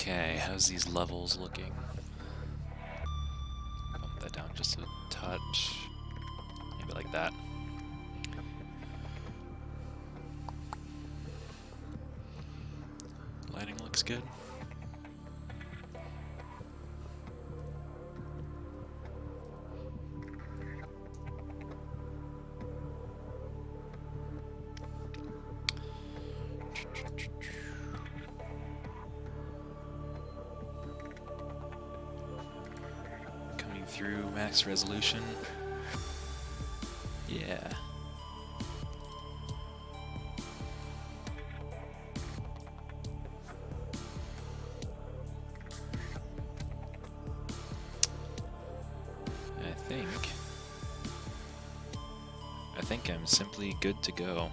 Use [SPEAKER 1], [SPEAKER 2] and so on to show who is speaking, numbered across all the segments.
[SPEAKER 1] Okay, how's these levels looking? Bump that down just a touch. Maybe like that. Lighting looks good. Coming through max resolution. Yeah. I think I'm simply good to go.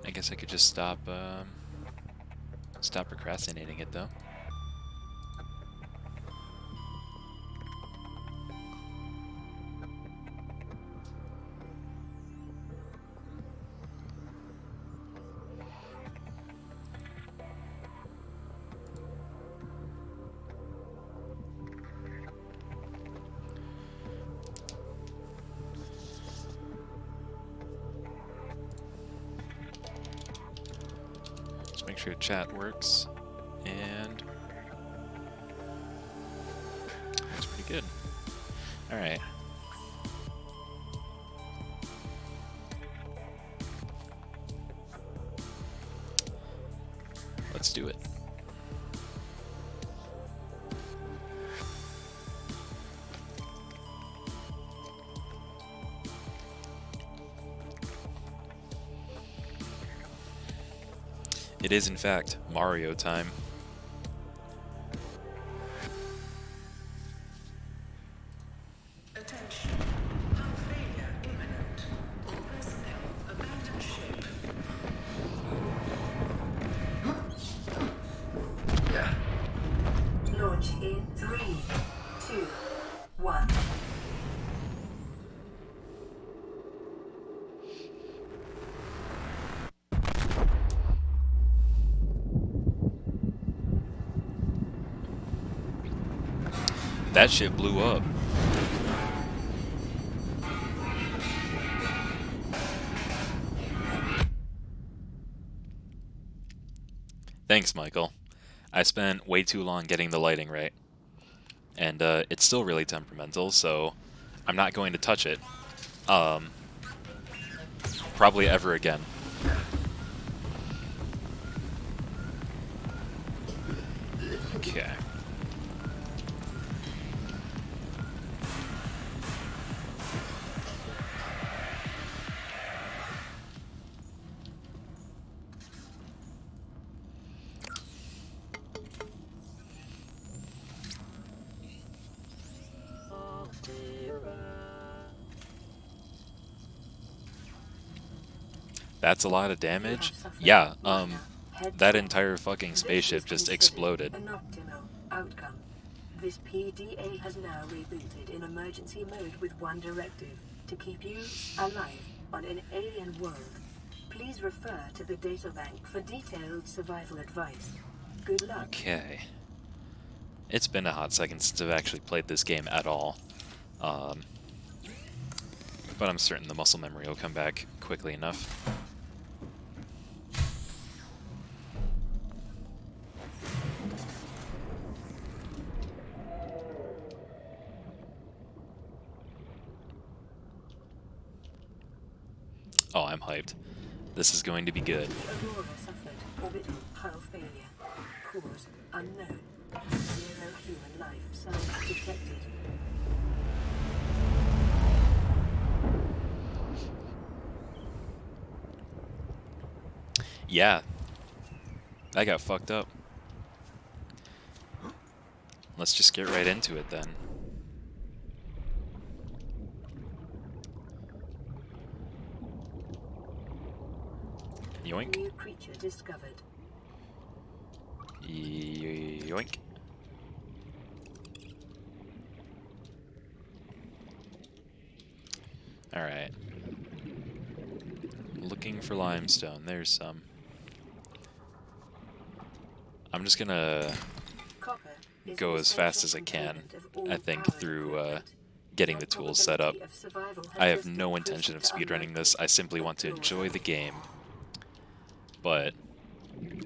[SPEAKER 1] I guess I could just stop procrastinating it though. Make sure chat works, and that's pretty good. All right. Let's do it. It is, in fact, Mario time.
[SPEAKER 2] Attention. Hull failure imminent. All personnel abandon ship. Launch in 3, 2, 1.
[SPEAKER 1] That shit blew up. Thanks, Michael. I spent way too long getting the lighting right. And it's still really temperamental, so I'm not going to touch it. Probably ever again. Okay. That's a lot of damage. Yeah, that entire fucking spaceship just exploded.
[SPEAKER 2] An optimal outcome. This PDA has now rebooted in emergency mode with one directive: to keep you alive on an alien world. Please refer to the databank for detailed survival advice. Good luck.
[SPEAKER 1] Okay. It's been a hot second since I've actually played this game at all. But I'm certain the muscle memory will come back quickly enough. Oh, I'm hyped. This is going to be good.
[SPEAKER 2] Aurora suffered orbital hull failure. Cause unknown. Zero human life signs detected.
[SPEAKER 1] Yeah, that got fucked up. Let's just get right into it then. Yoink.
[SPEAKER 2] New creature discovered.
[SPEAKER 1] Yoink. Alright. Looking for limestone. There's some. I'm just gonna
[SPEAKER 2] Copper is
[SPEAKER 1] go
[SPEAKER 2] an
[SPEAKER 1] as fast
[SPEAKER 2] essential
[SPEAKER 1] as I can,
[SPEAKER 2] component of all
[SPEAKER 1] I think,
[SPEAKER 2] power
[SPEAKER 1] through
[SPEAKER 2] equipment.
[SPEAKER 1] getting
[SPEAKER 2] Your
[SPEAKER 1] the tools set up.
[SPEAKER 2] probability of survival has
[SPEAKER 1] I have
[SPEAKER 2] just been
[SPEAKER 1] no
[SPEAKER 2] pushed
[SPEAKER 1] intention of
[SPEAKER 2] to
[SPEAKER 1] speedrunning
[SPEAKER 2] unlikely.
[SPEAKER 1] this. I simply want to
[SPEAKER 2] But
[SPEAKER 1] enjoy the game. But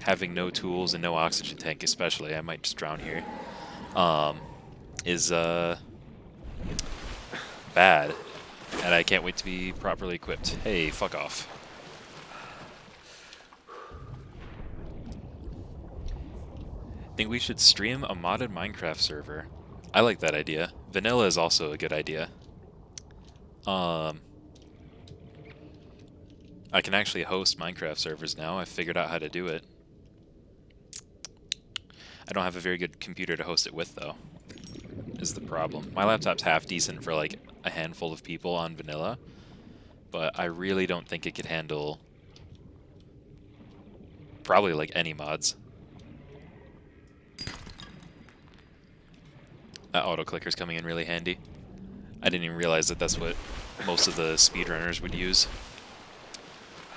[SPEAKER 1] having no tools and no oxygen tank, especially, I might just drown here, is bad. And I can't wait to be properly equipped. Hey, fuck off. Think we should stream a modded Minecraft server. I like that idea. Vanilla is also a good idea. I can actually host Minecraft servers now. I figured out how to do it. I don't have a very good computer to host it with, though, is the problem. My laptop's half decent for like a handful of people on vanilla, but I really don't think it could handle probably like any mods. That auto-clicker's coming in really handy. I didn't even realize that that's what most of the speedrunners would use.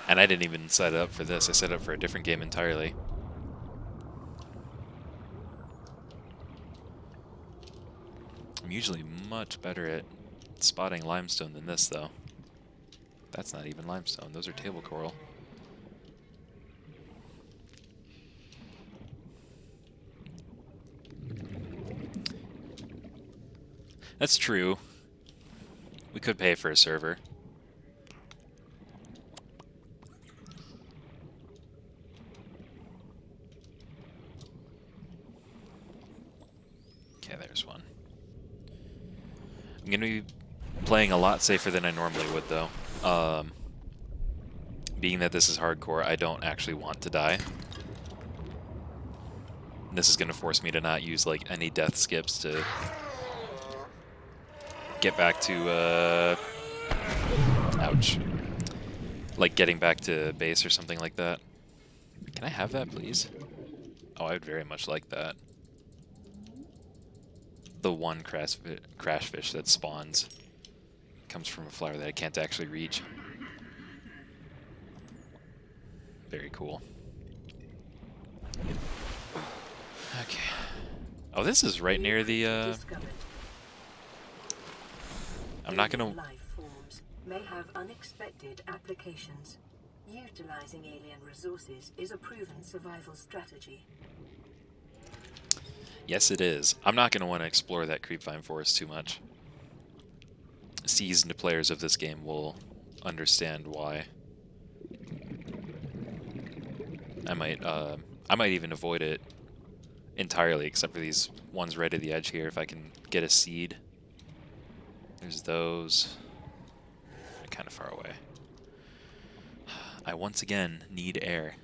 [SPEAKER 1] And I didn't even set it up for this. I set it up for a different game entirely. I'm usually much better at spotting limestone than this, though. That's not even limestone. Those are table coral. That's true. We could pay for a server. Okay, there's one. I'm going to be playing a lot safer than I normally would, though. Being that this is hardcore, I don't actually want to die. This is going to force me to not use like any death skips to get back to, ouch. Like getting back to base or something like that. Can I have that, please? Oh, I would very much like that. The one crash fish that spawns comes from a flower that I can't actually reach. Very cool. Okay. Oh, this is right near the, I'm not gonna...
[SPEAKER 2] Life forms may have unexpected applications. Utilizing alien resources is a proven survival strategy.
[SPEAKER 1] Yes, it is. I'm not gonna want to explore that creepvine forest too much. Seasoned players of this game will understand why. I might even avoid it entirely, except for these ones right at the edge here, if I can get a seed. There's those. They're kind of far away. I once again need air.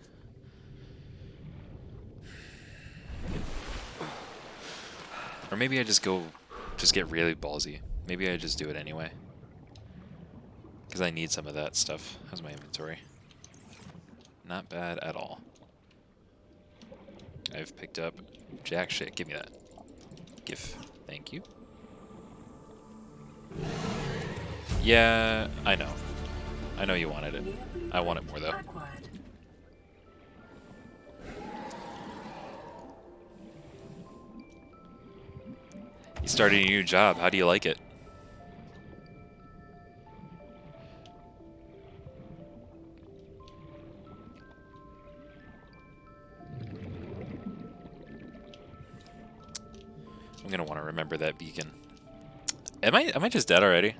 [SPEAKER 1] Or maybe I just get really ballsy. Maybe I just do it anyway. Because I need some of that stuff. How's my inventory? Not bad at all. I've picked up jack shit. Give me that. GIF. Thank you. Yeah, I know. I know you wanted it. I want it more, though. You started a new job. How do you like it? I'm gonna want to remember that beacon. Am I just dead already?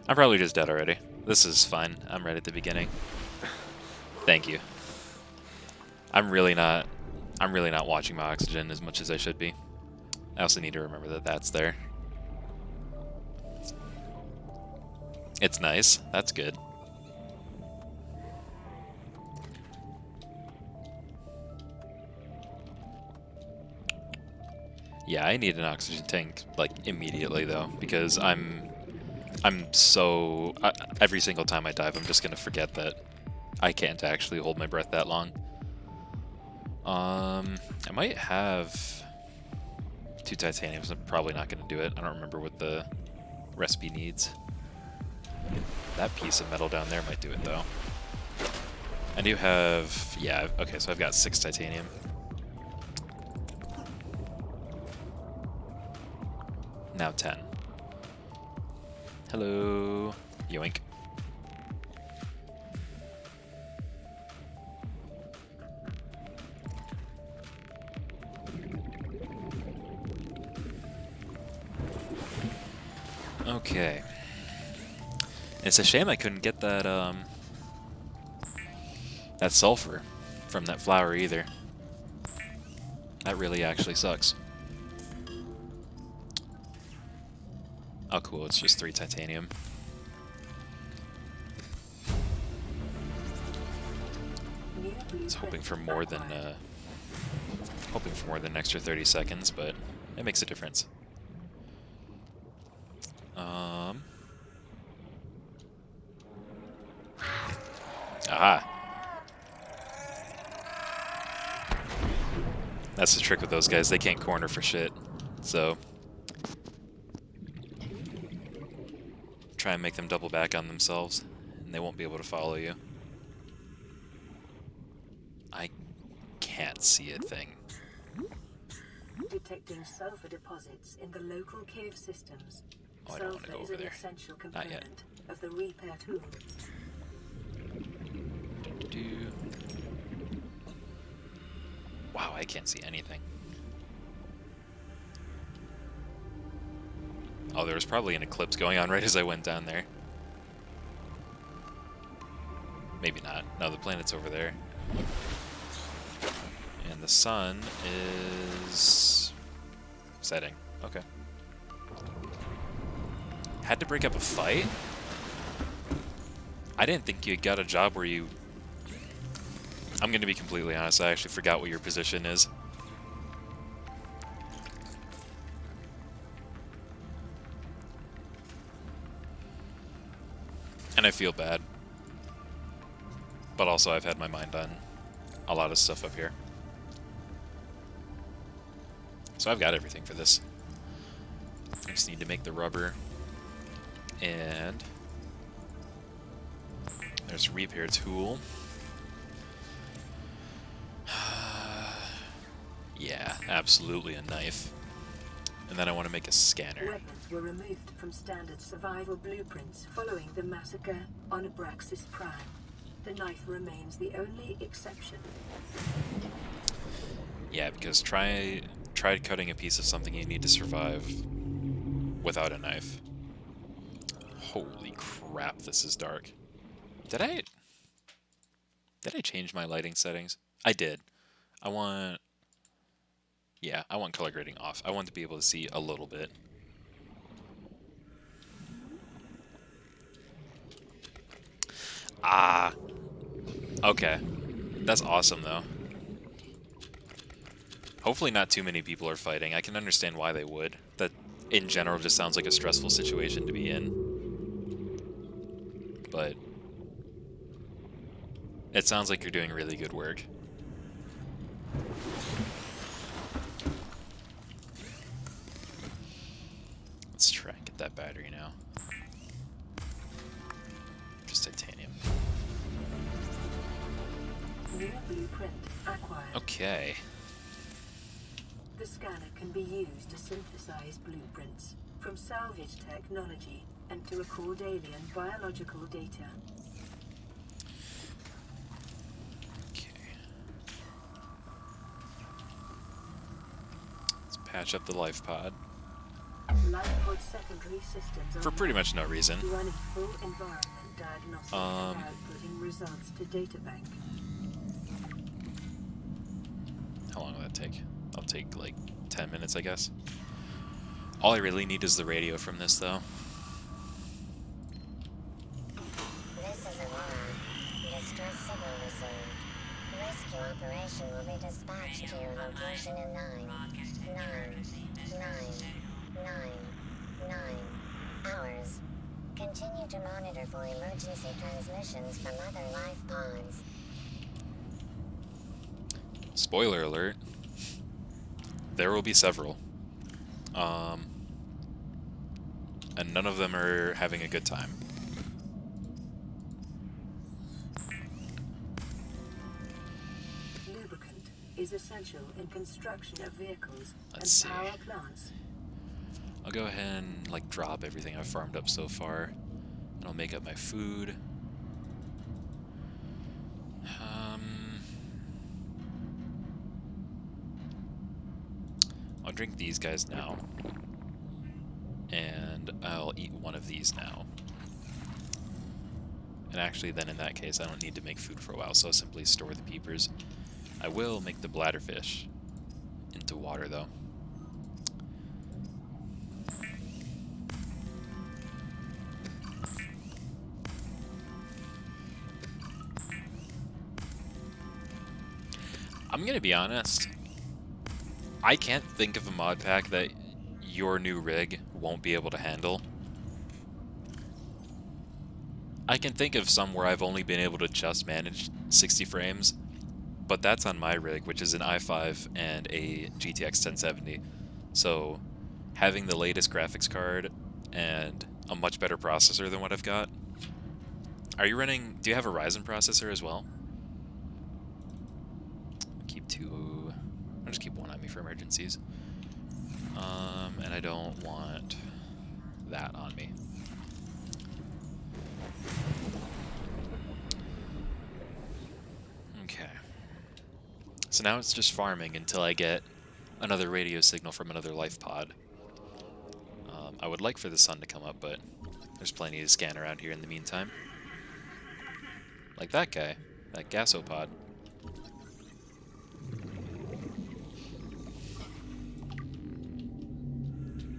[SPEAKER 1] I'm probably just dead already. This is fine. I'm right at the beginning. Thank you. I'm really not watching my oxygen as much as I should be. I also need to remember that that's there. It's nice. That's good. Yeah, I need an oxygen tank like immediately though, because I'm so every single time I dive, I'm just gonna forget that I can't actually hold my breath that long. I might have 2 titaniums. I'm probably not gonna do it. I don't remember what the recipe needs. That piece of metal down there might do it though. I do have, yeah, okay, so I've got 6 titanium. Now 10. Hello, yoink. Okay. It's a shame I couldn't get that that sulfur from that flower either. That really actually sucks. Oh cool, it's just 3 titanium. I was hoping for more than an extra 30 seconds, but it makes a difference. Aha. That's the trick with those guys. They can't corner for shit. So try and make them double back on themselves, and they won't be able to follow you. I can't see a thing.
[SPEAKER 2] Detecting sulfur deposits in the local cave systems.
[SPEAKER 1] Oh, I don't want to go over there.
[SPEAKER 2] Essential
[SPEAKER 1] Not yet.
[SPEAKER 2] component of the repair tool.
[SPEAKER 1] Wow, I can't see anything. Oh, there was probably an eclipse going on right as I went down there. Maybe not. No, the planet's over there. And the sun is setting. Okay. Had to break up a fight? I didn't think you got a job where you... I'm going to be completely honest, I actually forgot what your position is. And I feel bad. But also I've had my mind on a lot of stuff up here. So I've got everything for this. I just need to make the rubber. And there's a repair tool. Yeah, absolutely a knife. And then I want to make a scanner.
[SPEAKER 2] Weapons were removed from standard survival blueprints following the massacre on Abraxas Prime. The knife remains the only exception.
[SPEAKER 1] Yeah, because try cutting a piece of something you need to survive without a knife. Holy crap, this is dark. Did I change my lighting settings? I did. I want color grading off. I want to be able to see a little bit. Ah. Okay. That's awesome, though. Hopefully not too many people are fighting. I can understand why they would. That, in general, just sounds like a stressful situation to be in. But it sounds like you're doing really good work. Let's try and get that battery now. Just titanium.
[SPEAKER 2] New blueprint acquired.
[SPEAKER 1] Okay.
[SPEAKER 2] The scanner can be used to synthesize blueprints from salvage technology and to record alien biological data.
[SPEAKER 1] Okay. Let's patch up the life pod.
[SPEAKER 2] LifePod secondary systems are
[SPEAKER 1] for pretty much no reason.
[SPEAKER 2] running full environment diagnostics and outputting results to databank.
[SPEAKER 1] How long will that take? I'll take like 10 minutes, I guess. All I really need is the radio from this, though.
[SPEAKER 3] This is Aurora. Distress signal received. Rescue operation will be dispatched to your location in 9 hours. Continue to monitor for emergency transmissions from other life pods.
[SPEAKER 1] Spoiler alert. There will be several. And none of them are having a good time.
[SPEAKER 2] Lubricant is essential in construction of vehicles
[SPEAKER 1] Let's
[SPEAKER 2] and
[SPEAKER 1] see.
[SPEAKER 2] power plants.
[SPEAKER 1] I'll go ahead and like drop everything I've farmed up so far. And I'll make up my food. I'll drink these guys now. And I'll eat one of these now. And actually then in that case I don't need to make food for a while, so I'll simply store the peepers. I will make the bladderfish into water though. I'm gonna be honest, I can't think of a mod pack that your new rig won't be able to handle. I can think of some where I've only been able to just manage 60 frames, but that's on my rig, which is an i5 and a GTX 1070. So having the latest graphics card and a much better processor than what I've got. Are you running, do you have a Ryzen processor as well? I'll just keep one on me for emergencies. And I don't want that on me. Okay. So now it's just farming until I get another radio signal from another life pod. I would like for the sun to come up, but there's plenty to scan around here in the meantime. Like that guy, that gasopod.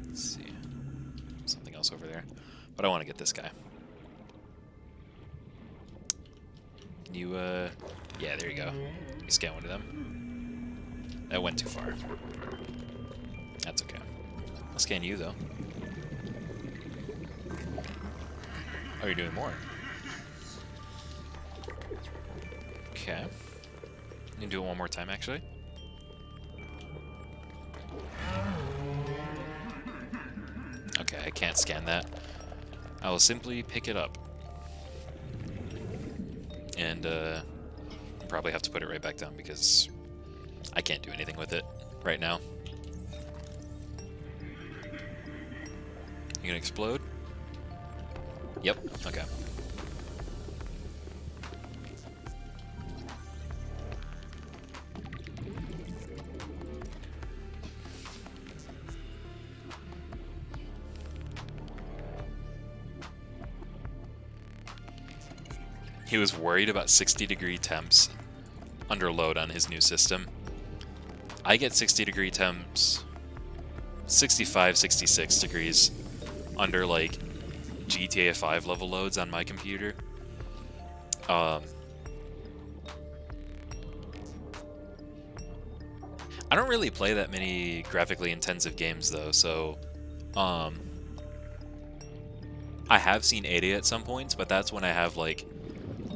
[SPEAKER 1] Let's see. Something else over there. But I want to get this guy. Can you, yeah, there you go. You scan one of them. That went too far. That's okay. I'll scan you, though. Oh, you're doing more. Okay. You can do it one more time, actually. Okay, I can't scan that. I will simply pick it up. And, probably have to put it right back down because I can't do anything with it right now. You gonna explode? Yep, okay. He was worried about 60-degree temps under load on his new system. I get 60-degree temps, 65, 66 degrees under like GTA 5 level loads on my computer. I don't really play that many graphically intensive games though, so I have seen 80 at some points, but that's when I have like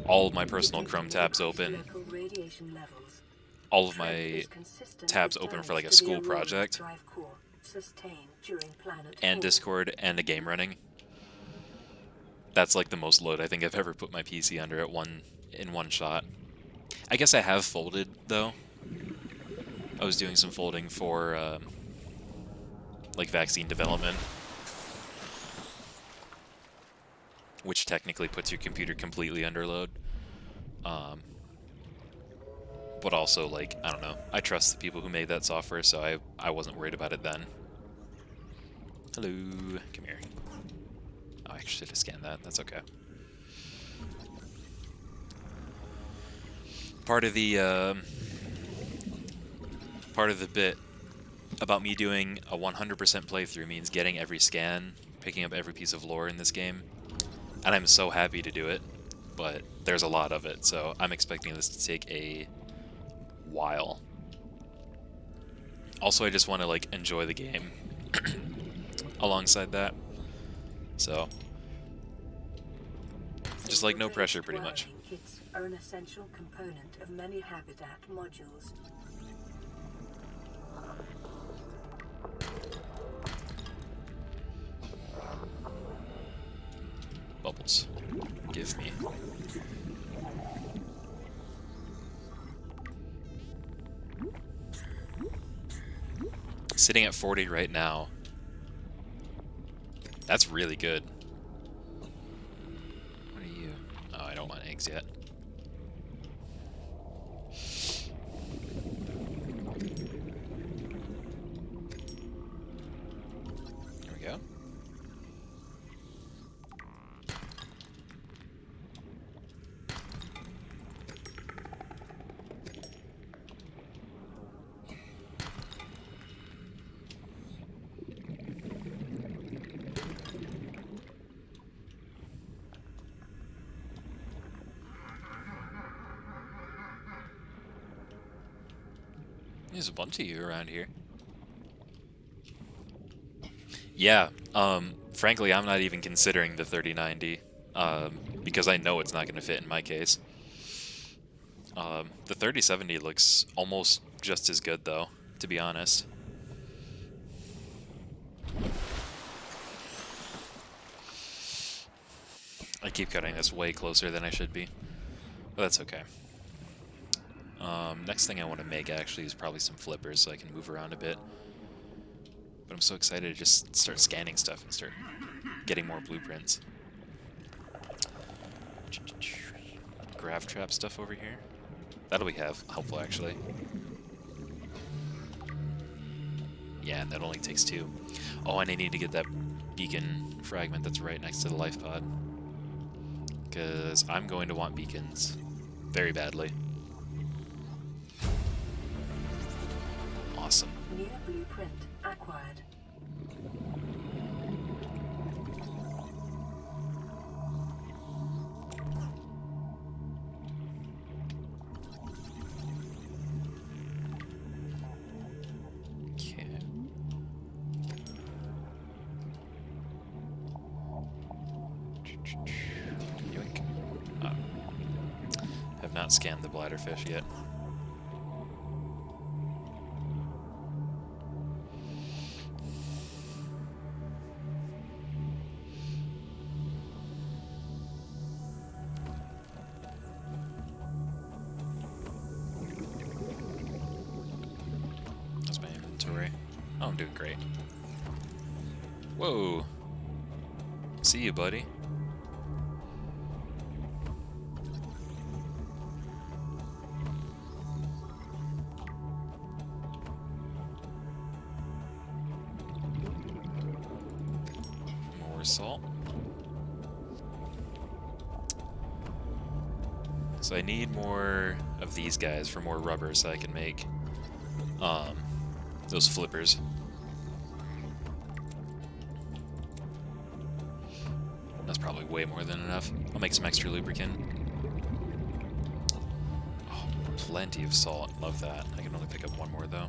[SPEAKER 1] all of my personal Chrome tabs open, all of my tabs open for like a school project, and Discord, and a game running. That's like the most load I think I've ever put my PC under at in one shot. I guess I have folded though. I was doing some folding for like vaccine development, which technically puts your computer completely under load. But also, like, I don't know, I trust the people who made that software, so I wasn't worried about it then. Hello. Come here. Oh, I should have scanned that. That's okay. Part of the bit about me doing a 100% playthrough means getting every scan, picking up every piece of lore in this game, and I'm so happy to do it, but there's a lot of it, so I'm expecting this to take a while. Also, I just want to, like, enjoy the game alongside that, so just, like, no pressure, pretty much.
[SPEAKER 2] Kits are an essential component of many habitat modules.
[SPEAKER 1] Bubbles. Give me. Sitting at 40 right now. That's really good. What are you? Oh, I don't want eggs yet. There we go. There's a bunch of you around here. Yeah, frankly, I'm not even considering the 3090, because I know it's not going to fit in my case. The 3070 looks almost just as good, though, to be honest. I keep cutting this way closer than I should be, but that's okay. Next thing I want to make, actually, is probably some flippers so I can move around a bit. But I'm so excited to just start scanning stuff and start getting more blueprints. Grav trap stuff over here. That'll be helpful, actually. Yeah, and that only takes 2. Oh, and I need to get that beacon fragment that's right next to the life pod. Because I'm going to want beacons very badly. Awesome.
[SPEAKER 2] New blueprint acquired.
[SPEAKER 1] Okay. Yoink. Have not scanned the bladderfish yet. Oh, I'm doing great. Whoa. See you, buddy. More salt. So I need more of these guys for more rubber so I can make those flippers. That's probably way more than enough. I'll make some extra lubricant. Oh, plenty of salt. Love that. I can only pick up one more, though.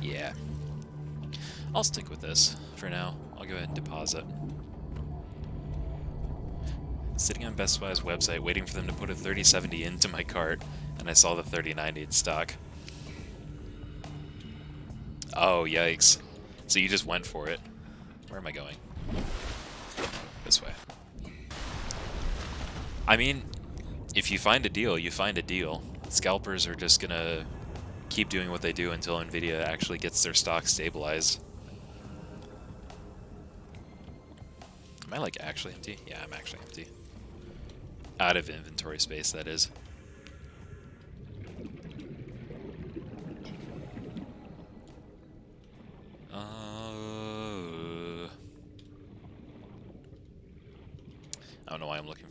[SPEAKER 1] Yeah. I'll stick with this for now. I'll go ahead and deposit. Sitting on Best Buy's website waiting for them to put a 3070 into my cart, and I saw the 3090 in stock. Oh, yikes. So you just went for it. Where am I going? This way. I mean, if you find a deal, you find a deal. Scalpers are just gonna keep doing what they do until Nvidia actually gets their stock stabilized. Am I, like, actually empty? Yeah, I'm actually empty. Out of inventory space, that is.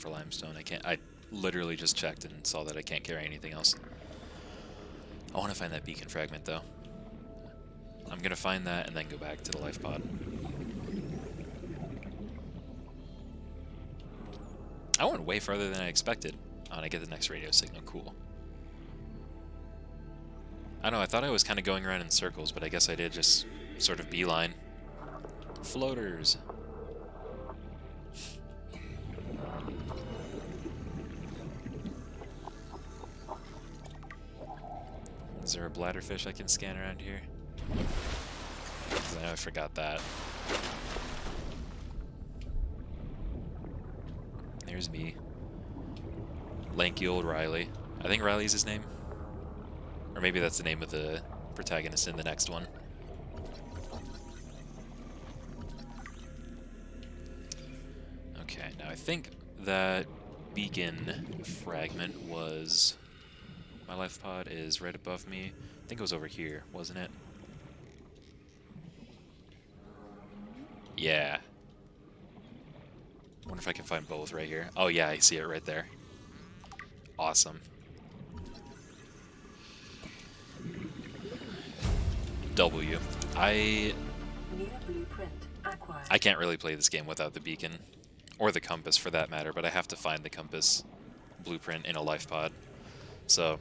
[SPEAKER 1] for limestone. I can't. I literally just checked and saw that I can't carry anything else. I want to find that beacon fragment though. I'm gonna find that and then go back to the life pod. I went way farther than I expected. Oh, and I get the next radio signal. Cool. I don't know, I thought I was kind of going around in circles, but I guess I did just sort of beeline. Floaters. Is there a bladderfish I can scan around here? 'Cause I know I forgot that. There's me. Lanky old Riley. I think Riley's his name. Or maybe that's the name of the protagonist in the next one. Okay, now I think that beacon fragment was... My life pod is right above me. I think it was over here, wasn't it? Yeah. Wonder if I can find both right here. Oh yeah, I see it right there. Awesome. W.
[SPEAKER 2] New blueprint acquired.
[SPEAKER 1] I can't really play this game without the beacon. Or the compass for that matter, but I have to find the compass blueprint in a life pod. So,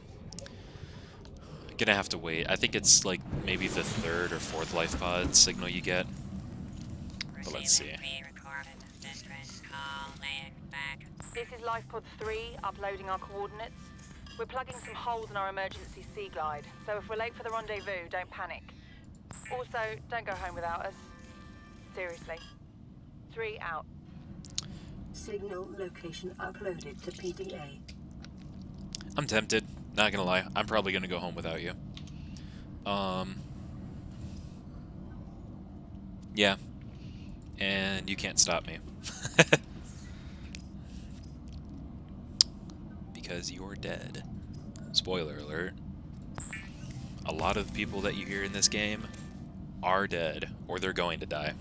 [SPEAKER 1] gonna have to wait. I think it's like maybe the 3rd or 4th life pod signal you get. But let's see.
[SPEAKER 4] This is Lifepod 3, uploading our coordinates. We're plugging some holes in our emergency sea glide, so if we're late for the rendezvous, don't panic. Also, don't go home without us. Seriously. 3 out.
[SPEAKER 2] Signal location uploaded to PDA.
[SPEAKER 1] I'm tempted. Not gonna lie. I'm probably gonna go home without you. Yeah. And you can't stop me. Because you're dead. Spoiler alert. A lot of the people that you hear in this game are dead, or they're going to die.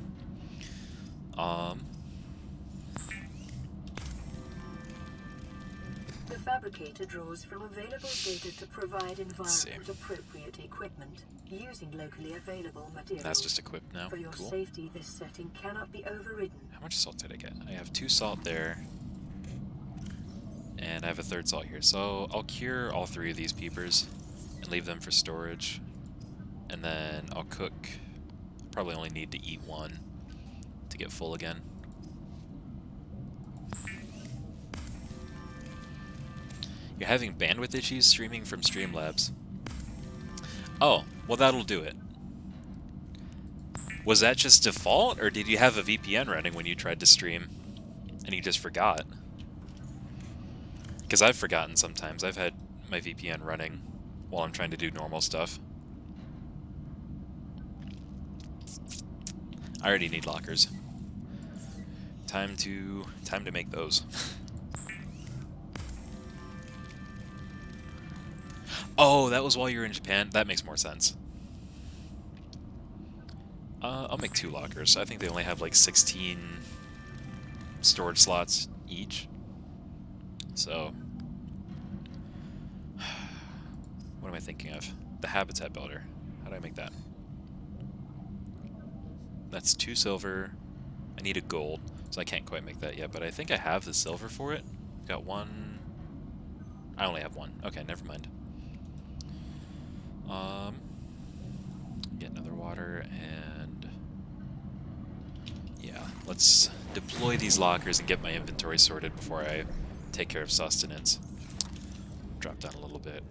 [SPEAKER 2] The fabricator draws from available data to provide environment-appropriate equipment using locally available materials.
[SPEAKER 1] That's just equipped now.
[SPEAKER 2] For your
[SPEAKER 1] Cool.
[SPEAKER 2] safety, this setting cannot be overridden.
[SPEAKER 1] How much salt did I get? I have 2 salt there. And I have a 3rd salt here. So I'll cure all 3 of these peepers and leave them for storage. And then I'll cook. Probably only need to eat 1 to get full again. You're having bandwidth issues streaming from Streamlabs. Oh, well that'll do it. Was that just default, or did you have a VPN running when you tried to stream and you just forgot? Because I've forgotten sometimes. I've had my VPN running while I'm trying to do normal stuff. I already need lockers. Time to make those. Oh, that was while you were in Japan? That makes more sense. I'll make 2 lockers. I think they only have like 16 storage slots each. So, what am I thinking of? The habitat builder. How do I make that? That's 2 silver. I need a gold, so I can't quite make that yet, but I think I have the silver for it. Got 1. I only have 1. Okay, never mind. Get another water, and yeah, let's deploy these lockers and get my inventory sorted before I take care of sustenance. Drop down a little bit.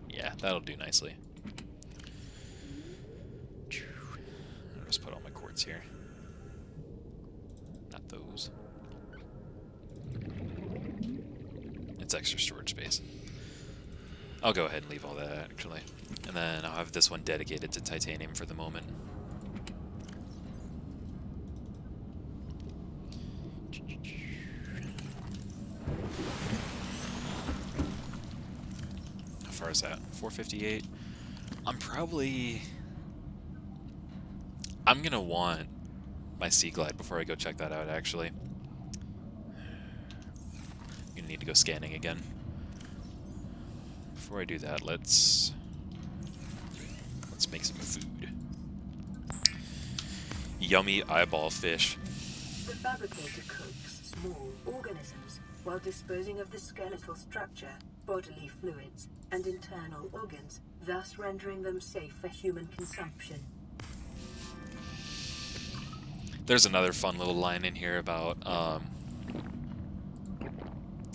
[SPEAKER 1] Yeah, that'll do nicely. I'll just put all my quartz here. Not those. It's extra storage space. I'll go ahead and leave all that, actually. And then I'll have this one dedicated to titanium for the moment. How far is that? 458? I'm gonna want my Sea Glide before I go check that out, actually. I'm gonna need to go scanning again. Before I do that, let's make some food. Yummy eyeball fish.
[SPEAKER 2] The fabricator cooks small organisms while disposing of the skeletal structure, bodily fluids, and internal organs, thus rendering them safe for human consumption.
[SPEAKER 1] There's another fun little line in here about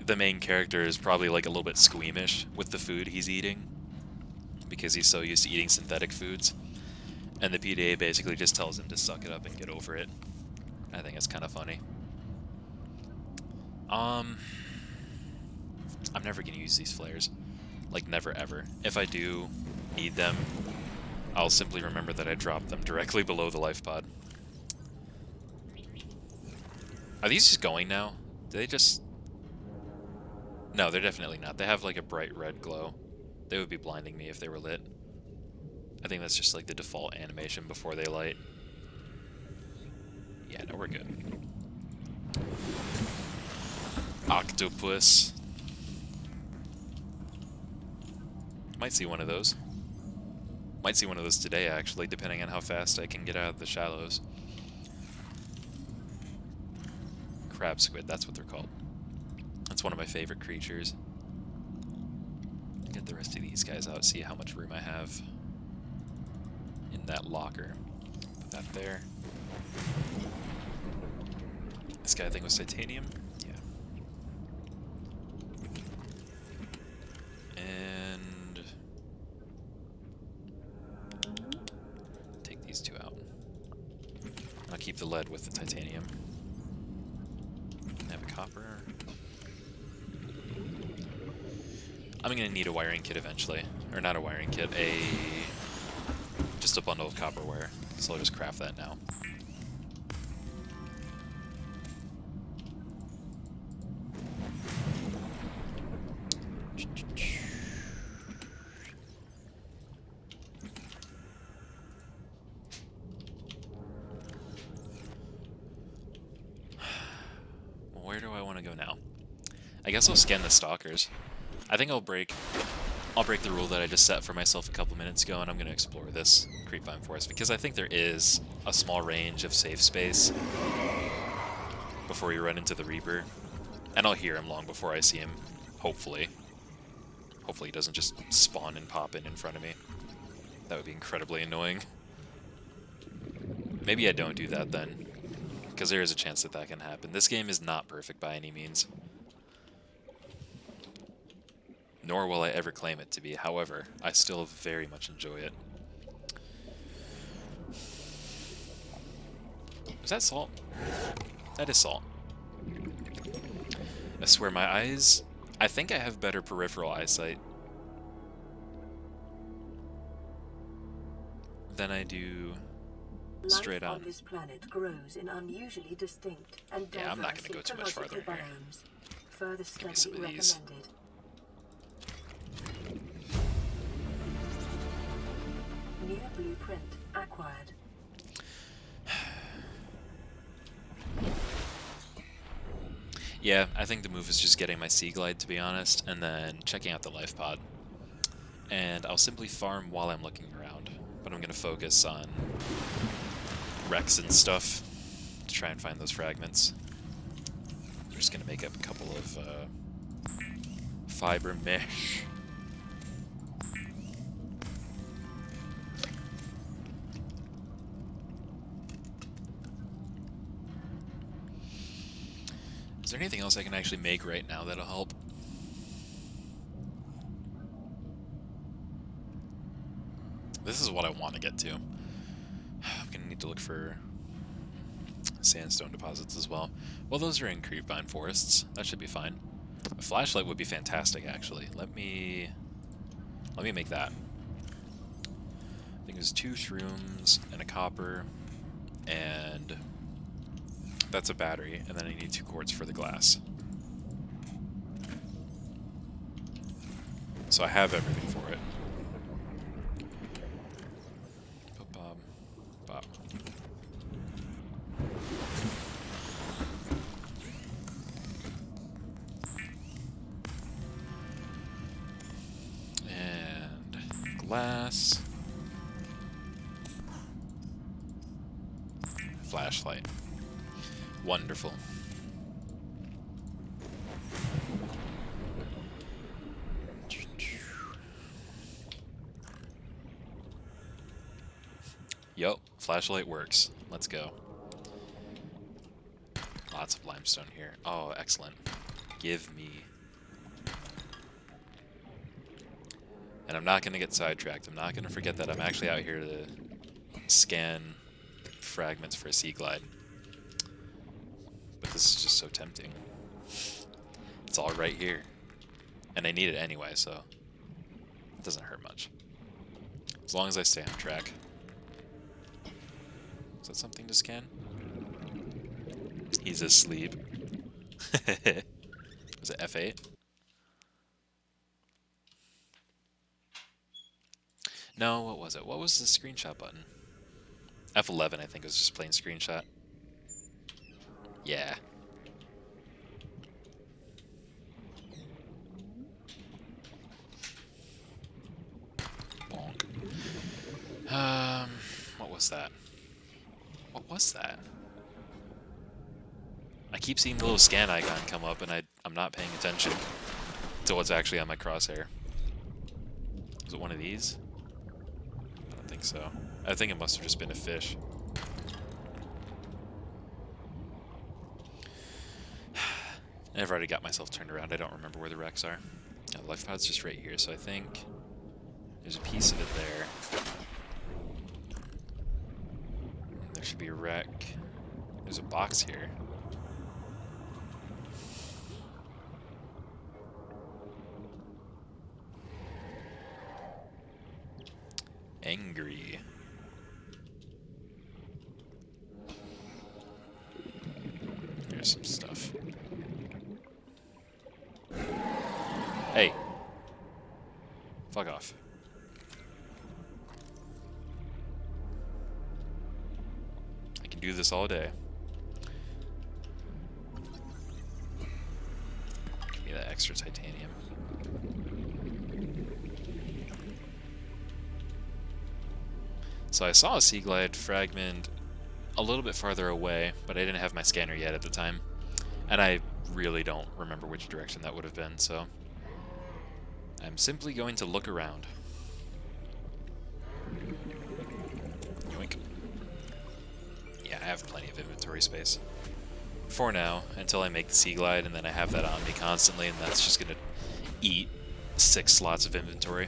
[SPEAKER 1] the main character is probably like a little bit squeamish with the food he's eating because he's so used to eating synthetic foods. And the PDA basically just tells him to suck it up and get over it. I think it's kind of funny. I'm never going to use these flares. Like, never ever. If I do need them, I'll simply remember that I dropped them directly below the life pod. Are these just going now? Do they just... No, they're definitely not. They have like a bright red glow. They would be blinding me if they were lit. I think that's just like the default animation before they light. Yeah, no, we're good. Octopus. Might see one of those. Might see one of those today, actually, depending on how fast I can get out of the shallows. Crab squid, that's what they're called. That's one of my favorite creatures. Get the rest of these guys out, see how much room I have in that locker. Put that there. This guy, I think, was titanium. Yeah. And take these two out. I'll keep the lead with the titanium. I have a copper. I'm gonna need a wiring kit eventually. Or not a wiring kit, just a bundle of copper wire. So I'll just craft that now. Where do I want to go now? I guess I'll scan the stalkers. I think I'll break the rule that I just set for myself a couple minutes ago, and I'm going to explore this creepvine forest because I think there is a small range of safe space before you run into the Reaper, and I'll hear him long before I see him. Hopefully, he doesn't just spawn and pop in front of me. That would be incredibly annoying. Maybe I don't do that then, because there is a chance that can happen. This game is not perfect by any means. Nor will I ever claim it to be. However, I still very much enjoy it. Is that salt? That is salt. I swear my eyes... I think I have better peripheral eyesight than I do straight on.
[SPEAKER 2] Life on this planet grows in unusually distinct and diverse
[SPEAKER 1] Yeah, I'm not going to go too much farther in here.
[SPEAKER 2] biomes. Further
[SPEAKER 1] Give me some
[SPEAKER 2] study
[SPEAKER 1] of these.
[SPEAKER 2] recommended. New blueprint acquired.
[SPEAKER 1] Yeah, I think the move is just getting my Sea Glide, to be honest, and then checking out the life pod. And I'll simply farm while I'm looking around, but I'm going to focus on wrecks and stuff to try and find those fragments. I'm just going to make up a couple of fiber mesh. Is there anything else I can actually make right now that'll help? This is what I want to get to. I'm going to need to look for sandstone deposits as well. Well, those are in creepvine forests. That should be fine. A flashlight would be fantastic, actually. Let me make that. I think there's 2 shrooms and a copper, and that's a battery, and then I need 2 quartz for the glass. So I have everything for it. Bob. glass. Flashlight. Wonderful. Yup, flashlight works. Let's go. Lots of limestone here. Oh, excellent. Give me. And I'm not going to get sidetracked. I'm not going to forget that I'm actually out here to scan fragments for a sea glide. But this is just so tempting. It's all right here. And I need it anyway, so it doesn't hurt much. As long as I stay on track. Is that something to scan? He's asleep. Was it F8? No, what was it? What was the screenshot button? F11, I think, was just plain screenshot. Yeah. Bonk. What was that? What was that? I keep seeing the little scan icon come up, and I'm not paying attention to what's actually on my crosshair. Was it one of these? I don't think so. I think it must have just been a fish. I've already got myself turned around. I don't remember where the wrecks are. The life pod's just right here, so I think there's a piece of it there. There should be a wreck. There's a box here. Angry. There's some stuff. Hey. Fuck off. I can do this all day. Give me that extra titanium. So I saw a sea glide fragment a little bit farther away, but I didn't have my scanner yet at the time. And I really don't remember which direction that would have been, so I'm simply going to look around. Yoink. Yeah, I have plenty of inventory space. For now, until I make the sea glide, and then I have that on me constantly, and that's just going to eat 6 slots of inventory.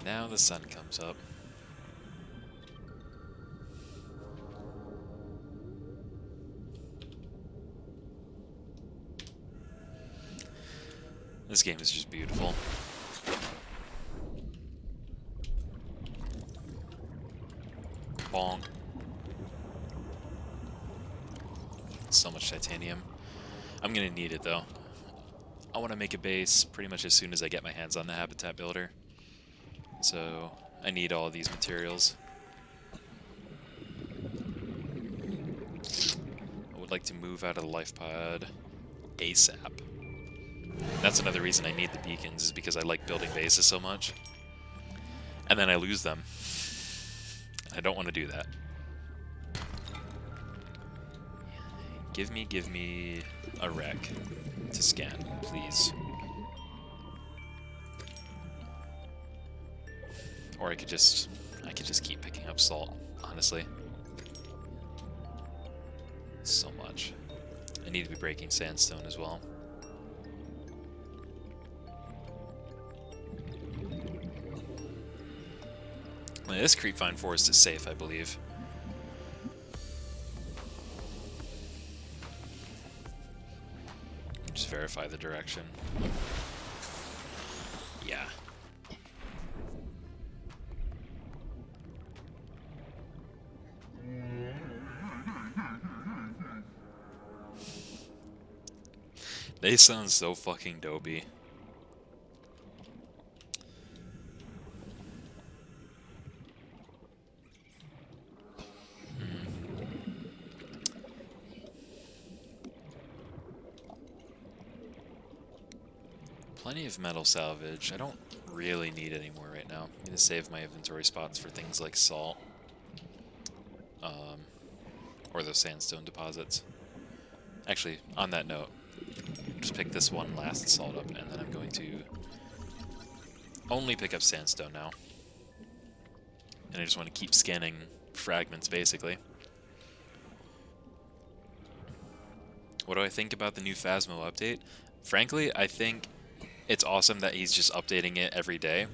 [SPEAKER 1] Now the sun comes up. This game is just beautiful. Bonk. So much titanium. I'm gonna need it though. I want to make a base pretty much as soon as I get my hands on the habitat builder. So I need all of these materials. I would like to move out of the life pod ASAP. That's another reason I need the beacons, is because I like building bases so much. And then I lose them. I don't want to do that. Give me a wreck to scan, please. Or I could just keep picking up salt, honestly. So much. I need to be breaking sandstone as well. Well, this creepvine forest is safe, I believe. Just verify the direction. Yeah. They sound so fucking dopey. Plenty of metal salvage. I don't really need any more right now. I'm gonna save my inventory spots for things like salt. Or those sandstone deposits. Actually, on that note, just pick this one last salt up, and then I'm going to only pick up sandstone now. And I just want to keep scanning fragments, basically. What do I think about the new Phasmo update? Frankly, I think it's awesome that he's just updating it every day.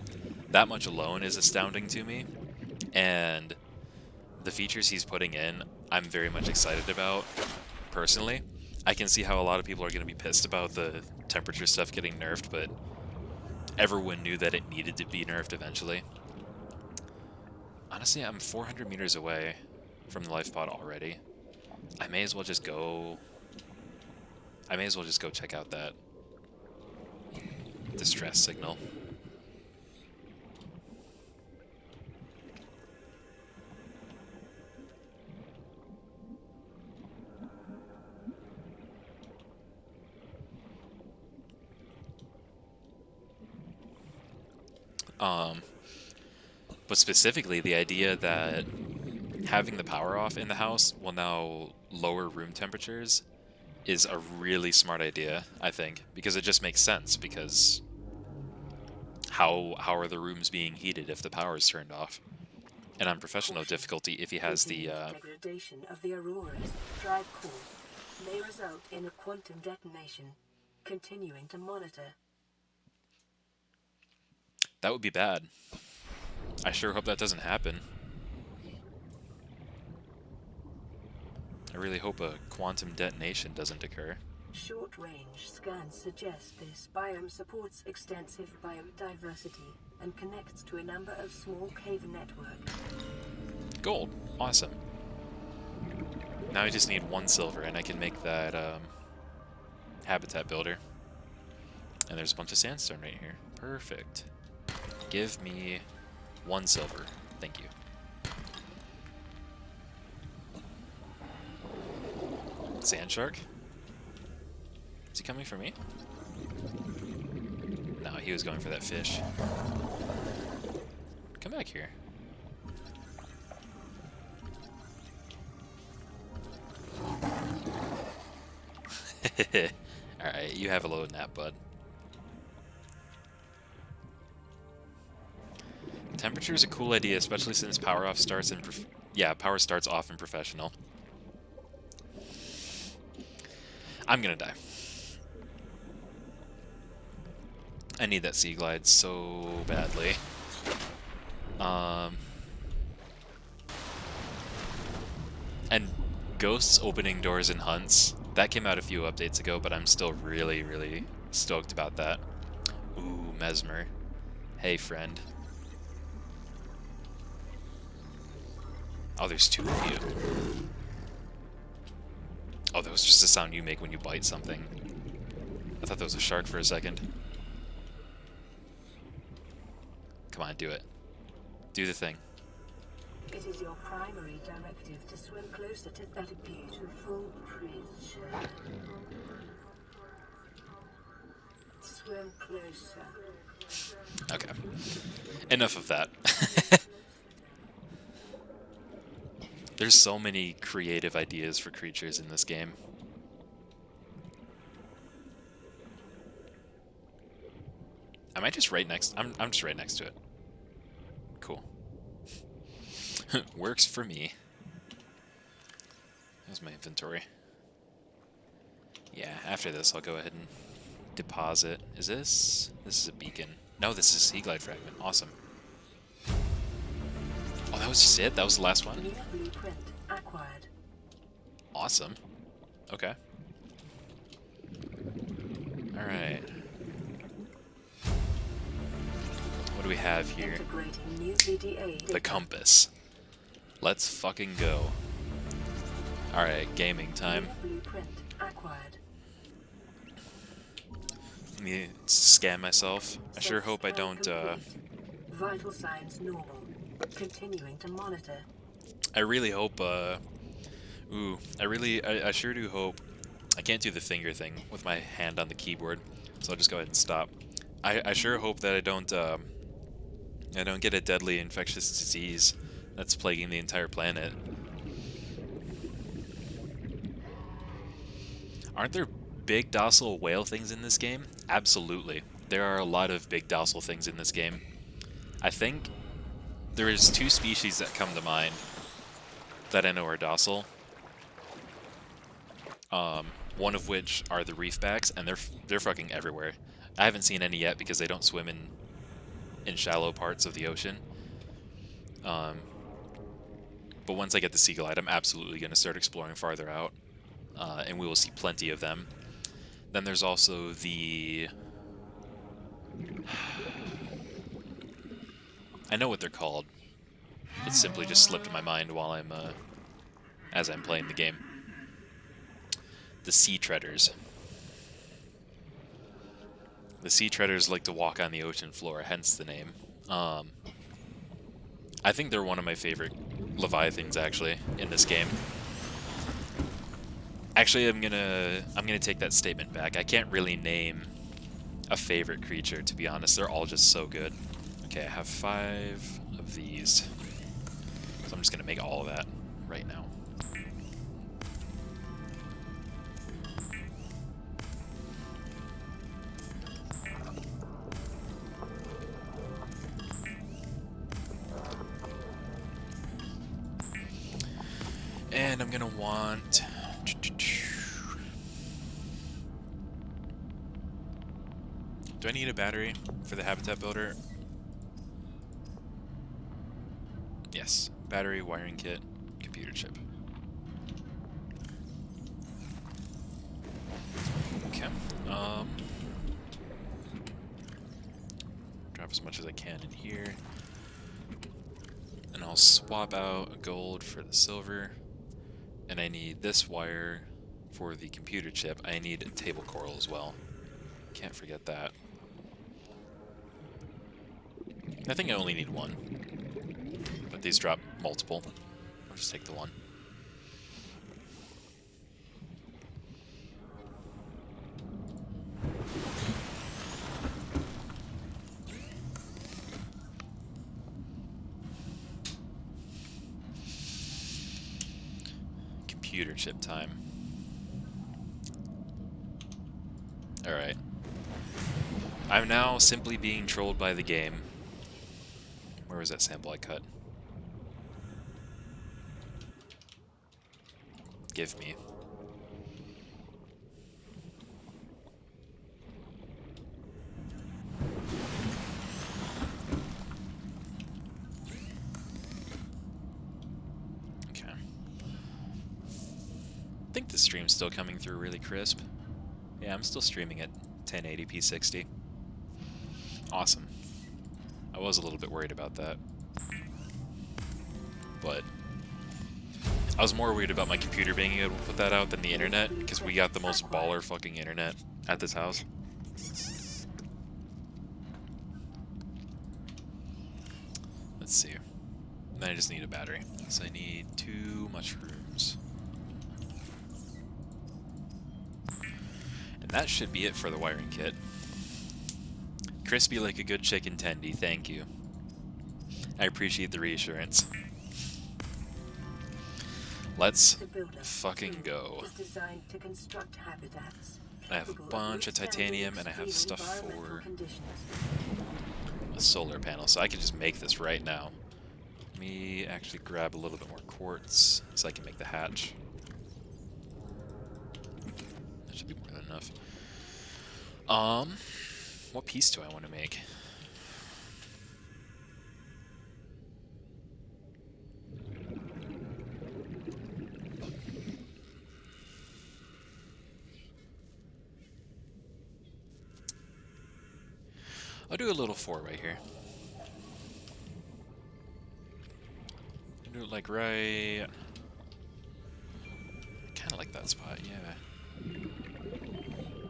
[SPEAKER 1] That much alone is astounding to me. And the features he's putting in, I'm very much excited about, personally. I can see how a lot of people are going to be pissed about the temperature stuff getting nerfed, but everyone knew that it needed to be nerfed eventually. Honestly, I'm 400 meters away from the life pod already. I may as well just go check out that distress signal. But specifically, the idea that having the power off in the house will now lower room temperatures is a really smart idea, I think, because it just makes sense, because how are the rooms being heated if the power is turned off? And on professional difficulty, if he has the
[SPEAKER 2] degradation of the Aurora's drive core may result in a quantum detonation. Continuing to monitor.
[SPEAKER 1] that would be bad. I sure hope that doesn't happen. I really hope a quantum detonation doesn't occur.
[SPEAKER 2] Short-range scans suggest this biome supports extensive biodiversity and connects to a number of small cave networks.
[SPEAKER 1] Gold. Awesome. Now I just need 1 silver, and I can make that habitat builder. And there's a bunch of sandstone right here. Perfect. Give me 1 silver. Thank you. Sand shark? Is he coming for me? No, he was going for that fish. Come back here. Alright, you have a load nap, bud. Temperature is a cool idea, especially since power off starts in power starts off in professional. I'm gonna die. I need that sea glide so badly. And ghosts opening doors in hunts, that came out a few updates ago, but I'm still really, really stoked about that. Ooh, Mesmer. Hey, friend. Oh, there's 2 of you. Oh, that was just the sound you make when you bite something. I thought that was a shark for a second. Come on, do it. Do the thing.
[SPEAKER 2] It is your primary directive to swim closer to that beautiful creature. Swim closer.
[SPEAKER 1] Okay. Enough of that. There's so many creative ideas for creatures in this game. Am I just right next? I'm just right next to it. Cool. Works for me. There's my inventory. Yeah, after this I'll go ahead and deposit. Is this? This is a beacon. No, this is a sea glide fragment. Awesome. Oh, that was just it? That was the last one?
[SPEAKER 2] New blueprint acquired.
[SPEAKER 1] Awesome. Okay. Alright. What do we have here?
[SPEAKER 2] Integrating new PDA
[SPEAKER 1] The
[SPEAKER 2] data.
[SPEAKER 1] compass. Let's fucking go. Alright, gaming time.
[SPEAKER 2] New blueprint acquired.
[SPEAKER 1] Let me scan myself. I sure
[SPEAKER 2] Set
[SPEAKER 1] hope I
[SPEAKER 2] scan
[SPEAKER 1] don't,
[SPEAKER 2] complete. Vital signs normal. Continuing to monitor.
[SPEAKER 1] I really hope, I sure do hope. I can't do the finger thing with my hand on the keyboard, so I'll just go ahead and stop. I sure hope that I don't get a deadly infectious disease that's plaguing the entire planet. Aren't there big docile whale things in this game? Absolutely. There are a lot of big docile things in this game. I think there is 2 species that come to mind that I know are docile. One of which are the reefbacks, and they're fucking everywhere. I haven't seen any yet because they don't swim in shallow parts of the ocean. But once I get the sea glide, I'm absolutely going to start exploring farther out, and we will see plenty of them. Then there's also the... I know what they're called. It simply just slipped my mind while as I'm playing the game. The sea treaders. The sea treaders like to walk on the ocean floor, hence the name. I think they're one of my favorite leviathans, actually, in this game. Actually, I'm gonna take that statement back. I can't really name a favorite creature, to be honest. They're all just so good. Okay, I have 5 of these. So I'm just gonna make all of that right now. And I'm gonna want... Do I need a battery for the habitat builder? Yes. Battery, wiring kit, computer chip. Okay. Drop as much as I can in here. And I'll swap out a gold for the silver. And I need this wire for the computer chip. I need a table coral as well. Can't forget that. I think I only need 1. But these drop multiple. I'll just take the 1. Computer chip time. Alright. I'm now simply being trolled by the game. Where was that sample I cut? Give me. Okay. I think the stream's still coming through really crisp. Yeah, I'm still streaming at 1080p 60. Awesome. I was a little bit worried about that. But I was more worried about my computer being able to put that out than the internet, because we got the most baller fucking internet at this house. Let's see. Then I just need a battery. So I need 2 mushrooms. And that should be it for the wiring kit. Crispy like a good chicken tendy, thank you. I appreciate the reassurance. Let's fucking go. I have a bunch of titanium and I have stuff for a solar panel, so I can just make this right now. Let me actually grab a little bit more quartz so I can make the hatch. That should be more than enough. What piece do I want to make? I'll do a little 4 right here. Do it like right. Kind of like that spot, yeah.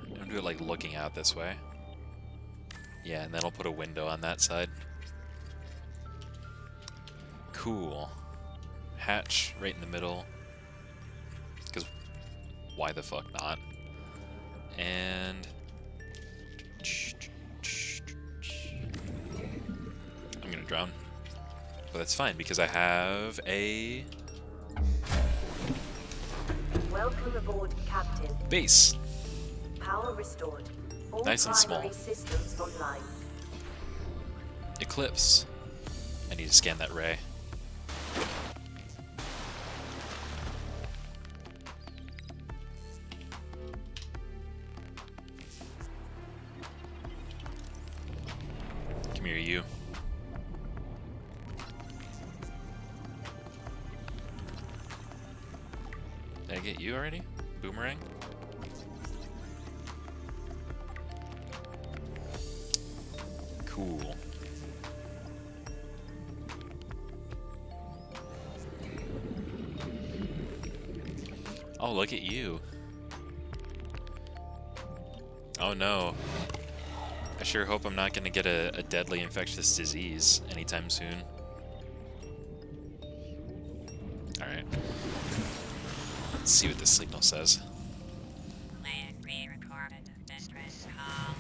[SPEAKER 1] I'm gonna do it like looking out this way. Yeah, and then I'll put a window on that side. Cool. Hatch right in the middle. Because why the fuck not? And I'm gonna drown. But that's fine because I have a
[SPEAKER 2] Welcome aboard, Captain.
[SPEAKER 1] base.
[SPEAKER 2] Power restored. All
[SPEAKER 1] Nice and small.
[SPEAKER 2] primary systems online.
[SPEAKER 1] Eclipse. I need to scan that ray. Come here, you. Did I get you already? Boomerang? Cool. Oh, look at you. Oh no. I sure hope I'm not gonna get a deadly infectious disease anytime soon. Alright. Let's see what this signal says.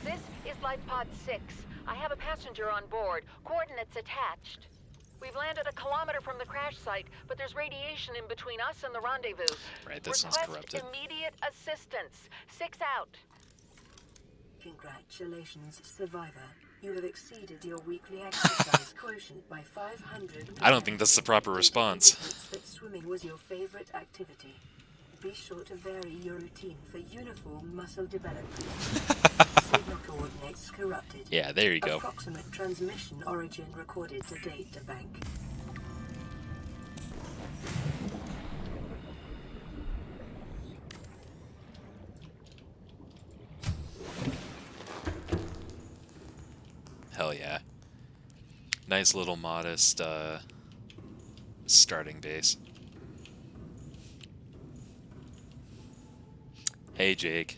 [SPEAKER 4] This is Life Pod 6. I have a passenger on board. Coordinates attached. We've landed a kilometer from the crash site, but there's radiation in between us and the rendezvous.
[SPEAKER 1] Right, this one's
[SPEAKER 4] Request
[SPEAKER 1] corrupted.
[SPEAKER 4] immediate assistance. 6 out.
[SPEAKER 2] Congratulations, survivor. You have exceeded your weekly exercise quotient by 500.
[SPEAKER 1] I don't think that's the proper response.
[SPEAKER 2] That swimming was your favorite activity. Be sure to vary your routine for uniform muscle development. Signal coordinates corrupted.
[SPEAKER 1] Yeah, there you go.
[SPEAKER 2] Approximate transmission origin recorded to data bank.
[SPEAKER 1] Hell yeah. Nice little modest starting base. Hey, Jake.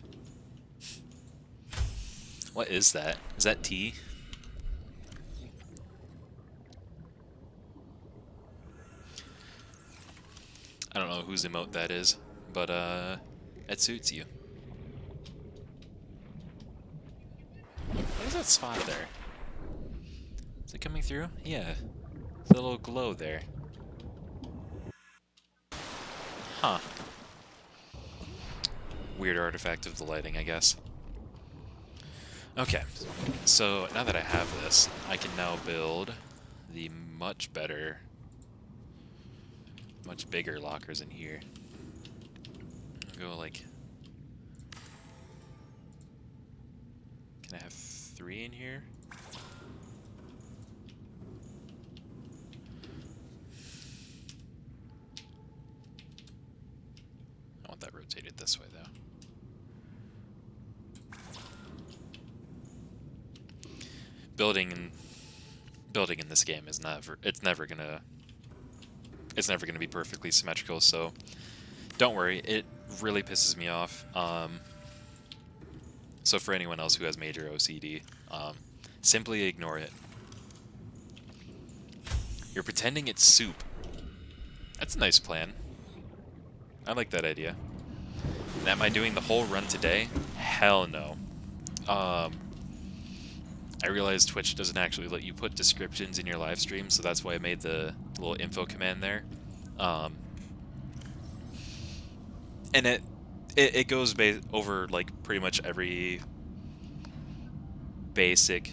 [SPEAKER 1] What is that? Is that tea? I don't know whose emote that is, but it suits you. What is that spot there? Is it coming through? Yeah. It's a little glow there. Huh. Weird artifact of the lighting, I guess. Okay, so now that I have this, I can now build the much better, much bigger lockers in here. I'll go like... Can I have 3 in here? I want that rotated this way, though. Building in this game is never gonna be perfectly symmetrical, so don't worry, it really pisses me off. So for anyone else who has major OCD, simply ignore it. You're pretending it's soup. That's a nice plan. I like that idea. And am I doing the whole run today? Hell no. I realized Twitch doesn't actually let you put descriptions in your live stream, so that's why I made the little info command there. And it goes over like pretty much every basic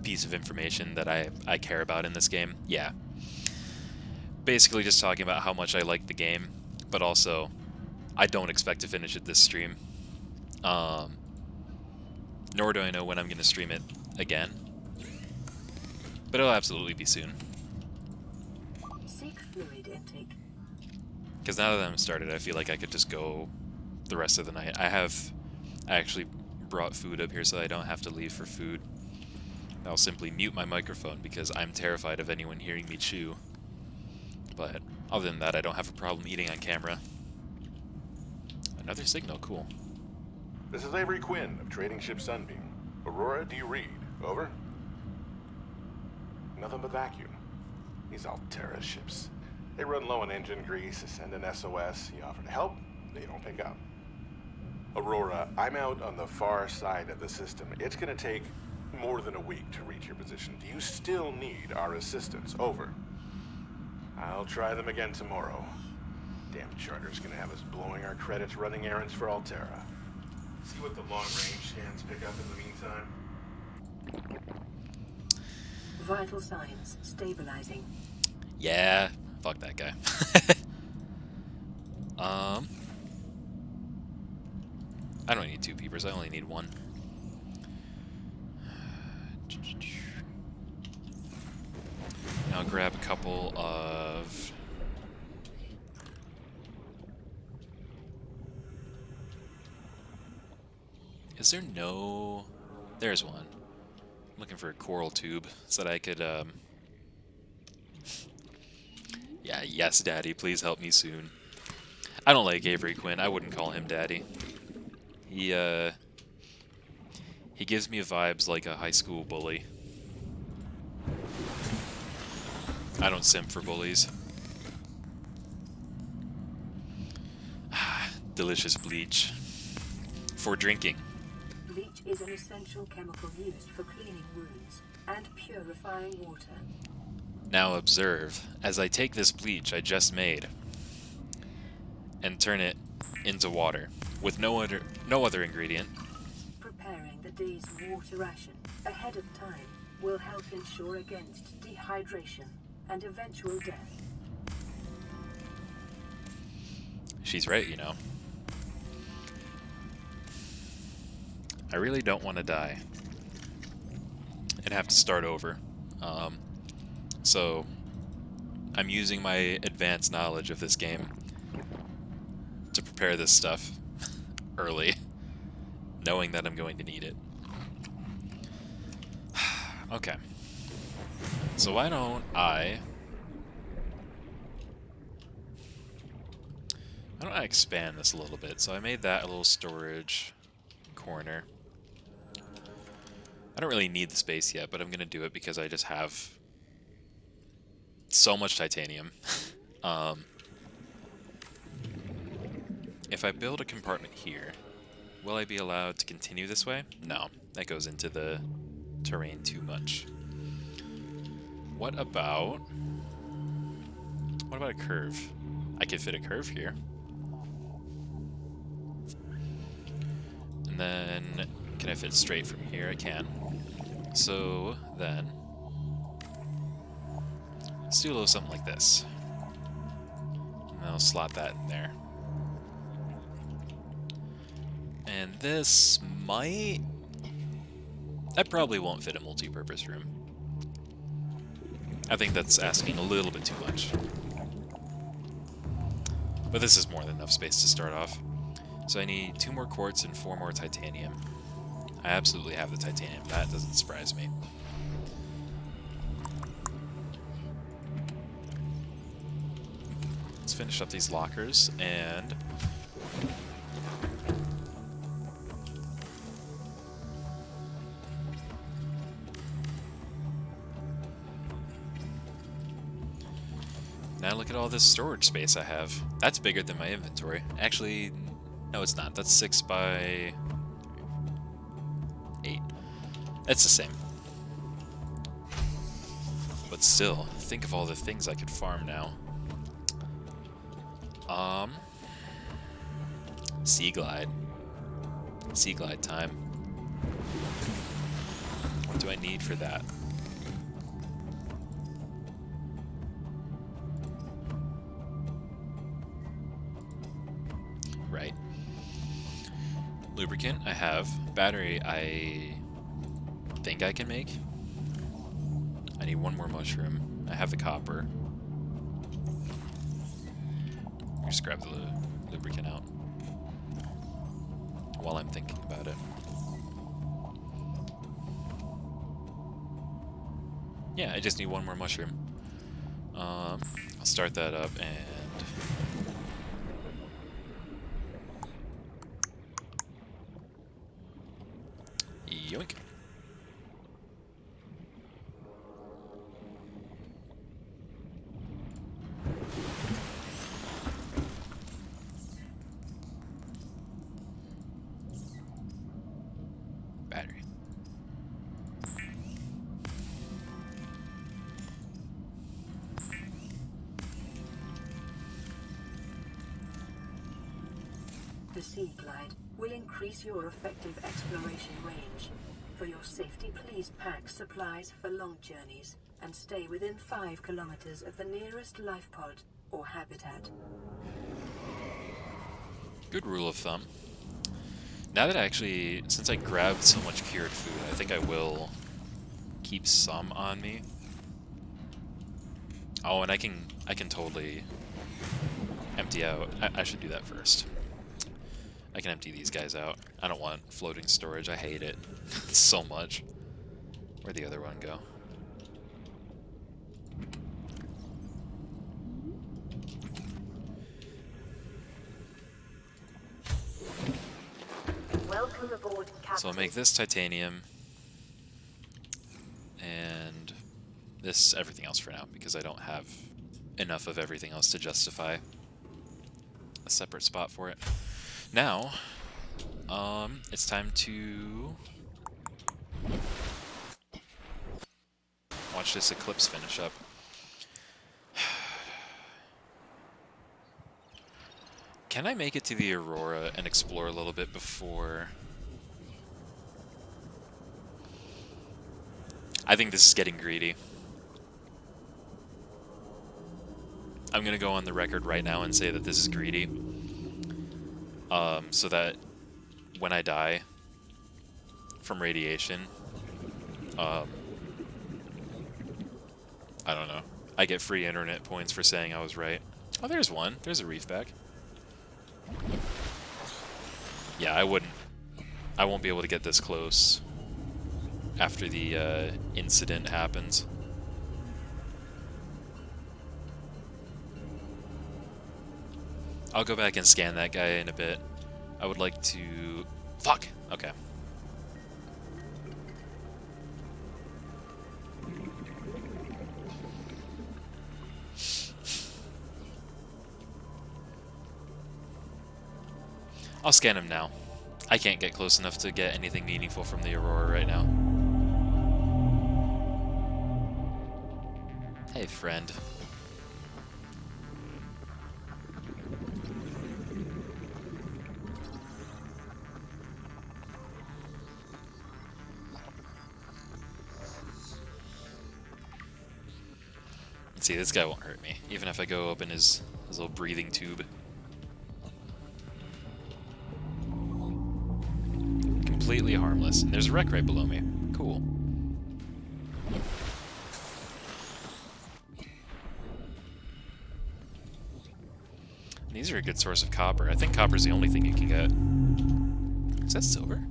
[SPEAKER 1] piece of information that I care about in this game. Yeah. Basically just talking about how much I like the game, but also I don't expect to finish it this stream. Nor do I know when I'm going to stream it again. But it'll absolutely be soon.
[SPEAKER 2] Seek fluid intake.
[SPEAKER 1] Because now that I'm started, I feel like I could just go the rest of the night. I actually brought food up here so I don't have to leave for food. I'll simply mute my microphone because I'm terrified of anyone hearing me chew. But other than that, I don't have a problem eating on camera. Another signal, cool.
[SPEAKER 5] This is Avery Quinn of Trading Ship Sunbeam. Aurora, do you read? Over? Nothing but vacuum. These Altera ships. They run low on engine grease, send an SOS, you offer to help, they don't pick up. Aurora, I'm out on the far side of the system. It's gonna take more than a week to reach your position. Do you still need our assistance? Over. I'll try them again tomorrow. Damn charter's gonna have us blowing our credits running errands for Altera. See what the long-range scans pick up in the meantime.
[SPEAKER 2] Vital signs stabilizing.
[SPEAKER 1] Yeah, fuck that guy. I don't need 2 peepers, I only need 1. Now grab a couple of... Is there no... There's one. I'm looking for a coral tube so that I could, Yeah, yes, Daddy, please help me soon. I don't like Avery Quinn. I wouldn't call him Daddy. He gives me vibes like a high school bully. I don't simp for bullies. Delicious bleach. For drinking.
[SPEAKER 2] Bleach is an essential chemical used for cleaning wounds and purifying water.
[SPEAKER 1] Now observe, as I take this bleach I just made and turn it into water with no other ingredient.
[SPEAKER 2] Preparing the day's water ration ahead of time will help ensure against dehydration and eventual death.
[SPEAKER 1] She's right, you know. I really don't want to die and have to start over. So I'm using my advanced knowledge of this game to prepare this stuff early, knowing that I'm going to need it. Okay. So why don't I expand this a little bit? So I made that a little storage corner. I don't really need the space yet, but I'm going to do it because I just have so much titanium. If I build a compartment here, will I be allowed to continue this way? No, that goes into the terrain too much. What about a curve? I could fit a curve here. And then, can I fit straight from here? I can. So then, let's do a little something like this. And I'll slot that in there. And this might... That probably won't fit a multi-purpose room. I think that's asking a little bit too much. But this is more than enough space to start off. So I need 2 more quartz and 4 more titanium. I absolutely have the titanium. That doesn't surprise me. Let's finish up these lockers and... Now look at all this storage space I have. That's bigger than my inventory. Actually, no it's not. That's 6 by 8. It's the same. But still, think of all the things I could farm now. Sea Glide. Sea Glide time. What do I need for that? Right. Lubricant, I have. Battery, I think I can make. I need 1 more mushroom. I have the copper. Just grab the lubricant out while I'm thinking about it. Yeah, I just need one more mushroom. I'll start that up and... yoink. Battery.
[SPEAKER 2] The Sea Glide will increase your effective exploration range. For your safety, please pack supplies for long journeys and stay within 5 kilometers of the nearest life pod or habitat.
[SPEAKER 1] Good rule of thumb. Now that since I grabbed so much cured food, I think I will keep some on me. Oh, and I can totally empty out. I should do that first. I can empty these guys out. I don't want floating storage. I hate it so much. Where'd the other one go?
[SPEAKER 2] Welcome aboard, Captain.
[SPEAKER 1] So I'll make this titanium and this everything else for now because I don't have enough of everything else to justify a separate spot for it. Now, it's time to watch this eclipse finish up. Can I make it to the Aurora and explore a little bit before? I think this is getting greedy. I'm gonna go on the record right now and say that this is greedy. So that when I die from radiation, I don't know, I get free internet points for saying I was right. Oh, there's one. There's a reef back. Yeah, I won't be able to get this close after the incident happens. I'll go back and scan that guy in a bit. I would like to... Fuck! Okay. I'll scan him now. I can't get close enough to get anything meaningful from the Aurora right now. Hey, friend. See, this guy won't hurt me, even if I go up in his little breathing tube. Completely harmless. And there's a wreck right below me. Cool. These are a good source of copper. I think copper's the only thing you can get. Is that silver?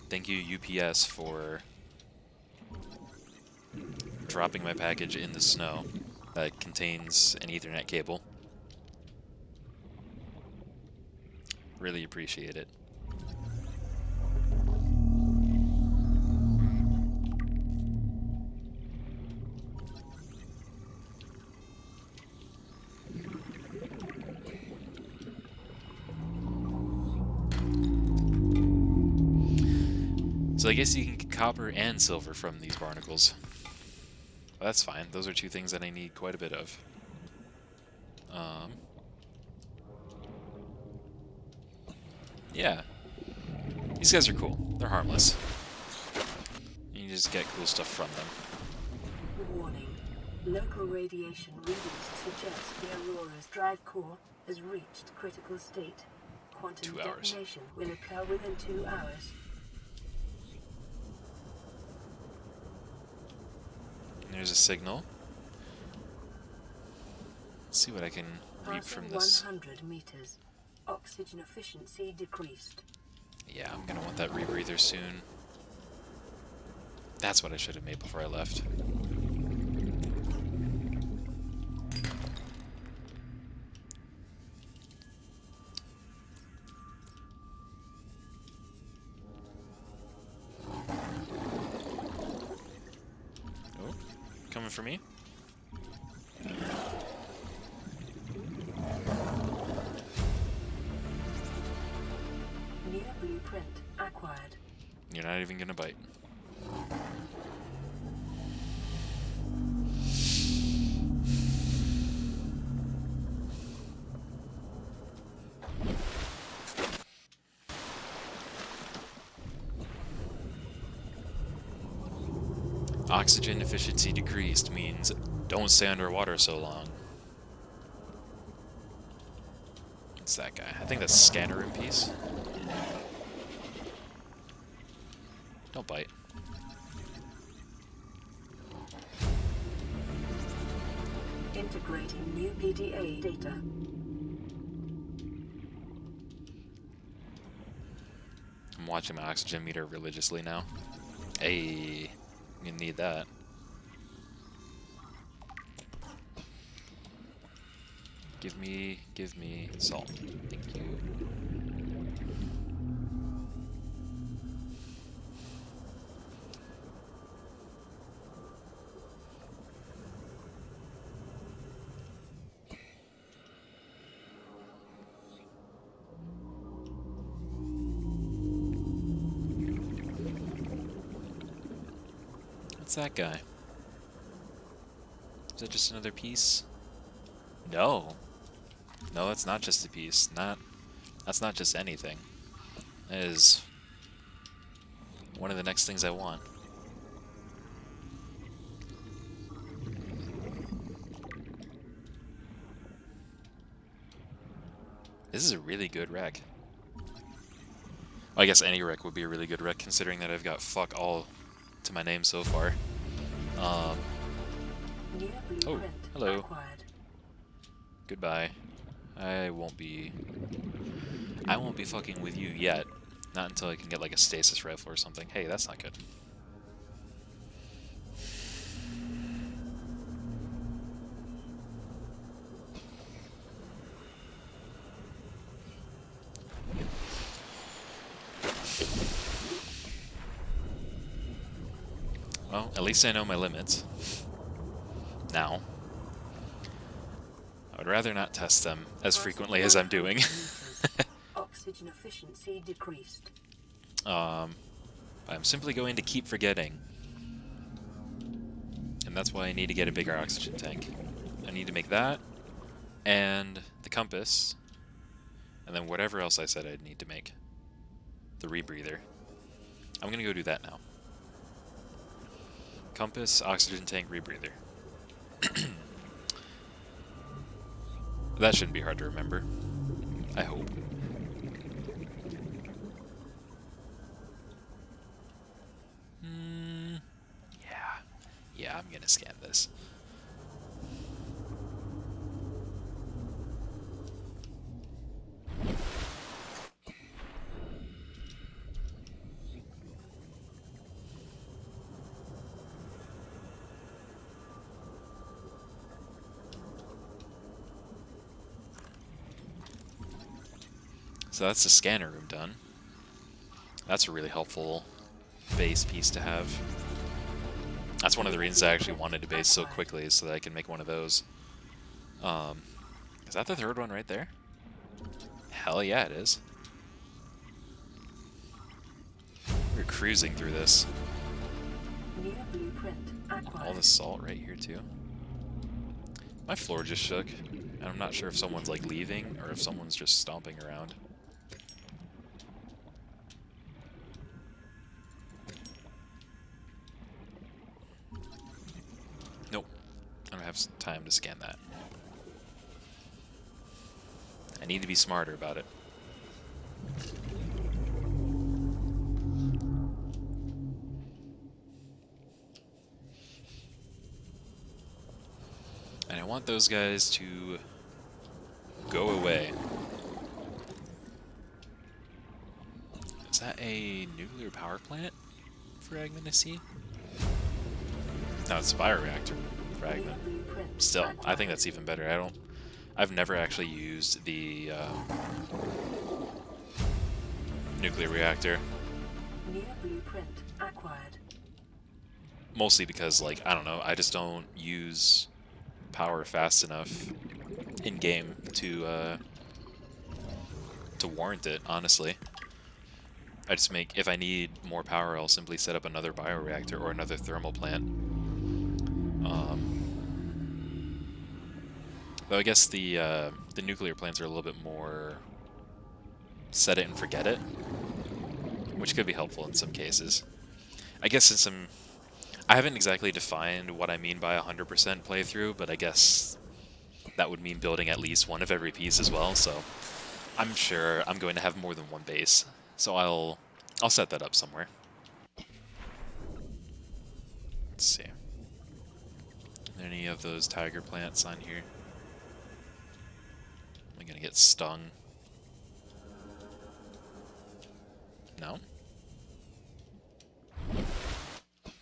[SPEAKER 1] Thank you UPS for dropping my package in the snow that contains an Ethernet cable. Really appreciate it. So I guess you can get copper and silver from these barnacles. Well, that's fine. Those are two things that I need quite a bit of. Yeah. These guys are cool. They're harmless. You just get cool stuff from them.
[SPEAKER 2] Warning. Local radiation readings suggest the Aurora's drive core has reached critical state. Quantum
[SPEAKER 1] 2 hours.
[SPEAKER 2] detonation will occur within 2 hours.
[SPEAKER 1] There's a signal. Let's see what I can read
[SPEAKER 2] Passing
[SPEAKER 1] from this.
[SPEAKER 2] 100 meters. Oxygen efficiency decreased.
[SPEAKER 1] Yeah, I'm gonna want that rebreather soon. That's what I should have made before I left. Oh, coming for me?
[SPEAKER 2] New blueprint acquired.
[SPEAKER 1] You're not even gonna bite. Oxygen efficiency decreased means don't stay underwater so long. It's that guy. I think that's scanner room piece. Don't bite.
[SPEAKER 2] Integrating new PDA data.
[SPEAKER 1] I'm watching my oxygen meter religiously now. Hey, you need that. Give me salt. Thank you. What's that guy? Is that just another piece? No. No, that's not just a piece. That's not just anything. That is one of the next things I want. This is a really good wreck. Well, I guess any wreck would be a really good wreck, considering that I've got fuck all to my name so far.
[SPEAKER 2] New
[SPEAKER 1] Oh,
[SPEAKER 2] blueprint
[SPEAKER 1] hello.
[SPEAKER 2] acquired.
[SPEAKER 1] Goodbye. I won't be fucking with you yet. Not until I can get like a stasis rifle or something. Hey, that's not good. Well, at least I know my limits. Now. I would rather not test them as frequently as I'm doing.
[SPEAKER 2] Oxygen efficiency decreased.
[SPEAKER 1] I'm simply going to keep forgetting. And that's why I need to get a bigger oxygen tank. I need to make that, and the compass, and then whatever else I said I'd need to make. The rebreather. I'm gonna go do that now. Compass, oxygen tank, rebreather. That shouldn't be hard to remember. I hope. Yeah, I'm gonna scan this. So that's the scanner room done. That's a really helpful base piece to have. That's one of the reasons I actually wanted to base so quickly, is so that I can make one of those. Is that the third one right there? Hell yeah, it is. We're cruising through this.
[SPEAKER 2] New blueprint acquired.
[SPEAKER 1] All this salt right here too. My floor just shook, and I'm not sure if someone's like leaving or if someone's just stomping around. Nope. I don't It's time to scan that. I need to be smarter about it. And I want those guys to go away. Is that a nuclear power plant fragment I see? No, it's a bioreactor fragment. Still, I think that's even better. I've never actually used the nuclear reactor.
[SPEAKER 2] New blueprint acquired.
[SPEAKER 1] Mostly because, like, I don't know, I just don't use power fast enough in game to warrant it, honestly. I just make, if I need more power, I'll simply set up another bioreactor or another thermal plant. Though I guess the nuclear plants are a little bit more set it and forget it, which could be helpful in some cases. I guess in some, I haven't exactly defined what I mean by 100% playthrough, but I guess that would mean building at least one of every piece as well, so I'm sure I'm going to have more than one base. So I'll set that up somewhere. Let's see. Are there any of those tiger plants on here? Am I gonna get stung? No?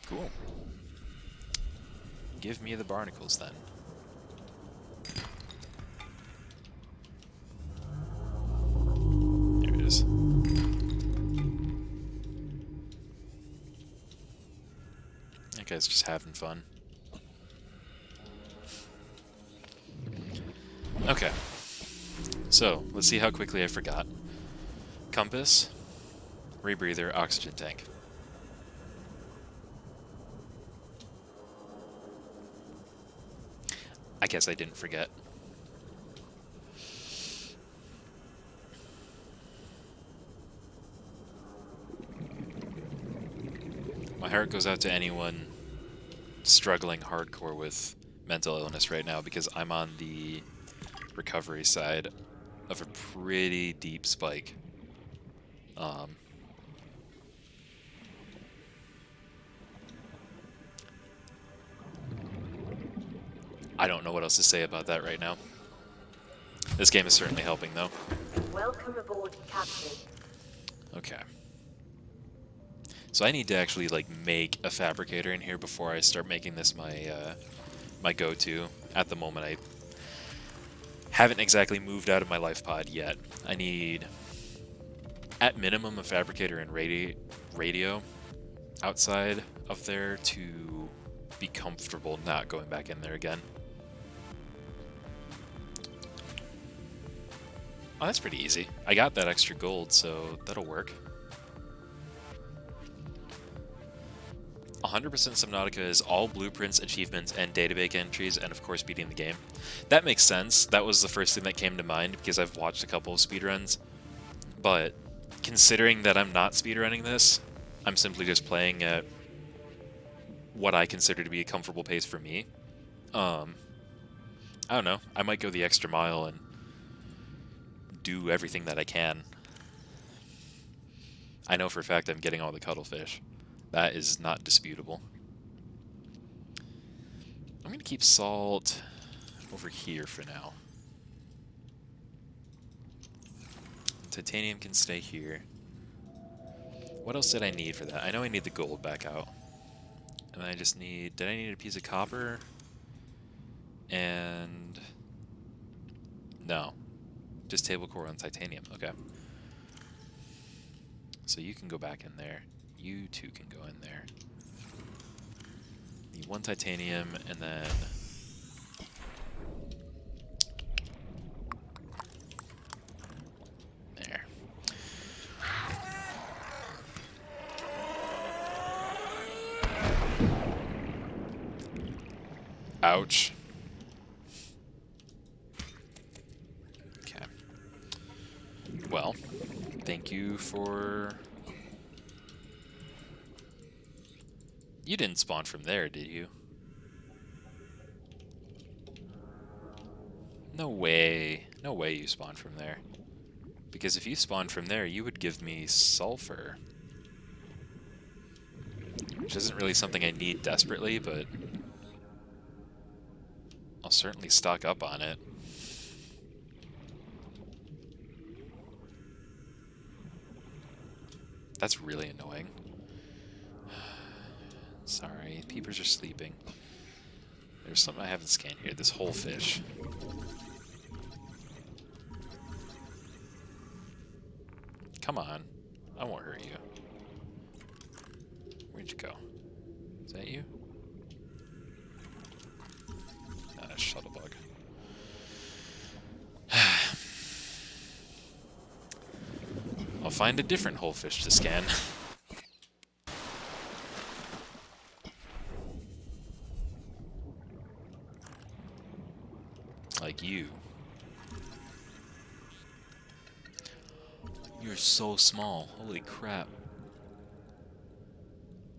[SPEAKER 1] Cool. Give me the barnacles then. There it is. That guy's just having fun. Okay. So, let's see how quickly I forgot. Compass, rebreather, oxygen tank. I guess I didn't forget. My heart goes out to anyone struggling hardcore with mental illness right now, because I'm on the recovery side of a pretty deep spike. I don't know what else to say about that right now. This game is certainly helping, though.
[SPEAKER 2] Welcome aboard, Captain.
[SPEAKER 1] Okay. So I need to actually, like, make a fabricator in here before I start making this my my go-to. At the moment, I haven't exactly moved out of my life pod yet. I need, at minimum, a fabricator and radio outside of there to be comfortable not going back in there again. Oh, that's pretty easy. I got that extra gold, so that'll work. 100% Subnautica is all blueprints, achievements, and database entries, and of course beating the game. That makes sense. That was the first thing that came to mind because I've watched a couple of speedruns. But considering that I'm not speedrunning this, I'm simply just playing at what I consider to be a comfortable pace for me. I don't know. I might go the extra mile and do everything that I can. I know for a fact I'm getting all the cuttlefish. That is not disputable. I'm going to keep salt over here for now. Titanium can stay here. What else did I need for that? I know I need the gold back out. And then I just need... Did I need a piece of copper? And... No. Just table core on titanium. Okay. So you can go back in there. You two can go in there. Need one titanium, and then... There. Ouch. Okay. Well, thank you for... You didn't spawn from there, did you? No way. No way you spawned from there. Because if you spawned from there, you would give me sulfur. Which isn't really something I need desperately, but I'll certainly stock up on it. That's really annoying. Sorry, peepers are sleeping. There's something I haven't scanned here. This whole fish. Come on. I won't hurt you. Where'd you go? Is that you? Ah, shuttlebug. I'll find a different whole fish to scan. Like you. You're so small. Holy crap.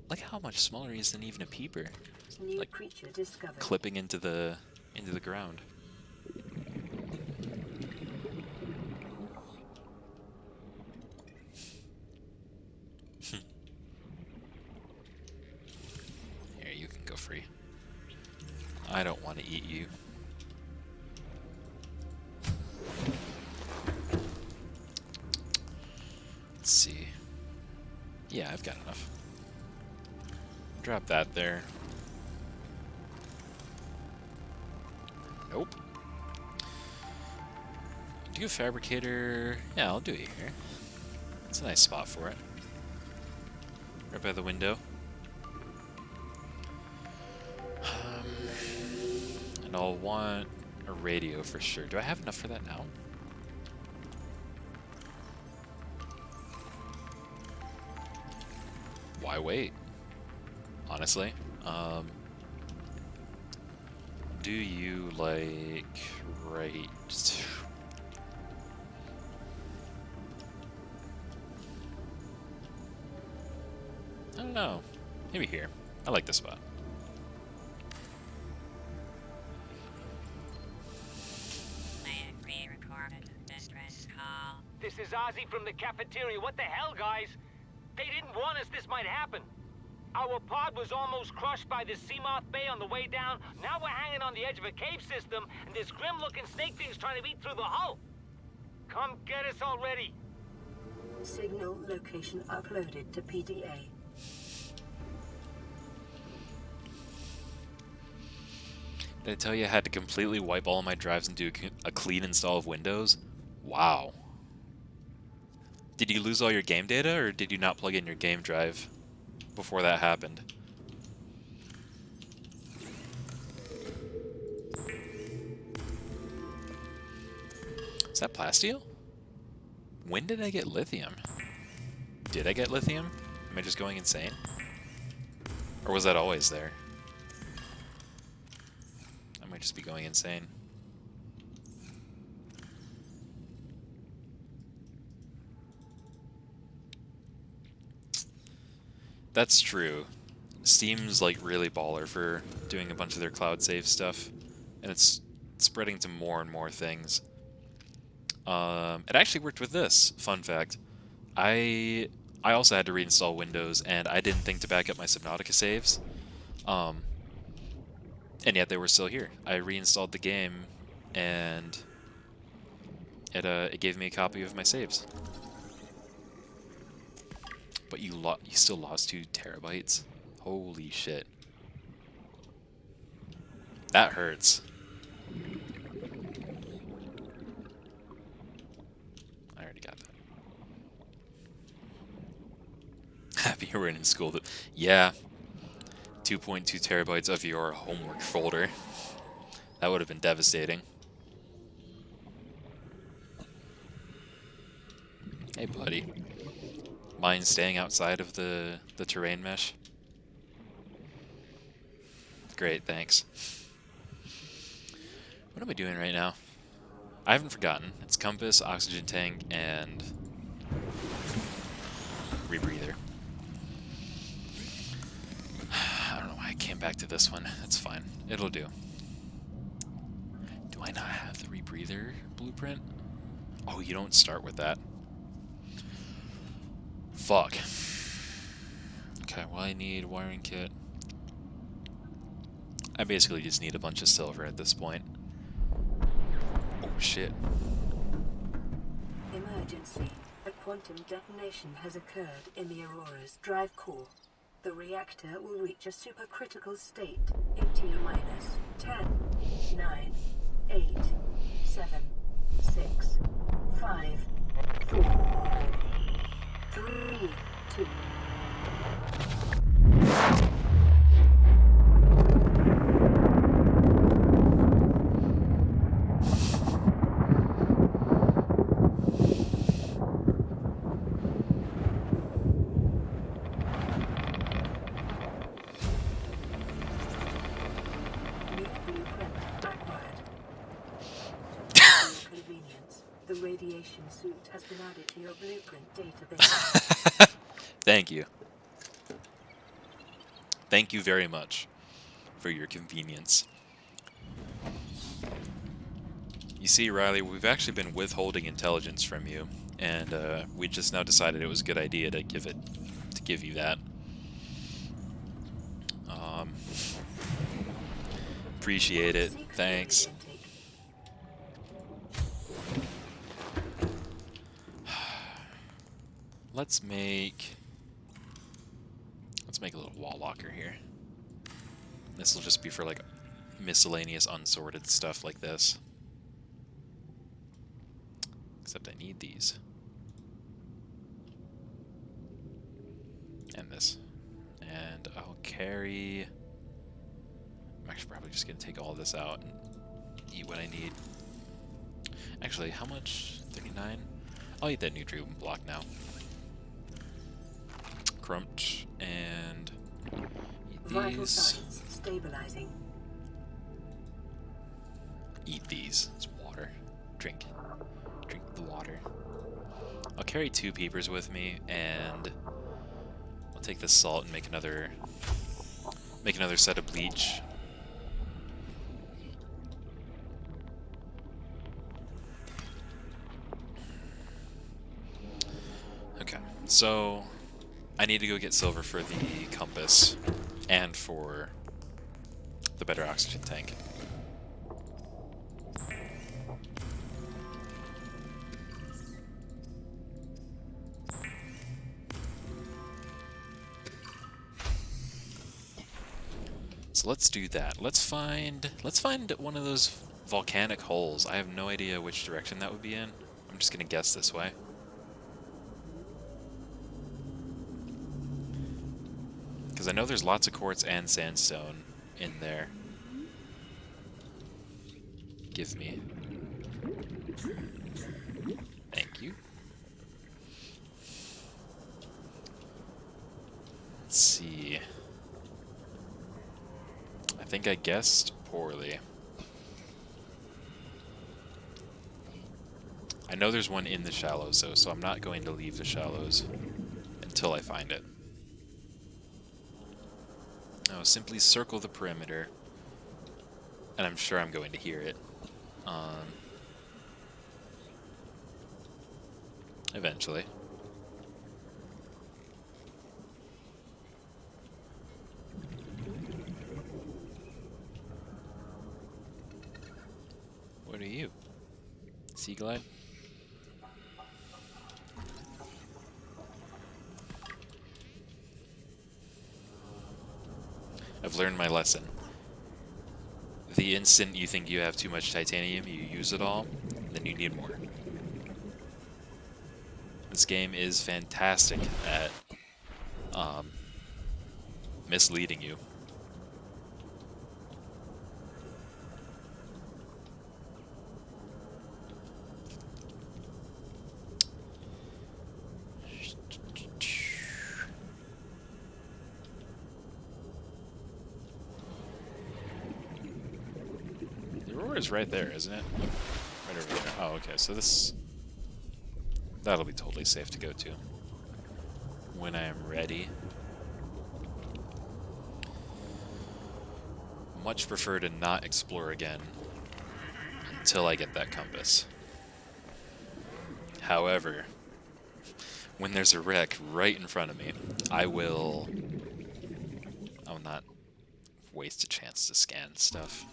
[SPEAKER 1] Look how much smaller he is than even a peeper.
[SPEAKER 2] New
[SPEAKER 1] Like
[SPEAKER 2] creature discovered.
[SPEAKER 1] clipping into the ground. Here, you can go free. I don't want to eat you. Let's see. Yeah, I've got enough. Drop that there. Nope. Do a fabricator. Yeah, I'll do it here. It's a nice spot for it. Right by the window. And I'll want a radio for sure. Do I have enough for that now? Why wait? Honestly. Do you like right? I don't know. Maybe here. I like this spot.
[SPEAKER 6] This is Ozzy from the cafeteria. What the hell, guys? They didn't warn us this might happen. Our pod was almost crushed by the Seamoth Bay on the way down. Now we're hanging on the edge of a cave system, and this grim-looking snake thing's trying to eat through the hull. Come get us already.
[SPEAKER 2] Signal location uploaded to PDA.
[SPEAKER 1] Did I tell you I had to completely wipe all of my drives and do a clean install of Windows? Wow. Did you lose all your game data, or did you not plug in your game drive before that happened? Is that plasteel? When did I get lithium? Did I get lithium? Am I just going insane? Or was that always there? I might just be going insane. That's true. Steam's like really baller for doing a bunch of their cloud save stuff, and it's spreading to more and more things. It actually worked with this. Fun fact. I also had to reinstall Windows, and I didn't think to back up my Subnautica saves. And yet they were still here. I reinstalled the game, and it gave me a copy of my saves. But you still lost 2 terabytes? Holy shit. That hurts. I already got that. Happy you were in school. Yeah. 2.2 terabytes of your homework folder. That would have been devastating. Hey, buddy. Mind staying outside of the terrain mesh? Great, thanks. What am I doing right now? I haven't forgotten. It's compass, oxygen tank, and rebreather. I don't know why I came back to this one. That's fine. It'll do. Do I not have The rebreather blueprint? Oh, you don't start with that. Fuck. Okay, well I need wiring kit. I basically just need a bunch of silver at this point. Oh shit.
[SPEAKER 2] Emergency. A quantum detonation has occurred in the Aurora's drive core. The reactor will reach a supercritical state in T-minus 10, 9, 8, 7, 6, 5, 4, 3, 2. New blueprint acquired. For your convenience, the radiation suit has been added to your blueprint database.
[SPEAKER 1] Thank you. Thank you very much for your convenience. You see, Riley, we've actually been withholding intelligence from you, and we just now decided it was a good idea to give you that. Appreciate it. Thanks. Let's make a little wall locker here. This will just be for like miscellaneous unsorted stuff like this. Except I need these. And this. And I'll carry... I'm actually probably just going to take all this out and eat what I need. Actually, how much? 39? I'll eat that nutrient block now. Crunch, and eat
[SPEAKER 2] Vital
[SPEAKER 1] these.
[SPEAKER 2] signs stabilizing.
[SPEAKER 1] Eat these. It's water. Drink. Drink the water. I'll carry 2 peepers with me, and I'll take this salt and make another set of bleach. Okay, so I need to go get silver for the compass and for the better oxygen tank. So let's do that. Let's find one of those volcanic holes. I have no idea which direction that would be in. I'm just gonna guess this way. Because I know there's lots of quartz and sandstone in there. Give me. Thank you. Let's see. I think I guessed poorly. I know there's one in the shallows though, so I'm not going to leave the shallows until I find it. No, simply circle the perimeter, and I'm sure I'm going to hear it. Eventually. What are you? Sea glide? I've learned my lesson. The instant you think you have too much titanium, you use it all, then you need more. This game is fantastic at misleading you. Is right there, isn't it? Right over there. Oh, okay. So that'll be totally safe to go to when I am ready. Much prefer to not explore again until I get that compass. However, when there's a wreck right in front of me, I will not waste a chance to scan stuff.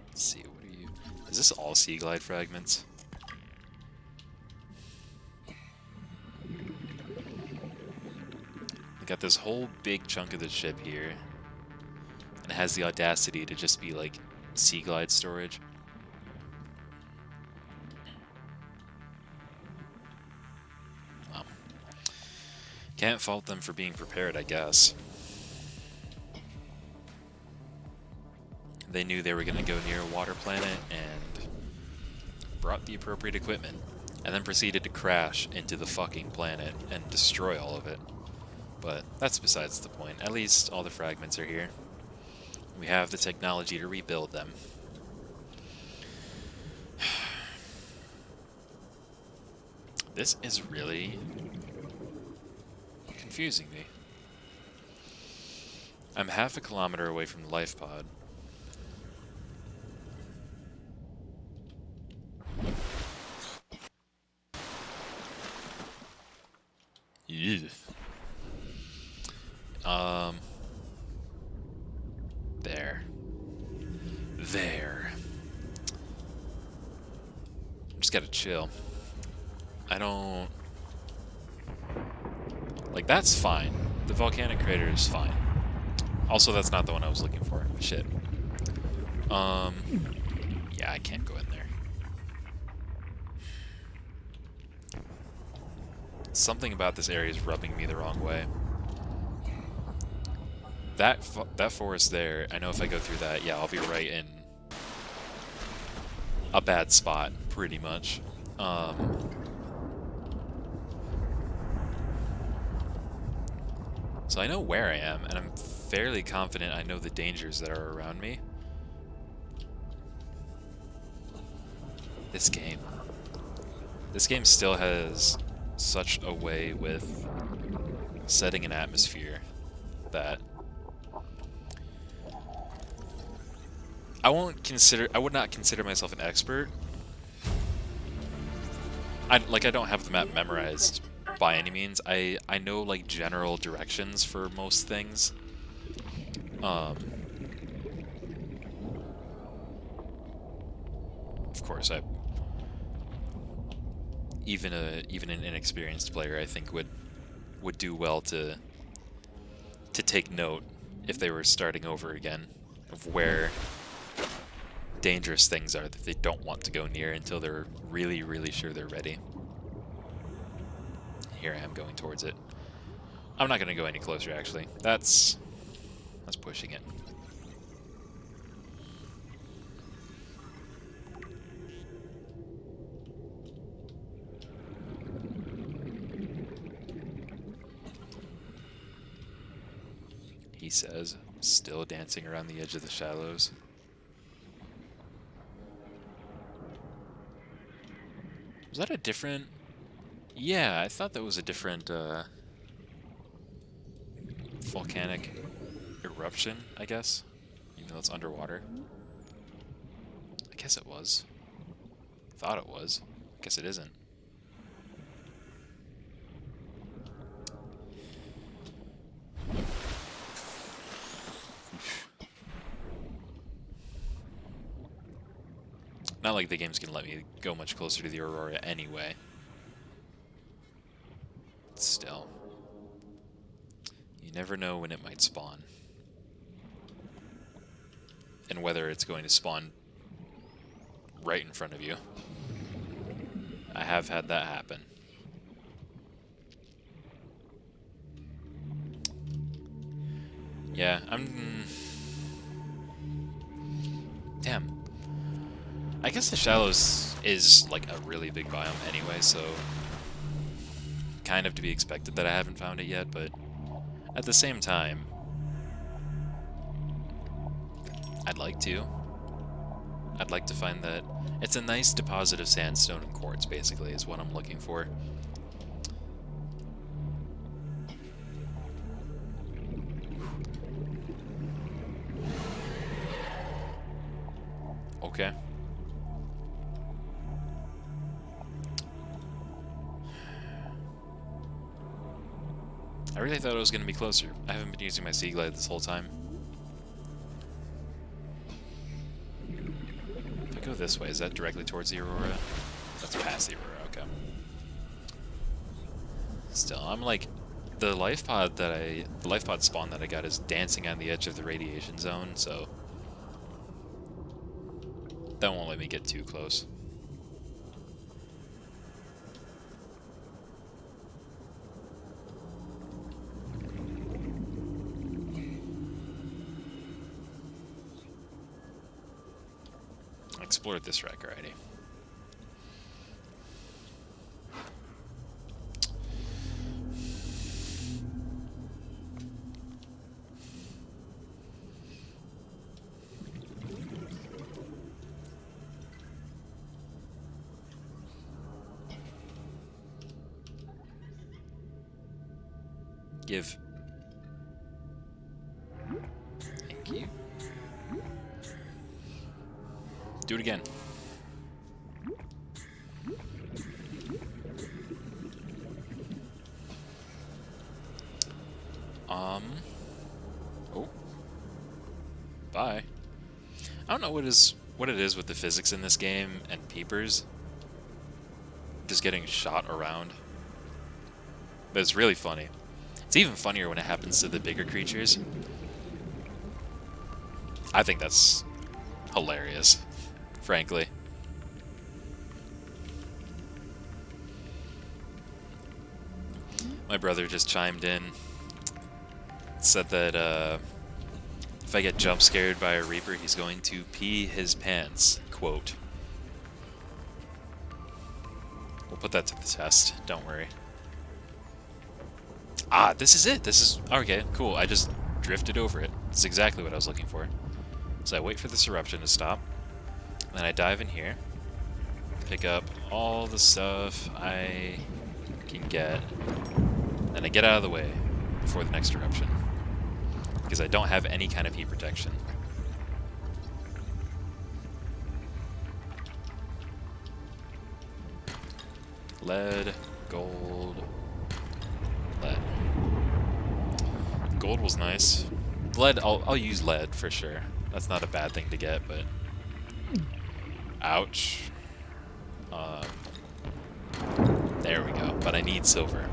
[SPEAKER 1] Let's see, what are you... Is this all Sea Glide fragments? We got this whole big chunk of the ship here, and it has the audacity to just be like Sea Glide storage. Well, can't fault them for being prepared, I guess. They knew they were going to go near a water planet and brought the appropriate equipment, and then proceeded to crash into the fucking planet and destroy all of it. But that's besides the point. At least all the fragments are here. We have the technology to rebuild them. This is really confusing me. I'm half a kilometer away from the life pod. Ew. There. Just gotta chill. I don't... Like, that's fine. The volcanic crater is fine. Also, that's not the one I was looking for. Shit. Yeah, I can't go in there. Something about this area is rubbing me the wrong way. That forest there, I know if I go through that, yeah, I'll be right in a bad spot, pretty much. So I know where I am, and I'm fairly confident I know the dangers that are around me. This game still has such a way with setting an atmosphere that I would not consider myself an expert. I don't have the map memorized by any means. I know like general directions for most things. Of course, even an inexperienced player, I think, would do well to take note if they were starting over again of where dangerous things are that they don't want to go near until they're really, really sure they're ready. Here I am going towards it. I'm not going to go any closer, actually. That's pushing it. He says, still dancing around the edge of the shallows. Was that a different... Yeah, I thought that was a different volcanic eruption, I guess. Even though it's underwater. I guess it was. Thought it was. Guess it isn't. Not like the game's gonna let me go much closer to the Aurora anyway. Still. You never know when it might spawn. And whether it's going to spawn right in front of you. I have had that happen. Yeah, damn. I guess the Shallows is like a really big biome anyway, so kind of to be expected that I haven't found it yet, but at the same time, I'd like to. I'd like to find that. It's a nice deposit of sandstone and quartz, basically, is what I'm looking for. Okay. I really thought it was going to be closer. I haven't been using my Sea Glide this whole time. If I go this way, is that directly towards the Aurora? That's past the Aurora, okay. Still, I'm like, the life pod spawn that I got is dancing on the edge of the radiation zone, so that won't let me get too close. I explored this wreck already. Give. Thank you. Do it again. Oh. Bye. I don't know what it is with the physics in this game and peepers. Just getting shot around. But it's really funny. It's even funnier when it happens to the bigger creatures. I think that's hilarious, frankly. My brother just chimed in, said that if I get jump scared by a Reaper, he's going to pee his pants, quote. We'll put that to the test, don't worry. Ah, this is it. This is... Okay, cool. I just drifted over it. This is exactly what I was looking for. So I wait for this eruption to stop. Then I dive in here. Pick up all the stuff I can get. Then I get out of the way before the next eruption. Because I don't have any kind of heat protection. Lead, gold... lead. Gold was nice. Lead, I'll use lead for sure. That's not a bad thing to get, but... Ouch. There we go. But I need silver.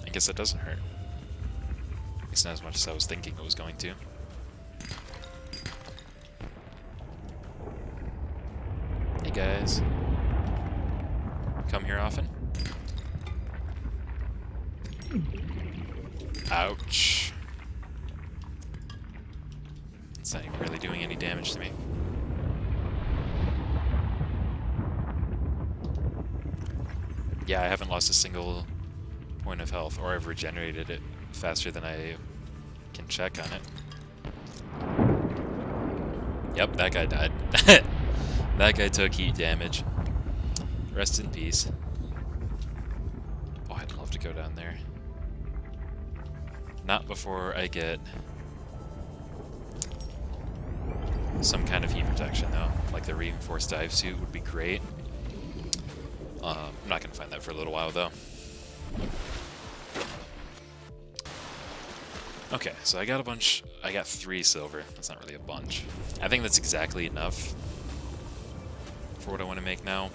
[SPEAKER 1] I guess that doesn't hurt. At least not as much as I was thinking it was going to. Hey guys. Come here often? Ouch. It's not even really doing any damage to me. Yeah, I haven't lost a single point of health, or I've regenerated it faster than I can check on it. Yep, that guy died. That guy took heat damage. Rest in peace. Oh, I'd love to go down there. Not before I get some kind of heat protection, though. Like the reinforced dive suit would be great. I'm not going to find that for a little while, though. Okay, so I got 3 silver. That's not really a bunch. I think that's exactly enough for what I want to make now.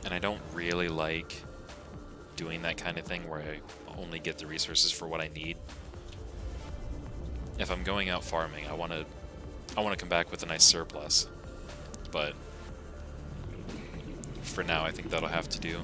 [SPEAKER 1] And I don't really like doing that kind of thing where I only get the resources for what I need. If I'm going out farming, I want to come back with a nice surplus. But for now, I think that'll have to do.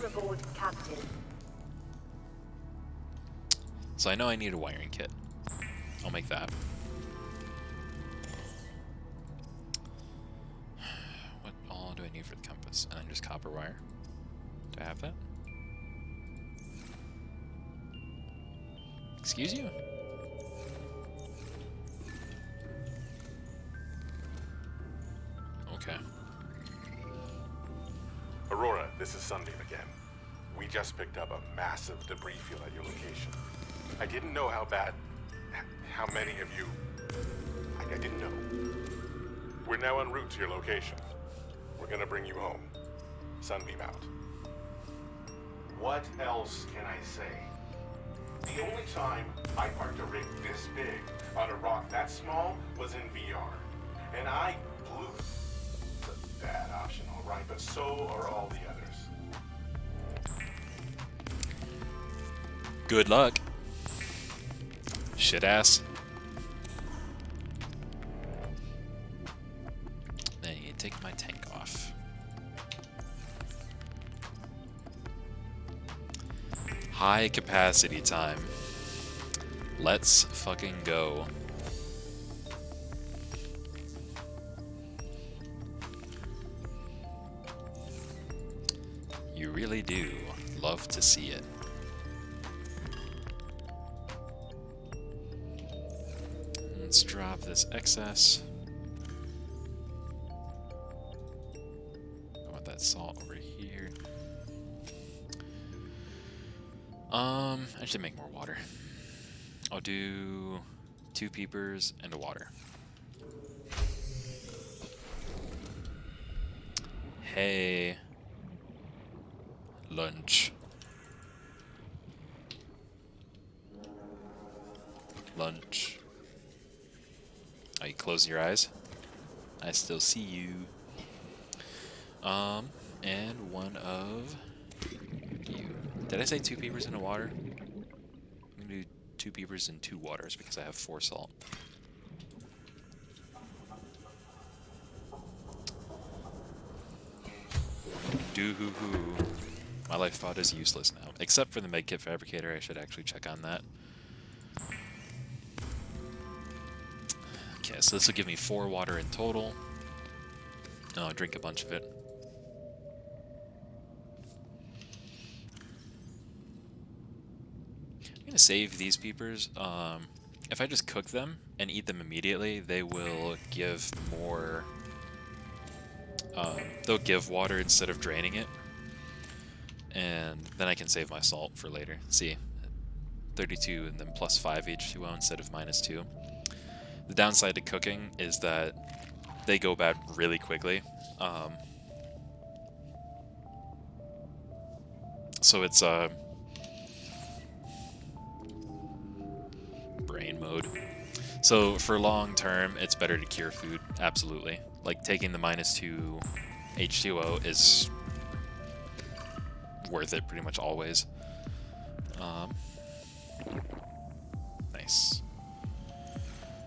[SPEAKER 2] Welcome aboard, Captain.
[SPEAKER 1] So I know I need a wiring kit. I'll make that. What all do I need for the compass? And then just copper wire. Do I have that? Excuse you? Okay.
[SPEAKER 5] Aurora, this is Sunbeam again. We just picked up a massive debris field at your location. I didn't know how many of you... I didn't know. We're now en route to your location. We're gonna bring you home. Sunbeam out. What else can I say? The only time I parked a rig this big on a rock that small was in VR. And I blew it. It's a bad option, alright, but so are all the others.
[SPEAKER 1] Good luck. Shit ass. Then you take my tank off. High capacity time. Let's fucking go. You really do love to see it. Let's drop this excess. I want that salt over here. I should make more water. I'll do 2 peepers and a water. Hey. Lunch. Lunch. Oh, you close your eyes? I still see you. And one of you. Did I say 2 peepers in a water? I'm gonna do 2 peepers and 2 waters because I have 4 salt. Doo-hoo-hoo. My life pod is useless now. Except for the medkit fabricator, I should actually check on that. Okay, so this will give me 4 water in total. I'll drink a bunch of it. I'm gonna save these peepers. If I just cook them and eat them immediately, they will give more... they'll give water instead of draining it. And then I can save my salt for later. See, 32 and then plus 5 H2O instead of minus 2. The downside to cooking is that they go bad really quickly. So it's brain mode. So for long term, it's better to cure food, absolutely. Like taking the minus 2 H2O is worth it pretty much always. Nice.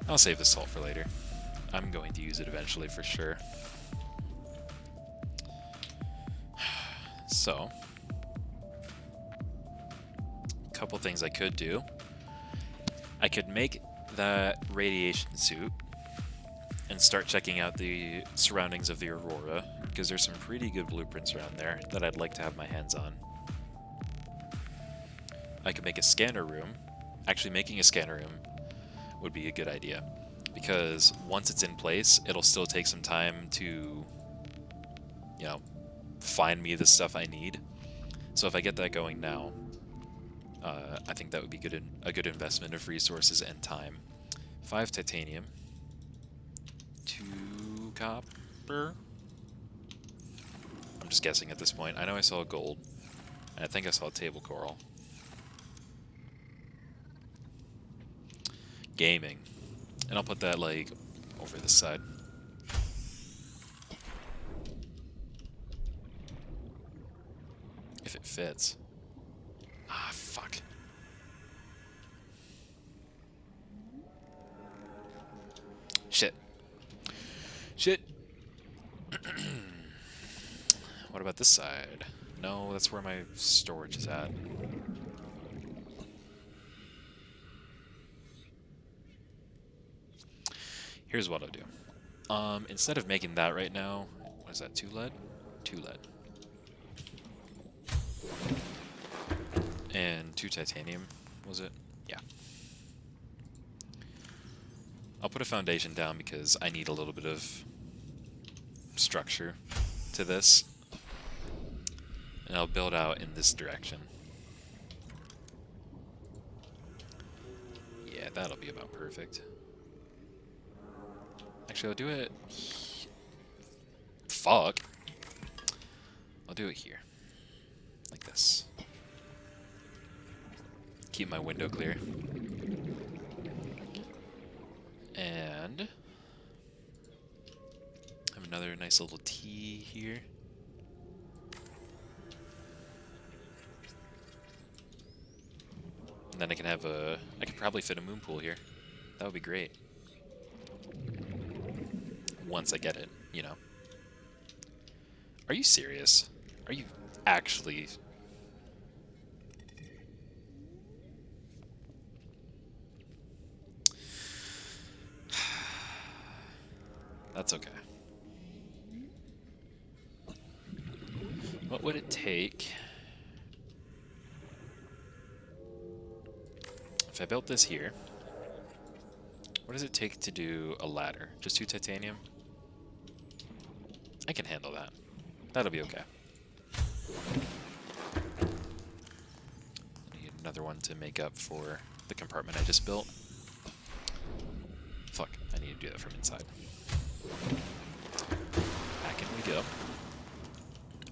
[SPEAKER 1] I'll save the salt for later. I'm going to use it eventually for sure. So, a couple things I could do. I could make that radiation suit and start checking out the surroundings of the Aurora, because there's some pretty good blueprints around there that I'd like to have my hands on. I could make a scanner room. Actually, making a scanner room would be a good idea, because once it's in place, it'll still take some time to, you know, find me the stuff I need. So if I get that going now, I think that would be a good investment of resources and time. 5 titanium, 2 copper. I'm just guessing at this point. I know I saw gold, and I think I saw table coral. Gaming. And I'll put that, like, over this side. If it fits. Ah, fuck. Shit. Shit. What about this side? No, that's where my storage is at. Here's what I'll do. Instead of making that right now, what is that, 2 lead? 2 lead. And 2 titanium, was it? Yeah. I'll put a foundation down because I need a little bit of structure to this. And I'll build out in this direction. Yeah, that'll be about perfect. Actually, I'll do it... Fuck. I'll do it here. Like this. Keep my window clear. And... have another nice little T here. And then I can have a... I could probably fit a moon pool here. That would be great. Once I get it, you know. Are you serious? Are you actually... That's okay. What would it take if I built this here? What does it take to do a ladder? Just 2 titanium? I can handle that. That'll be okay. I need another one to make up for the compartment I just built. Fuck, I need to do that from inside. Back in we go.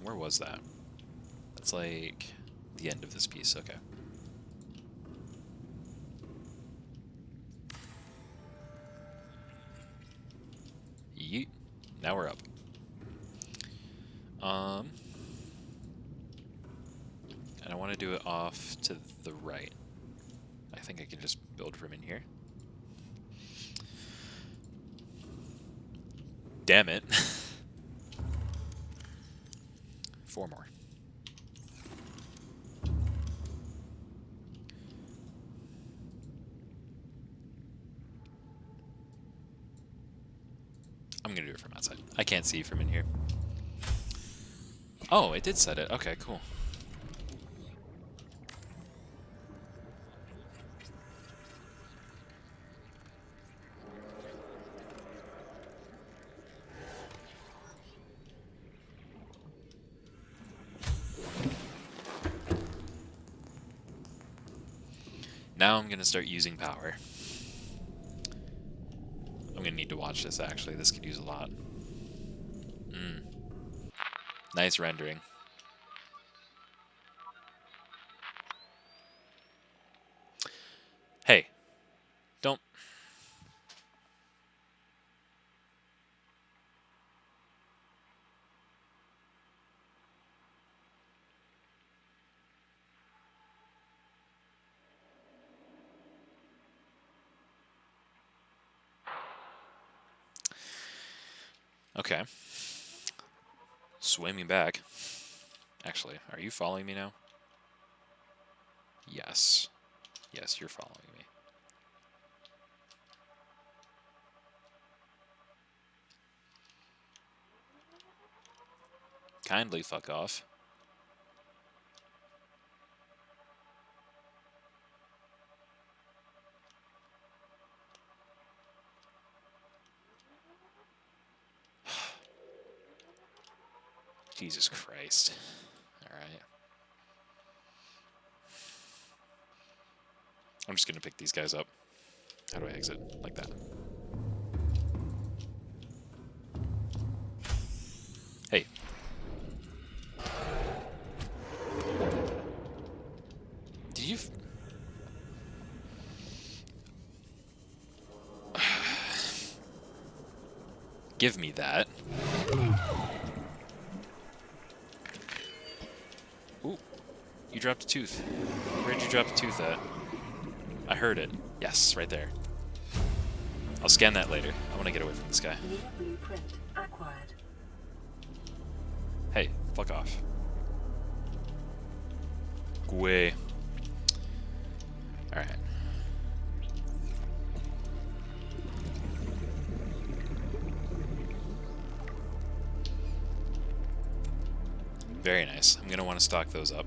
[SPEAKER 1] Where was that? That's like the end of this piece, okay. Yeet. Now we're up. And I want to do it off to the right. I think I can just build from in here. Damn it. 4 more. I'm gonna do it from outside. I can't see from in here. Oh, it did set it. Okay, cool. Now I'm gonna start using power. I'm gonna need to watch this actually. This could use a lot. Nice rendering. Hey, don't. Okay. Swimming back. Actually, are you following me now? Yes. Yes, you're following me. Kindly fuck off. Jesus Christ. Alright. I'm just gonna pick these guys up. How do I exit? Like that. Hey. Did you... Give me that. Ooh. You dropped a tooth. Where'd you drop the tooth at? I heard it. Yes, right there. I'll scan that later. I want to get away from this guy.
[SPEAKER 2] New blueprint acquired.
[SPEAKER 1] Hey, fuck off. away. Alright. Very nice. I'm going to want to stock those up.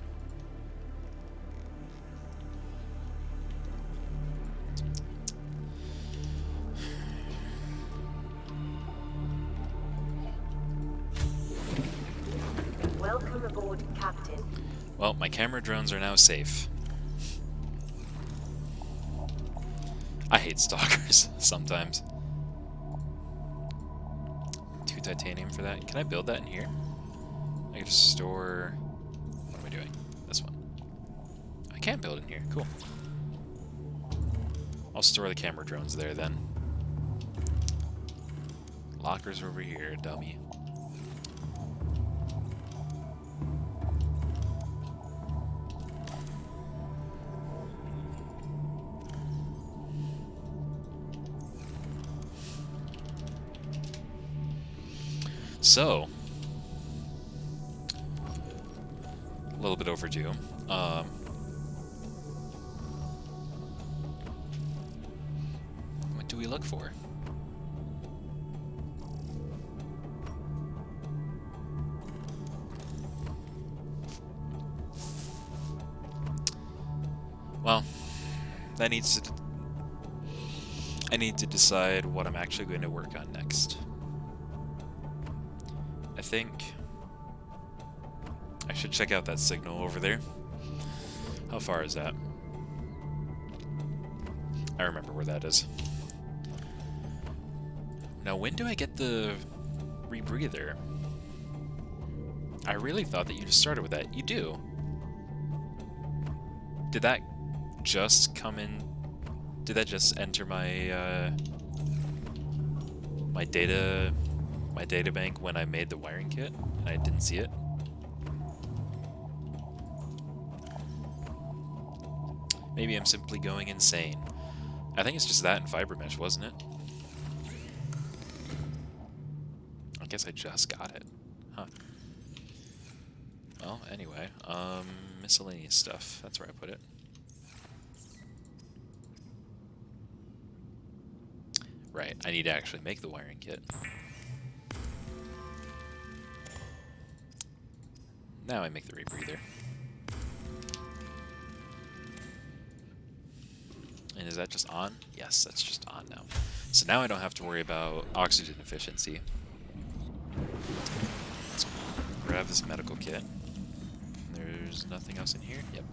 [SPEAKER 2] Welcome aboard, Captain.
[SPEAKER 1] Well, my camera drones are now safe. I hate stalkers sometimes. 2 titanium for that. Can I build that in here? I can just store... What am I doing? This one. I can build in here. Cool. I'll store the camera drones there then. Lockers over here, dummy. So, a little bit overdue. What do we look for? Well, that needs to... I need to decide what I'm actually going to work on next. I think I should check out that signal over there. How far is that? I remember where that is. Now, when do I get the rebreather? I really thought that you just started with that. You do. Did that just come in? Did that just enter my my data bank when I made the wiring kit and I didn't see it? Maybe I'm simply going insane. I think it's just that and fiber mesh, wasn't it? I guess I just got it. Huh. Well, anyway, miscellaneous stuff. That's where I put it. Right, I need to actually make the wiring kit. Now I make the rebreather. And is that just on? Yes, that's just on now. So now I don't have to worry about oxygen efficiency. Let's grab this medical kit. There's nothing else in here? Yep.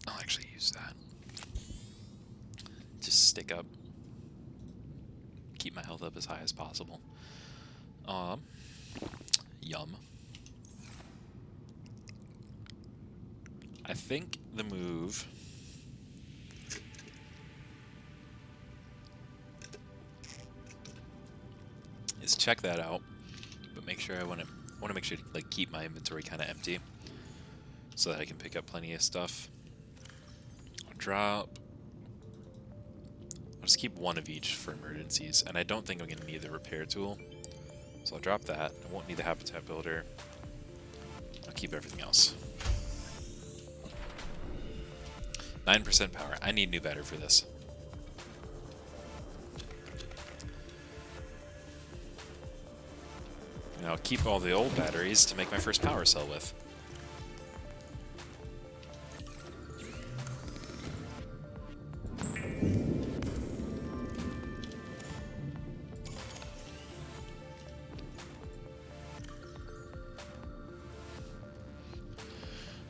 [SPEAKER 1] I'll actually use that. Just stick up. Keep my health up as high as possible. Yum. I think the move is check that out, but make sure I want to make sure to like keep my inventory kind of empty so that I can pick up plenty of stuff. I'll drop. I'll just keep one of each for emergencies, and I don't think I'm going to need the repair tool. So I'll drop that. I won't need the habitat builder. I'll keep everything else. 9% power. I need new battery for this. And I'll keep all the old batteries to make my first power cell with.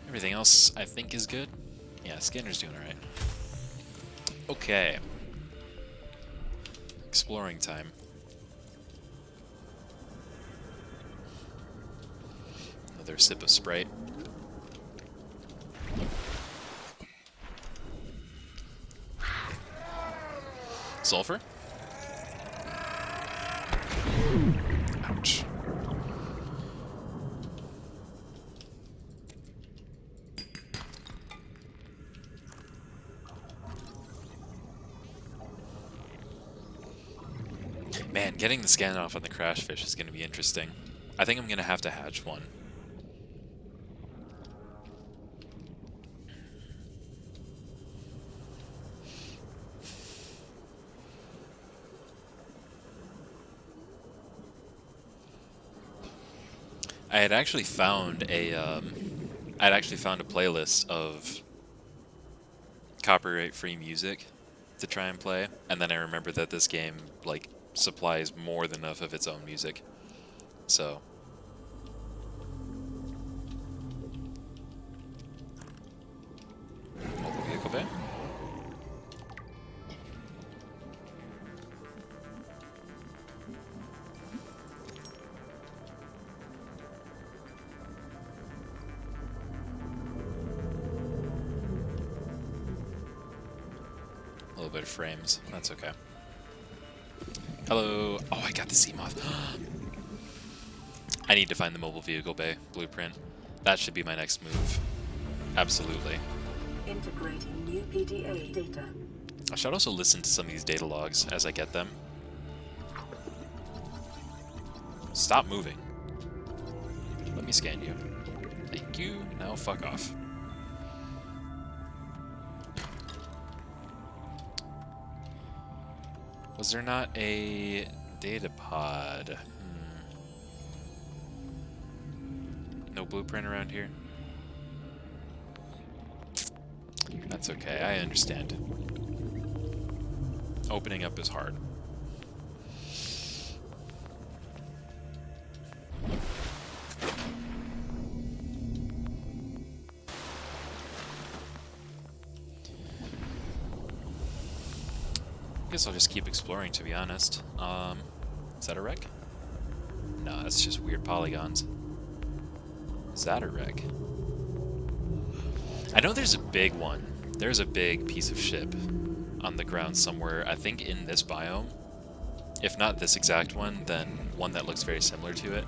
[SPEAKER 1] Everything else, I think, is good. Yeah, scanner's doing alright. Okay. Exploring time. Another sip of Sprite. Sulfur? Ouch. Man, getting the scan off on the crash fish is going to be interesting. I think I'm going to have to hatch one. I had actually found a playlist of copyright-free music to try and play, and then I remembered that this game like supplies more than enough of its own music. So mobile vehicle bay. A little bit of frames. That's okay. Hello. Oh, I got the sea moth. I need to find the mobile vehicle bay blueprint. That should be my next move. Absolutely.
[SPEAKER 2] Integrating new PDA data.
[SPEAKER 1] I should also listen to some of these data logs as I get them. Stop moving. Let me scan you. Thank you. Now fuck off. Was there not a data pod? No blueprint around here? That's okay, I understand. Opening up is hard. I guess I'll just keep exploring, to be honest. Is that a wreck? No, that's just weird polygons. Is that a wreck? I know there's a big one. There's a big piece of ship on the ground somewhere, I think in this biome. If not this exact one, then one that looks very similar to it.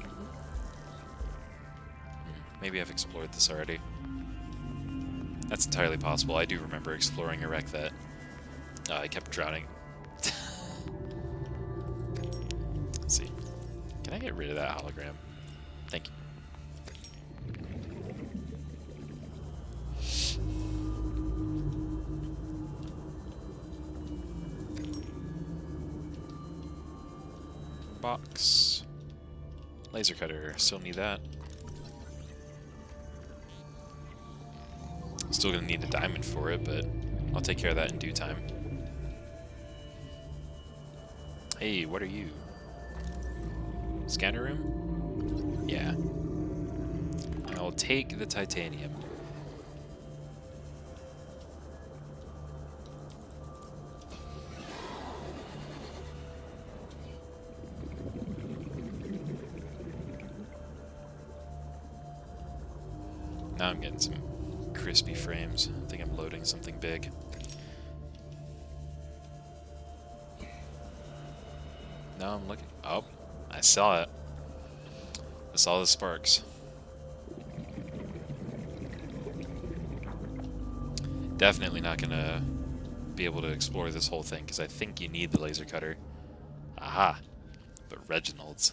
[SPEAKER 1] Maybe I've explored this already. That's entirely possible. I do remember exploring a wreck that I kept drowning. Let's see. Can I get rid of that hologram? Thank you. Box. Laser cutter. Still need that. Still gonna need a diamond for it, but I'll take care of that in due time. Hey, what are you? Scanner room? Yeah. I'll take the titanium. Now I'm getting some crispy frames. I think I'm loading something big. Now I'm looking. Oh, I saw it. I saw the sparks. Definitely not gonna be able to explore this whole thing because I think you need the laser cutter. Aha! But Reginald's.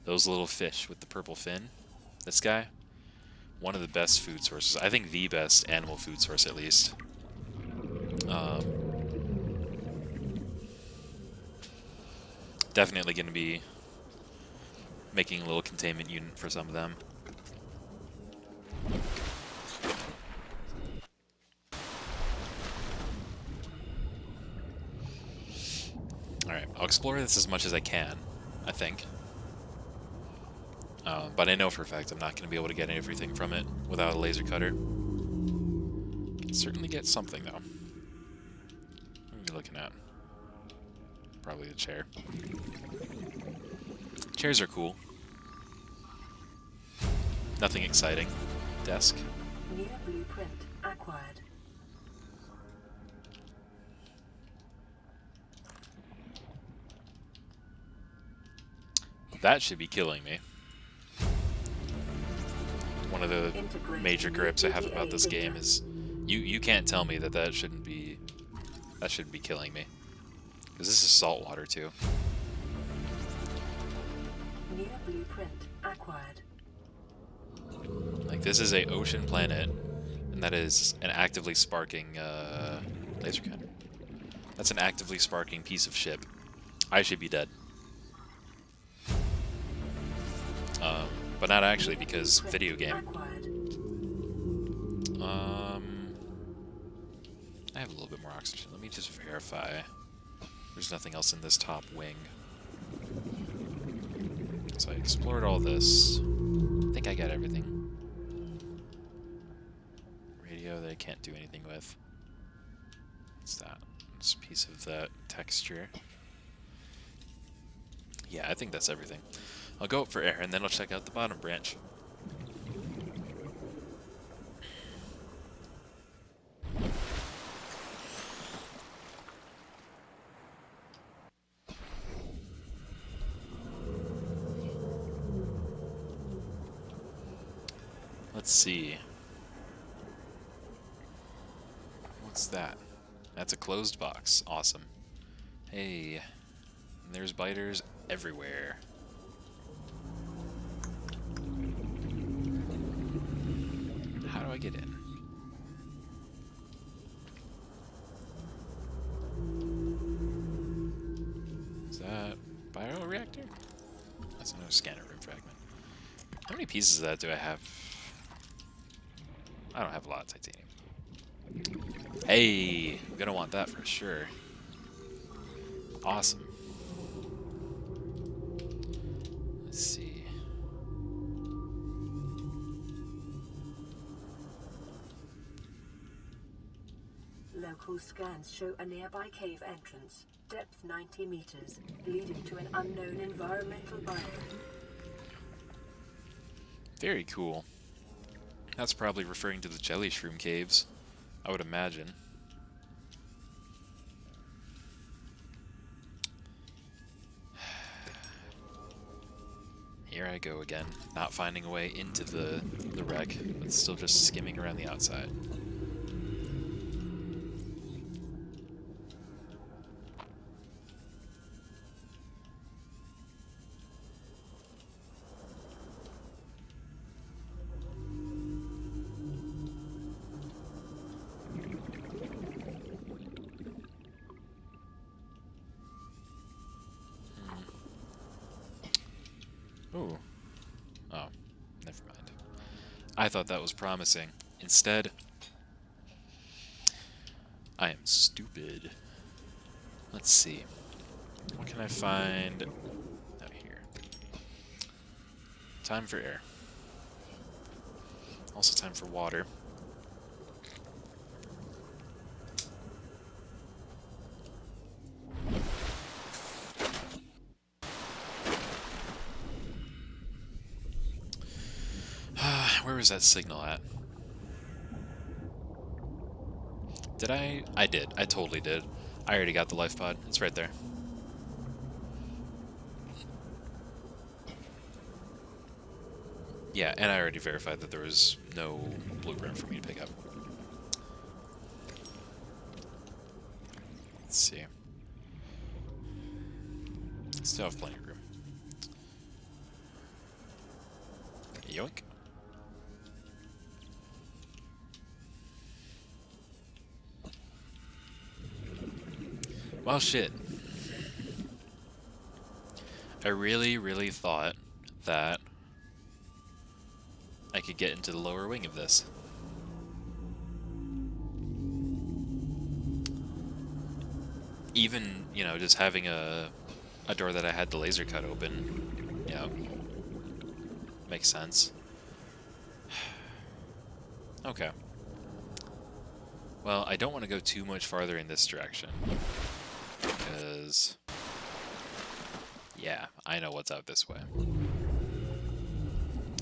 [SPEAKER 1] Those little fish with the purple fin. This guy. One of the best food sources. I think the best animal food source, at least. Definitely going to be making a little containment unit for some of them. Alright, I'll explore this as much as I can, I think. But I know for a fact I'm not going to be able to get everything from it without a laser cutter. Can certainly get something, though. What are you looking at? Probably the chair. Chairs are cool. Nothing exciting. Desk.
[SPEAKER 2] New blueprint acquired.
[SPEAKER 1] That should be killing me. One of the major gripes I have about this game is you can't tell me that shouldn't be killing me, because this is salt water too.
[SPEAKER 2] New blueprint acquired.
[SPEAKER 1] Like, this is a ocean planet, and that is an actively sparking laser cannon. That's an actively sparking piece of ship. I should be dead. But not actually, because video game.
[SPEAKER 2] Acquired.
[SPEAKER 1] I have a little bit more oxygen. Let me just verify. There's nothing else in this top wing. So I explored all this. I think I got everything. Radio that I can't do anything with. What's that? It's a piece of that texture. Yeah, I think that's everything. I'll go up for air, and then I'll check out the bottom branch. Let's see. What's that? That's a closed box. Awesome. Hey, and there's biters everywhere. How do I get in? Is that bioreactor? That's another scanner room fragment. How many pieces of that do I have? I don't have a lot of titanium. Hey, I'm gonna want that for sure. Awesome. Let's see.
[SPEAKER 2] Local scans show a nearby cave entrance, depth 90 meters, leading to an unknown environmental biome.
[SPEAKER 1] Very cool. That's probably referring to the jelly shroom caves, I would imagine. Here I go again, not finding a way into the wreck, but still just skimming around the outside. Ooh. Oh, never mind. I thought that was promising. Instead, I am stupid. Let's see. What can I find out here? Time for air. Also time for water. Where was that signal at? Did I? I did. I totally did. I already got the life pod. It's right there. Yeah, and I already verified that there was no blueprint for me to pick up. Let's see. Still have plenty of room. Yoink. Well, shit. I really thought that I could get into the lower wing of this. Even, you know, just having a door that I had the laser cut open, you know, makes sense. Okay. Well, I don't want to go too much farther in this direction. Because, yeah, I know what's out this way.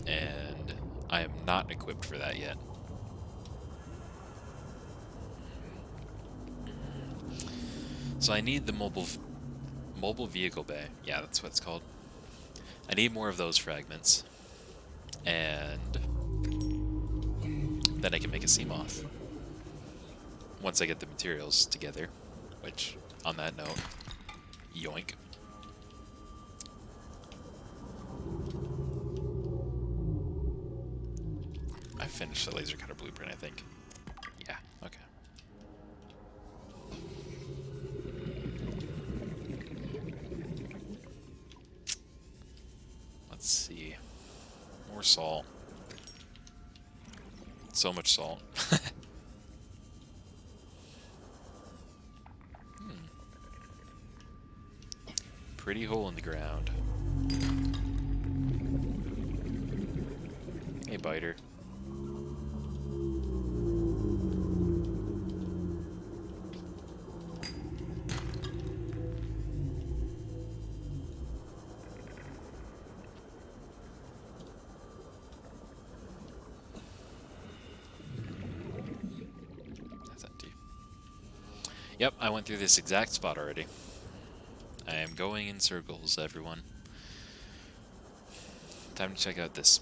[SPEAKER 1] And I am not equipped for that yet. So I need the mobile vehicle bay. Yeah, that's what it's called. I need more of those fragments. And then I can make a Seamoth. Once I get the materials together, which, on that note, yoink. I finished the laser cutter blueprint, I think. Yeah, okay. Let's see. More salt. So much salt. Pretty hole in the ground. Hey, biter. That's empty. Yep, I went through this exact spot already. I am going in circles, everyone. Time to check out this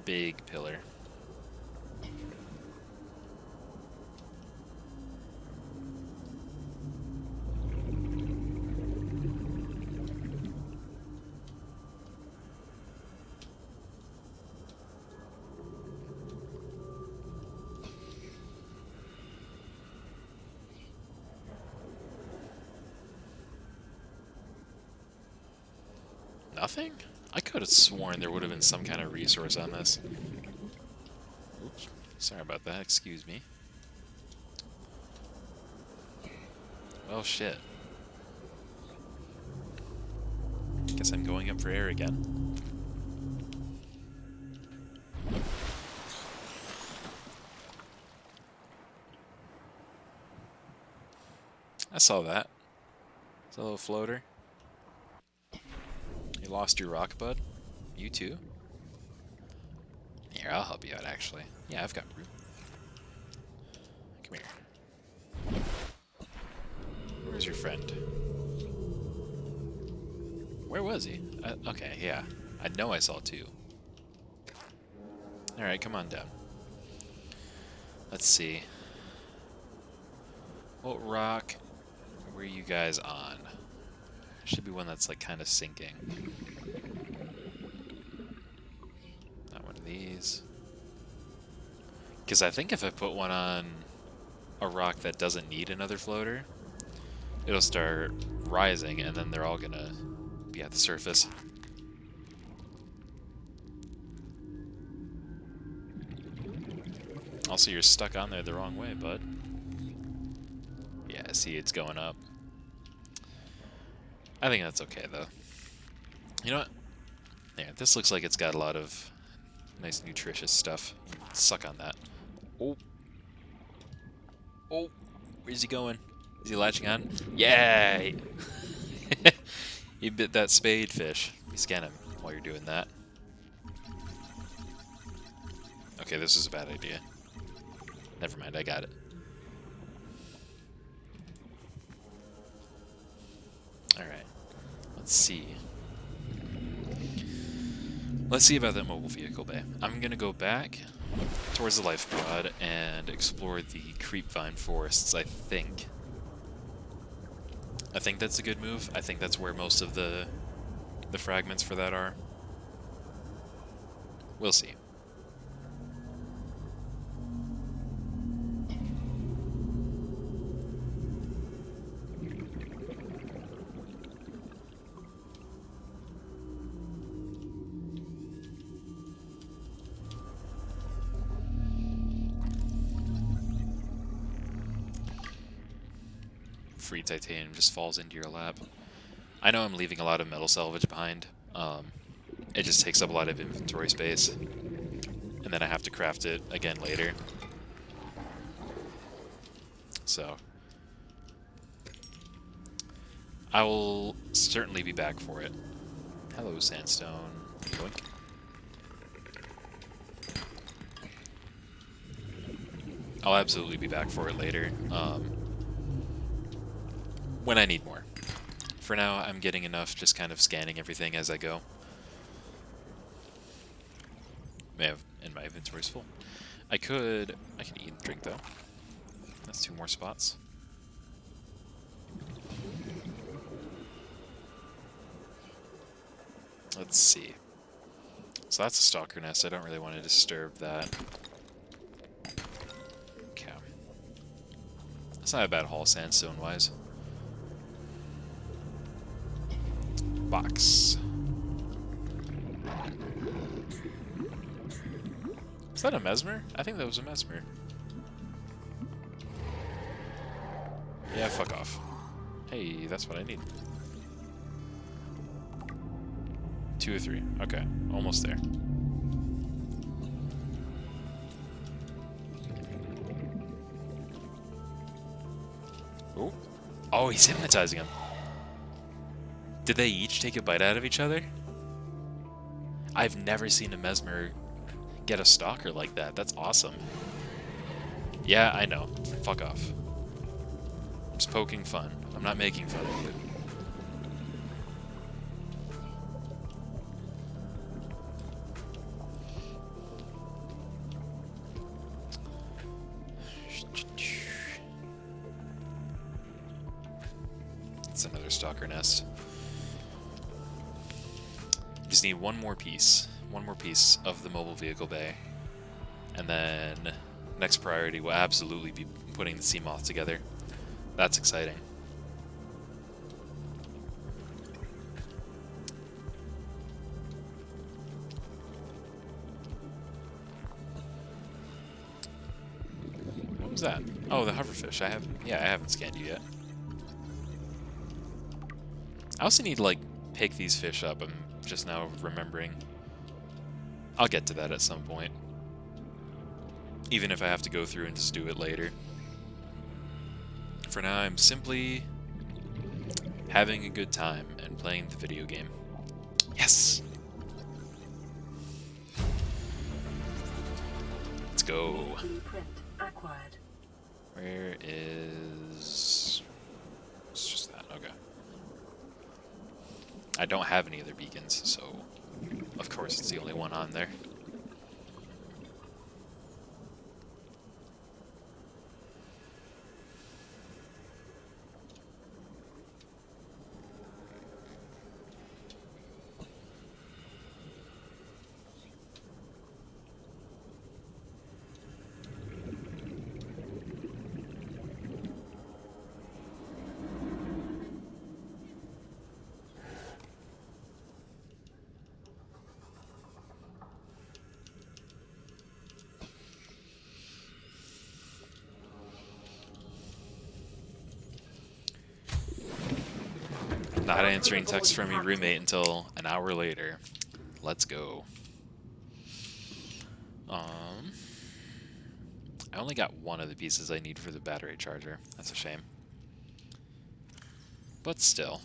[SPEAKER 1] big pillar. Nothing? I could have sworn there would have been some kind of resource on this. Oops. Sorry about that. Excuse me. Well, shit. Guess I'm going up for air again. I saw that. It's a little floater. You lost your rock, bud? You too? Here, I'll help you out, actually. Yeah, I've got room. Come here. Where's your friend? Where was he? Okay, yeah. I know I saw two. Alright, come on down. Let's see. What rock were you guys on? Should be one that's like kind of sinking. Not one of these. Because I think if I put one on a rock that doesn't need another floater, it'll start rising and then they're all gonna be at the surface. Also, you're stuck on there the wrong way, bud. Yeah, see, it's going up. I think that's okay, though. You know what? Yeah, this looks like it's got a lot of nice, nutritious stuff. Suck on that. Oh. Oh. Where's he going? Is he latching on? Yay! He bit that spade fish. You scan him while you're doing that. Okay, this is a bad idea. Never mind, I got it. Alright. Let's see. Let's see about that mobile vehicle bay. I'm gonna go back towards the life pod and explore the creepvine forests, I think. I think that's a good move. I think that's where most of the fragments for that are. We'll see. Free titanium just falls into your lap. I know I'm leaving a lot of metal salvage behind. It just takes up a lot of inventory space. And then I have to craft it again later. So I will certainly be back for it. Hello, sandstone. Yoink. I'll absolutely be back for it later. When I need more. For now, I'm getting enough, just kind of scanning everything as I go. And my inventory's full. I can eat and drink though. That's 2 more spots. Let's see. So that's a stalker nest. I don't really want to disturb that. It's not a bad haul sandstone-wise. Box. Is that a mesmer? I think that was a mesmer. Yeah, fuck off. Hey, that's what I need. 2 or 3. Okay, almost there. Oh. Oh, he's hypnotizing him. Did they each take a bite out of each other? I've never seen a mesmer get a stalker like that. That's awesome. Yeah, I know. Fuck off. I'm just poking fun. I'm not making fun of it. It's another stalker nest. Just need one more piece of the mobile vehicle bay, and then next priority will absolutely be putting the Seamoth together. That's exciting. What was that? Oh, the hoverfish. I haven't scanned you yet. I also need to, like, pick these fish up. I'm just now remembering. I'll get to that at some point. Even if I have to go through and just do it later. For now, I'm simply having a good time and playing the video game. Yes! Let's go.
[SPEAKER 2] Blueprint acquired.
[SPEAKER 1] Where is... It's just that, okay. I don't have any other beacons, so of course it's the only one on there. Not answering texts from your roommate until an hour later. Let's go. I only got one of the pieces I need for the battery charger. That's a shame. But still,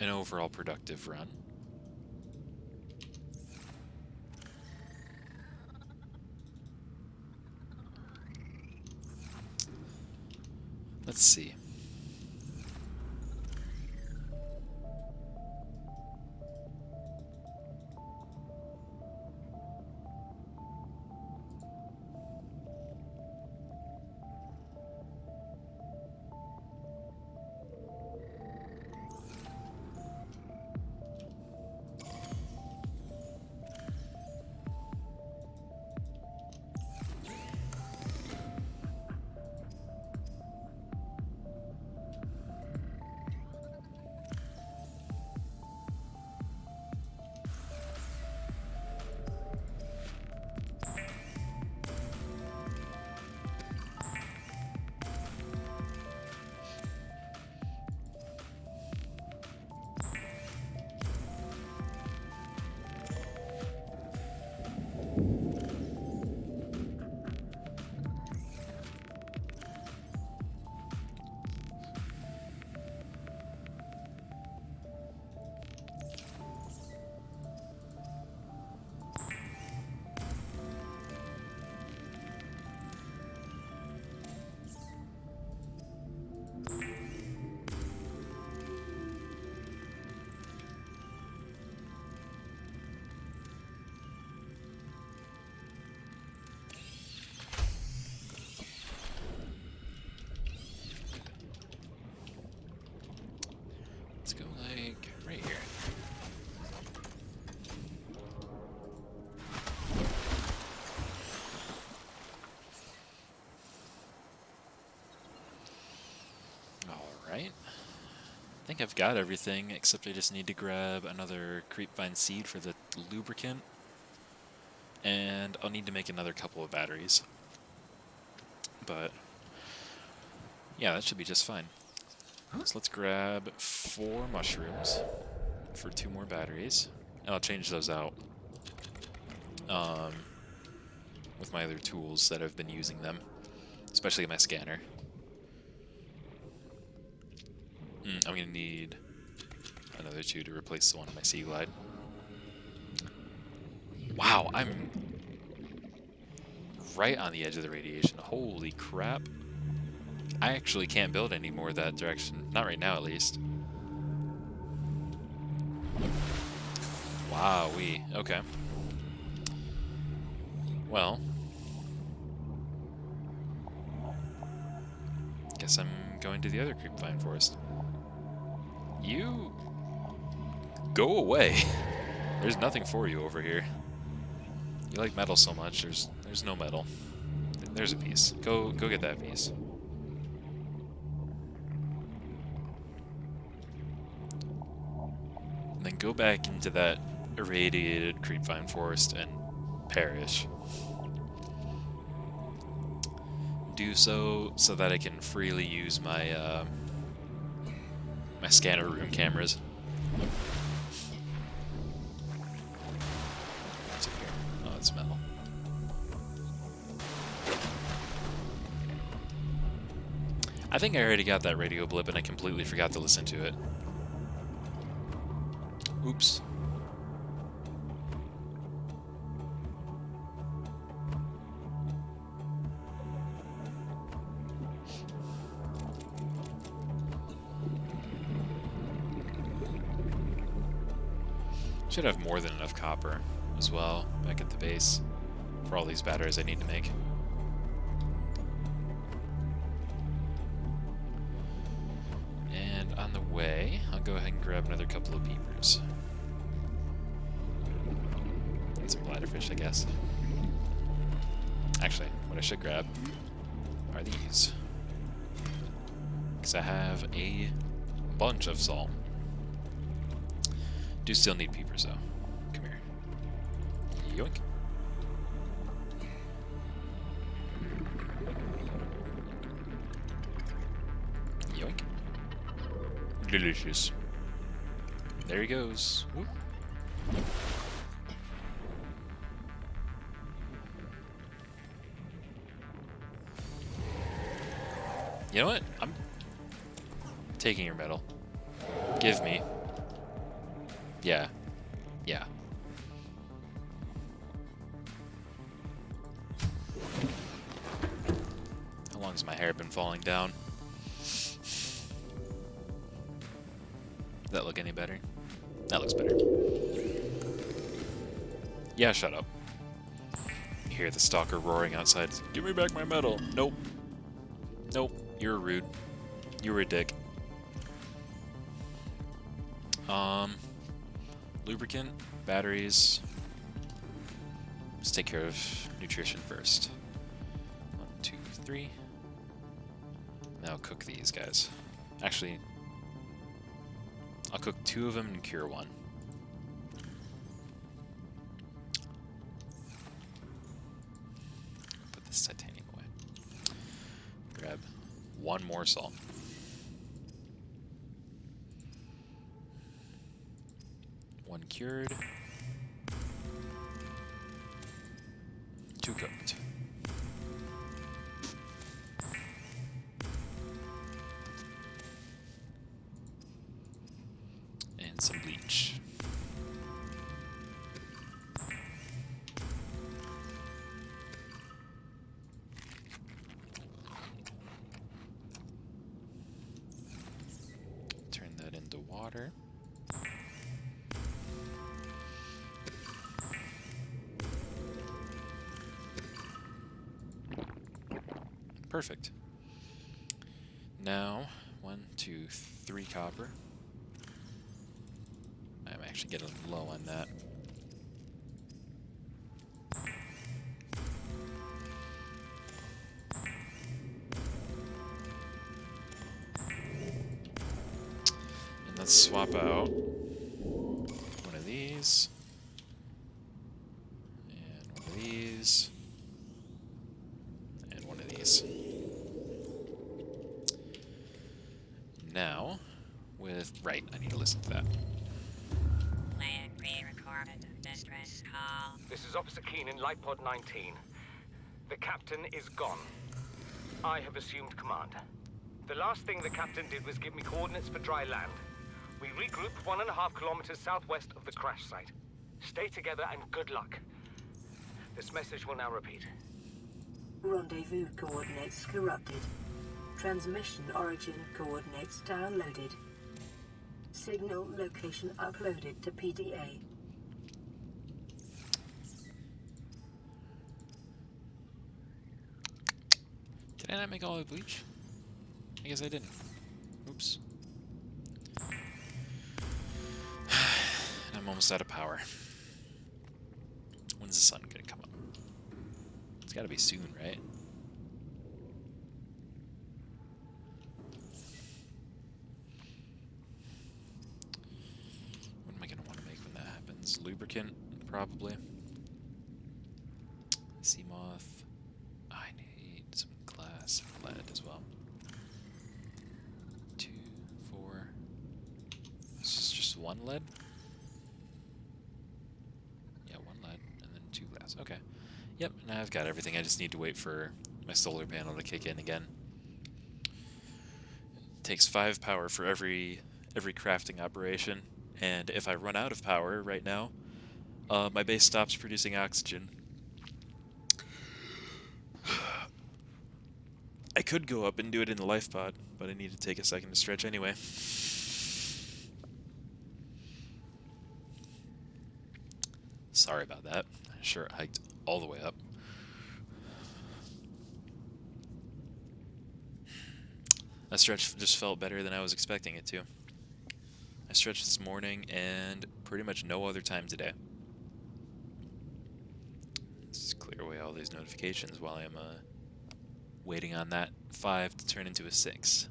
[SPEAKER 1] an overall productive run. Let's see. I think I've got everything, except I just need to grab another creepvine seed for the lubricant. And I'll need to make another couple of batteries. But yeah, that should be just fine. So let's grab 4 mushrooms for 2 more batteries. And I'll change those out with my other tools that I've been using them, especially my scanner. I'm going to need another 2 to replace the one on my Sea Glide. Wow, I'm right on the edge of the radiation. Holy crap. I actually can't build any more that direction. Not right now, at least. Wowee. Okay. Well. Guess I'm going to the other creepvine forest. You... go away. There's nothing for you over here. You like metal so much, there's no metal. There's a piece. Go get that piece. And then go back into that irradiated creepvine forest and perish. Do so that I can freely use my my scanner room cameras. What's in here? Oh, it's metal. I think I already got that radio blip and I completely forgot to listen to it. Oops. Should have more than enough copper as well back at the base for all these batteries I need to make. And on the way, I'll go ahead and grab another couple of peepers. And some bladderfish, I guess. Actually, what I should grab are these. Because I have a bunch of salt. Do still need peepers though. Come here. Yoink. Yoink. Delicious. There he goes. Whoop. You know what? I'm taking your medal. Give me. Yeah. Yeah. How long has my hair been falling down? Does that look any better? That looks better. Yeah, shut up. You hear the stalker roaring outside. Give me back my medal. Nope. Nope. You're rude. You were a dick. Lubricant, batteries. Let's take care of nutrition first. 1, 2, 3. Now cook these guys. Actually, I'll cook 2 of them and cure 1. Put this titanium away. Grab 1 more salt. 1 cured. 2 cooked. And some bleach. Turn that into water. Perfect. Now, 1, 2, 3 copper. I'm actually getting low on that. let's swap out one of these. And one of these. And one of these. Now, right, I need to listen to that.
[SPEAKER 3] Plan pre-recorded distress call.
[SPEAKER 6] This is Officer Keenan, Light Pod 19. The captain is gone. I have assumed command. The last thing the captain did was give me coordinates for dry land. We regroup 1.5 kilometers southwest of the crash site. Stay together and good luck. This message will now repeat.
[SPEAKER 2] Rendezvous coordinates corrupted. Transmission origin coordinates downloaded. Signal location uploaded to PDA.
[SPEAKER 1] Did I not make all the bleach? I guess I didn't. Oops. I'm almost out of power. When's the sun gonna come up? It's gotta be soon, right? What am I gonna want to make when that happens? Lubricant, probably. Sea moth. I need some glass and lead as well. 2, 4. This is just one lead? Yeah, one lead, and then 2 glass. Okay. Yep, now I've got everything. I just need to wait for my solar panel to kick in again. It takes 5 power for every crafting operation, and if I run out of power right now, my base stops producing oxygen. I could go up and do it in the life pod, but I need to take a second to stretch anyway. Sorry about that. Sure, it hiked all the way up. That stretch just felt better than I was expecting it to. I stretched this morning and pretty much no other time today. Let's clear away all these notifications while I'm waiting on that 5 to turn into a 6.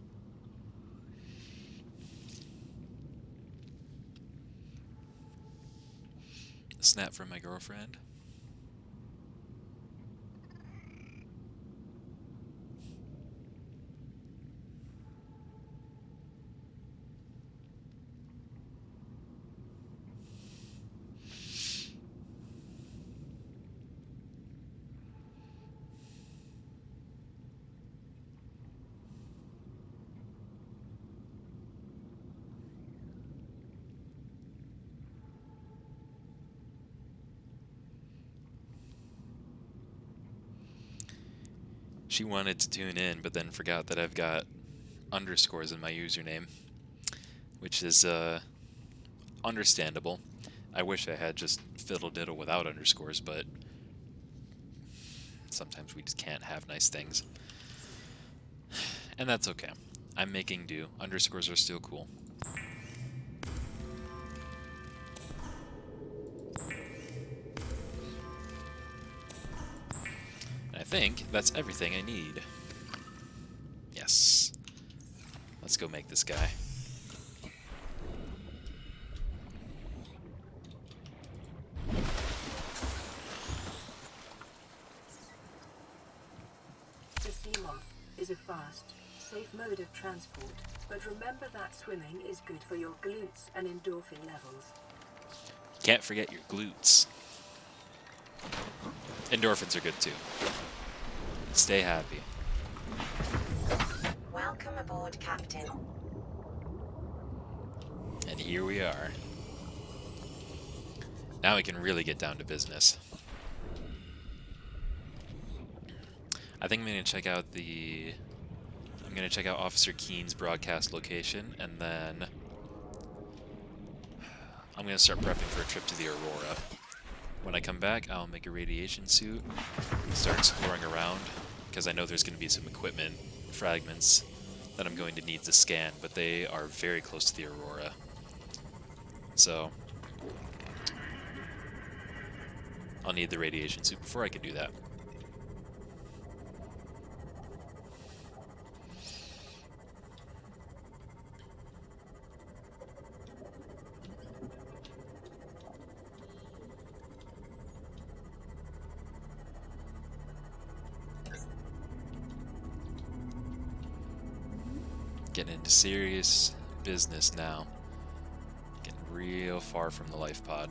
[SPEAKER 1] A snap from my girlfriend. She wanted to tune in, but then forgot that I've got underscores in my username, which is understandable. I wish I had just fiddle diddle without underscores, but sometimes we just can't have nice things. And that's okay. I'm making do. Underscores are still cool. I think that's everything I need. Yes. Let's go make this guy.
[SPEAKER 2] The sea moth is a fast, safe mode of transport, but remember that swimming is good for your glutes and endorphin levels.
[SPEAKER 1] Can't forget your glutes. Endorphins are good too. Stay happy.
[SPEAKER 3] Welcome aboard, Captain.
[SPEAKER 1] And here we are. Now we can really get down to business. I think I'm gonna check out Officer Keen's broadcast location, and then I'm gonna start prepping for a trip to the Aurora. When I come back, I'll make a radiation suit, start exploring around, because I know there's going to be some equipment fragments that I'm going to need to scan, but they are very close to the Aurora. So I'll need the radiation suit before I can do that. Getting into serious business now. Getting real far from the life pod.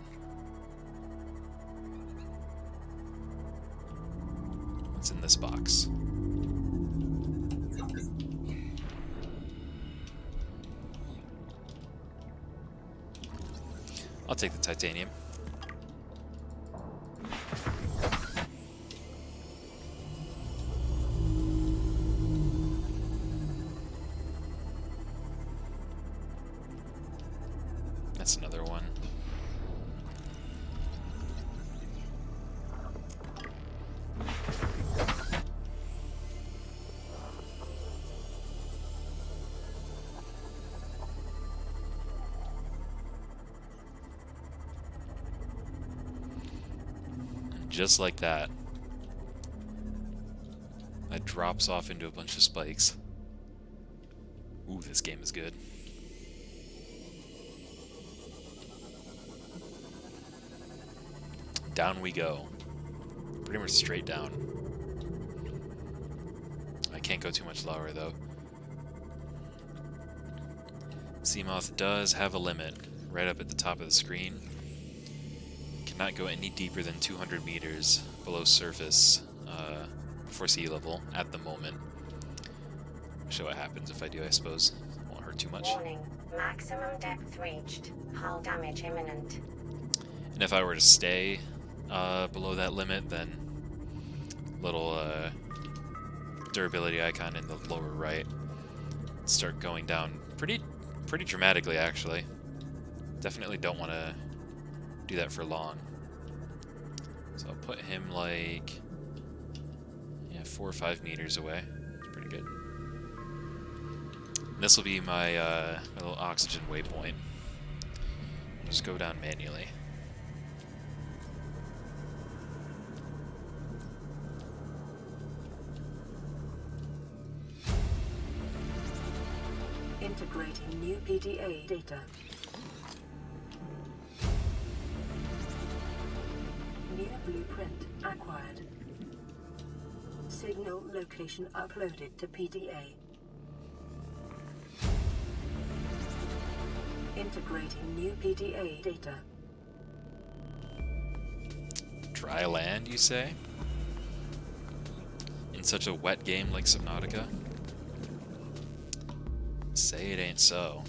[SPEAKER 1] What's in this box? I'll take the titanium. That's another one. Just like that, that drops off into a bunch of spikes. Ooh, this game is good. Down we go. Pretty much straight down. I can't go too much lower, though. Seamoth does have a limit, right up at the top of the screen. Cannot go any deeper than 200 meters below surface before sea level at the moment. Show what happens if I do, I suppose. Won't hurt too much.
[SPEAKER 3] Warning, maximum depth reached. Hull damage imminent.
[SPEAKER 1] And if I were to stay below that limit, then little durability icon in the lower right start going down pretty dramatically, actually. Definitely don't want to do that for long. So I'll put him like 4 or 5 meters away. It's pretty good. And this will be my, my little oxygen waypoint. I'll just go down manually.
[SPEAKER 2] Integrating new PDA data. New blueprint acquired. Signal location uploaded to PDA. Integrating new PDA data.
[SPEAKER 1] Dry land, you say? In such a wet game like Subnautica? Say it ain't so.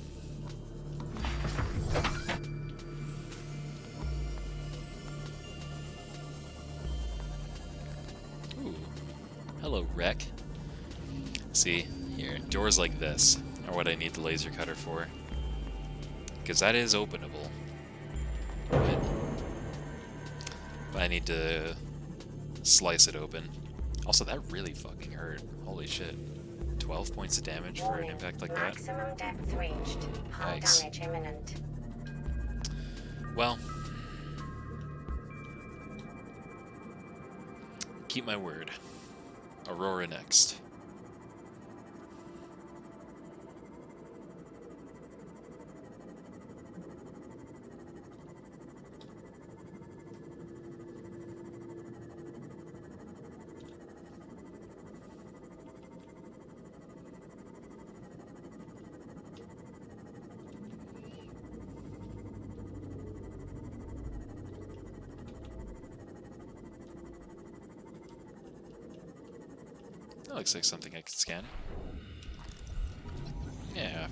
[SPEAKER 1] Ooh. Hello, wreck. See, here, doors like this are what I need the laser cutter for. Because that is openable. But I need to slice it open. Also, that really fucking hurt. Holy shit. 12 points of damage for an impact like that.
[SPEAKER 3] Maximum depth reached. Hull
[SPEAKER 1] Nice.
[SPEAKER 3] damage imminent.
[SPEAKER 1] Well, keep my word. Aurora next. That looks like something I could scan. Yeah.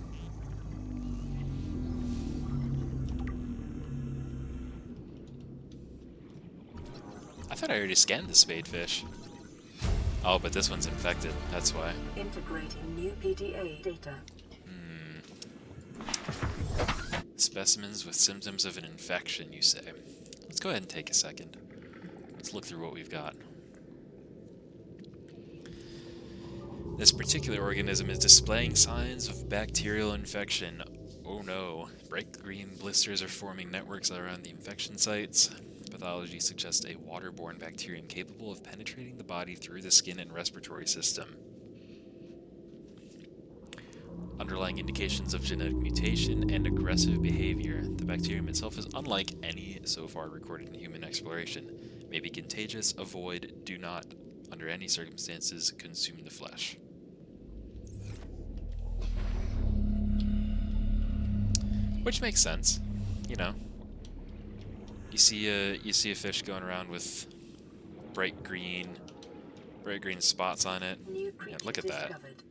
[SPEAKER 1] I thought I already scanned the spadefish. Oh, but this one's infected, that's why.
[SPEAKER 2] Integrating new PDA data.
[SPEAKER 1] Specimens with symptoms of an infection, you say. Let's go ahead and take a second. Let's look through what we've got. This particular organism is displaying signs of bacterial infection. Oh no. Bright green blisters are forming networks around the infection sites. Pathology suggests a waterborne bacterium capable of penetrating the body through the skin and respiratory system. Underlying indications of genetic mutation and aggressive behavior. The bacterium itself is unlike any so far recorded in human exploration. May be contagious, avoid, do not, under any circumstances, consume the flesh. Which makes sense, you know. You see a fish going around with bright green spots on it.
[SPEAKER 2] New
[SPEAKER 1] Yeah,
[SPEAKER 2] creature
[SPEAKER 1] look at that.
[SPEAKER 2] discovered.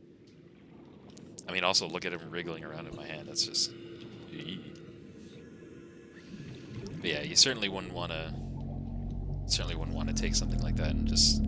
[SPEAKER 1] I mean, also look at him wriggling around in my hand. That's just. But yeah, you certainly wouldn't want to take something like that and just.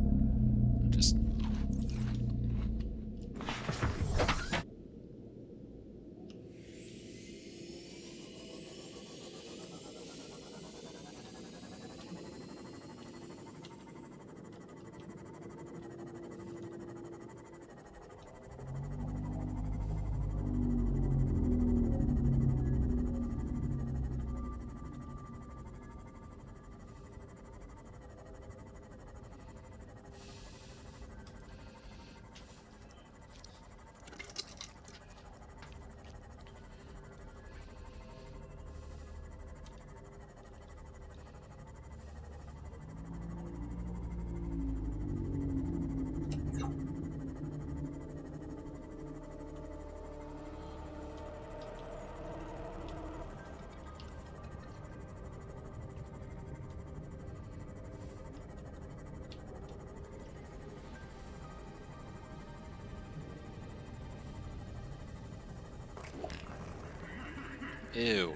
[SPEAKER 1] Ew.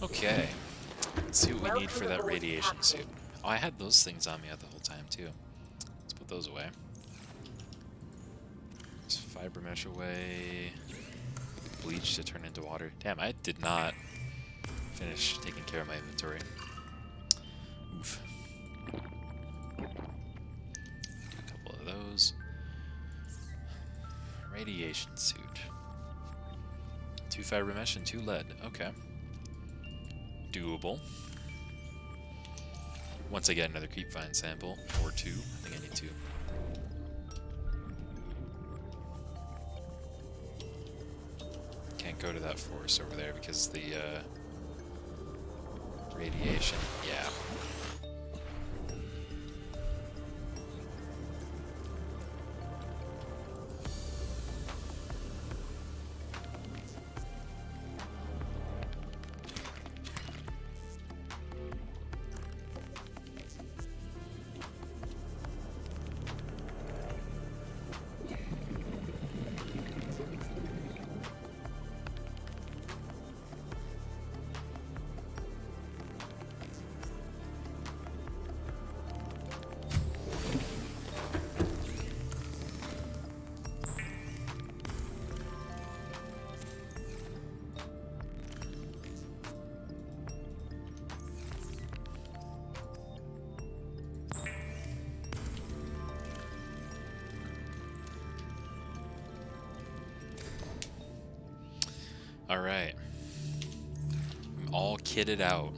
[SPEAKER 1] Okay. Let's see what we need for that radiation suit. Oh, I had those things on me the whole time too. Let's put those away. Let's fiber mesh away. Bleach to turn into water. Damn, I did not finish taking care of my inventory. Oof. Do a couple of those. Radiation suit. 2 fiber mesh and 2 lead. Okay. Doable. Once I get another creep vine sample, or 2. I think I need 2. Can't go to that forest over there because the radiation. Yeah. Alright. I'm all kitted out.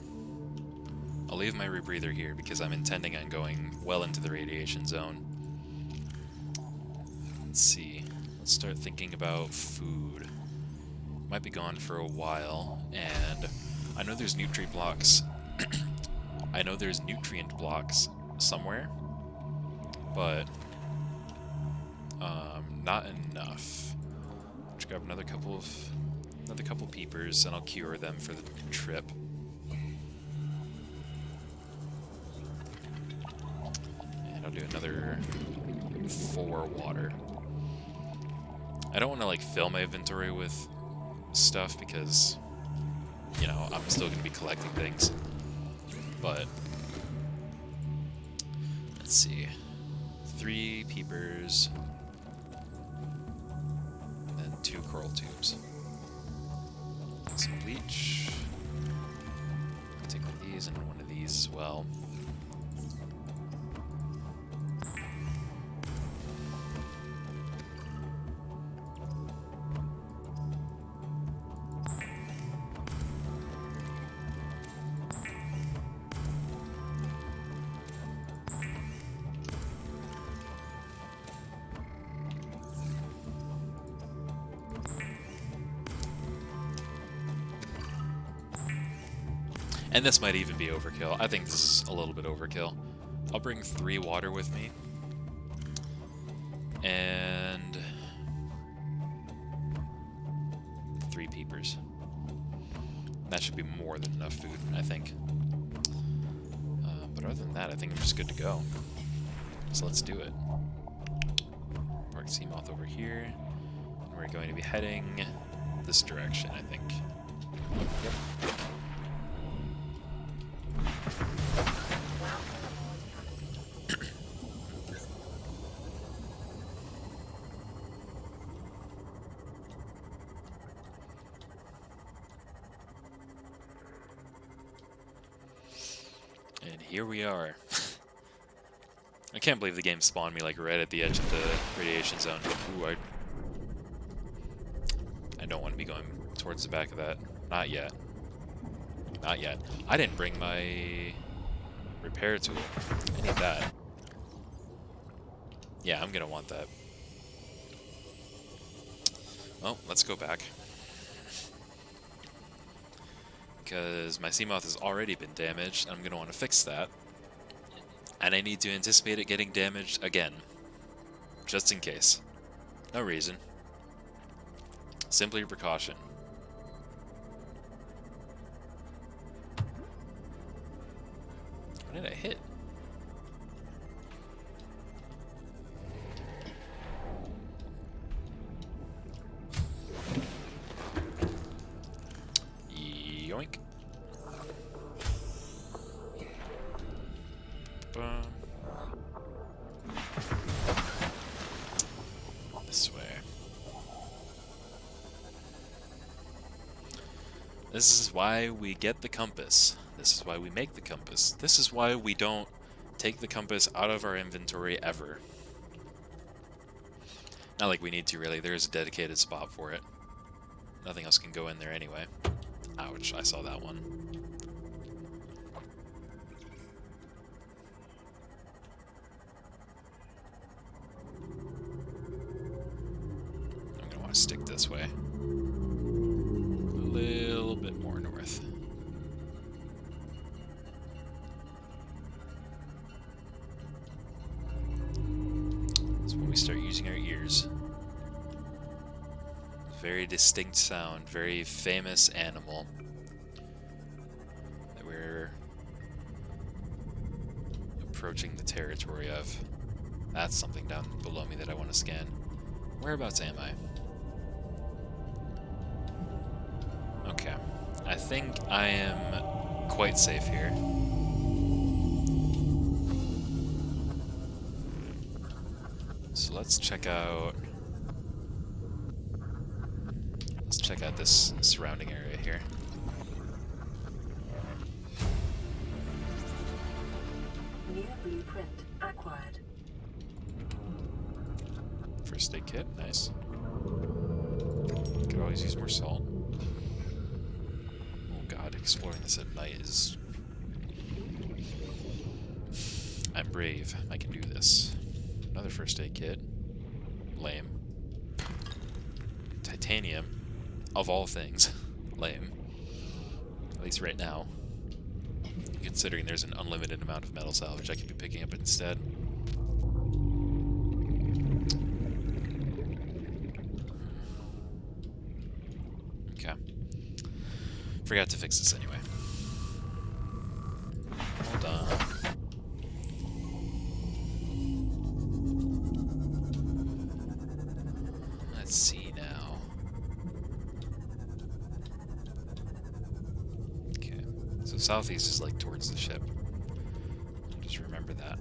[SPEAKER 1] I'll leave my rebreather here because I'm intending on going well into the radiation zone. Let's see. Let's start thinking about food. Might be gone for a while, and I know there's nutrient blocks. I know there's nutrient blocks somewhere, but not enough. Let's grab another couple peepers, and I'll cure them for the trip. And I'll do another 4 water. I don't want to like fill my inventory with stuff because, you know, I'm still going to be collecting things. But let's see. 3 peepers, and then 2 coral tubes. Some bleach. Take one of these and one of these as well. And this might even be overkill. I think this is a little bit overkill. I'll bring 3 water with me. And 3 peepers. That should be more than enough food, I think. But other than that, I think I'm just good to go. So let's do it. Park Seamoth over here. And we're going to be heading this direction, I think. Yep. And here we are. I can't believe the game spawned me like right at the edge of the radiation zone. Ooh, I don't want to be going towards the back of that. Not yet. Not yet. I didn't bring my repair tool. I need that. Yeah, I'm gonna want that. Well, let's go back. Because my Seamoth has already been damaged, and I'm going to want to fix that. And I need to anticipate it getting damaged again. Just in case. No reason. Simply a precaution. What did I hit? Yoink. This way. This is why we get the compass. This is why we make the compass. This is why we don't take the compass out of our inventory ever. Not like we need to, really. There's a dedicated spot for it. Nothing else can go in there anyway. Ouch, I saw that one. I'm gonna want to stick this way. A little bit more north. That's when we start using our ears. Very distinct sound, very famous animal that we're approaching the territory of. That's something down below me that I want to scan. Whereabouts am I? Okay. I think I am quite safe here. So let's check out this surrounding area here.
[SPEAKER 2] New blueprint acquired.
[SPEAKER 1] First aid kit, nice. Could always use more salt. Oh god, exploring this at night is... I'm brave. I can do this. Another first aid kit. Lame. Titanium. Of all things. Lame. At least right now. Considering there's an unlimited amount of metal salvage I could be picking up instead. Okay. Forgot to fix this anyway. Hold on. Let's see now. Okay. So southeast is like towards the ship. Just remember that.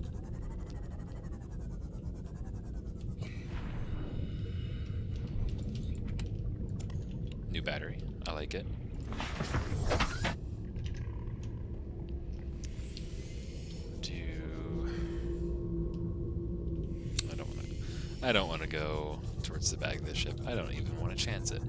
[SPEAKER 1] New battery. I like it. I don't want to go towards the back of the ship. I don't even want to chance it.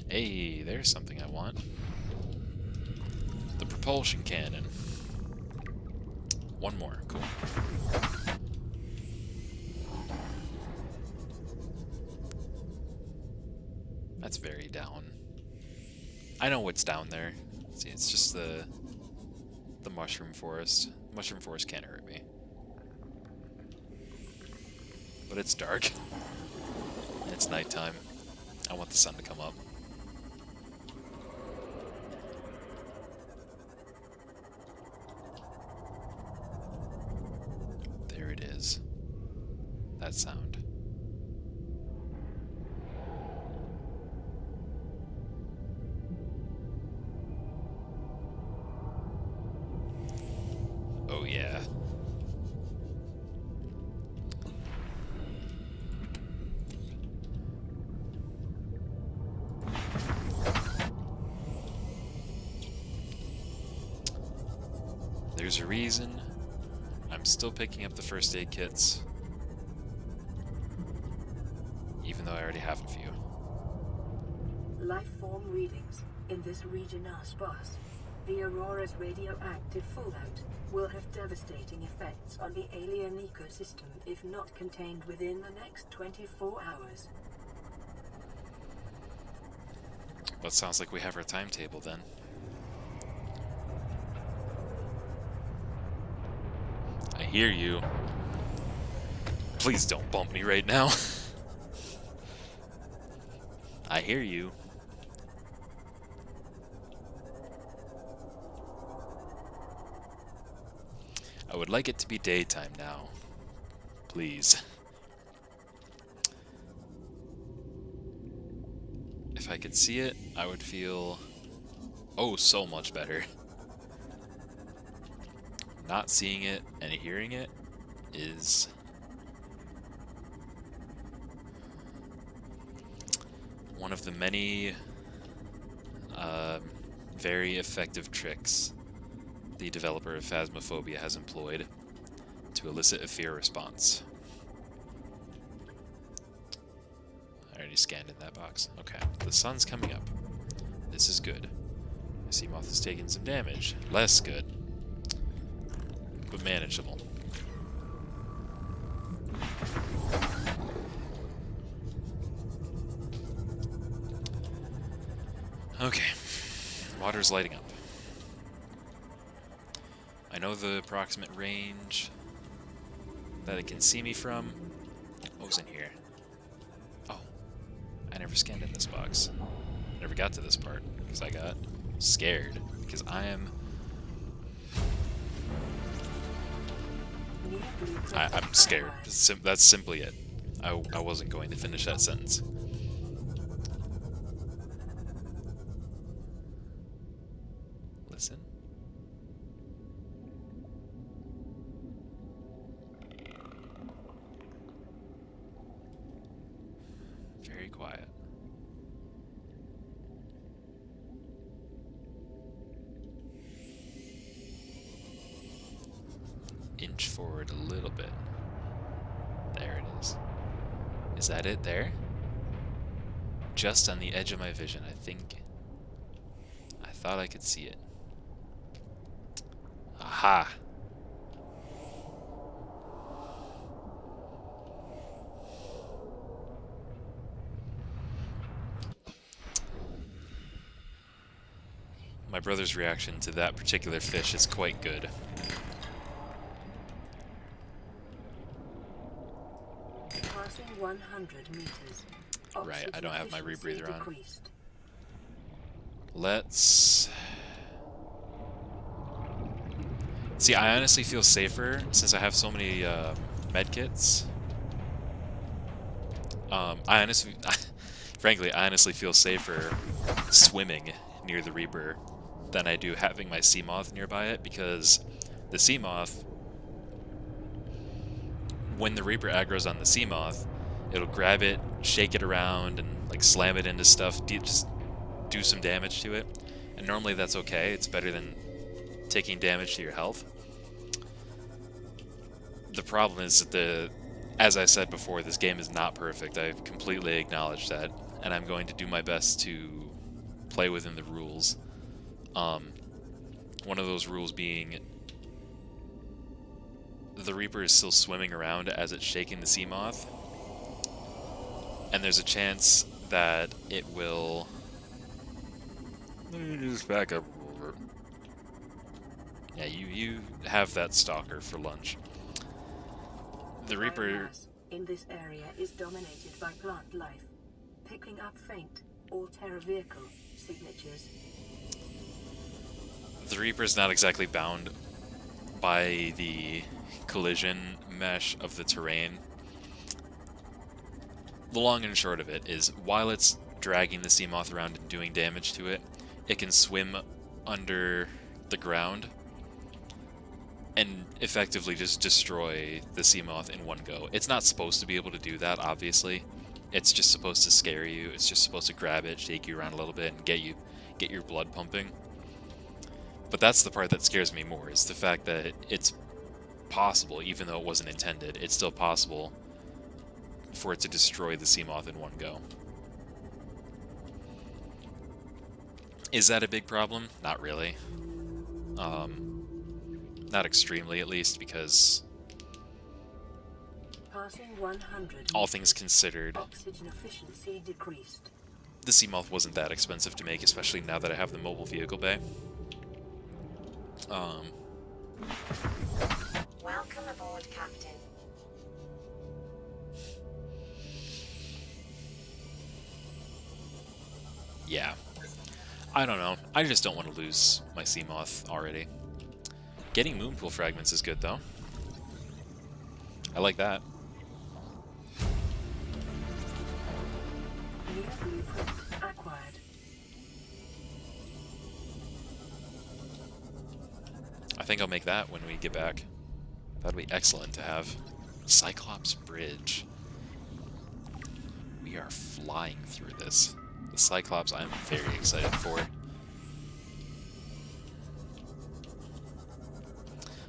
[SPEAKER 1] Hey, there's something I want. The propulsion cannon. One more. Cool. That's very down. I know what's down there. See, it's just the mushroom forest. Mushroom forest can't hurt me. But it's dark. And it's nighttime. I want the sun to come up. There it is. That sound. Oh yeah. There's a reason I'm still picking up the first aid kits, even though I already have a few.
[SPEAKER 2] Life form readings in this region are sparse. The Aurora's radioactive fallout will have devastating effects on the alien ecosystem if not contained within the next 24 hours.
[SPEAKER 1] Well, it sounds like we have our timetable then. I hear you. Please don't bump me right now. I hear you. I would like it to be daytime now. Please. If I could see it, I would feel oh so much better. Not seeing it and hearing it is one of the many very effective tricks the developer of Phasmophobia has employed to elicit a fear response. I already scanned in that box. Okay, the sun's coming up. This is good. I see Moth is taking some damage. Less good, but manageable. Okay, water's lighting up. I know the approximate range that it can see me from. What was in here? Oh, I never scanned in this box. Never got to this part because I got scared because I am. I'm scared. That's simply it. I wasn't going to finish that sentence. Listen. Very quiet. Inch forward a little bit. There it is. Is that it there? Just on the edge of my vision, I think. I thought I could see it. Aha! My brother's reaction to that particular fish is quite good.
[SPEAKER 2] Passing 100 meters.
[SPEAKER 1] Right, I don't have my
[SPEAKER 2] Oxygen
[SPEAKER 1] rebreather on.
[SPEAKER 2] decreased.
[SPEAKER 1] Let's... See, I honestly feel safer since I have so many medkits. Frankly, I honestly feel safer swimming near the Reaper than I do having my Seamoth nearby it, because the Seamoth, when the Reaper aggro's on the Seamoth, it'll grab it, shake it around, and like slam it into stuff, just do some damage to it. And normally that's okay. It's better than taking damage to your health. The problem is that as I said before, this game is not perfect. I've completely acknowledged that, and I'm going to do my best to play within the rules. One of those rules being the Reaper is still swimming around as it's shaking the sea moth, and there's a chance that it will... Let me just back up. Yeah, you have that stalker for lunch. The Reaper...
[SPEAKER 2] Biomass in this area is dominated by plant life, picking up faint Alterra vehicle signatures.
[SPEAKER 1] The Reaper's not exactly bound by the collision mesh of the terrain. The long and short of it is, while it's dragging the sea moth around and doing damage to it, it can swim under the ground and effectively just destroy the sea moth in one go. It's not supposed to be able to do that, obviously. It's just supposed to scare you. It's just supposed to grab it, shake you around a little bit, and get your blood pumping. But that's the part that scares me more, is the fact that it's possible, even though it wasn't intended, it's still possible for it to destroy the sea moth in one go. Is that a big problem? Not really. Not extremely, at least, because
[SPEAKER 2] Passing 100.
[SPEAKER 1] all things considered,
[SPEAKER 2] Oxygen efficiency decreased.
[SPEAKER 1] the sea moth wasn't that expensive to make, especially now that I have the mobile vehicle bay.
[SPEAKER 3] Welcome aboard, Captain.
[SPEAKER 1] Yeah. I don't know. I just don't want to lose my sea moth already. Getting moonpool fragments is good, though. I like that.
[SPEAKER 2] New blueprint acquired.
[SPEAKER 1] I think I'll make that when we get back. That'd be excellent to have. Cyclops Bridge. We are flying through this. The Cyclops I'm very excited for.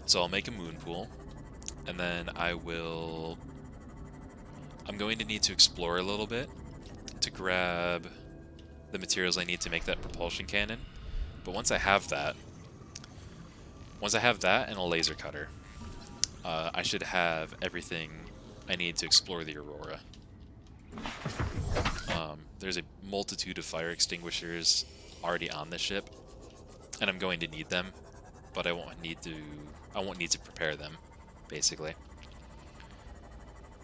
[SPEAKER 1] So I'll make a moon pool, and then I'm going to need to explore a little bit to grab the materials I need to make that propulsion cannon. But once I have that and a laser cutter, I should have everything I need to explore the Aurora. There's a multitude of fire extinguishers already on the ship, and I'm going to need them, but I won't need to prepare them, basically.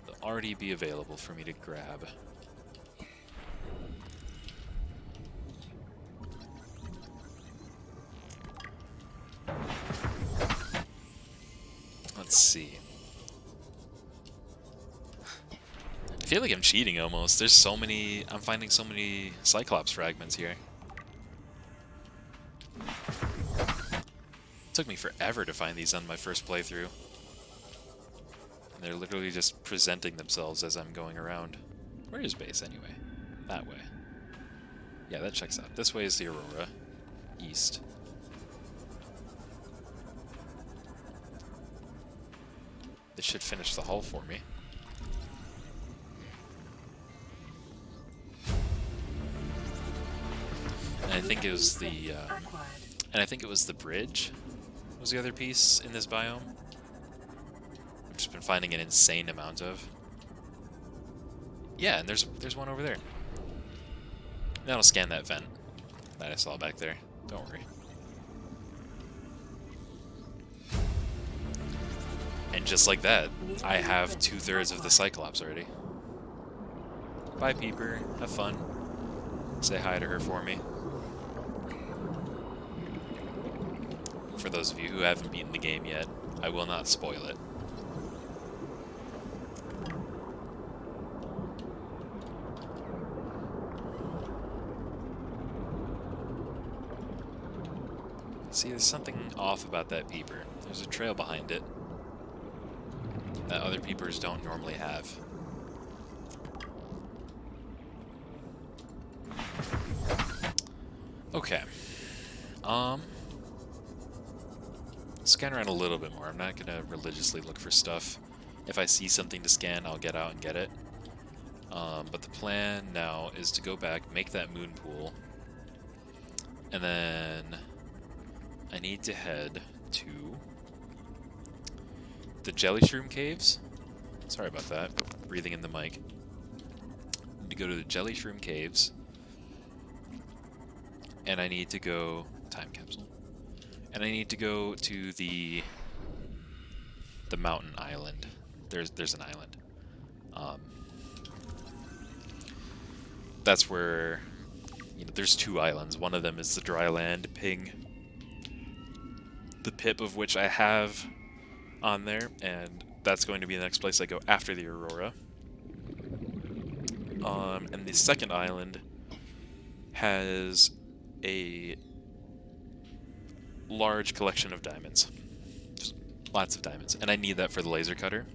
[SPEAKER 1] They'll already be available for me to grab. Let's see. I feel like I'm cheating almost. I'm finding so many Cyclops fragments here. Took me forever to find these on my first playthrough. And they're literally just presenting themselves as I'm going around. Where is base anyway? That way. Yeah, that checks out. This way is the Aurora. East. This should finish the hull for me. And I think it was the bridge was the other piece in this biome. I've just been finding an insane amount of. Yeah, and there's one over there. That'll scan that vent that I saw back there. Don't worry. And just like that, I have 2/3 of the Cyclops already. Bye, Peeper. Have fun. Say hi to her for me. For those of you who haven't beaten the game yet, I will not spoil it. See, there's something off about that peeper. There's a trail behind it that other peepers don't normally have. Okay. Scan around a little bit more. I'm not gonna religiously look for stuff. If I see something to scan, I'll get out and get it. But the plan now is to go back, make that moon pool, And then I need to head to the Jelly Shroom Caves. Sorry about that, breathing in the mic. Need to go to the Jelly Shroom Caves. And I need to go... Time capsule. And I need to go to the mountain island. There's an island. That's where, you know, there's two islands. One of them is the dry land ping, the pip of which I have on there, and that's going to be the next place I go after the Aurora. And the second island has a large collection of diamonds. Just lots of diamonds. And I need that for the laser cutter.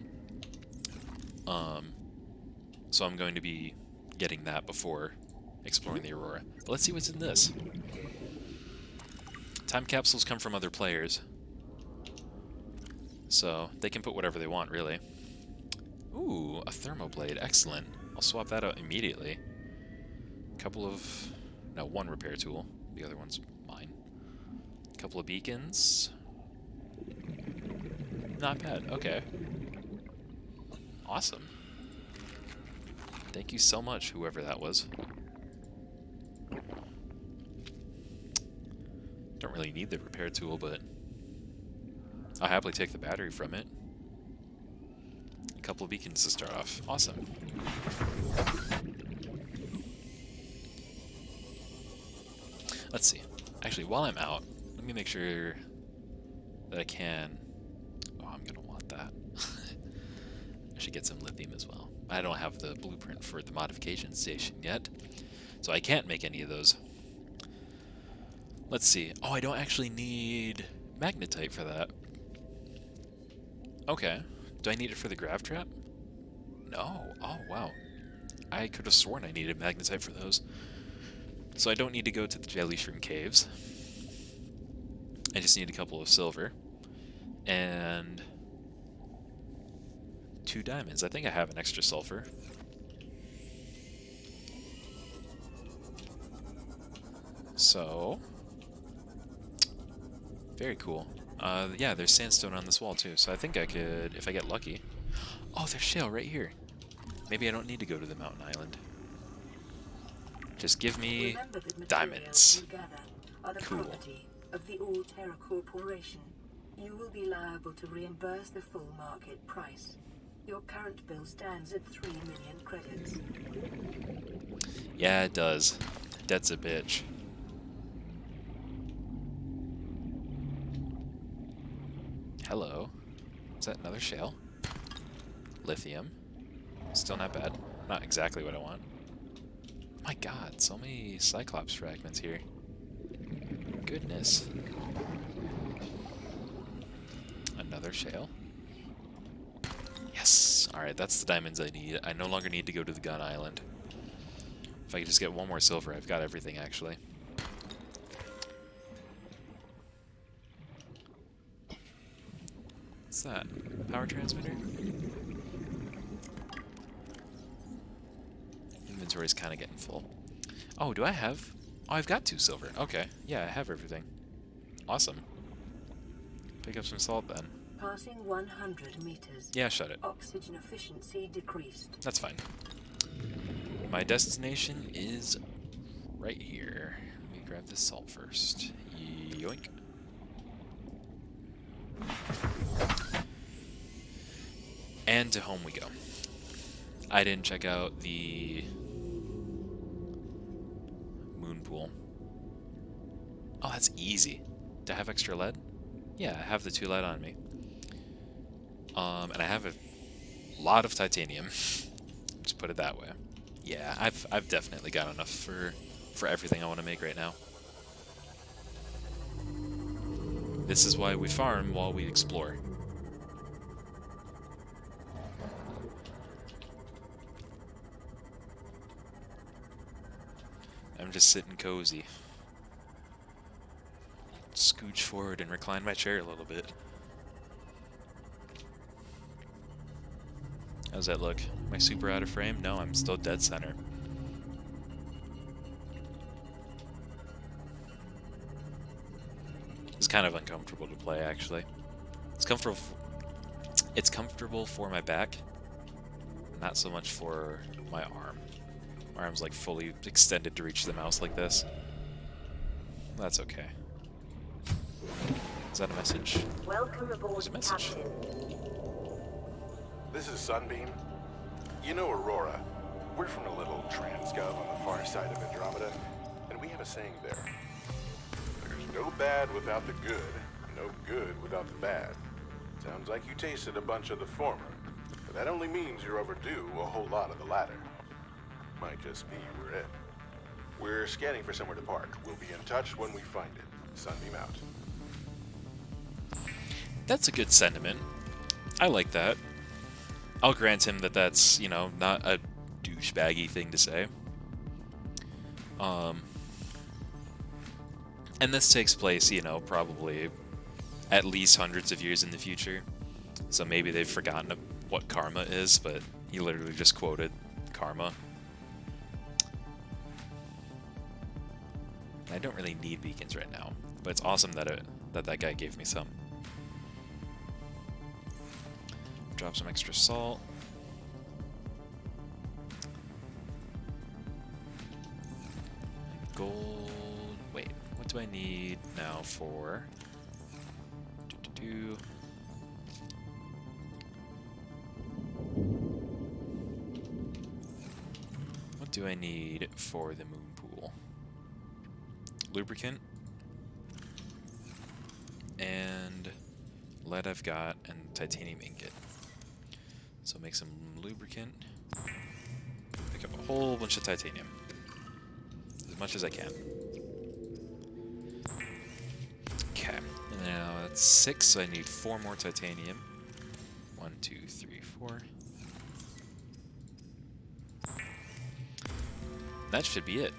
[SPEAKER 1] So I'm going to be getting that before exploring the Aurora. But let's see what's in this. Time capsules come from other players, so they can put whatever they want, really. Ooh, a thermoblade. Excellent. I'll swap that out immediately. One repair tool. The other one's mine. A couple of beacons. Not bad. Okay. Awesome. Thank you so much, whoever that was. Don't really need the repair tool, but I'll happily take the battery from it. A couple of beacons to start off. Awesome. Let's see. Actually, while I'm out, let me make sure that I can... Oh, I'm going to want that. I should get some lithium as well. I don't have the blueprint for the modification station yet, so I can't make any of those. Let's see. Oh, I don't actually need magnetite for that. Okay. Do I need it for the grav trap? No. Oh, wow. I could have sworn I needed magnetite for those. So I don't need to go to the Jelly Shroom Caves. I just need a couple of silver. And 2 diamonds. I think I have an extra sulfur. So... very cool. Yeah, there's sandstone on this wall too, so I think I could, if I get lucky... Oh, there's shale right here. Maybe I don't need to go to the mountain island. Just give me diamonds.
[SPEAKER 2] Are the
[SPEAKER 1] Cool.
[SPEAKER 2] property of the All Terra Corporation. You will be liable to reimburse the full market price. Your current bill stands at 3 million credits.
[SPEAKER 1] Yeah, it does. Debt's a bitch. Hello. Is that another shale? Lithium. Still not bad. Not exactly what I want. My god, so many Cyclops fragments here. Goodness. Another shale. Yes! Alright, that's the diamonds I need. I no longer need to go to the gun island. If I could just get one more silver, I've got everything, actually. What's that? Power transmitter? Inventory's kind of getting full. Oh, do I have... Oh, I've got 2 silver. Okay. Yeah, I have everything. Awesome. Pick up some salt, then.
[SPEAKER 2] Passing 100 meters.
[SPEAKER 1] Yeah, shut it.
[SPEAKER 2] Oxygen efficiency decreased.
[SPEAKER 1] That's fine. My destination is right here. Let me grab this salt first. Yoink. And to home we go. I didn't check out the moon pool. Oh, that's easy. Do I have extra lead? Yeah, I have the 2 lead on me. And I have a lot of titanium. Just put it that way. Yeah, I've definitely got enough for everything I want to make right now. This is why we farm while we explore. I'm just sitting cozy. Scooch forward and recline my chair a little bit. How's that look? Am I super out of frame? No, I'm still dead center. kind of uncomfortable to play, actually. It's comfortable. It's comfortable for my back, not so much for my arm. My arm's like fully extended to reach the mouse like this. That's okay. Is that a message?
[SPEAKER 2] Welcome aboard,
[SPEAKER 1] There's a message.
[SPEAKER 2] Captain.
[SPEAKER 5] This is Sunbeam. You know Aurora. We're from a little transgov on the far side of Andromeda, and we have a saying there. There's no bad without the good, no good without the bad. Sounds like you tasted a bunch of the former, but that only means you're overdue a whole lot of the latter. Might just be we're it. We're scanning for somewhere to park. We'll be in touch when we find it. Sunbeam out.
[SPEAKER 1] That's a good sentiment. I like that. I'll grant him that that's, you know, not a douchebaggy thing to say. And this takes place, you know, probably at least hundreds of years in the future. So maybe they've forgotten what karma is, but he literally just quoted karma. I don't really need beacons right now, but it's awesome that that guy gave me some. Drop some extra salt. Gold. Wait, what do I need now for? What do I need for the moon pool? Lubricant. And lead I've got, and titanium ingot. So make some lubricant. Pick up a whole bunch of titanium. As much as I can. Okay. And now that's 6, so I need 4 more titanium. 1, 2, 3, 4. That should be it.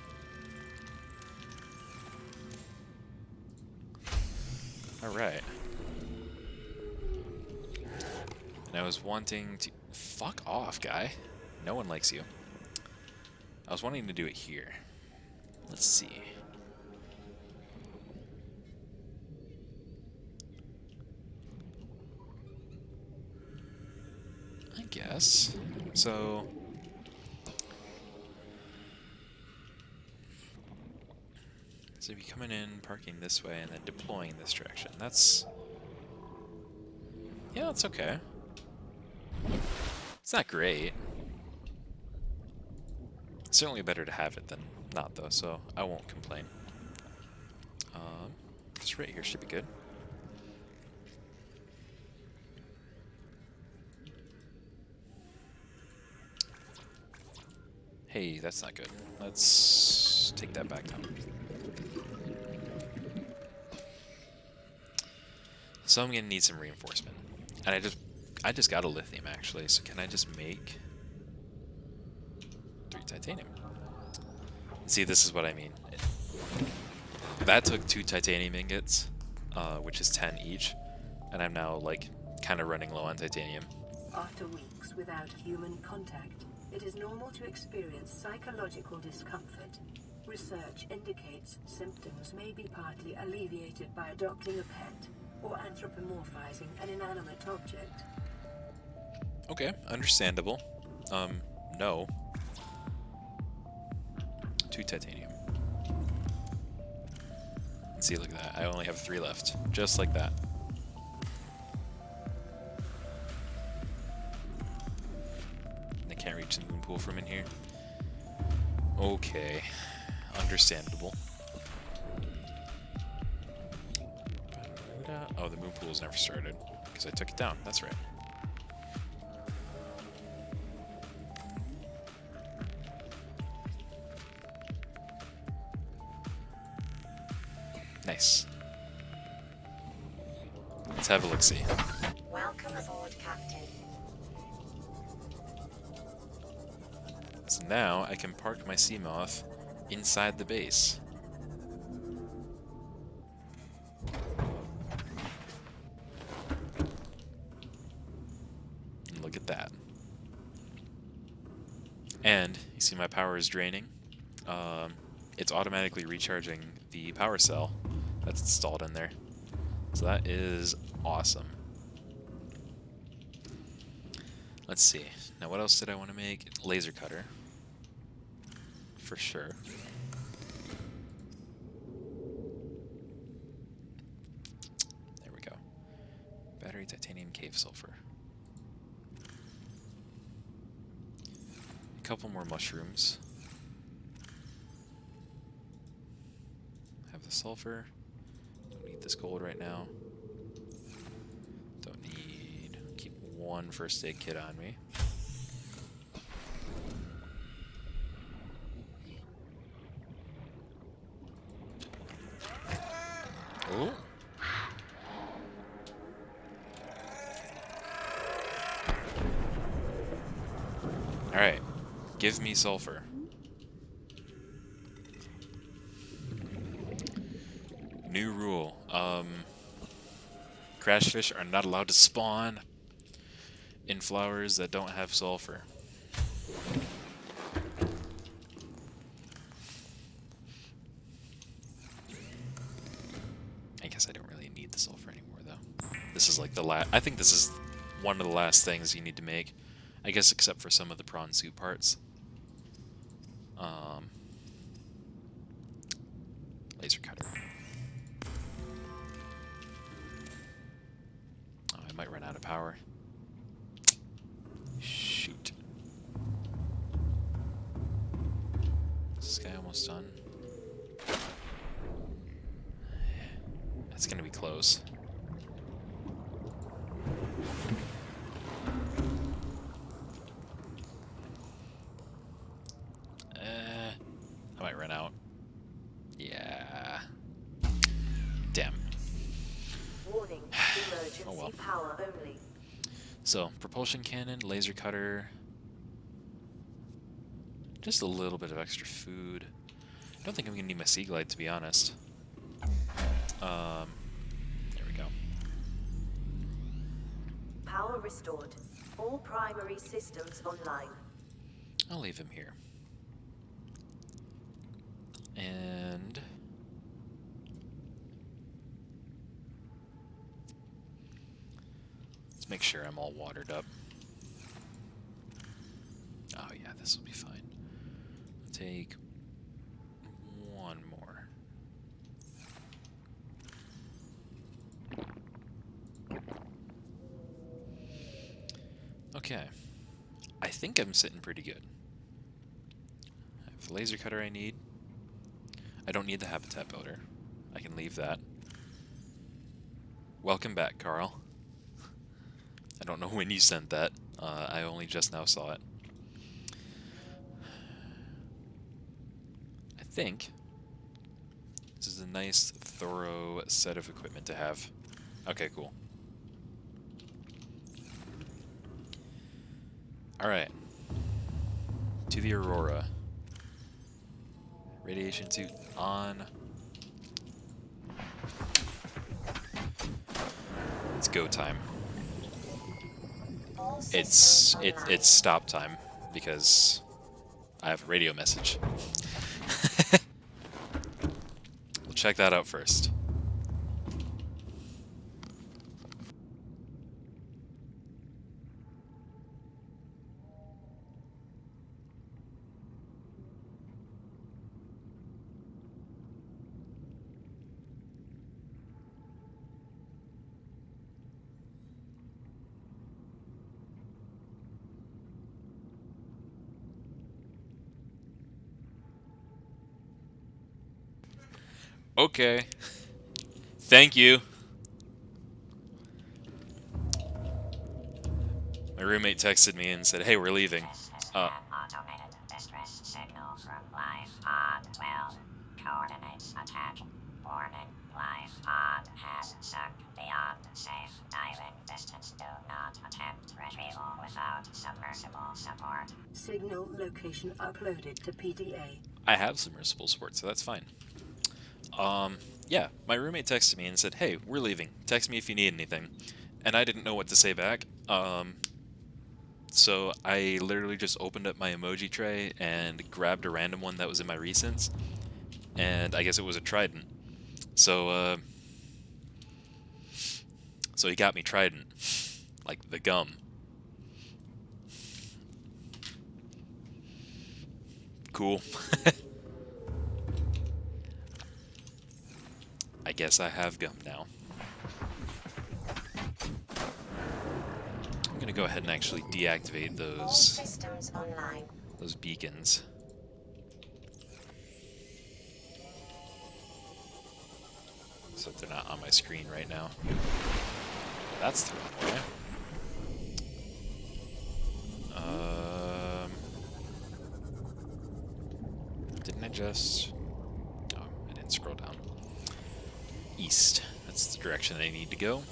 [SPEAKER 1] Alright. And I was wanting to... Fuck off, guy. No one likes you. I was wanting to do it here. Let's see. I guess. So... So you're coming in, parking this way, and then deploying in this direction. That's... Yeah, that's okay. It's not great. It's certainly better to have it than not, though, so I won't complain. Just right here should be good. Hey, that's not good. Let's take that back down. So I'm gonna need some reinforcement. And I just got a lithium actually, so can I just make 3 titanium? See, this is what I mean. That took 2 titanium ingots, which is 10 each, and I'm now like kind of running low on titanium.
[SPEAKER 2] After weeks without human contact, it is normal to experience psychological discomfort. Research indicates symptoms may be partly alleviated by adopting a pet or anthropomorphizing an inanimate object.
[SPEAKER 1] Okay, understandable. No. 2 titanium. See, look at that. I only have 3 left. Just like that. I can't reach the moon pool from in here. Okay. Understandable. Oh, the moon pool's never started. Because I took it down. That's right. Nice. Let's have a look-see.
[SPEAKER 3] Welcome aboard, Captain.
[SPEAKER 1] So now I can park my Seamoth inside the base. And look at that. And you see my power is draining. It's automatically recharging the power cell that's installed in there. So that is awesome. Let's see. Now what else did I want to make? Laser cutter. For sure. There we go. Battery, titanium, cave sulfur. A couple more mushrooms. Have the sulfur. Don't need this gold right now. Don't need... Keep one first aid kit on me. Ooh. Alright. Give me sulfur. New rule. Crashfish are not allowed to spawn in flowers that don't have sulfur. I guess I don't really need the sulfur anymore, though. This is like the last... I think this is one of the last things you need to make. I guess except for some of the prawn suit parts. Laser cutter. Oh, I might run out of power. Shoot. Is this guy almost done? That's gonna be close. I might run out. Yeah. Damn.
[SPEAKER 2] Warning, emergency
[SPEAKER 1] Oh well.
[SPEAKER 2] power only.
[SPEAKER 1] So, propulsion cannon, laser cutter. Just a little bit of extra food. I don't think I'm gonna need my sea glide, to be honest. There we go.
[SPEAKER 2] Power restored. All primary systems online.
[SPEAKER 1] I'll leave him here. And... let's make sure I'm all watered up. Oh yeah, this will be fine. Take one more. Okay. I think I'm sitting pretty good. I have the laser cutter I need. I don't need the habitat builder. I can leave that. Welcome back, Carl. I don't know when you sent that. I only just now saw it. I think this is a nice, thorough set of equipment to have. Okay, cool. Alright. To the Aurora. Radiation suit on. It's go time. It's stop time because I have a radio message. We'll check that out first. Okay. Thank you. My roommate texted me and said, "Hey, we're leaving."
[SPEAKER 3] Automated distress signal from life pod 12. Coordinates attached. Warning, life pod has sunk beyond safe diving distance. Do not attempt retrieval without submersible support.
[SPEAKER 2] Signal location uploaded to PDA.
[SPEAKER 1] I have submersible support, so that's fine. Yeah, my roommate texted me and said, "Hey, we're leaving. Text me if you need anything." And I didn't know what to say back. So I literally just opened up my emoji tray and grabbed a random one that was in my recents. And I guess it was a trident. So, So he got me Trident. Like the gum. Cool. I guess I have gum now. I'm gonna go ahead and actually deactivate
[SPEAKER 3] All systems online.
[SPEAKER 1] those beacons. So they're not on my screen right now. That's the wrong way. Didn't I just... Oh, I didn't scroll down. East. That's the direction I need to go.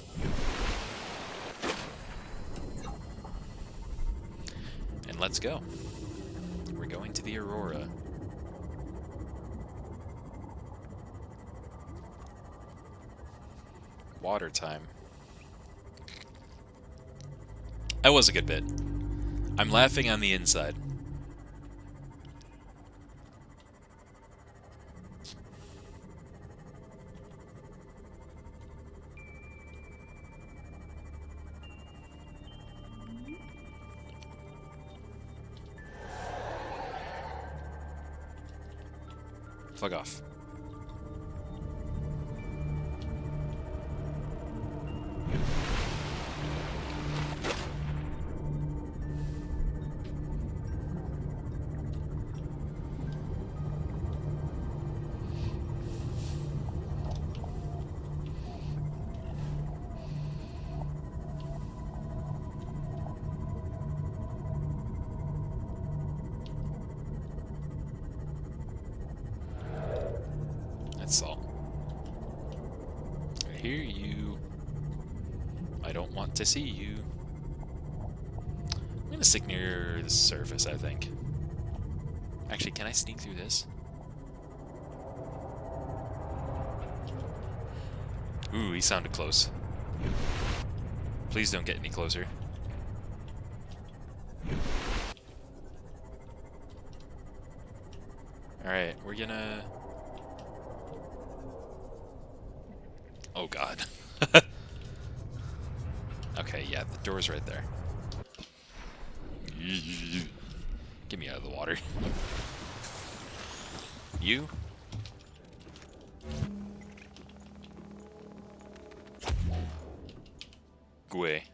[SPEAKER 1] And let's go. We're going to the Aurora. Water time. That was a good bit. I'm laughing on the inside. Fuck off. That's all. I hear you. I don't want to see you. I'm gonna stick near the surface, I think. Actually, can I sneak through this? Ooh, he sounded close. Please don't get any closer. Alright, we're gonna... Oh god. Okay, yeah, the door's right there. Get me out of the water. You? Go away.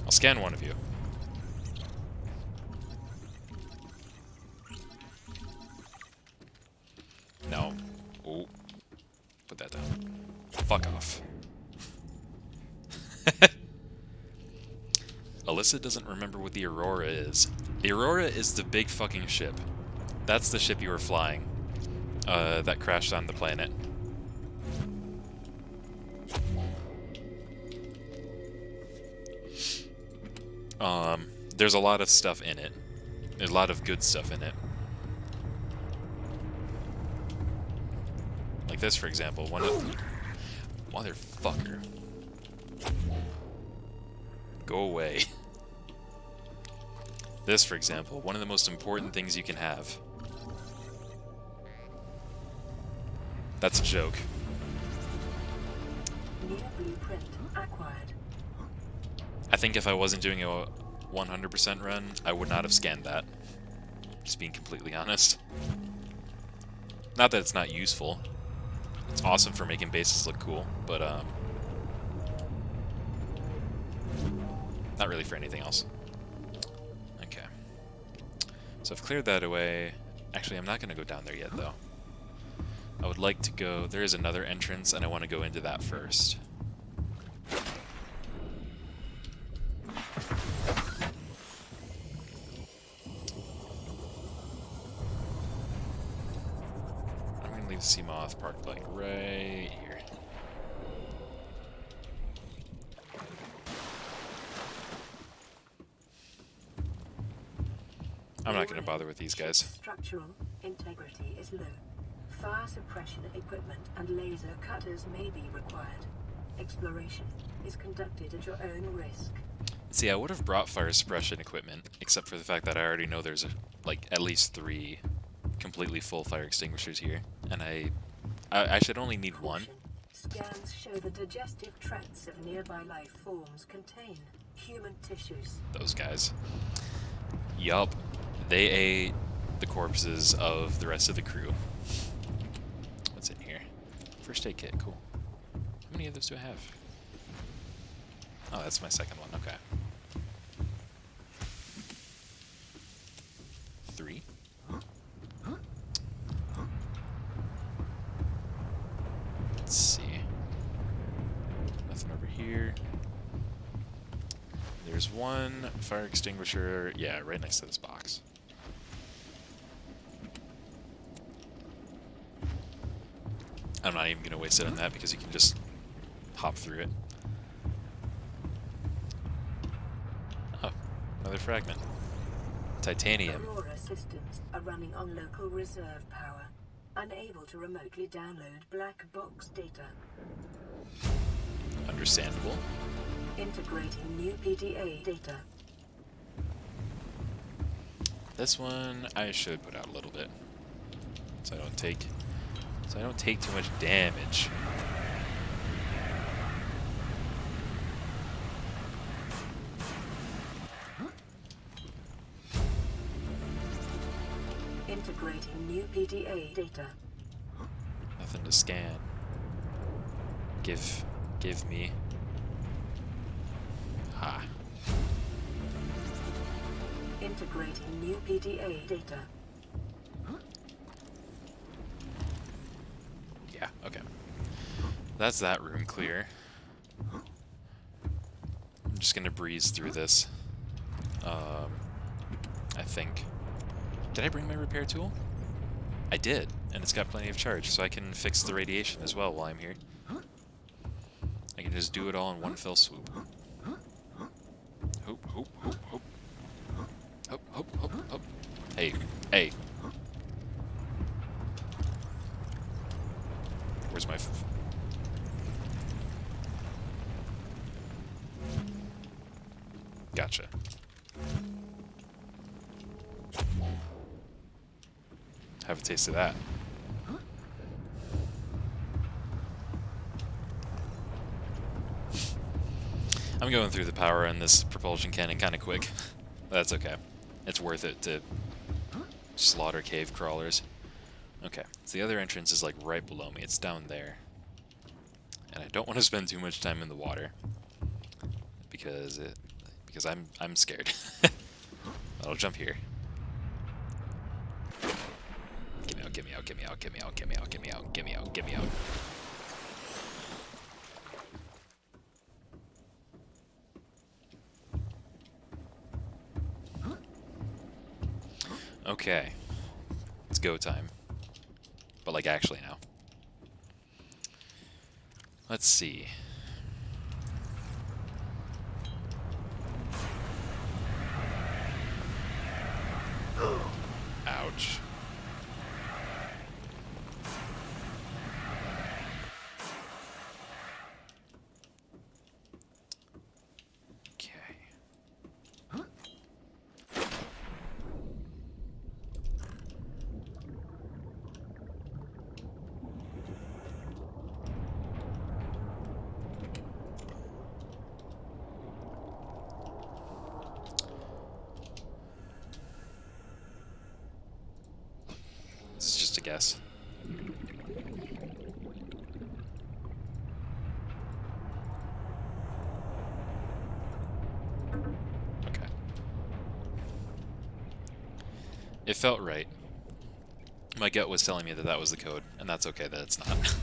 [SPEAKER 1] I'll scan one of you. No. Oh. Put that down. Fuck off. Alyssa doesn't remember what the Aurora is. The Aurora is the big fucking ship. That's the ship you were flying. That crashed on the planet. There's a lot of stuff in it. There's a lot of good stuff in it. Like this, for example. One of... Motherfucker. Go away. This, for example. One of the most important things you can have. That's a joke.
[SPEAKER 2] New blueprint acquired.
[SPEAKER 1] I think if I wasn't doing a 100% run, I would not have scanned that. Just being completely honest. Not that it's not useful. It's awesome for making bases look cool, but not really for anything else. Okay. So I've cleared that away. Actually, I'm not going to go down there yet, though. I would like to go... There is another entrance, and I want to go into that first. I'm going to leave the Seamoth parked, like, right here. I'm not going to bother with these guys.
[SPEAKER 2] Structural integrity is low. Fire suppression equipment and laser cutters may be required. Exploration is conducted at your own risk.
[SPEAKER 1] See, I would have brought fire suppression equipment, except for the fact that I already know there's, like, at least 3 completely full fire extinguishers here, and I should only need one.
[SPEAKER 2] Caution. Scans show the digestive tracts of nearby life forms contain human tissues.
[SPEAKER 1] Those guys. Yup. They ate the corpses of the rest of the crew. What's in here? First aid kit, cool. How many of those do I have? Oh, that's my second one, okay. 3. Let's see. Nothing over here. There's one fire extinguisher, yeah, right next to this box. I'm not even going to waste it on that because you can just hop through it. Oh, another fragment. Titanium.
[SPEAKER 2] Aurora systems are running on local reserve power, unable to remotely download black box data.
[SPEAKER 1] Understandable.
[SPEAKER 2] Integrating new PDA data.
[SPEAKER 1] This one I should put out a little bit, so I don't take too much damage.
[SPEAKER 2] Integrating new PDA data.
[SPEAKER 1] Nothing to scan. Give me. Ah.
[SPEAKER 2] Integrating new PDA data.
[SPEAKER 1] Yeah, okay. That's that room clear. I'm just gonna breeze through this. I think. Did I bring my repair tool? I did, and it's got plenty of charge, so I can fix the radiation as well while I'm here. I can just do it all in one fell swoop. Hoop, hoop, hoop, hoop. Hoop, hoop, hoop, hoop. Hey, hey. Where's my... Gotcha. Have a taste of that. I'm going through the power on this propulsion cannon kind of quick. That's okay. It's worth it to slaughter cave crawlers. Okay, so the other entrance is like right below me. It's down there. And I don't want to spend too much time in the water. Because I'm scared. I'll jump here. Get me out, get me out, get me out, get me out, get me out, get me out, get me out, get me out. Okay. It's go time. But like actually now. Let's see. Ouch. Okay. This is just a guess. Okay. It felt right. My gut was telling me that that was the code, and that's okay that it's not.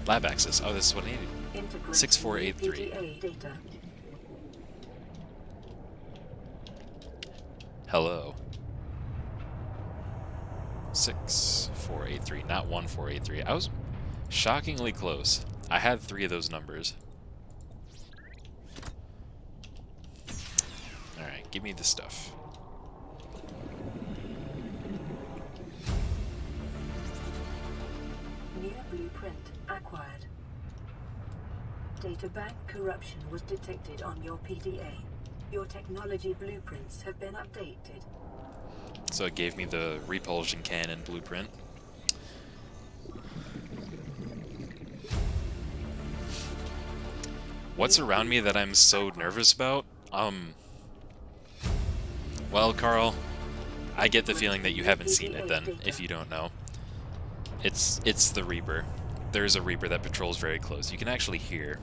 [SPEAKER 1] Lab access. Oh, this is what I needed.
[SPEAKER 2] Integrating
[SPEAKER 1] 6483.
[SPEAKER 2] PDA data.
[SPEAKER 1] Hello. 6483, not 1483. I was shockingly close. I had 3 of those numbers. Alright, give me the stuff.
[SPEAKER 2] New blueprint acquired. Databank corruption was detected on your PDA. Your technology blueprints have been updated.
[SPEAKER 1] So it gave me the repulsion cannon blueprint. What's around me that I'm so nervous about? Well, Carl, I get the feeling that you haven't seen it then, if you don't know. It's the Reaper. There's a Reaper that patrols very close. You can actually hear.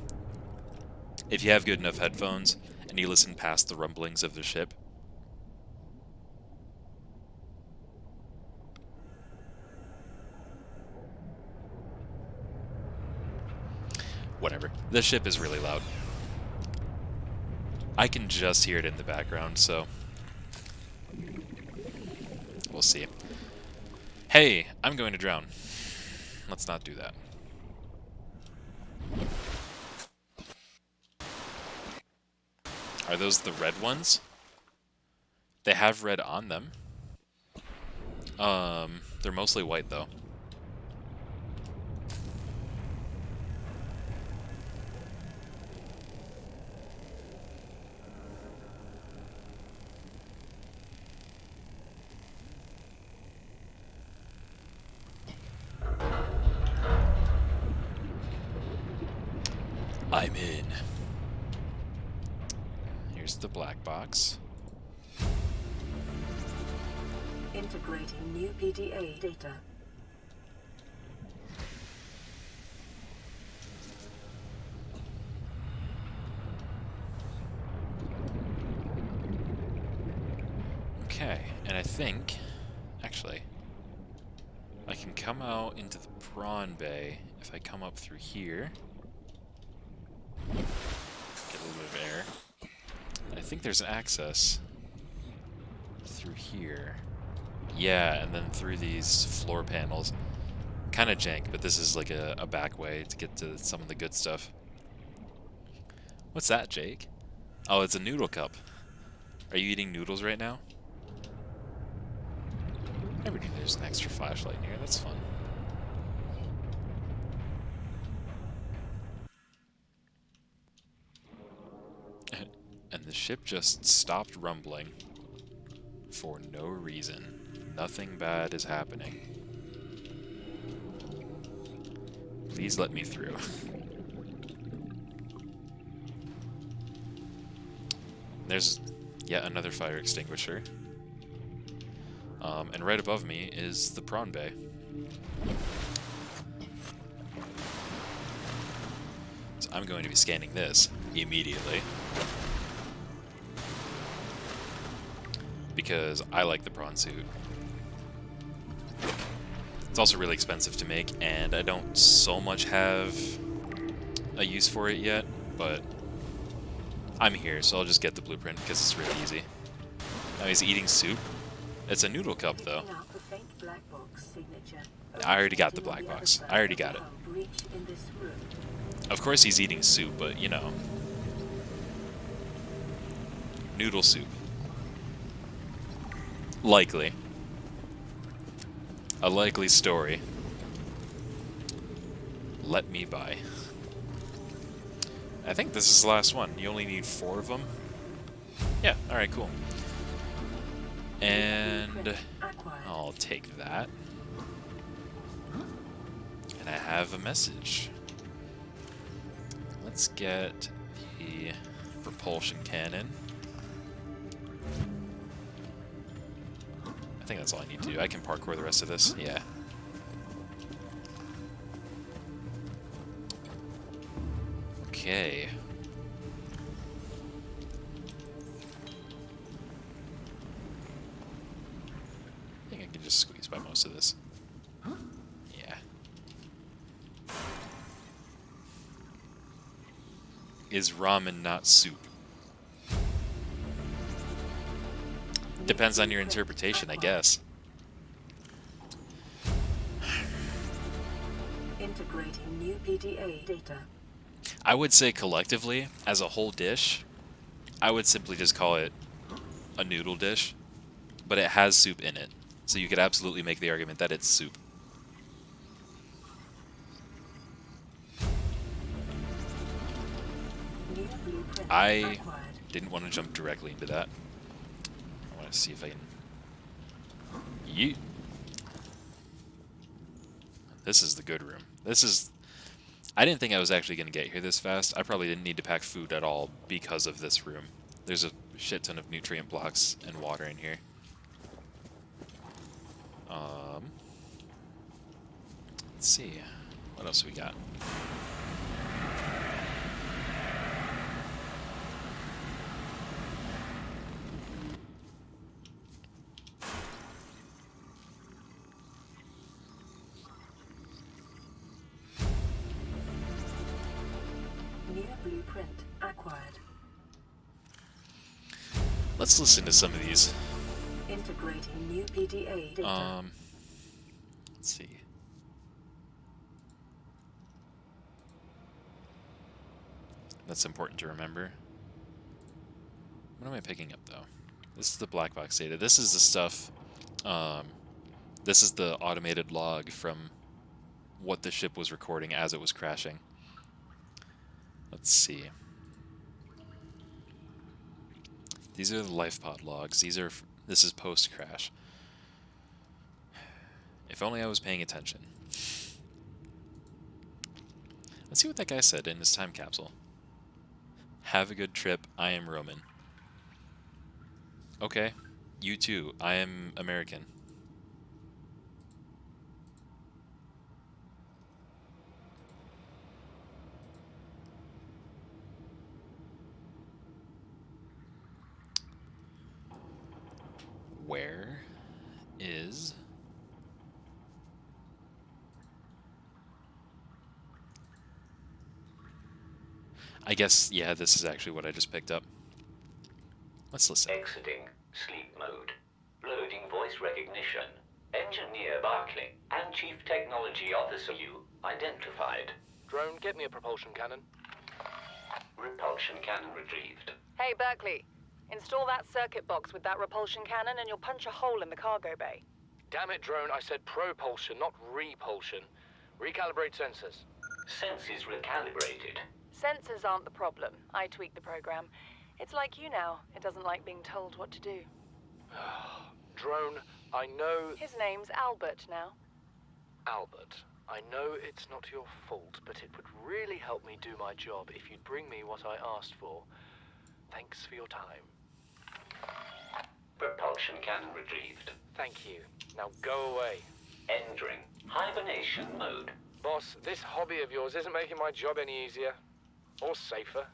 [SPEAKER 1] If you have good enough headphones, and you listen past the rumblings of the ship. Whatever. The ship is really loud. I can just hear it in the background, so... we'll see. Hey, I'm going to drown. Let's not do that. Are those the red ones? They have red on them. They're mostly white, though. I'm in. Here's the black box.
[SPEAKER 2] Integrating new PDA data.
[SPEAKER 1] Okay, and I think, actually, I can come out into the prawn bay if I come up through here. Get a little bit of air. And I think there's an access through here. Yeah, and then through these floor panels. Kind of jank, but this is like a back way to get to some of the good stuff. What's that, Jake? Oh, it's a noodle cup. Are you eating noodles right now? Never knew there's an extra flashlight in here. That's fun. And the ship just stopped rumbling for no reason. Nothing bad is happening. Please let me through. There's yet another fire extinguisher. And right above me is the prawn bay. So I'm going to be scanning this immediately. Because I like the prawn suit. It's also really expensive to make, and I don't so much have a use for it yet, but I'm here, so I'll just get the blueprint because it's really easy. Now he's eating soup. It's a noodle cup, though. I already got the black box. I already got it. Of course he's eating soup, but, you know. Noodle soup. Likely. A likely story. Let me by. I think this is the last one. You only need 4 of them. Yeah, alright, cool. And I'll take that. And I have a message. Let's get the propulsion cannon. I think that's all I need to do. I can parkour the rest of this. Yeah. Okay. I think I can just squeeze by most of this. Yeah. Is ramen not soup? Depends on your interpretation, I guess.
[SPEAKER 2] Integrating new PDA data.
[SPEAKER 1] I would say collectively, as a whole dish, I would simply just call it a noodle dish, but it has soup in it. So you could absolutely make the argument that it's soup. I didn't want to jump directly into that. I want to see if I can Yeet. This is the good room. This is... I didn't think I was actually going to get here this fast. I probably didn't need to pack food at all because of this room. There's a shit ton of nutrient blocks and water in here. Let's see. What else we got?
[SPEAKER 2] New blueprint acquired.
[SPEAKER 1] Let's listen to some of these.
[SPEAKER 2] Integrating new PDA data.
[SPEAKER 1] Let's see. That's important to remember. What am I picking up, though? This is the black box data. This is the stuff... this is the automated log from what the ship was recording as it was crashing. Let's see. These are the life pod logs. This is post-crash. If only I was paying attention. Let's see what that guy said in his time capsule. Have a good trip. I am Roman. Okay. You too. I am American. Where is... I guess, yeah, this is actually what I just picked up. Let's listen.
[SPEAKER 7] Exiting sleep mode. Loading voice recognition. Engineer Barclay and Chief Technology Officer you identified.
[SPEAKER 6] Drone, get me a propulsion cannon.
[SPEAKER 7] Repulsion cannon retrieved.
[SPEAKER 4] Hey, Berkeley. Install that circuit box with that repulsion cannon and you'll punch a hole in the cargo bay.
[SPEAKER 6] Damn it, Drone, I said propulsion, not repulsion. Recalibrate sensors.
[SPEAKER 7] Senses recalibrated.
[SPEAKER 4] Sensors aren't the problem. I tweak the program. It's like you now. It doesn't like being told what to do.
[SPEAKER 6] Drone, I know...
[SPEAKER 4] His name's Albert now.
[SPEAKER 6] Albert, I know it's not your fault, but it would really help me do my job if you'd bring me what I asked for. Thanks for your time.
[SPEAKER 7] Propulsion cannon retrieved.
[SPEAKER 6] Thank you. Now go away.
[SPEAKER 7] Entering hibernation mode.
[SPEAKER 6] Boss, this hobby of yours isn't making my job any easier. Or safer.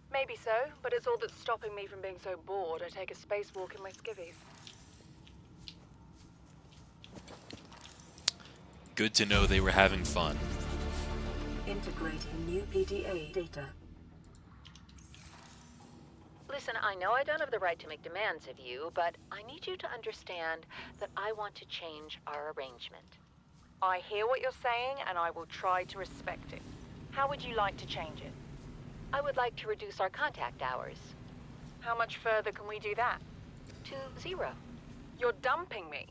[SPEAKER 4] Maybe so, but it's all that's stopping me from being so bored I take a spacewalk in my skivvies.
[SPEAKER 1] Good to know they were having fun.
[SPEAKER 2] Integrating new PDA data.
[SPEAKER 8] Listen, I know I don't have the right to make demands of you, but I need you to understand that I want to change our arrangement.
[SPEAKER 4] I hear what you're saying, and I will try to respect it. How would you like to change it?
[SPEAKER 8] I would like to reduce our contact hours
[SPEAKER 4] How much further can we do that?
[SPEAKER 8] to 0.
[SPEAKER 4] You're dumping me.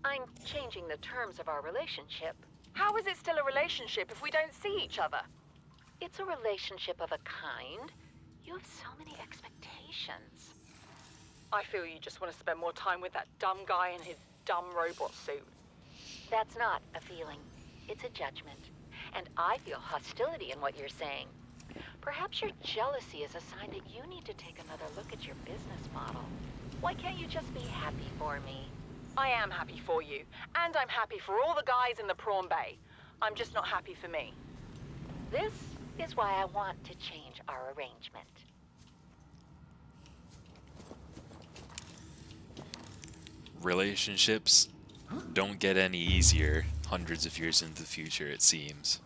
[SPEAKER 8] I'm changing the terms of our relationship.
[SPEAKER 4] How is it still a relationship if we don't see each other?
[SPEAKER 8] It's a relationship of a kind. You have so many expectations.
[SPEAKER 4] I feel you just want to spend more time with that dumb guy in his dumb robot suit.
[SPEAKER 8] That's not a feeling. It's a judgment. And I feel hostility in what you're saying. Perhaps your jealousy is a sign that you need to take another look at your business model. Why can't you just be happy for me?
[SPEAKER 4] I am happy for you, and I'm happy for all the guys in the prawn bay. I'm just not happy for me.
[SPEAKER 8] This is why I want to change our arrangement.
[SPEAKER 1] Relationships don't get any easier hundreds of years into the future, it seems.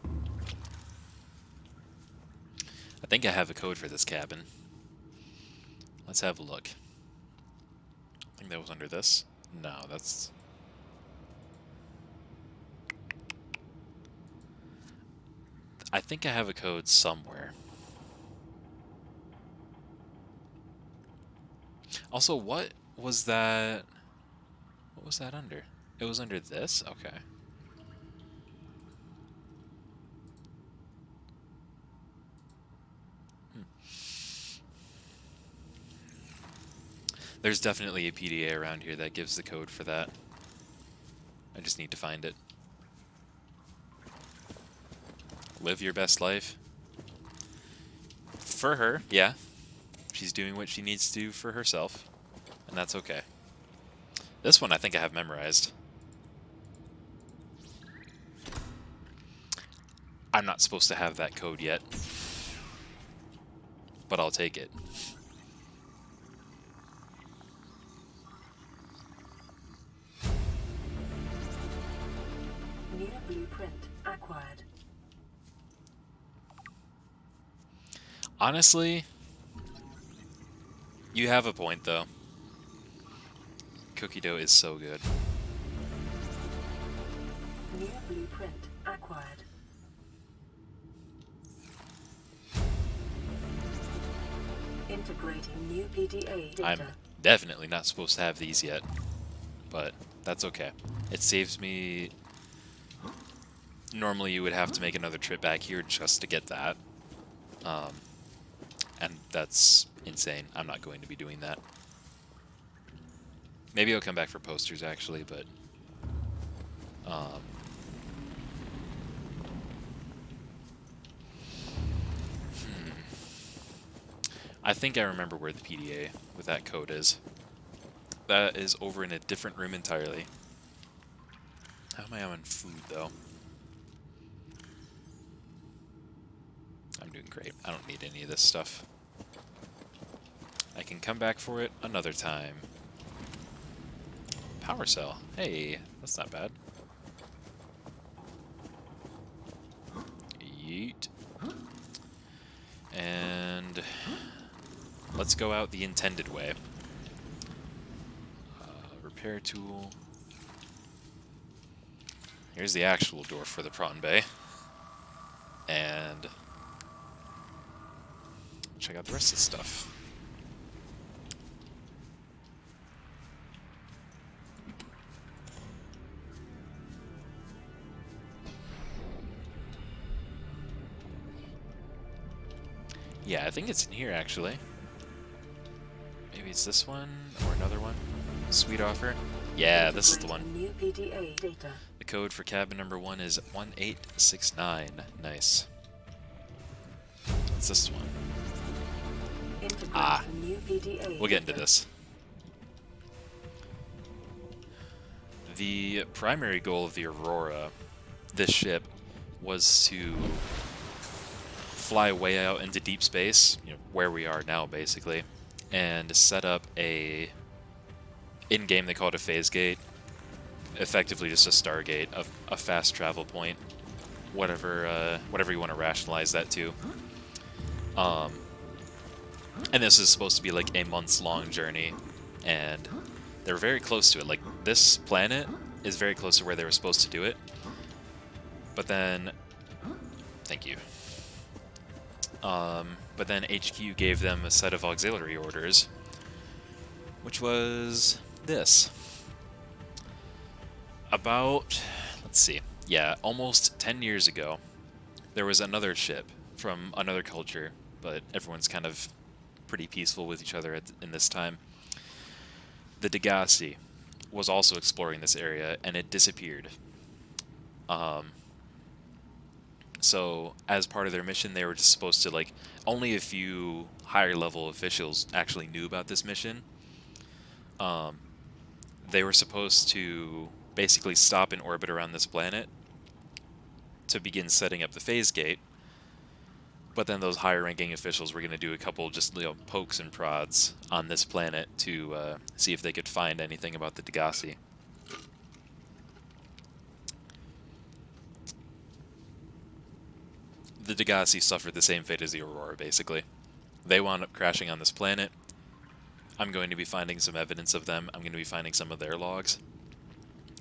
[SPEAKER 1] I think I have a code for this cabin. Let's have a look. I think that was under this. No, that's... I think I have a code somewhere. Also, what was that? What was that under? It was under this? Okay. There's definitely a PDA around here that gives the code for that. I just need to find it. Live your best life. For her, yeah. She's doing what she needs to do for herself, and that's okay. This one I think I have memorized. I'm not supposed to have that code yet, but I'll take it.
[SPEAKER 2] New blueprint acquired.
[SPEAKER 1] Honestly, you have a point, though. Cookie dough is so good.
[SPEAKER 2] New blueprint acquired. Integrating new PDA data.
[SPEAKER 1] I'm definitely not supposed to have these yet, but that's okay. It saves me... Normally you would have to make another trip back here just to get that. And that's insane. I'm not going to be doing that. Maybe I'll come back for posters, actually, but... I think I remember where the PDA with that code is. That is over in a different room entirely. How am I on food, though? I'm doing great. I don't need any of this stuff. I can come back for it another time. Power cell. Hey, that's not bad. Yeet. And let's go out the intended way. Repair tool. Here's the actual door for the prawn bay. And check out the rest of the stuff. Yeah, I think it's in here, actually. Maybe it's this one, or another one. Sweet offer. Yeah, this is the one.
[SPEAKER 2] New PDA data.
[SPEAKER 1] The code for cabin number 1 is 1869. Nice. What's this one?
[SPEAKER 2] Integrating new PDA
[SPEAKER 1] We'll get into
[SPEAKER 2] data.
[SPEAKER 1] this. The primary goal of the Aurora, this ship, was to fly way out into deep space, you know, where we are now, basically, and set up a... In-game, they call it a phase gate. Effectively just a Stargate, a fast travel point. Whatever you want to rationalize that to. And this is supposed to be like a months-long journey, and they're very close to it. Like, this planet is very close to where they were supposed to do it. But then... Thank you. But then HQ gave them a set of auxiliary orders, which was this. About, let's see, yeah, almost 10 years ago, there was another ship from another culture, but everyone's kind of pretty peaceful with each other in this time. The Degassi was also exploring this area, and it disappeared. So, as part of their mission, they were just supposed to, like, only a few higher-level officials actually knew about this mission. They were supposed to basically stop in orbit around this planet to begin setting up the phase gate, but then those higher-ranking officials were going to do a couple just, you know, pokes and prods on this planet to see if they could find anything about the Degassi. The Degassi suffered the same fate as the Aurora, basically. They wound up crashing on this planet. I'm going to be finding some evidence of them. I'm going to be finding some of their logs.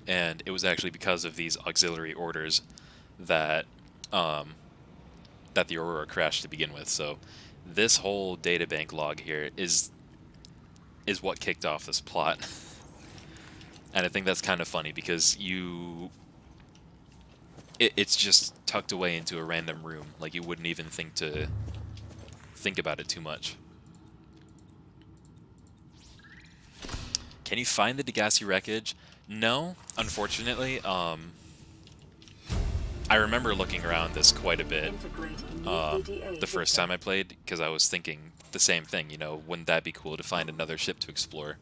[SPEAKER 1] And it was actually because of these auxiliary orders that that the Aurora crashed to begin with. So this whole databank log here is what kicked off this plot. And I think that's kind of funny because it's just tucked away into a random room. Like, you wouldn't even think about it too much. Can you find the Degassi wreckage? No, unfortunately. I remember looking around this quite a bit the first time I played, because I was thinking the same thing, you know, wouldn't that be cool to find another ship to explore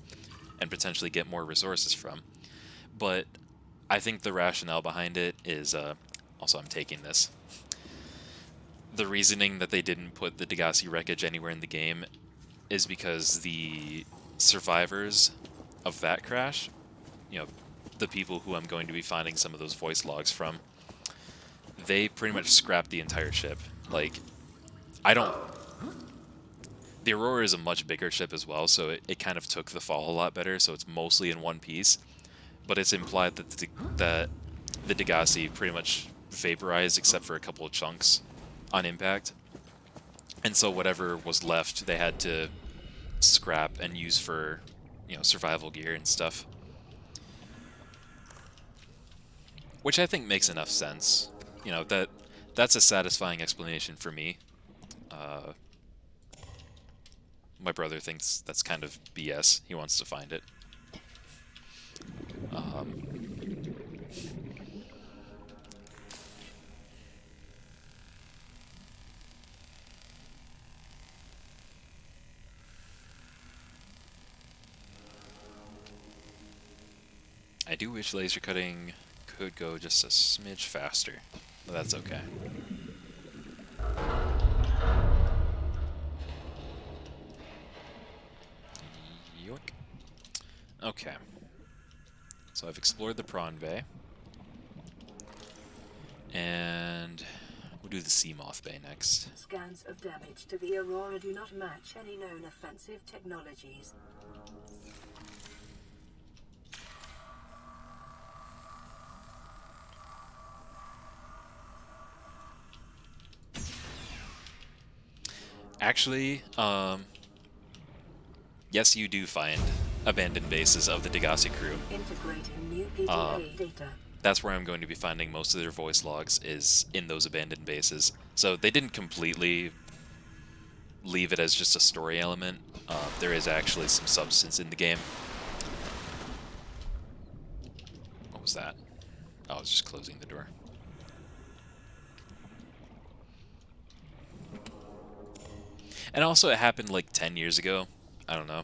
[SPEAKER 1] and potentially get more resources from? But I think the rationale behind it is, also I'm taking this, the reasoning that they didn't put the Degassi wreckage anywhere in the game is because the survivors of that crash, you know, the people who I'm going to be finding some of those voice logs from, they pretty much scrapped the entire ship. Like, I don't... The Aurora is a much bigger ship as well, so it kind of took the fall a lot better, so it's mostly in one piece. But it's implied that the Degassi pretty much vaporized except for a couple of chunks on impact. And so whatever was left, they had to scrap and use for, you know, survival gear and stuff. Which I think makes enough sense. You know, that's a satisfying explanation for me. My brother thinks that's kind of BS. He wants to find it. I do wish laser cutting could go just a smidge faster, but that's okay. Yoink. Okay. So I've explored the prawn bay. And we'll do the sea moth bay next.
[SPEAKER 2] Scans of damage to the Aurora do not match any known offensive technologies.
[SPEAKER 1] Actually, yes, you do find abandoned bases of the Degassi crew.
[SPEAKER 2] Integrating new PDA data.
[SPEAKER 1] That's where I'm going to be finding most of their voice logs, is in those abandoned bases. So they didn't completely leave it as just a story element. There is actually some substance in the game. What was that? Oh, I was just closing the door. And also, it happened like 10 years ago. I don't know.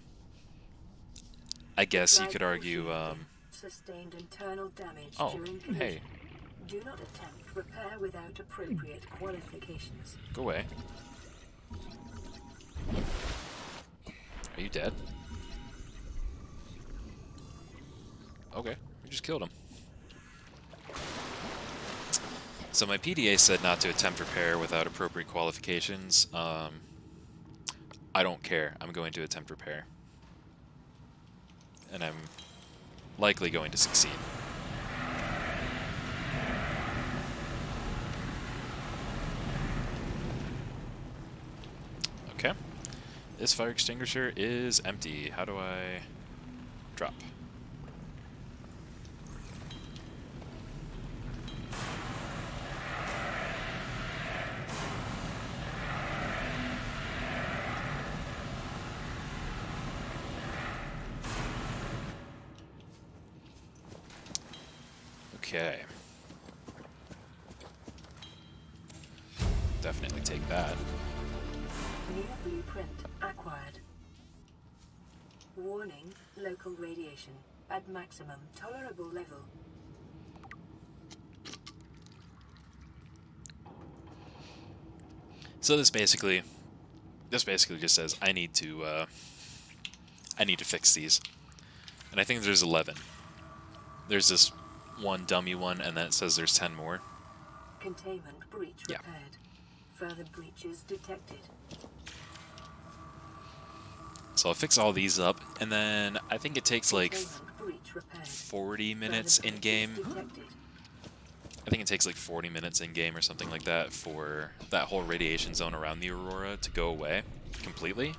[SPEAKER 1] I guess you could argue,
[SPEAKER 2] Sustained internal damage
[SPEAKER 1] oh,
[SPEAKER 2] during collision.
[SPEAKER 1] hey,
[SPEAKER 2] Do not attempt repair without appropriate qualifications.
[SPEAKER 1] go away. Are you dead? Okay, we just killed him. So my PDA said not to attempt repair without appropriate qualifications. I don't care. I'm going to attempt repair. And I'm likely going to succeed. Okay. This fire extinguisher is empty. How do I drop? Okay. Definitely take that.
[SPEAKER 2] New blueprint acquired. Warning, local radiation at maximum tolerable level.
[SPEAKER 1] So this basically just says I need to fix these. And I think there's 11. There's this one dummy one, and then it says there's 10 more.
[SPEAKER 2] Containment breach
[SPEAKER 1] Yeah.
[SPEAKER 2] repaired. Further breaches detected.
[SPEAKER 1] So I'll fix all these up, and then I think it takes like
[SPEAKER 2] Containment breach repaired.
[SPEAKER 1] 40 minutes
[SPEAKER 2] Further
[SPEAKER 1] in-game.
[SPEAKER 2] breaches detected.
[SPEAKER 1] I think it takes like 40 minutes in-game or something like that for that whole radiation zone around the Aurora to go away completely.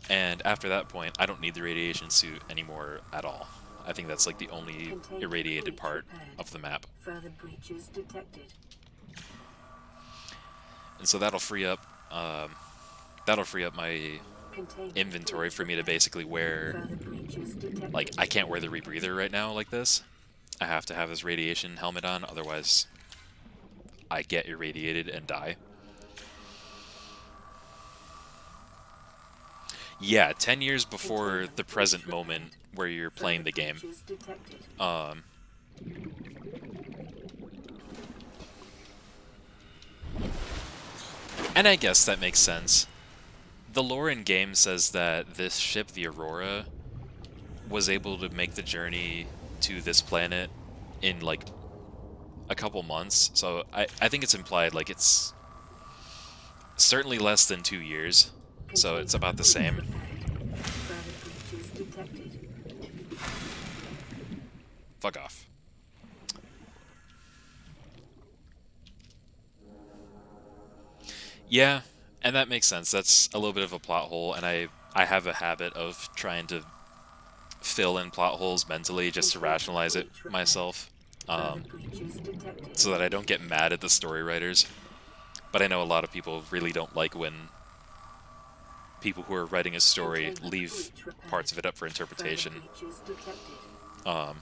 [SPEAKER 1] And after that point, I don't need the radiation suit anymore at all. I think that's like the only
[SPEAKER 2] Containment
[SPEAKER 1] irradiated
[SPEAKER 2] breach
[SPEAKER 1] part
[SPEAKER 2] repaired.
[SPEAKER 1] of the map.
[SPEAKER 2] Further breaches detected.
[SPEAKER 1] And so that'll free up my inventory for me to basically wear. Like, I can't wear the rebreather right now like this. I have to have this radiation helmet on, otherwise I get irradiated and die. Yeah, 10 years before the present moment where you're playing the game. And I guess that makes sense. The lore in game says that this ship, the Aurora, was able to make the journey to this planet in like a couple months. So I think it's implied, like, it's certainly less than 2 years. So it's about the same. Fuck off. Yeah, and that makes sense. That's a little bit of a plot hole, and I have a habit of trying to fill in plot holes mentally just to rationalize it myself, so that I don't get mad at the story writers. But I know a lot of people really don't like when people who are writing a story leave parts of it up for interpretation. I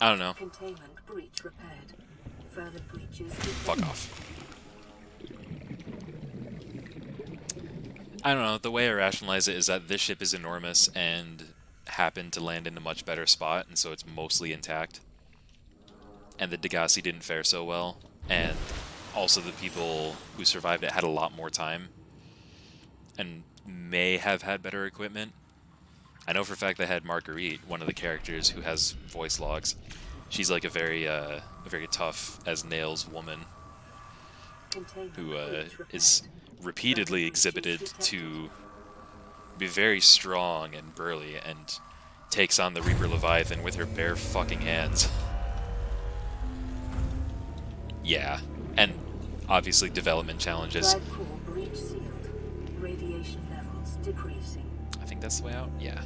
[SPEAKER 1] don't know. Fuck off. I don't know, the way I rationalize it is that this ship is enormous and happened to land in a much better spot, and so it's mostly intact. And the Degassi didn't fare so well, and also the people who survived it had a lot more time, and may have had better equipment. I know for a fact they had Marguerite, one of the characters who has voice logs. She's like a very tough as nails woman who is repeatedly exhibited to be very strong and burly, and takes on the Reaper Leviathan with her bare fucking hands. Yeah, and obviously development challenges. I think that's the way out? Yeah.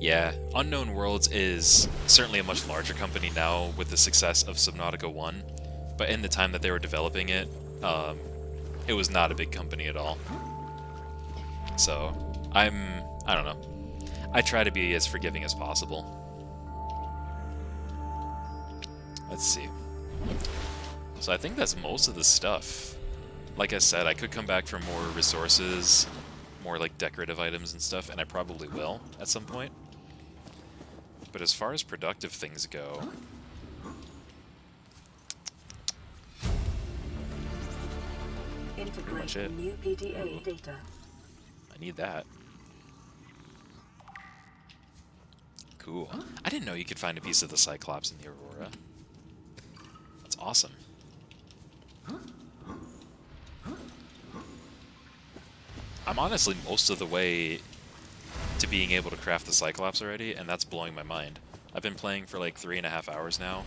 [SPEAKER 1] Yeah, Unknown Worlds is certainly a much larger company now with the success of Subnautica 1, but in the time that they were developing it, it was not a big company at all. So, I don't know. I try to be as forgiving as possible. Let's see. So I think that's most of the stuff. Like I said, I could come back for more resources, more like decorative items and stuff, and I probably will at some point. But as far as productive things go, pretty much it. I need that. Cool. I didn't know you could find a piece of the Cyclops in the Aurora. That's awesome. I'm honestly most of the way to being able to craft the Cyclops already, and that's blowing my mind. I've been playing for like 3.5 hours now.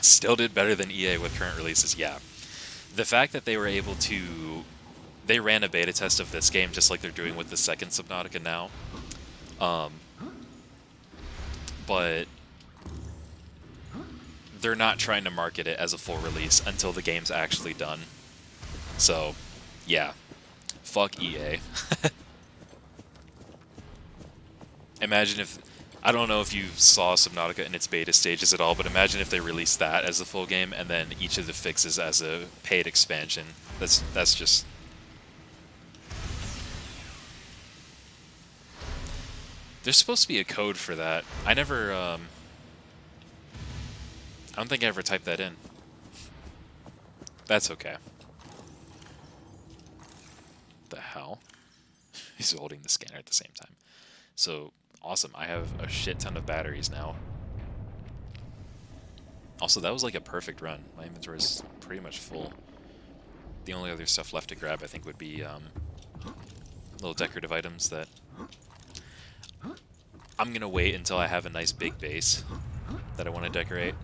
[SPEAKER 1] Still did better than EA with current releases, yeah. The fact that they were able to... They ran a beta test of this game just like they're doing with the second Subnautica now. But they're not trying to market it as a full release until the game's actually done. So, yeah. Fuck EA. Imagine if... I don't know if you saw Subnautica in its beta stages at all, but imagine if they released that as a full game and then each of the fixes as a paid expansion. That's just... There's supposed to be a code for that. I never, I don't think I ever typed that in. That's okay. The hell? He's holding the scanner at the same time. So, awesome. I have a shit ton of batteries now. Also, that was like a perfect run. My inventory is pretty much full. The only other stuff left to grab, I think, would be little decorative items that... I'm gonna wait until I have a nice big base that I want to decorate.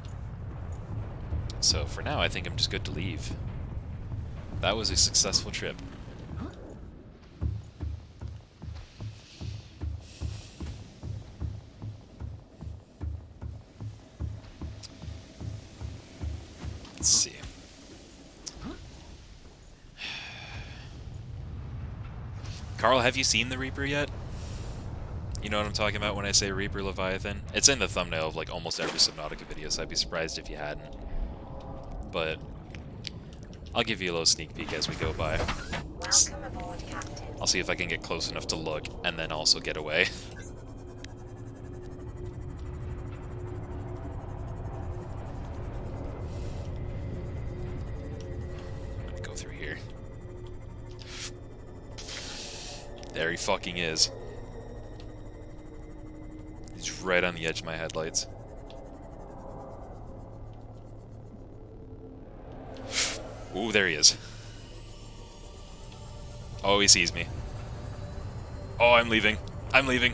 [SPEAKER 1] So for now, I think I'm just good to leave. That was a successful trip. Let's see. Carl, have you seen the Reaper yet? You know what I'm talking about when I say Reaper Leviathan? It's in the thumbnail of like almost every Subnautica video, so I'd be surprised if you hadn't. But I'll give you a little sneak peek as we go by.
[SPEAKER 2] Welcome aboard, Captain.
[SPEAKER 1] I'll see if I can get close enough to look and then also get away. Go through here. There he fucking is. He's right on the edge of my headlights. Ooh, there he is. Oh, he sees me. Oh, I'm leaving. I'm leaving.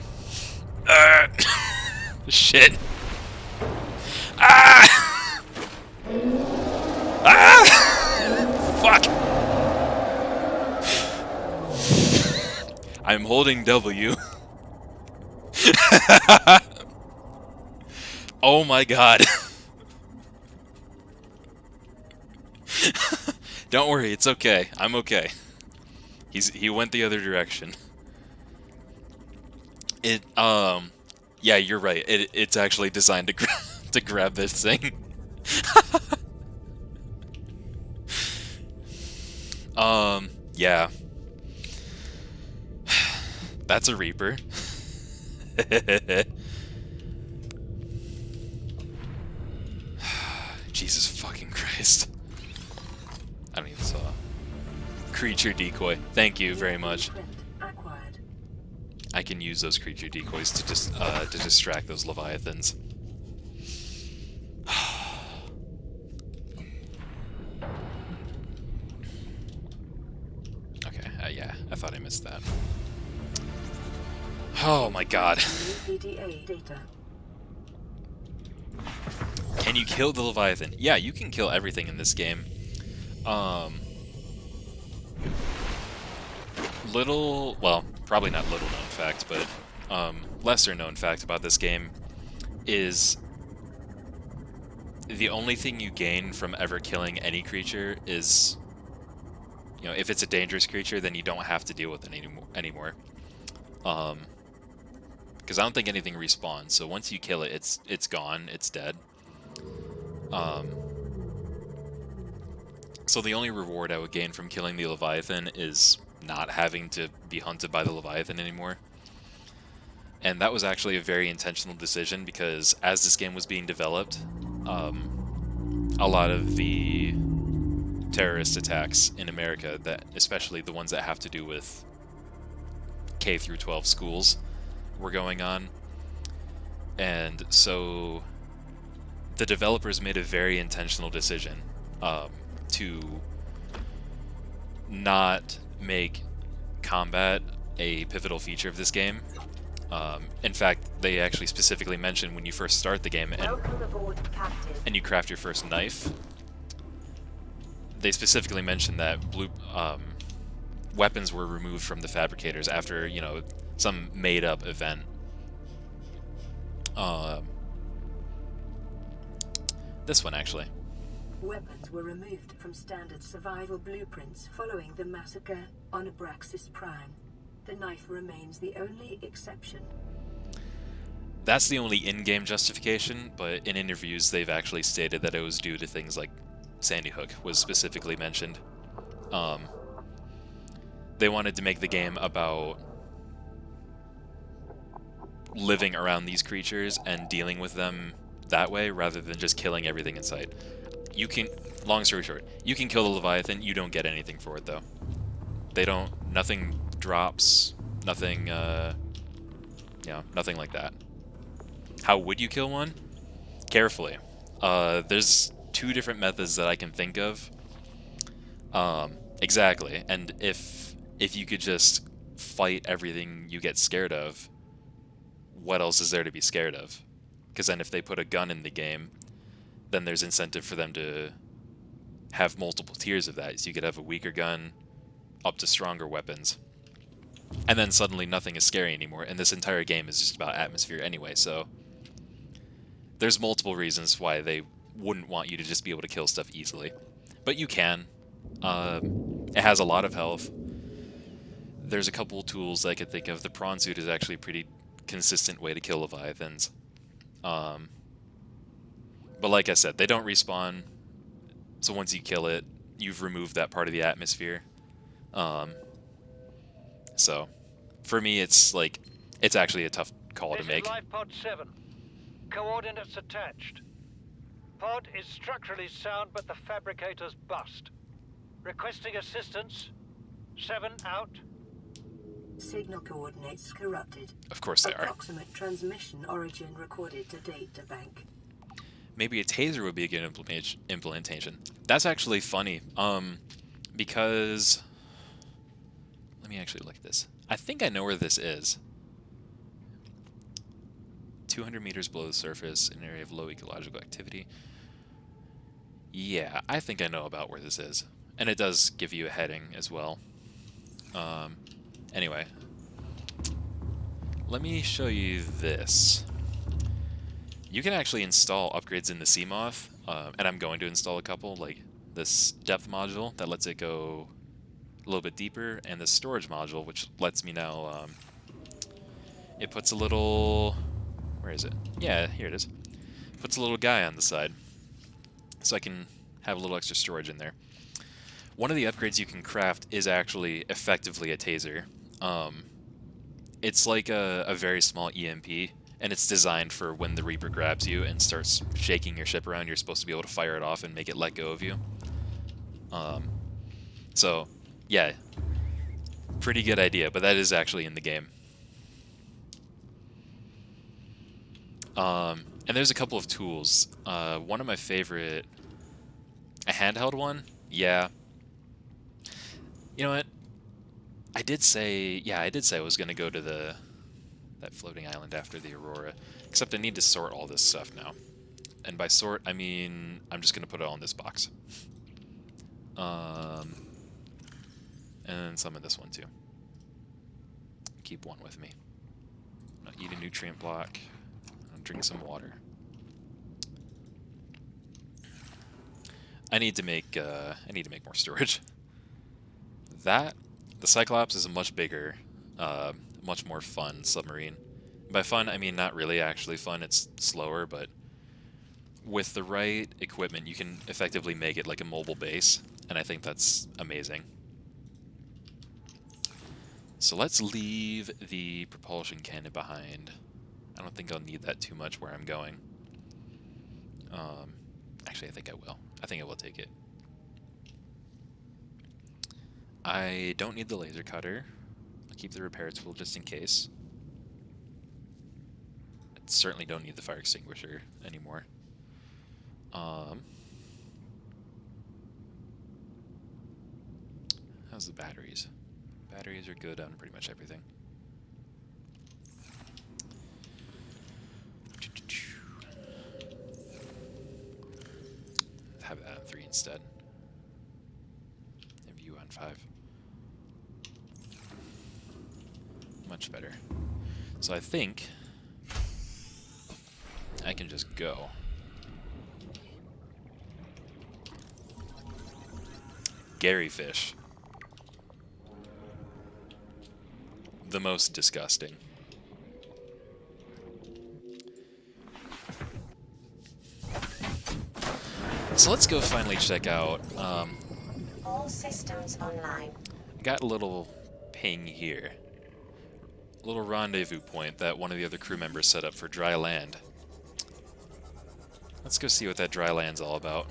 [SPEAKER 1] Shit. Ah! Ah! Fuck. I'm holding W. Oh my god. Don't worry, it's okay. I'm okay. He went the other direction. Yeah, you're right. It's actually designed to to grab this thing. Yeah. That's a Reaper. Jesus fucking Christ. I don't even saw. Creature decoy. Thank you very much. I can use those creature decoys to just to distract those leviathans. Okay, yeah, I thought I missed that. Oh my god. Can you kill the leviathan? Yeah, you can kill everything in this game. Well, probably not little known fact, but lesser known fact about this game is the only thing you gain from ever killing any creature is, you know, if it's a dangerous creature, then you don't have to deal with it anymore. Because I don't think anything respawns, so once you kill it, it's gone, it's dead. So the only reward I would gain from killing the Leviathan is not having to be hunted by the Leviathan anymore. And that was actually a very intentional decision, because as this game was being developed, a lot of the terrorist attacks in America, that especially the ones that have to do with K through 12 schools, were going on. And so the developers made a very intentional decision to not make combat a pivotal feature of this game. In fact, they actually specifically mention when you first start the game and you craft your first knife, they specifically mention that weapons were removed from the fabricators after, you know, some made-up event. This one, actually.
[SPEAKER 2] Weapons were removed from standard survival blueprints following the massacre on Abraxas Prime. The knife remains the only exception.
[SPEAKER 1] That's the only in-game justification, but in interviews they've actually stated that it was due to things like Sandy Hook was specifically mentioned. They wanted to make the game about living around these creatures and dealing with them that way, rather than just killing everything in sight. You can, long story short, you can kill the Leviathan, you don't get anything for it though. Nothing drops, nothing, nothing like that. How would you kill one? Carefully. There's two different methods that I can think of. Exactly, and if you could just fight everything you get scared of, what else is there to be scared of? Because then if they put a gun in the game, then there's incentive for them to have multiple tiers of that. So you could have a weaker gun up to stronger weapons. And then suddenly nothing is scary anymore, and this entire game is just about atmosphere anyway, so there's multiple reasons why they wouldn't want you to just be able to kill stuff easily. But you can. It has a lot of health. there's a couple tools I could think of. The prawn suit is actually a pretty consistent way to kill Leviathans. But like I said, they don't respawn, so once you kill it, you've removed that part of the atmosphere. So, for me, it's like, it's actually a tough call to make.
[SPEAKER 9] This is Life Pod 7. Coordinates attached. Pod is structurally sound, but the fabricator's bust. Requesting assistance. 7 out.
[SPEAKER 2] Signal coordinates corrupted.
[SPEAKER 1] Of course they are.
[SPEAKER 2] Approximate transmission origin recorded to data bank.
[SPEAKER 1] Maybe a taser would be a good implementation. That's actually funny, because... Let me actually look at this. I think I know where this is. 200 meters below the surface, an area of low ecological activity. Yeah, I think I know about where this is. And it does give you a heading as well. Anyway. Let me show you this. You can actually install upgrades in the Seamoth, and I'm going to install a couple, like this depth module that lets it go a little bit deeper, and the storage module, which lets me now, it puts a little, where is it? Yeah, here it is. Puts a little guy on the side, so I can have a little extra storage in there. One of the upgrades you can craft is actually effectively a taser. It's like a very small EMP, and it's designed for when the Reaper grabs you and starts shaking your ship around, you're supposed to be able to fire it off and make it let go of you. So, yeah, pretty good idea, but that is actually in the game. And there's a couple of tools. One of my favorite... A handheld one? Yeah. You know what? I did say I was going to go to that floating island after the Aurora. Except I need to sort all this stuff now. And by sort, I mean I'm just going to put it all in this box. And some of this one too. Keep one with me. I'll eat a nutrient block. I'll drink some water. I need to make more storage. The Cyclops is a much bigger, much more fun submarine. By fun, I mean not really actually fun, it's slower, but with the right equipment, you can effectively make it like a mobile base, and I think that's amazing. So let's leave the propulsion cannon behind. I don't think I'll need that too much where I'm going. Actually, I think I will. I think I will take it. I don't need the laser cutter. I'll keep the repair tool just in case. I certainly don't need the fire extinguisher anymore. How's the batteries? Batteries are good on pretty much everything. Have that on 3 instead. And view on 5. Much better. So I think I can just go. Gary fish. The most disgusting. So let's go finally check out.
[SPEAKER 3] All systems online.
[SPEAKER 1] Got a little ping here. A little rendezvous point that one of the other crew members set up for dry land. Let's go see what that dry land's all about.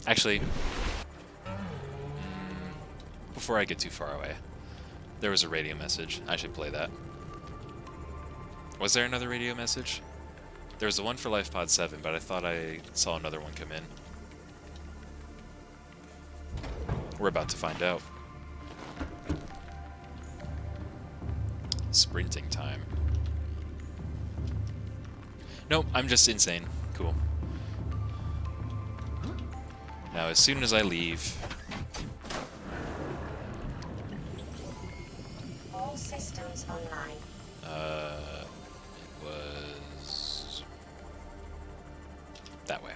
[SPEAKER 1] Actually, before I get too far away, there was a radio message. I should play that. Was there another radio message? There was the one for Life Pod 7, but I thought I saw another one come in. We're about to find out. Sprinting time. Nope, I'm just insane. Cool. Now, as soon as I leave...
[SPEAKER 3] All systems online.
[SPEAKER 1] It was... that way.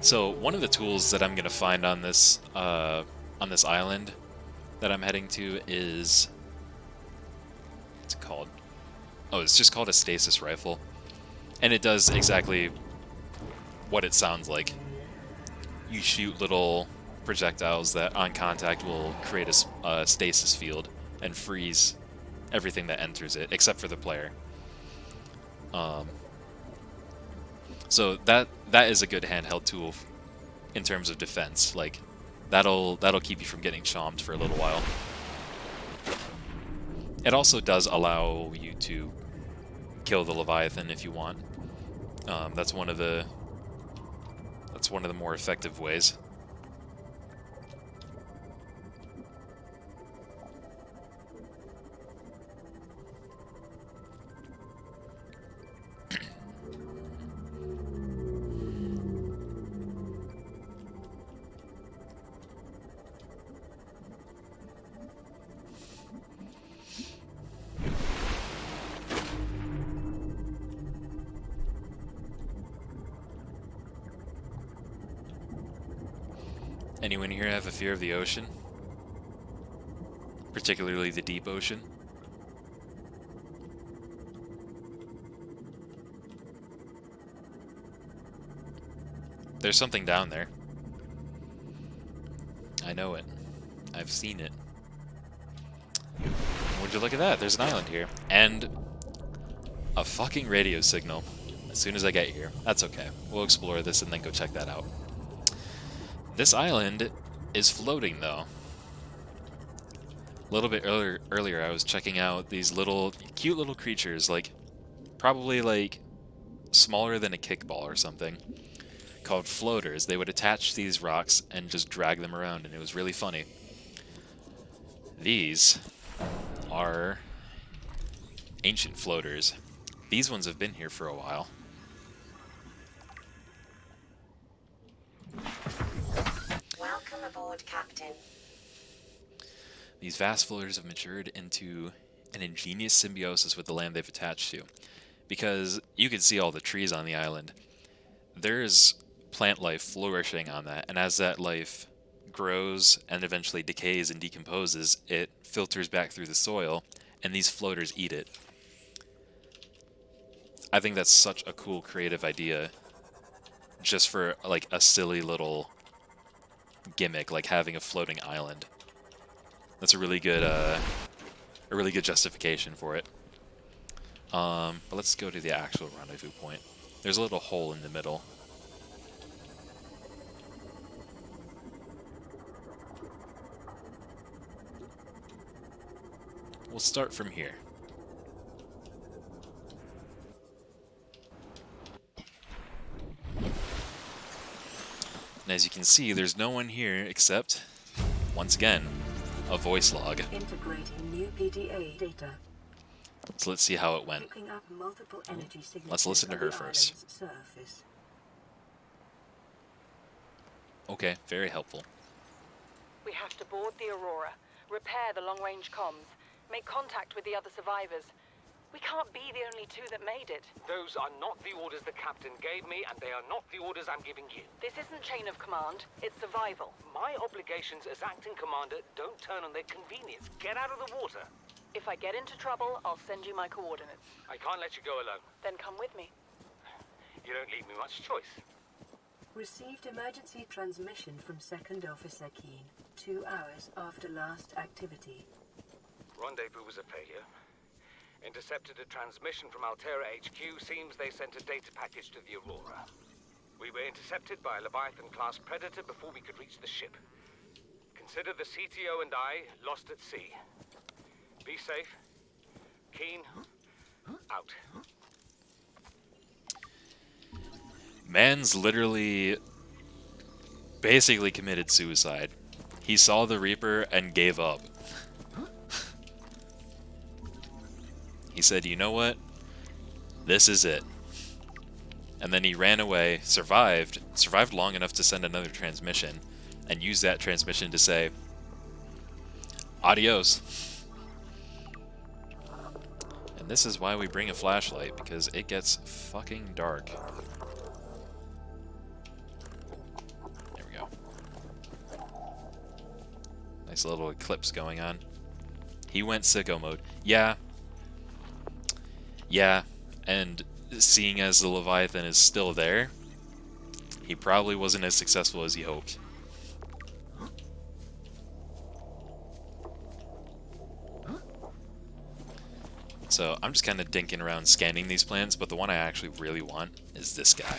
[SPEAKER 1] So one of the tools that I'm gonna find on this island that I'm heading to is, what's it called? Oh, it's just called a stasis rifle, and it does exactly what it sounds like. You shoot little projectiles that on contact will create a stasis field and freeze everything that enters it, except for the player. So that is a good handheld tool in terms of defense. Like that'll keep you from getting chomped for a little while. It also does allow you to kill the Leviathan if you want. That's one of the more effective ways. Anyone here have a fear of the ocean? Particularly the deep ocean? There's something down there. I know it. I've seen it. Would you look at that? There's an island here. And a fucking radio signal as soon as I get here. That's okay. We'll explore this and then go check that out. This island is floating, though. A little bit earlier, I was checking out these cute little creatures, like probably like smaller than a kickball or something, called floaters. They would attach these rocks and just drag them around, and it was really funny. These are ancient floaters. These ones have been here for a while.
[SPEAKER 2] Welcome aboard, Captain.
[SPEAKER 1] These vast floaters have matured into an ingenious symbiosis with the land they've attached to. Because you can see all the trees on the island. There's plant life flourishing on that, and as that life grows and eventually decays and decomposes, it filters back through the soil, and these floaters eat it. I think that's such a cool creative idea, just for like a silly little gimmick, like having a floating island. That's a really good justification for it. But let's go to the actual rendezvous point. There's a little hole in the middle. We'll start from here. And as you can see, there's no one here except, once again, a voice log.
[SPEAKER 2] Integrating new PDA data.
[SPEAKER 1] So let's see how it went.
[SPEAKER 2] Picking up multiple energy signatures
[SPEAKER 1] Let's listen to
[SPEAKER 2] on
[SPEAKER 1] her
[SPEAKER 2] the
[SPEAKER 1] first.
[SPEAKER 2] island's surface.
[SPEAKER 1] Okay, very helpful.
[SPEAKER 4] We have to board the Aurora, repair the long-range comms, make contact with the other survivors. We can't be the only two that made it.
[SPEAKER 6] Those are not the orders the captain gave me, and they are not the orders I'm giving you.
[SPEAKER 4] This isn't chain of command, it's survival.
[SPEAKER 6] My obligations as acting commander don't turn on their convenience. Get out of the water.
[SPEAKER 4] If I get into trouble, I'll send you my coordinates.
[SPEAKER 6] I can't let you go alone.
[SPEAKER 4] Then come with me.
[SPEAKER 6] You don't leave me much choice.
[SPEAKER 2] Received emergency transmission from Second Officer Keen, 2 hours after last activity.
[SPEAKER 6] Rendezvous was a failure. Intercepted a transmission from Altera HQ. Seems they sent a data package to the Aurora. We were intercepted by a Leviathan-class predator before we could reach the ship. Consider the CTO and I lost at sea. Be safe. Keen. Out.
[SPEAKER 1] Man's literally basically committed suicide. He saw the Reaper and gave up. He said, you know what? This is it. And then he ran away, survived long enough to send another transmission, and used that transmission to say, adios. And this is why we bring a flashlight, because it gets fucking dark. There we go. Nice little eclipse going on. He went sicko mode. Yeah. Yeah. And seeing as the Leviathan is still there, he probably wasn't as successful as he hoped. So I'm just kind of dinking around scanning these plants, but the one I actually really want is this guy.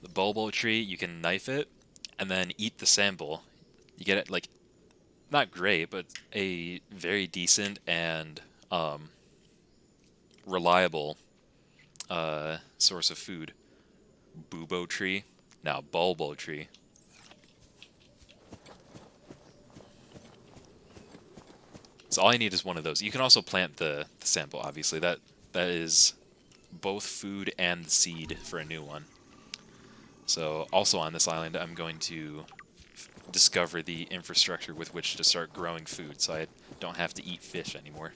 [SPEAKER 1] The bulbo tree, you can knife it and then eat the sample. You get it, like, not great, but a very decent and reliable source of food. Bubo tree, now bulbo tree. So all I need is one of those. You can also plant the sample, obviously. That is both food and the seed for a new one. So also on this island, I'm going to discover the infrastructure with which to start growing food, so I don't have to eat fish anymore.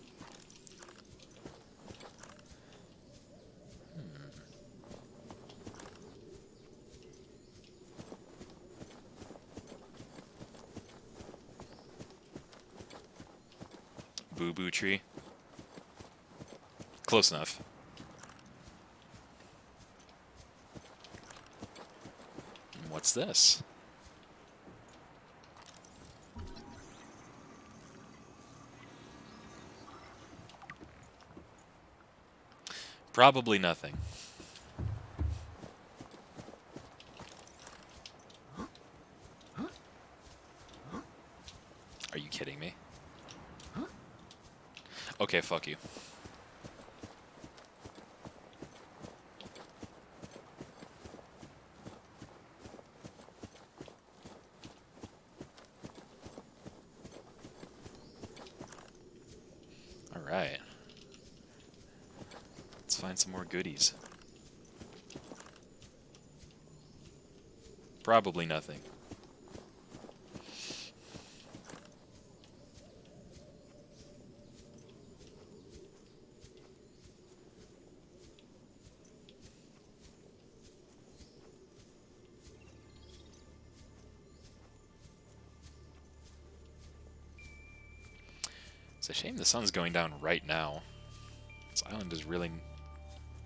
[SPEAKER 1] Boo-boo tree. Close enough. And what's this? Probably nothing. Are you kidding me? Okay, fuck you. Alright. Let's find some more goodies. Probably nothing. It's a shame the sun's going down right now. This island is really...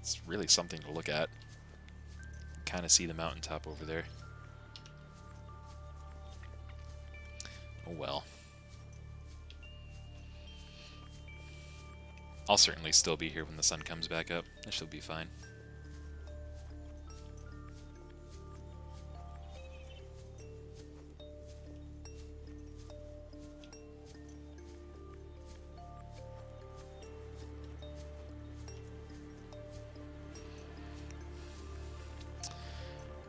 [SPEAKER 1] it's really something to look at. Kind of see the mountaintop over there. Oh well. I'll certainly still be here when the sun comes back up. That should be fine.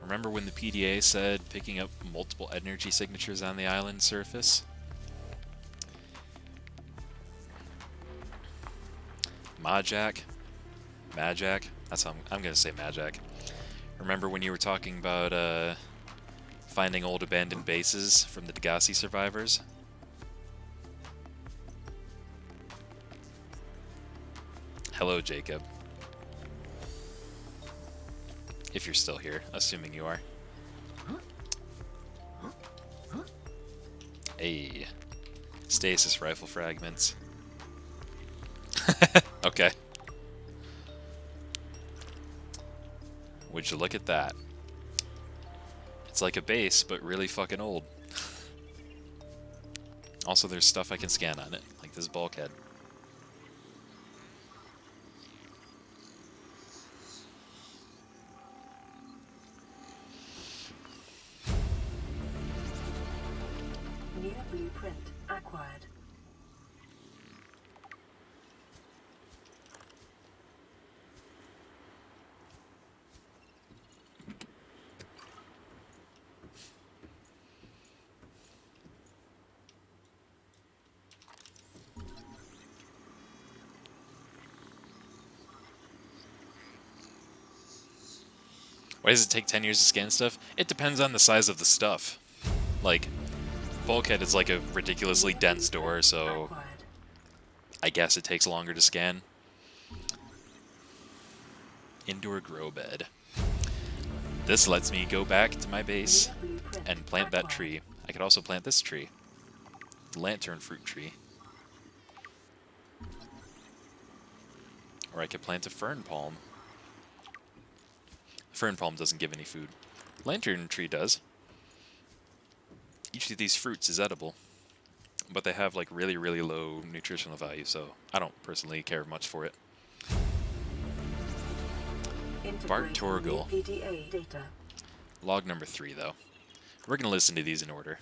[SPEAKER 1] Remember when the PDA said picking up multiple energy signatures on the island surface? Majak? Majak? That's how I'm gonna say Majak. Remember when you were talking about finding old abandoned bases from the Degassi survivors? Hello, Jacob. If you're still here, assuming you are. Hey, stasis rifle fragments. Okay. Would you look at that? It's like a base, but really fucking old. Also, there's stuff I can scan on it, like this bulkhead.
[SPEAKER 2] New blueprint acquired.
[SPEAKER 1] Why does it take 10 years to scan stuff? It depends on the size of the stuff. Like, bulkhead is like a ridiculously dense door, so
[SPEAKER 2] Acquired.
[SPEAKER 1] I guess it takes longer to scan. Indoor grow bed. This lets me go back to my base and plant that tree. I could also plant this tree. Lantern fruit tree. Or I could plant a fern palm. Fern palm doesn't give any food. Lantern tree does. Each of these fruits is edible. But they have like really, really low nutritional value, so I don't personally care much for it. Bart Torgal.
[SPEAKER 2] PDA data.
[SPEAKER 1] Log number 3, though. We're going to listen to these in order.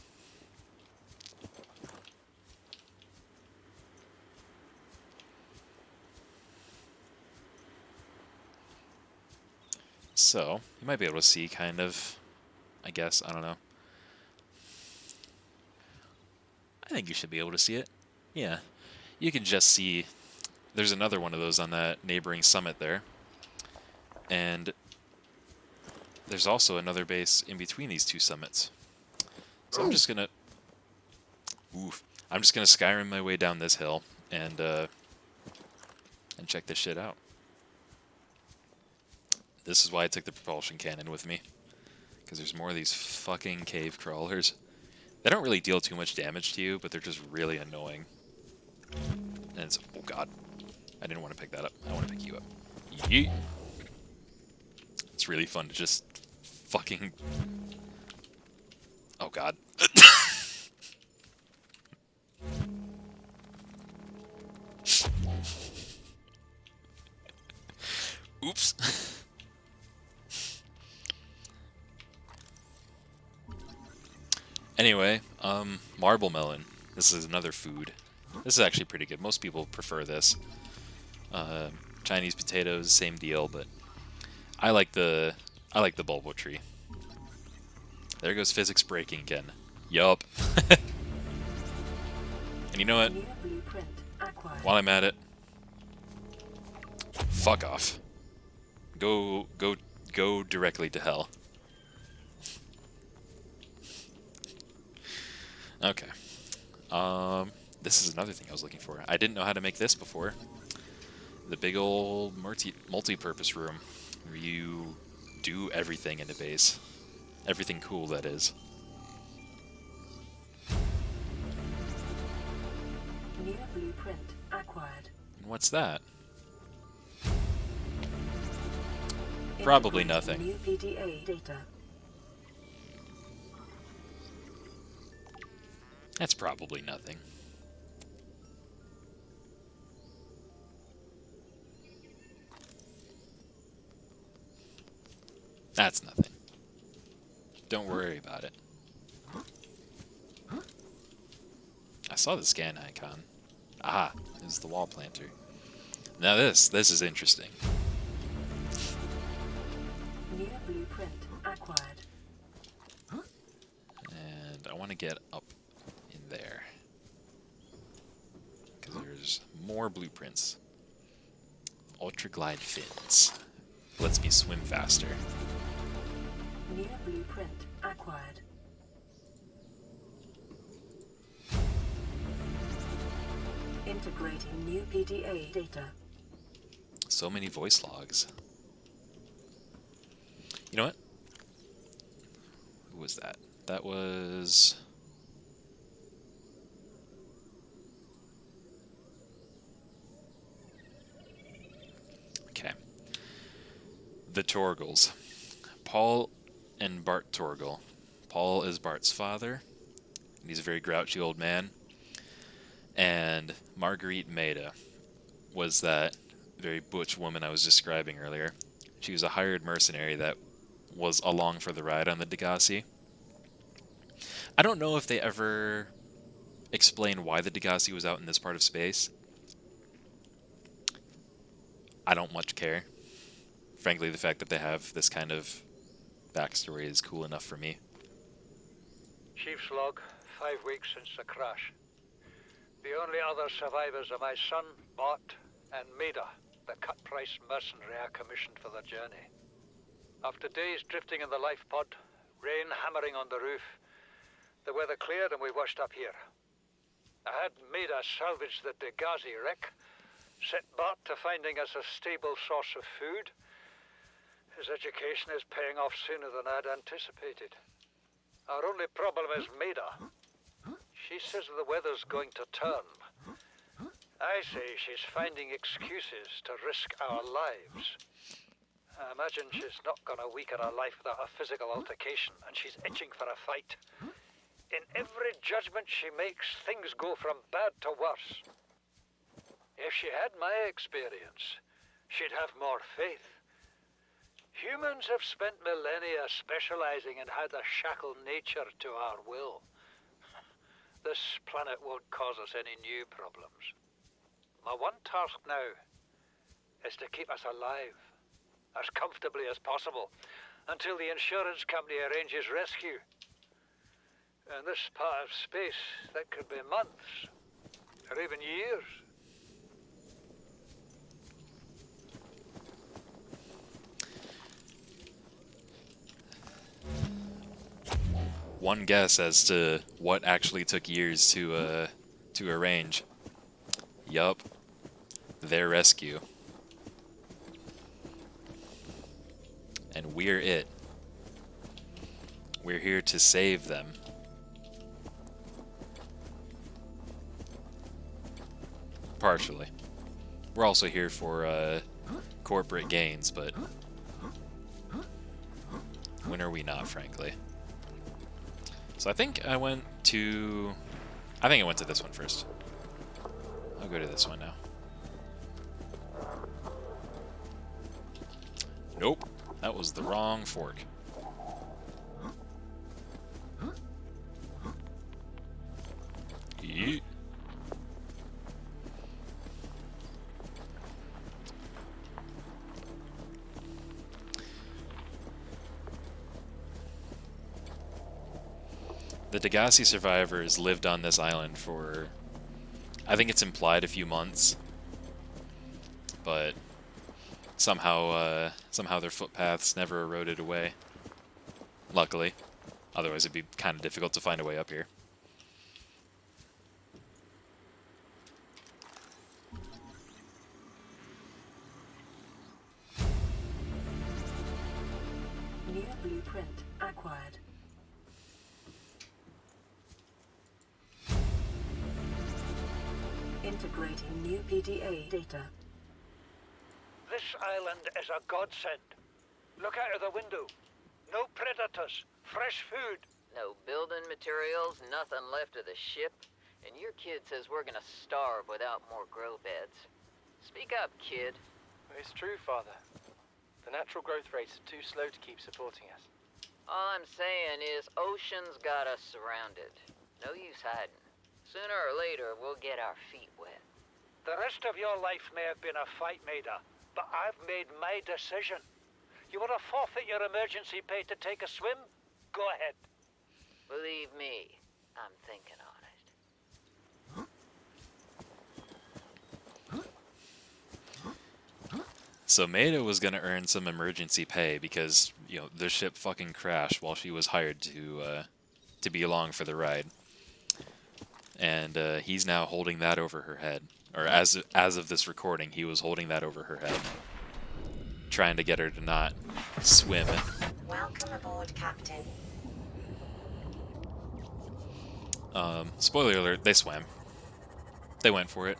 [SPEAKER 1] So, you might be able to see kind of, I guess, I don't know. I think you should be able to see it. Yeah. You can just see, there's another one of those on that neighboring summit there. And there's also another base in between these two summits. So I'm just gonna Skyrim my way down this hill and check this shit out. This is why I took the propulsion cannon with me, because there's more of these fucking cave crawlers. They don't really deal too much damage to you, but they're just really annoying. And it's, oh god, I didn't want to pick that up. I want to pick you up. Yeet. It's really fun to just fucking... Oh god. Oops. Anyway, marble melon. This is another food. This is actually pretty good. Most people prefer this. Chinese potatoes, same deal, but I like the bulbo tree. There goes physics breaking again. Yup. And you know what? While I'm at it, fuck off. Go directly to hell. Okay. This is another thing I was looking for. I didn't know how to make this before. The big old multi-purpose room where you do everything in a base. Everything cool, that is.
[SPEAKER 2] New blueprint acquired.
[SPEAKER 1] And what's that? Probably nothing.
[SPEAKER 2] New PDA data.
[SPEAKER 1] That's probably nothing. That's nothing. Don't worry about it. I saw the scan icon. Aha, this is the wall planter. Now this is interesting.
[SPEAKER 2] New blueprint acquired.
[SPEAKER 1] And I want to get up in there, because there's more blueprints. Ultra glide fins. Lets me swim faster.
[SPEAKER 2] New blueprint acquired. Integrating new PDA data.
[SPEAKER 1] So many voice logs. You know what? Who was that? That was... Okay. The Torgals. Paul and Bart Torgal. Paul is Bart's father, and he's a very grouchy old man. And Marguerite Maida was that very butch woman I was describing earlier. She was a hired mercenary that was along for the ride on the Degassi. I don't know if they ever explain why the Degassi was out in this part of space. I don't much care. Frankly, the fact that they have this kind of backstory is cool enough for me.
[SPEAKER 9] Chief's log, 5 weeks since the crash. The only other survivors are my son, Bart, and Maida, the cut-price mercenary I commissioned for the journey. After days drifting in the life pod, rain hammering on the roof, the weather cleared and we washed up here. I had Maida salvage the Degassi wreck, set Bart to finding us a stable source of food, His education is paying off sooner than I'd anticipated. Our only problem is Maida. She says the weather's going to turn. I say she's finding excuses to risk our lives. I imagine she's not gonna weaken her life without a physical altercation, and she's itching for a fight. In every judgment she makes, things go from bad to worse. If she had my experience, she'd have more faith. Humans have spent millennia specializing in how to shackle nature to our will. This planet won't cause us any new problems. My one task now is to keep us alive, as comfortably as possible, until the insurance company arranges rescue. In this part of space, that could be months, or even years.
[SPEAKER 1] One guess as to what actually took years to arrange. Yup, their rescue. And we're it. We're here to save them. Partially. We're also here for corporate gains, but when are we not, frankly? So I think I went to this one first. I'll go to this one now. Nope, that was the wrong fork. Yeet. The Degassi survivors lived on this island for, I think it's implied, a few months, but somehow their footpaths never eroded away. Luckily, otherwise it'd be kind of difficult to find a way up here.
[SPEAKER 2] New blueprint acquired. Integrating new PDA data.
[SPEAKER 9] This island is a godsend. Look out of the window. No predators, fresh food.
[SPEAKER 8] No building materials, nothing left of the ship, and your kid says we're gonna starve without more grow beds. Speak up, kid.
[SPEAKER 10] It's true, Father. The natural growth rates are too slow to keep supporting us.
[SPEAKER 8] All I'm saying is ocean's got us surrounded. No use hiding. Sooner or later, we'll get our feet wet.
[SPEAKER 9] The rest of your life may have been a fight, Maida, but I've made my decision. You want to forfeit your emergency pay to take a swim? Go ahead.
[SPEAKER 8] Believe me, I'm thinking on it.
[SPEAKER 1] So Maida was gonna earn some emergency pay because, you know, the ship fucking crashed while she was hired to be along for the ride. And he's now holding that over her head. Or as of this recording, he was holding that over her head, trying to get her to not swim.
[SPEAKER 2] Welcome aboard, Captain.
[SPEAKER 1] Spoiler alert, they swam. They went for it.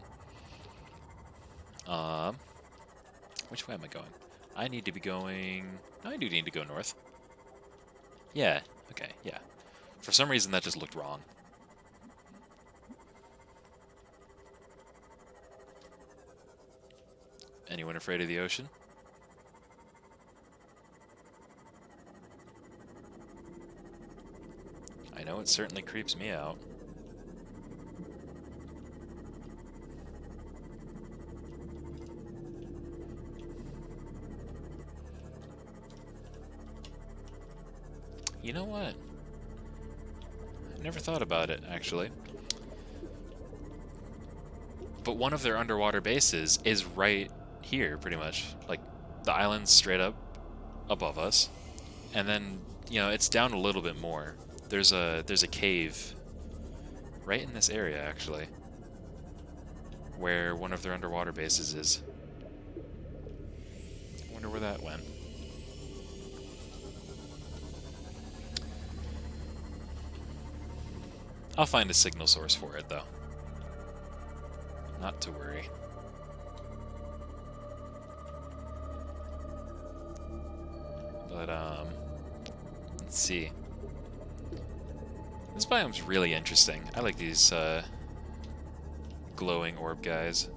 [SPEAKER 1] Which way am I going? I need to be going... I do need to go north. Yeah, okay, yeah. For some reason that just looked wrong. Anyone afraid of the ocean? I know it certainly creeps me out. You know what? I never thought about it, actually. But one of their underwater bases is right here, pretty much. Like, the island's straight up above us. And then, you know, it's down a little bit more. There's a cave right in this area, actually, where one of their underwater bases is. I wonder where that went. I'll find a signal source for it, though. Not to worry. But, let's see. This biome's really interesting. I like these, glowing orb guys.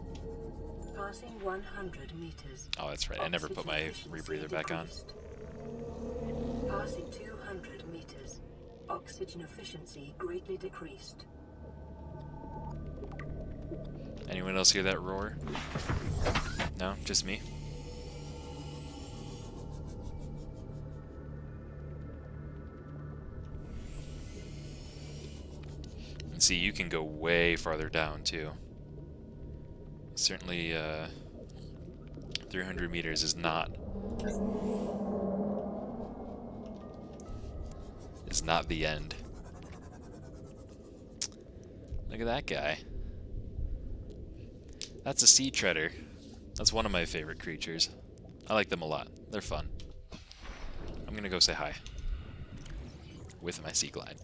[SPEAKER 2] Passing 100 meters.
[SPEAKER 1] Oh, that's right. I never put my rebreather back on.
[SPEAKER 2] Passing 200 meters. Oxygen efficiency greatly decreased.
[SPEAKER 1] Anyone else hear that roar? No? Just me? And see, you can go way farther down, too. Certainly, 300 meters is not the end. Look at that guy. That's a sea treader. That's one of my favorite creatures. I like them a lot. They're fun. I'm gonna go say hi with my sea glide.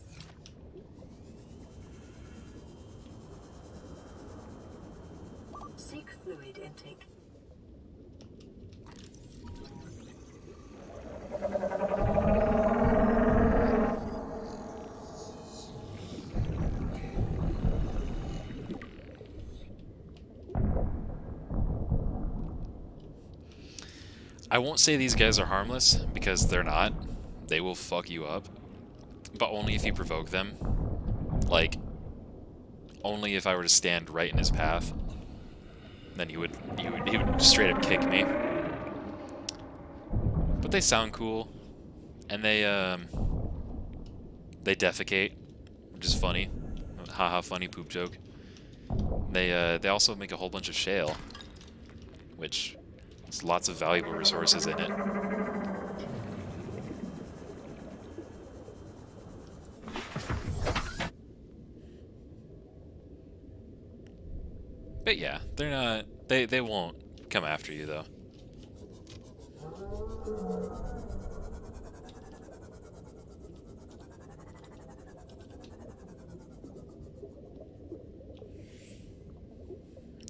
[SPEAKER 2] Seek fluid intake.
[SPEAKER 1] I won't say these guys are harmless, because they're not. They will fuck you up. But only if you provoke them. Like, only if I were to stand right in his path. Then he would straight up kick me. But they sound cool. And they defecate, which is funny. Haha, funny poop joke. They also make a whole bunch of shale, which has lots of valuable resources in it. But yeah, they're not. They won't come after you though.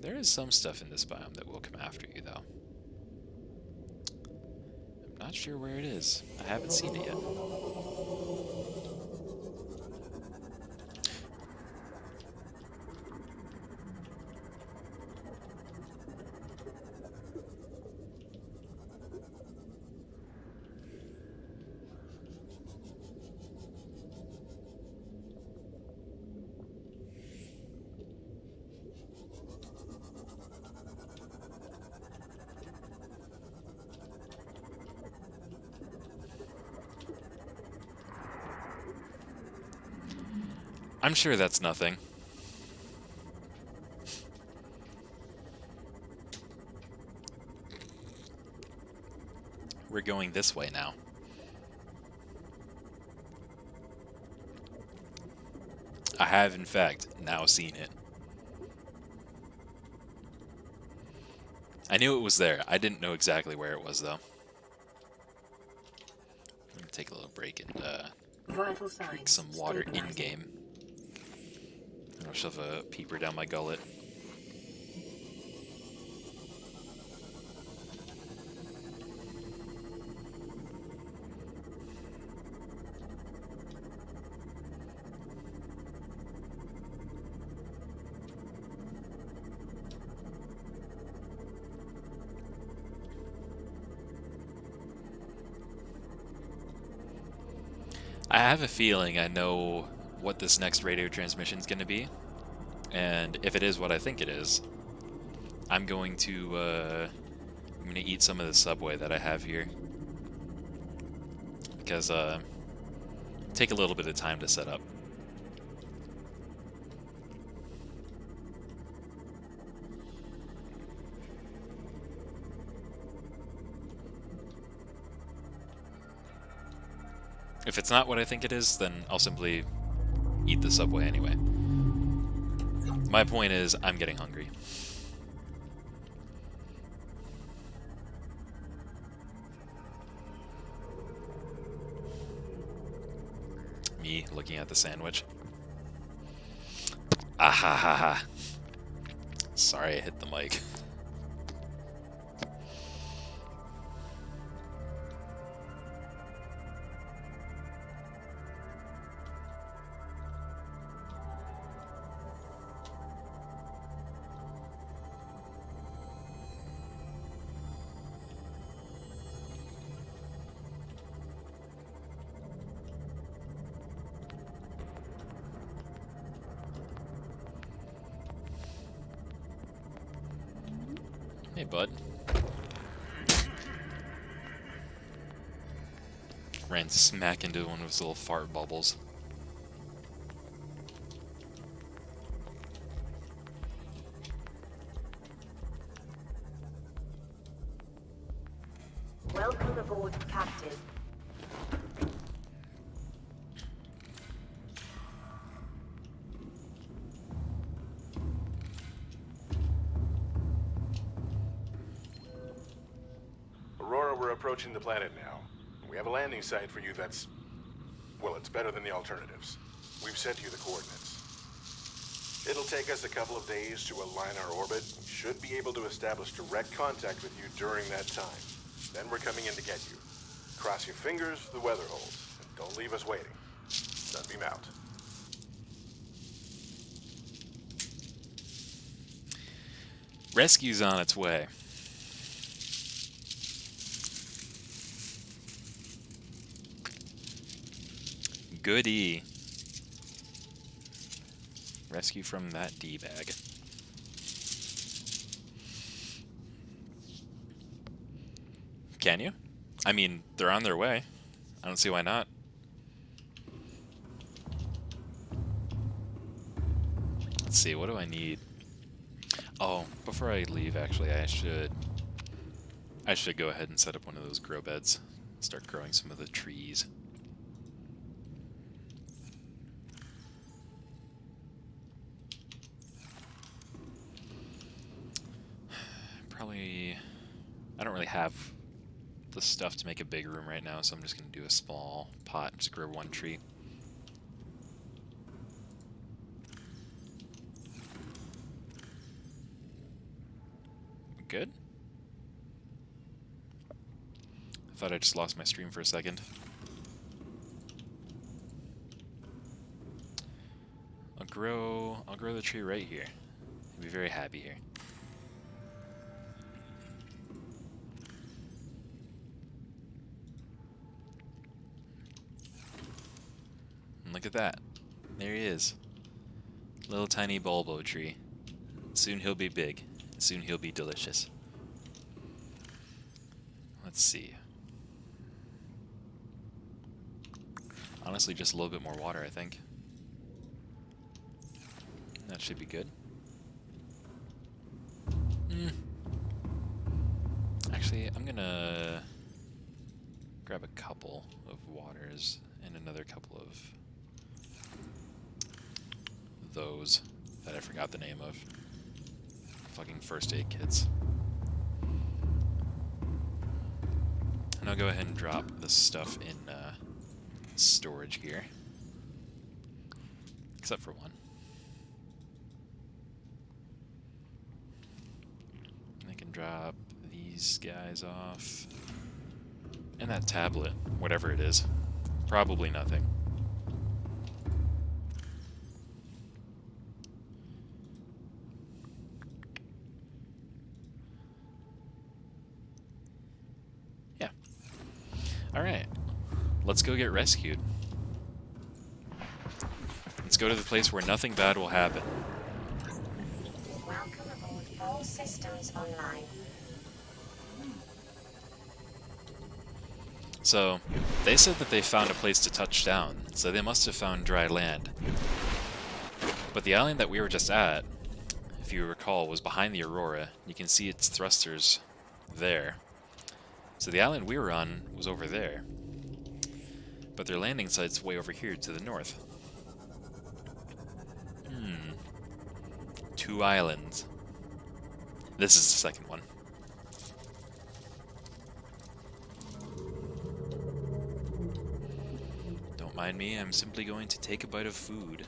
[SPEAKER 1] There is some stuff in this biome that will come after you though. I'm not sure where it is. I haven't seen it yet. I'm sure that's nothing. We're going this way now. I have, in fact, now seen it. I knew it was there. I didn't know exactly where it was, though. I'm gonna take a little break and
[SPEAKER 2] Vital
[SPEAKER 1] drink
[SPEAKER 2] signs
[SPEAKER 1] some water
[SPEAKER 2] stabilizing.
[SPEAKER 1] in-game. I'll shove a peeper down my gullet. I have a feeling I know what this next radio transmission is going to be, and if it is what I think it is, I'm going to eat some of the Subway that I have here, because take a little bit of time to set up. If it's not what I think it is, then I'll simply eat the Subway anyway. My point is, I'm getting hungry. Me looking at the sandwich. Ha ha ha. Sorry I hit the mic. Hey, bud. Ran smack into one of his little fart bubbles.
[SPEAKER 2] Welcome aboard, Captain.
[SPEAKER 5] Aurora, we're approaching the planet now. We have a landing site for you that's... well, it's better than the alternatives. We've sent you the coordinates. It'll take us a couple of days to align our orbit. We should be able to establish direct contact with you during that time. Then we're coming in to get you. Cross your fingers, the weather holds. And don't leave us waiting. Sunbeam out.
[SPEAKER 1] Rescue's on its way. Goodie. Rescue from that D-bag. Can you? I mean, they're on their way. I don't see why not. Let's see, what do I need? Oh, before I leave, actually, I should go ahead and set up one of those grow beds. Start growing some of the trees. Probably... I don't really have the stuff to make a big room right now, so I'm just going to do a small pot and just grow one tree. Good? I thought I just lost my stream for a second. I'll grow the tree right here. I'll be very happy here. And look at that. There he is. Little tiny bulbo tree. Soon he'll be big. Soon he'll be delicious. Let's see. Honestly, just a little bit more water, I think. That should be good. Actually, I'm gonna grab a couple of waters and another couple of those that I forgot the name of. Fucking first aid kits. And I'll go ahead and drop this stuff in storage here. Except for one. And I can drop these guys off. And that tablet, whatever it is. Probably nothing. Alright, let's go get rescued. Let's go to the place where nothing bad will happen.
[SPEAKER 2] Welcome aboard. All systems online.
[SPEAKER 1] So, they said that they found a place to touch down, so they must have found dry land. But the island that we were just at, if you recall, was behind the Aurora. You can see its thrusters there. So the island we were on was over there. But their landing site's way over here to the north. Two islands. This is the second one. Don't mind me, I'm simply going to take a bite of food.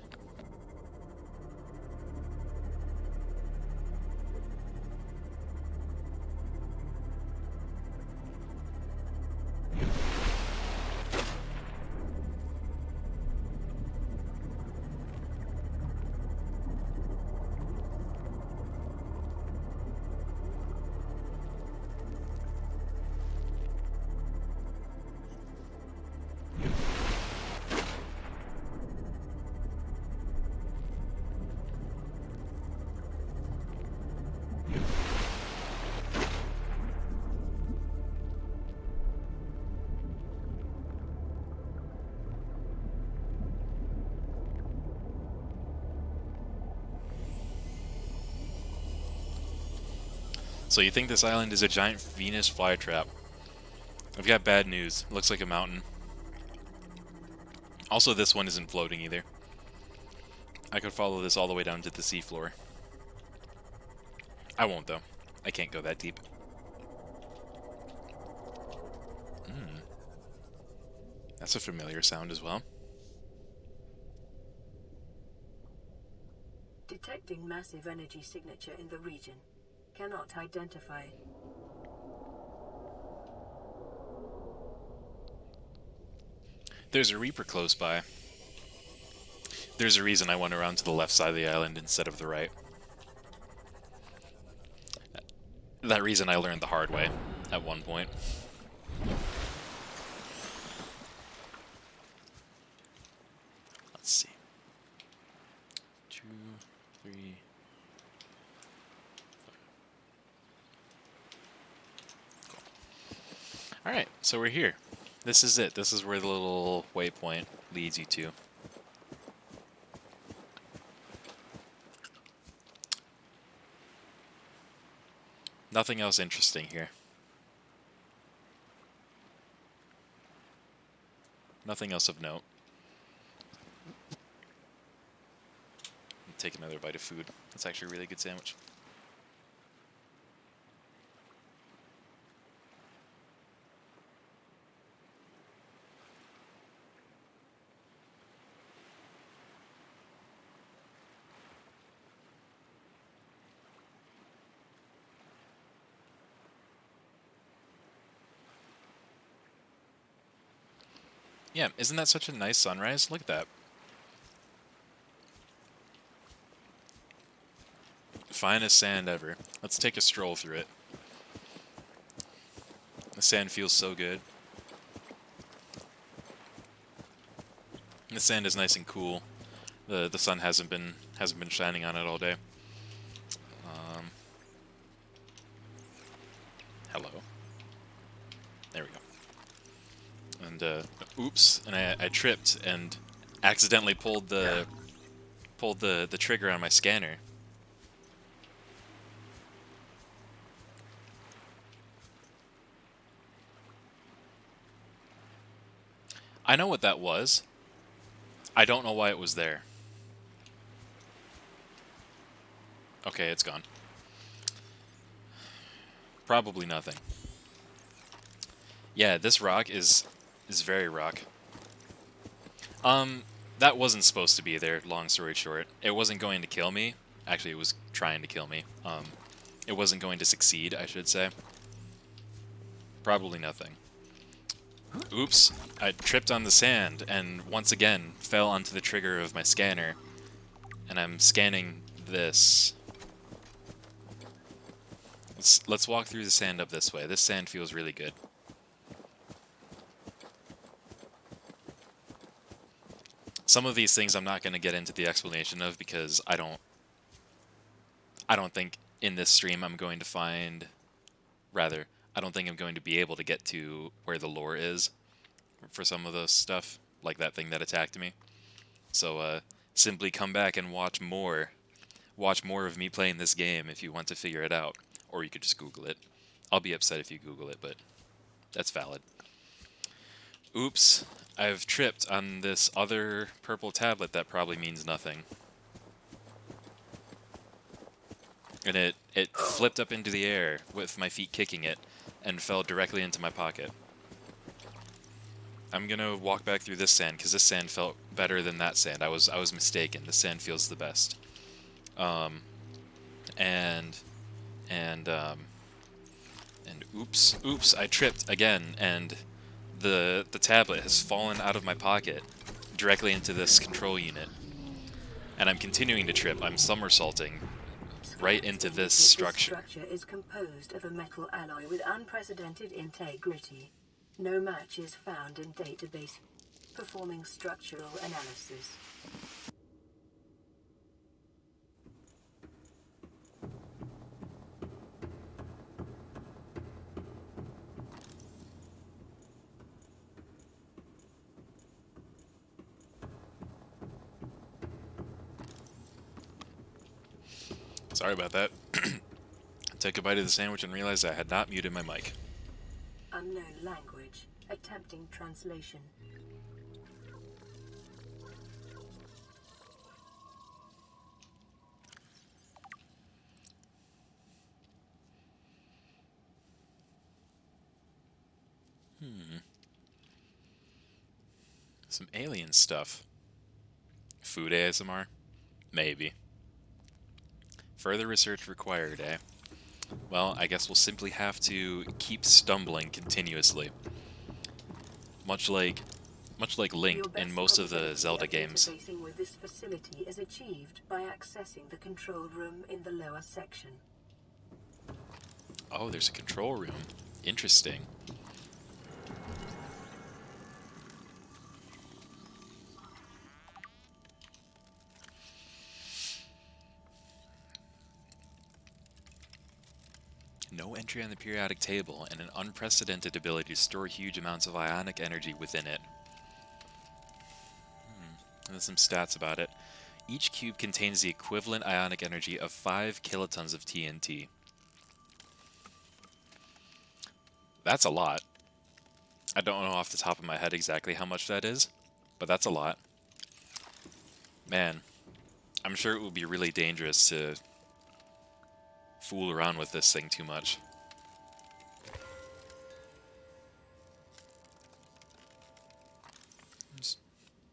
[SPEAKER 1] So you think this island is a giant Venus flytrap? I've got bad news. Looks like a mountain. Also, this one isn't floating either. I could follow this all the way down to the seafloor. I won't, though. I can't go that deep. That's a familiar sound as well.
[SPEAKER 2] Detecting massive energy signature in the region. Cannot identify.
[SPEAKER 1] There's a Reaper close by. There's a reason I went around to the left side of the island instead of the right. That reason I learned the hard way at one point. Let's see. 2, 3, 4. Cool. Alright, so we're here. This is it. This is where the little waypoint leads you to. Nothing else interesting here. Nothing else of note. Take another bite of food. That's actually a really good sandwich. Yeah, isn't that such a nice sunrise? Look at that. Finest sand ever. Let's take a stroll through it. The sand feels so good. The sand is nice and cool. The sun hasn't been shining on it all day. Hello. There we go. And oops, and I tripped and accidentally pulled the trigger on my scanner. I know what that was. I don't know why it was there. Okay, it's gone. Probably nothing. Yeah, this rock is very rock. That wasn't supposed to be there, long story short. It wasn't going to kill me. Actually, it was trying to kill me. It wasn't going to succeed, I should say. Probably nothing. Oops, I tripped on the sand and once again fell onto the trigger of my scanner. And I'm scanning this. Let's walk through the sand up this way. This sand feels really good. Some of these things I'm not going to get into the explanation of because I don't think in this stream I'm going to find... Rather, I don't think I'm going to be able to get to where the lore is for some of the stuff, like that thing that attacked me. So, simply come back and watch more. Watch more of me playing this game if you want to figure it out. Or you could just Google it. I'll be upset if you Google it, but that's valid. Oops, I've tripped on this other purple tablet that probably means nothing. And it flipped up into the air with my feet kicking it and fell directly into my pocket. I'm gonna walk back through this sand because this sand felt better than that sand. I was mistaken. This sand feels the best. And oops, I tripped again, and the tablet has fallen out of my pocket directly into this control unit. And I'm continuing to trip. I'm somersaulting right into this structure.
[SPEAKER 2] This structure is composed of a metal alloy with unprecedented integrity. No match is found in database. Performing structural analysis.
[SPEAKER 1] Sorry about that. Took a bite of the sandwich and realized I had not muted my mic.
[SPEAKER 2] Unknown language. Attempting translation.
[SPEAKER 1] Some alien stuff. Food ASMR? Maybe. Further research required, eh? Well, I guess we'll simply have to keep stumbling continuously. Much like Link
[SPEAKER 2] Your
[SPEAKER 1] in
[SPEAKER 2] best
[SPEAKER 1] most of the
[SPEAKER 2] probability
[SPEAKER 1] Zelda
[SPEAKER 2] of
[SPEAKER 1] games.
[SPEAKER 2] interfacing with this facility is achieved by accessing the control room in the lower section.
[SPEAKER 1] Oh, there's a control room. Interesting. No entry on the periodic table, and an unprecedented ability to store huge amounts of ionic energy within it. There's some stats about it. Each cube contains the equivalent ionic energy of 5 kilotons of TNT. That's a lot. I don't know off the top of my head exactly how much that is, but that's a lot. Man, I'm sure it would be really dangerous to fool around with this thing too much.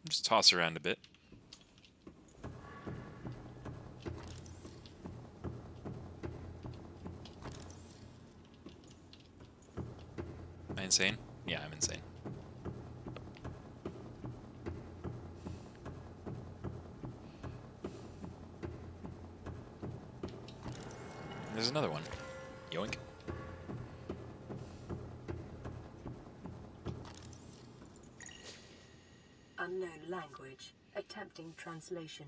[SPEAKER 1] Just toss around a bit. Am I insane? Yeah, I'm insane. There's another one. Yoink.
[SPEAKER 2] Unknown language. Attempting translation.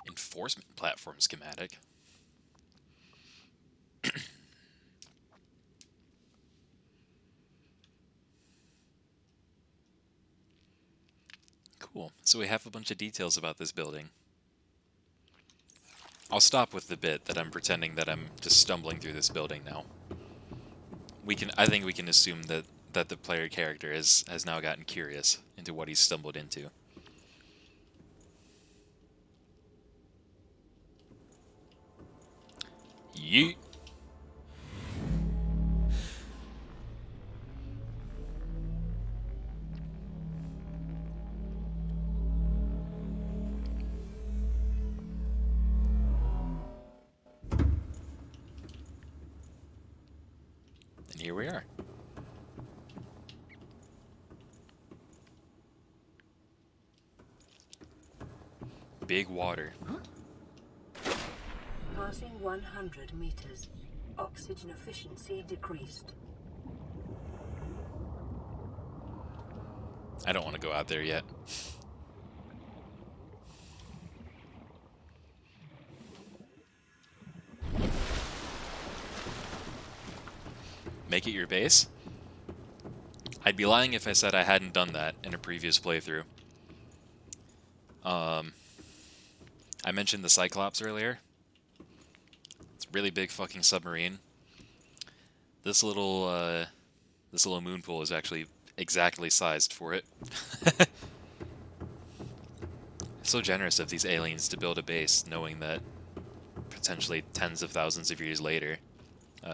[SPEAKER 1] Enforcement platform schematic. Cool. So we have a bunch of details about this building. I'll stop with the bit that I'm pretending that I'm just stumbling through this building now. I think we can assume that the player character has now gotten curious into what he's stumbled into. Yeet. And here we are. Big water.
[SPEAKER 2] Passing 100 meters. Oxygen efficiency decreased.
[SPEAKER 1] I don't want to go out there yet. Make it your base? I'd be lying if I said I hadn't done that in a previous playthrough. I mentioned the Cyclops earlier. It's a really big fucking submarine. This little moon pool is actually exactly sized for it. So generous of these aliens to build a base, knowing that potentially tens of thousands of years later,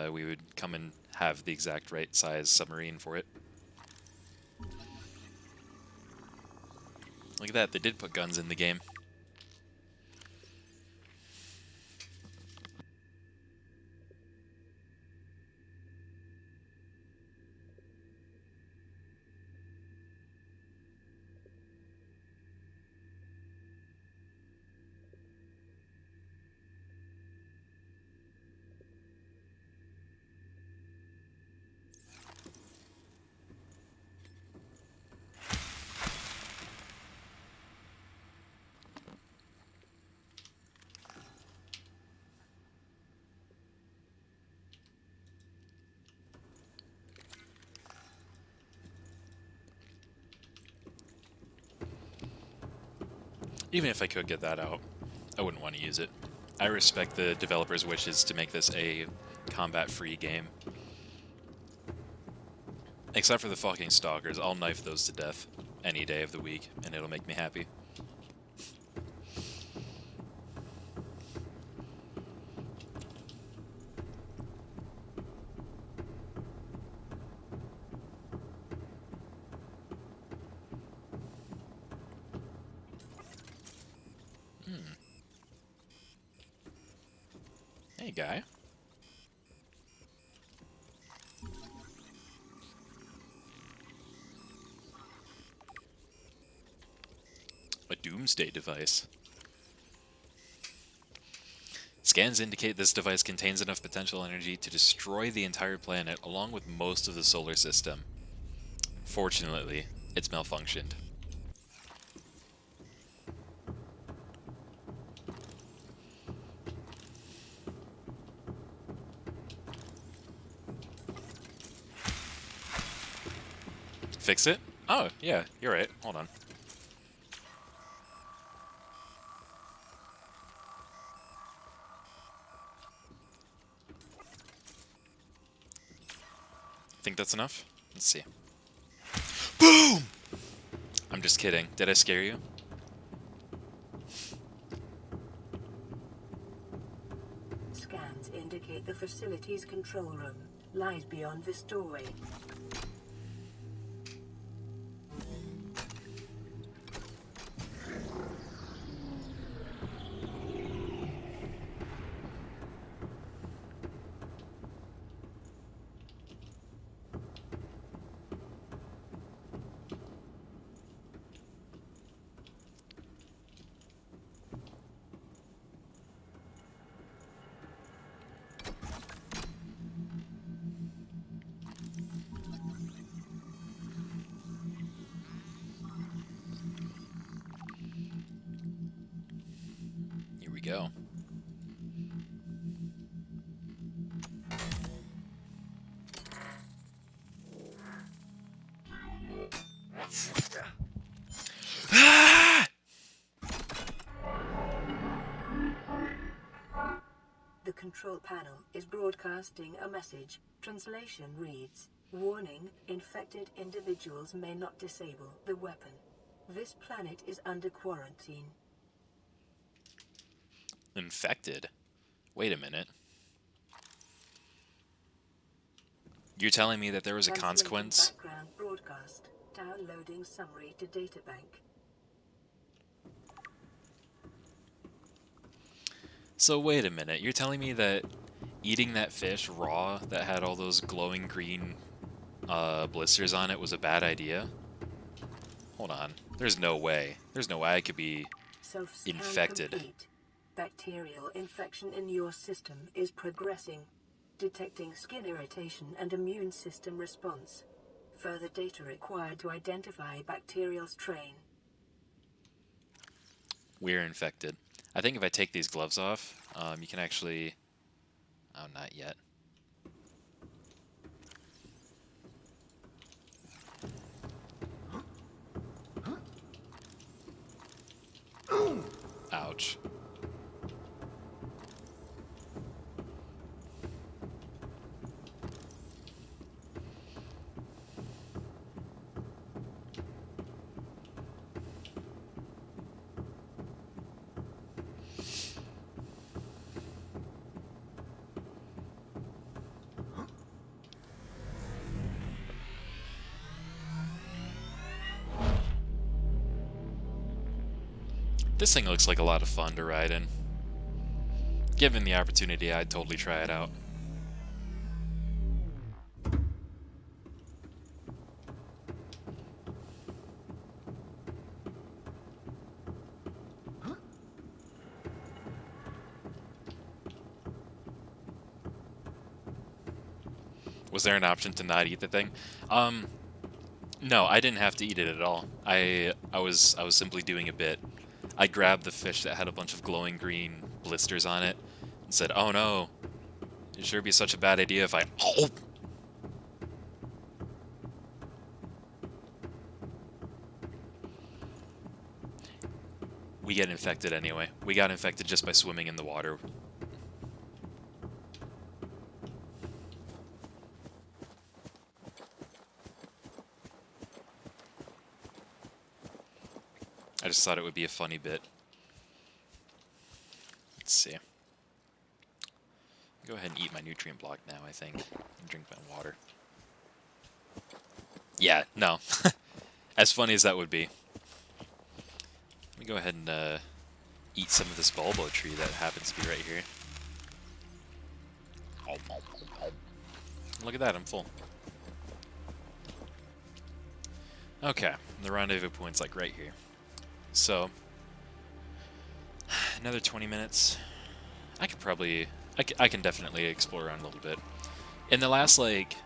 [SPEAKER 1] we would come and have the exact right size submarine for it. Look at that, they did put guns in the game. Even if I could get that out, I wouldn't want to use it. I respect the developers' wishes to make this a combat-free game. Except for the fucking stalkers, I'll knife those to death any day of the week, and it'll make me happy. Hey, guy. A doomsday device. Scans indicate this device contains enough potential energy to destroy the entire planet along with most of the solar system. Fortunately, it's malfunctioned. Fix it? Oh, yeah, you're right. Hold on. Think that's enough? Let's see. Boom! I'm just kidding. Did I scare you?
[SPEAKER 2] Scans indicate the facility's control room lies beyond this doorway.
[SPEAKER 1] Here we go.
[SPEAKER 2] The control panel is broadcasting a message. Translation reads, "Warning, infected individuals may not disable the weapon. This planet is under quarantine."
[SPEAKER 1] Infected? Wait a minute. You're telling me that there was a
[SPEAKER 2] Translating
[SPEAKER 1] consequence?
[SPEAKER 2] background broadcast. Downloading summary to databank.
[SPEAKER 1] So wait a minute, you're telling me that eating that fish raw that had all those glowing green blisters on it was a bad idea? Hold on. There's no way. There's no way I could be
[SPEAKER 2] Self-scan
[SPEAKER 1] infected.
[SPEAKER 2] complete. Bacterial infection in your system is progressing. Detecting skin irritation and immune system response. Further data required to identify bacterial strain.
[SPEAKER 1] We're infected. I think if I take these gloves off, you can actually... Oh, not yet. Ouch. This thing looks like a lot of fun to ride in. Given the opportunity, I'd totally try it out. Was there an option to not eat the thing? No, I didn't have to eat it at all. I was simply doing a bit. I grabbed the fish that had a bunch of glowing green blisters on it and said, "Oh no, it'd sure be such a bad idea if I..." Oh! we get infected anyway. We got infected just by swimming in the water. I just thought it would be a funny bit. Let's see. Go ahead and eat my nutrient block now, I think. And drink my water. Yeah, no. As funny as that would be. Let me go ahead and eat some of this bulbo tree that happens to be right here. Look at that, I'm full. Okay, the rendezvous point's like right here. So, another 20 minutes. I could probably... I can definitely explore around a little bit. In the last, like,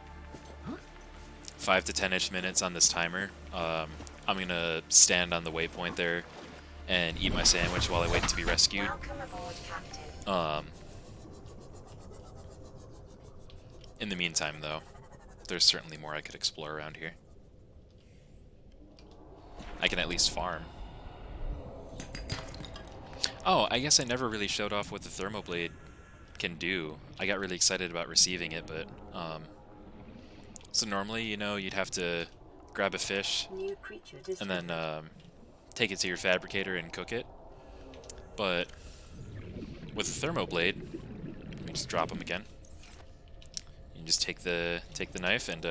[SPEAKER 1] 5 to 10-ish minutes on this timer, I'm gonna stand on the waypoint there and eat my sandwich while I wait to be rescued. In the meantime, though, there's certainly more I could explore around here. I can at least farm. Oh, I guess I never really showed off what the thermoblade can do. I got really excited about receiving it, but so normally, you know, you'd have to grab a fish and then take it to your fabricator and cook it. But with the thermoblade, let me just drop them again. You can just take the knife and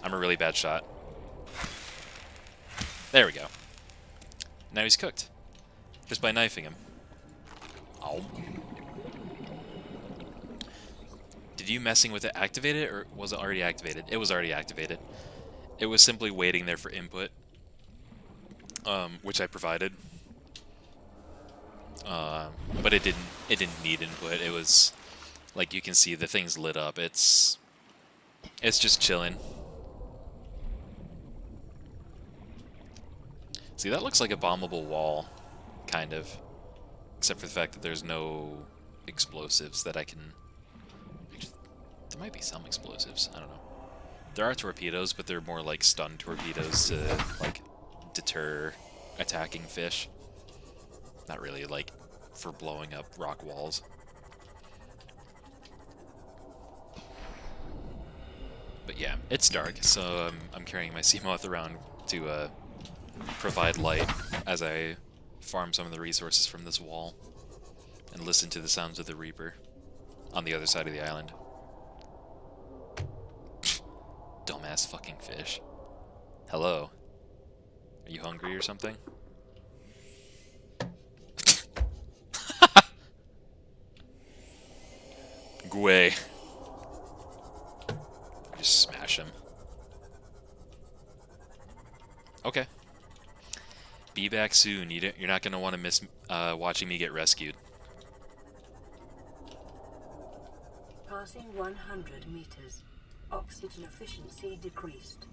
[SPEAKER 1] I'm a really bad shot. There we go. Now he's cooked. Just by knifing him. Oh. Did you messing with it activate it, or was it already activated? It was already activated. It was simply waiting there for input, which I provided. But it didn't need input. It was, like, you can see the thing's lit up. It's just chilling. See, that looks like a bombable wall, kind of. Except for the fact that there's no explosives that I can... There might be some explosives, I don't know. There are torpedoes, but they're more like stun torpedoes to, like, deter attacking fish. Not really, like, for blowing up rock walls. But yeah, it's dark, so I'm carrying my Seamoth around to provide light as I farm some of the resources from this wall and listen to the sounds of the Reaper on the other side of the island. Dumbass fucking fish. Hello. Are you hungry or something? Go away. Just smash him. Okay. Be back soon. You're not going to want to miss watching me get rescued.
[SPEAKER 2] Passing 100 meters. Oxygen efficiency decreased.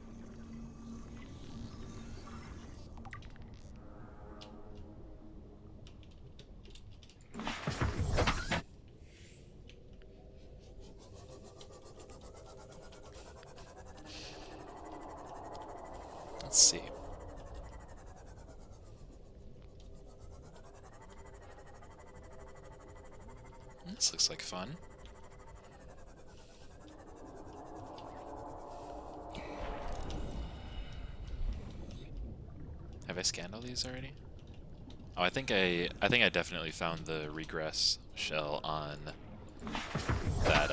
[SPEAKER 1] Let's see. This looks like fun. Have I scanned all these already? Oh, I think I definitely found the regress shell on that.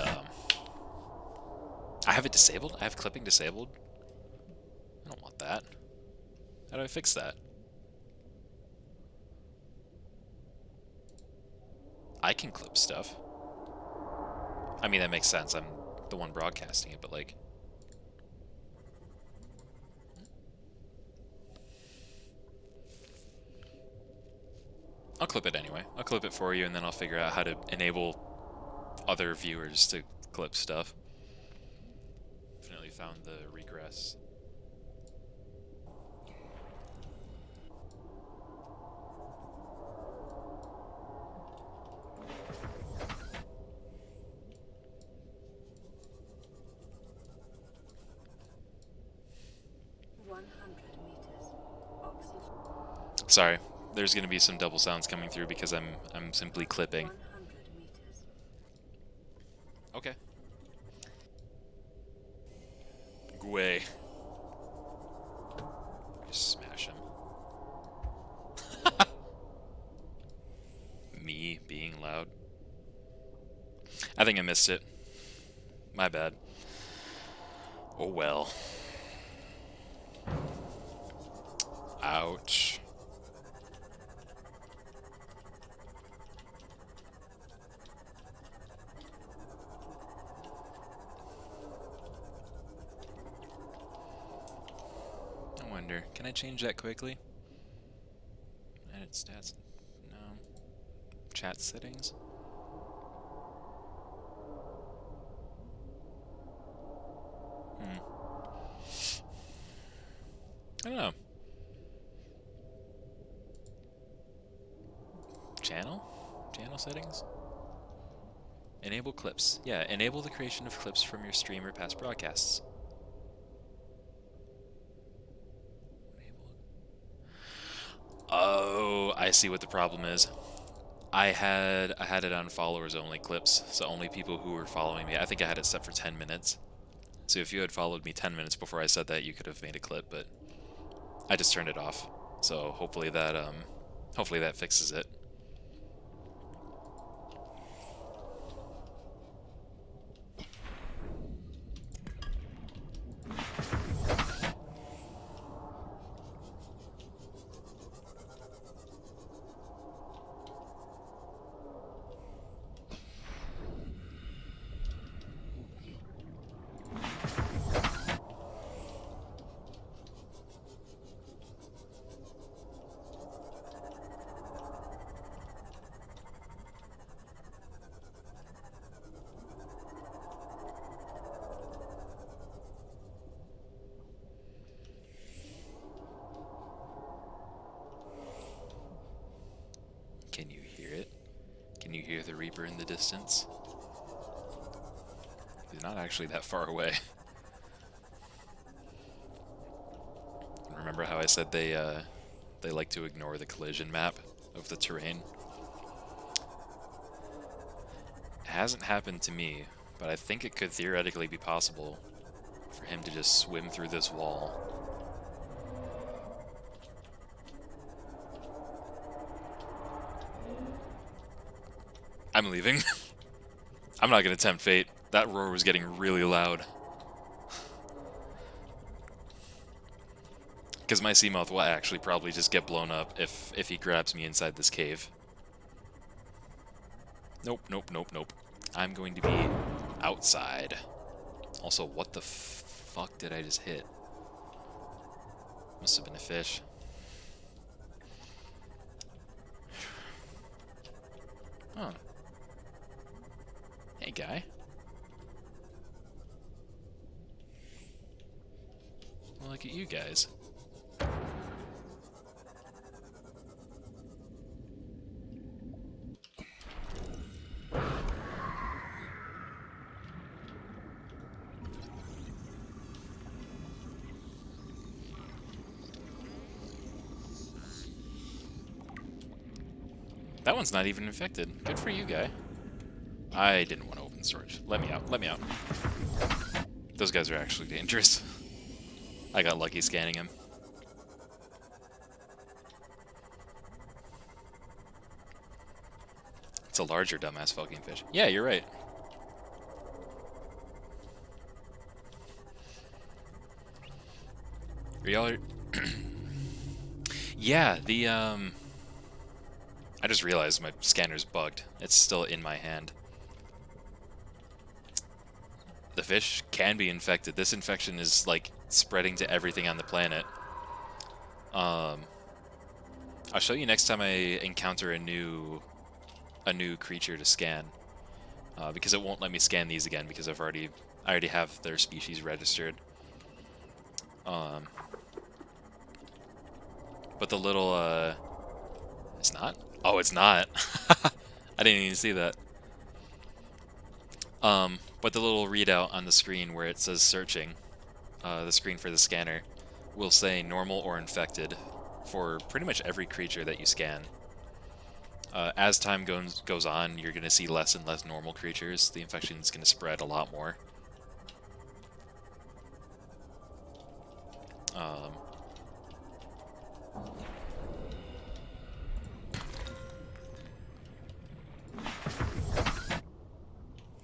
[SPEAKER 1] I have it disabled. I have clipping disabled. I don't want that. How do I fix that? I can clip stuff. I mean, that makes sense. I'm the one broadcasting it, but like... I'll clip it anyway. I'll clip it for you, and then I'll figure out how to enable other viewers to clip stuff. Definitely found the regress. Sorry, there's gonna be some double sounds coming through because I'm simply clipping.
[SPEAKER 2] 100 meters.
[SPEAKER 1] Okay. Go away. Just smash him. Me being loud. I think I missed it. My bad. Oh well. Ouch. I wonder, can I change that quickly? Edit stats? No. Chat settings? I don't know. Channel? Channel settings? Enable clips. Yeah, enable the creation of clips from your stream or past broadcasts. Oh, I see what the problem is. I had it on followers only clips, so only people who were following me. I think I had it set for 10 minutes. So if you had followed me 10 minutes before I said that, you could have made a clip, but I just turned it off. So hopefully that fixes it. Can you hear it? Can you hear the Reaper in the distance? He's not actually that far away. Remember how I said they like to ignore the collision map of the terrain? It hasn't happened to me, but I think it could theoretically be possible for him to just swim through this wall. I'm leaving. I'm not gonna tempt fate. That roar was getting really loud. Because my Seamoth will actually probably just get blown up if he grabs me inside this cave. Nope, nope, nope, nope. I'm going to be outside. Also, what the fuck did I just hit? Must have been a fish. Huh. Hey, guy. Well, look at you guys. That one's not even infected. Good for you, guy. I didn't want to open storage. Let me out. Let me out. Those guys are actually dangerous. I got lucky scanning him. It's a larger dumbass fucking fish. Yeah, you're right. Are y'all... Yeah, the, I just realized my scanner's bugged. It's still in my hand. The fish can be infected. This infection is, like, spreading to everything on the planet. I'll show you next time I encounter a new creature to scan. Because it won't let me scan these again because I already have their species registered. But the little, it's not? Oh, it's not. I didn't even see that. But the little readout on the screen where it says searching, the screen for the scanner, will say normal or infected. for pretty much every creature that you scan. As time goes on, you're going to see less and less normal creatures. The infection is going to spread a lot more.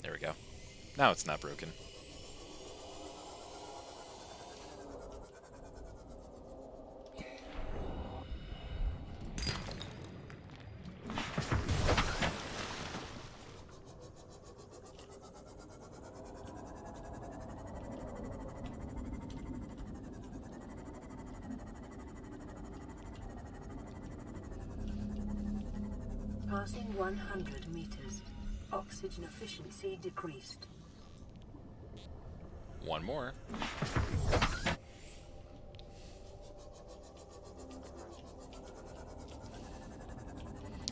[SPEAKER 1] There we go. Now it's not broken.
[SPEAKER 2] Passing 100 meters. Oxygen efficiency decreased.
[SPEAKER 1] One more.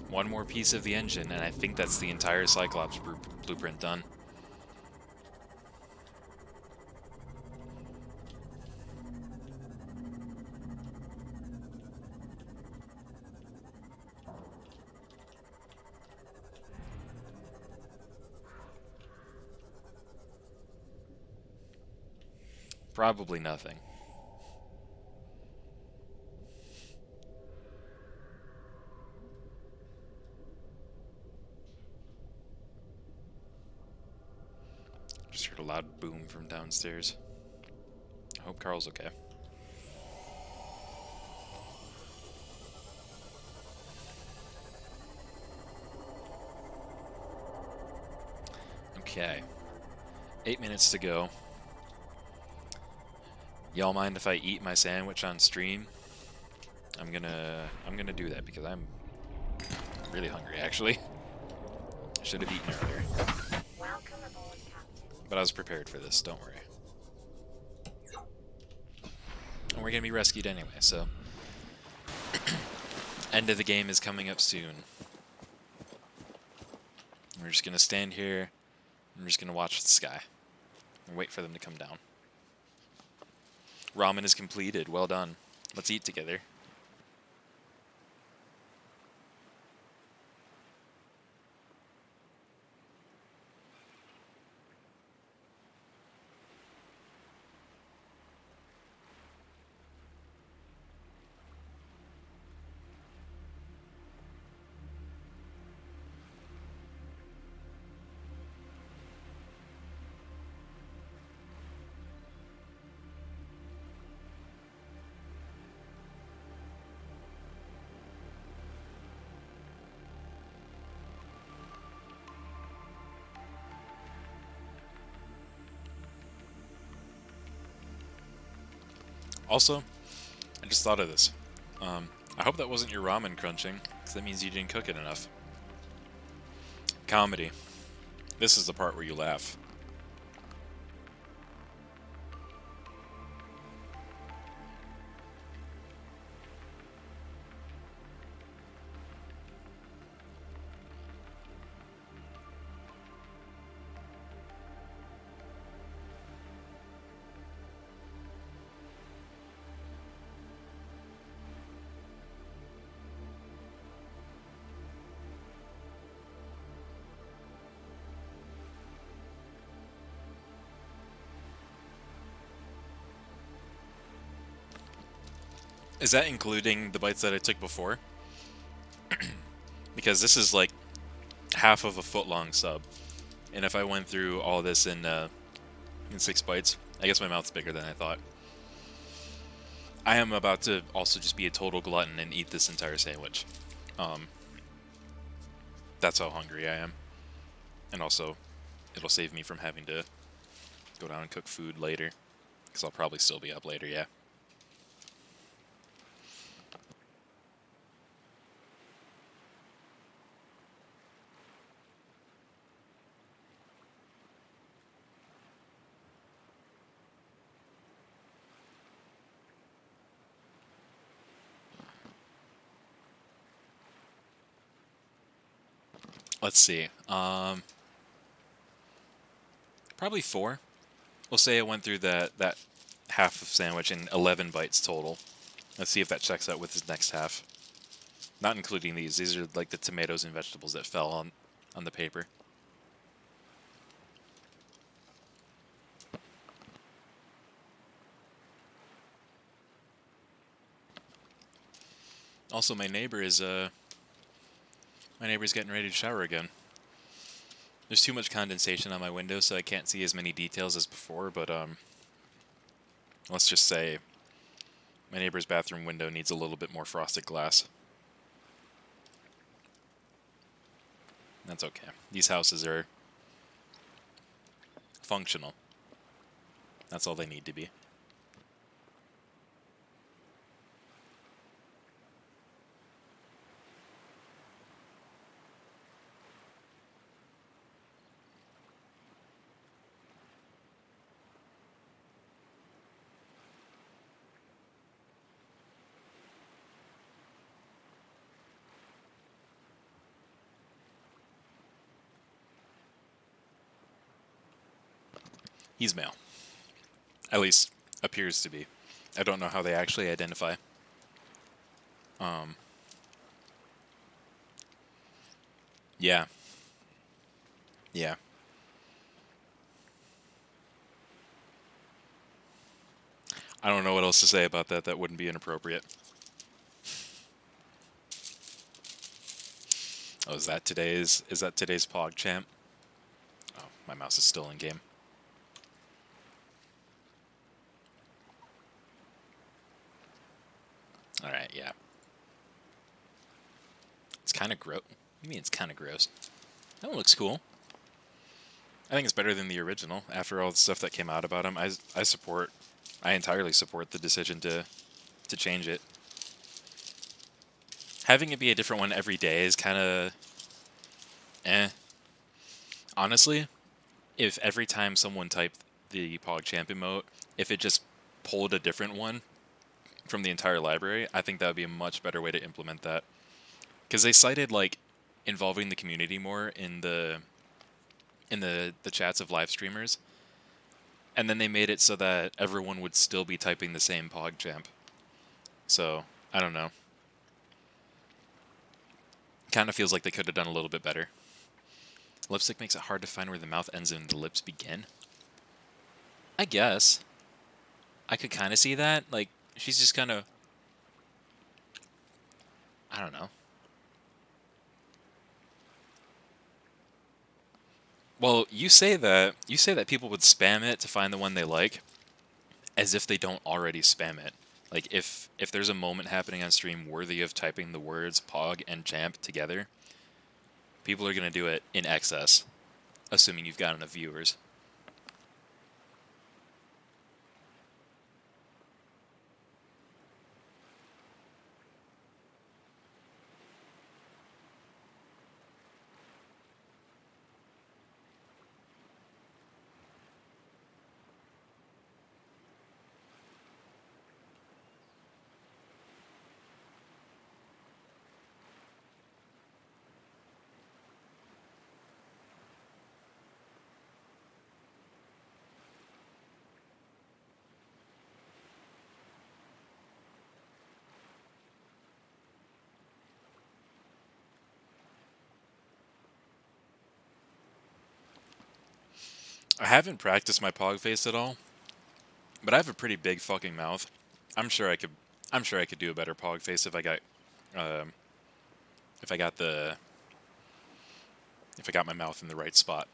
[SPEAKER 1] One more piece of the engine, and I think that's the entire Cyclops blueprint done. Probably nothing. Just heard a loud boom from downstairs. I hope Carl's okay. Okay. 8 minutes to go. Y'all mind if I eat my sandwich on stream? I'm gonna do that because I'm really hungry actually. Should have eaten earlier.
[SPEAKER 3] Welcome aboard, Captain.
[SPEAKER 1] But I was prepared for this, don't worry. And we're gonna be rescued anyway, so end of the game is coming up soon. We're just gonna stand here, I'm just gonna watch the sky and wait for them to come down. Ramen is completed. Well done. Let's eat together. Also, I just thought of this. I hope that wasn't your ramen crunching, because that means you didn't cook it enough. Comedy. This is the part where you laugh. Is that including the bites that I took before? Because this is like half of a foot-long sub, and if I went through all this in 6 bites, I guess my mouth's bigger than I thought. I am about to also just be a total glutton and eat this entire sandwich. That's how hungry I am, and also it'll save me from having to go down and cook food later, because I'll probably still be up later. Yeah. Let's see. Probably 4. We'll say I went through that half of sandwich in 11 bites total. Let's see if that checks out with his next half. Not including these. These are like the tomatoes and vegetables that fell on the paper. Also, my neighbor's getting ready to shower again. There's too much condensation on my window, so I can't see as many details as before, but let's just say my neighbor's bathroom window needs a little bit more frosted glass. That's okay. These houses are functional. That's all they need to be. He's male. At least, appears to be. I don't know how they actually identify. Yeah. Yeah. I don't know what else to say about that. That wouldn't be inappropriate. Oh, is that today's PogChamp? Oh, my mouse is still in game. Alright, yeah. It's kind of gross. You mean it's kind of gross? That one looks cool. I think it's better than the original. After all the stuff that came out about him, I entirely support the decision to change it. Having it be a different one every day is kind of Honestly, if every time someone typed the PogChamp emote, if it just pulled a different one from the entire library, I think that would be a much better way to implement that. Because they cited like involving the community more in the chats of live streamers, and then they made it so that everyone would still be typing the same PogChamp. So I don't know. Kind of feels like they could have done a little bit better. Lipstick makes it hard to find where the mouth ends and the lips begin. I guess. I could kind of see that. Like, she's just kind of... I don't know. Well, you say that people would spam it to find the one they like, as if they don't already spam it. Like, if there's a moment happening on stream worthy of typing the words Pog and Champ together, people are going to do it in excess, assuming you've got enough viewers. I haven't practiced my Pog face at all, but I have a pretty big fucking mouth. I'm sure I could do a better Pog face if I got my mouth in the right spot.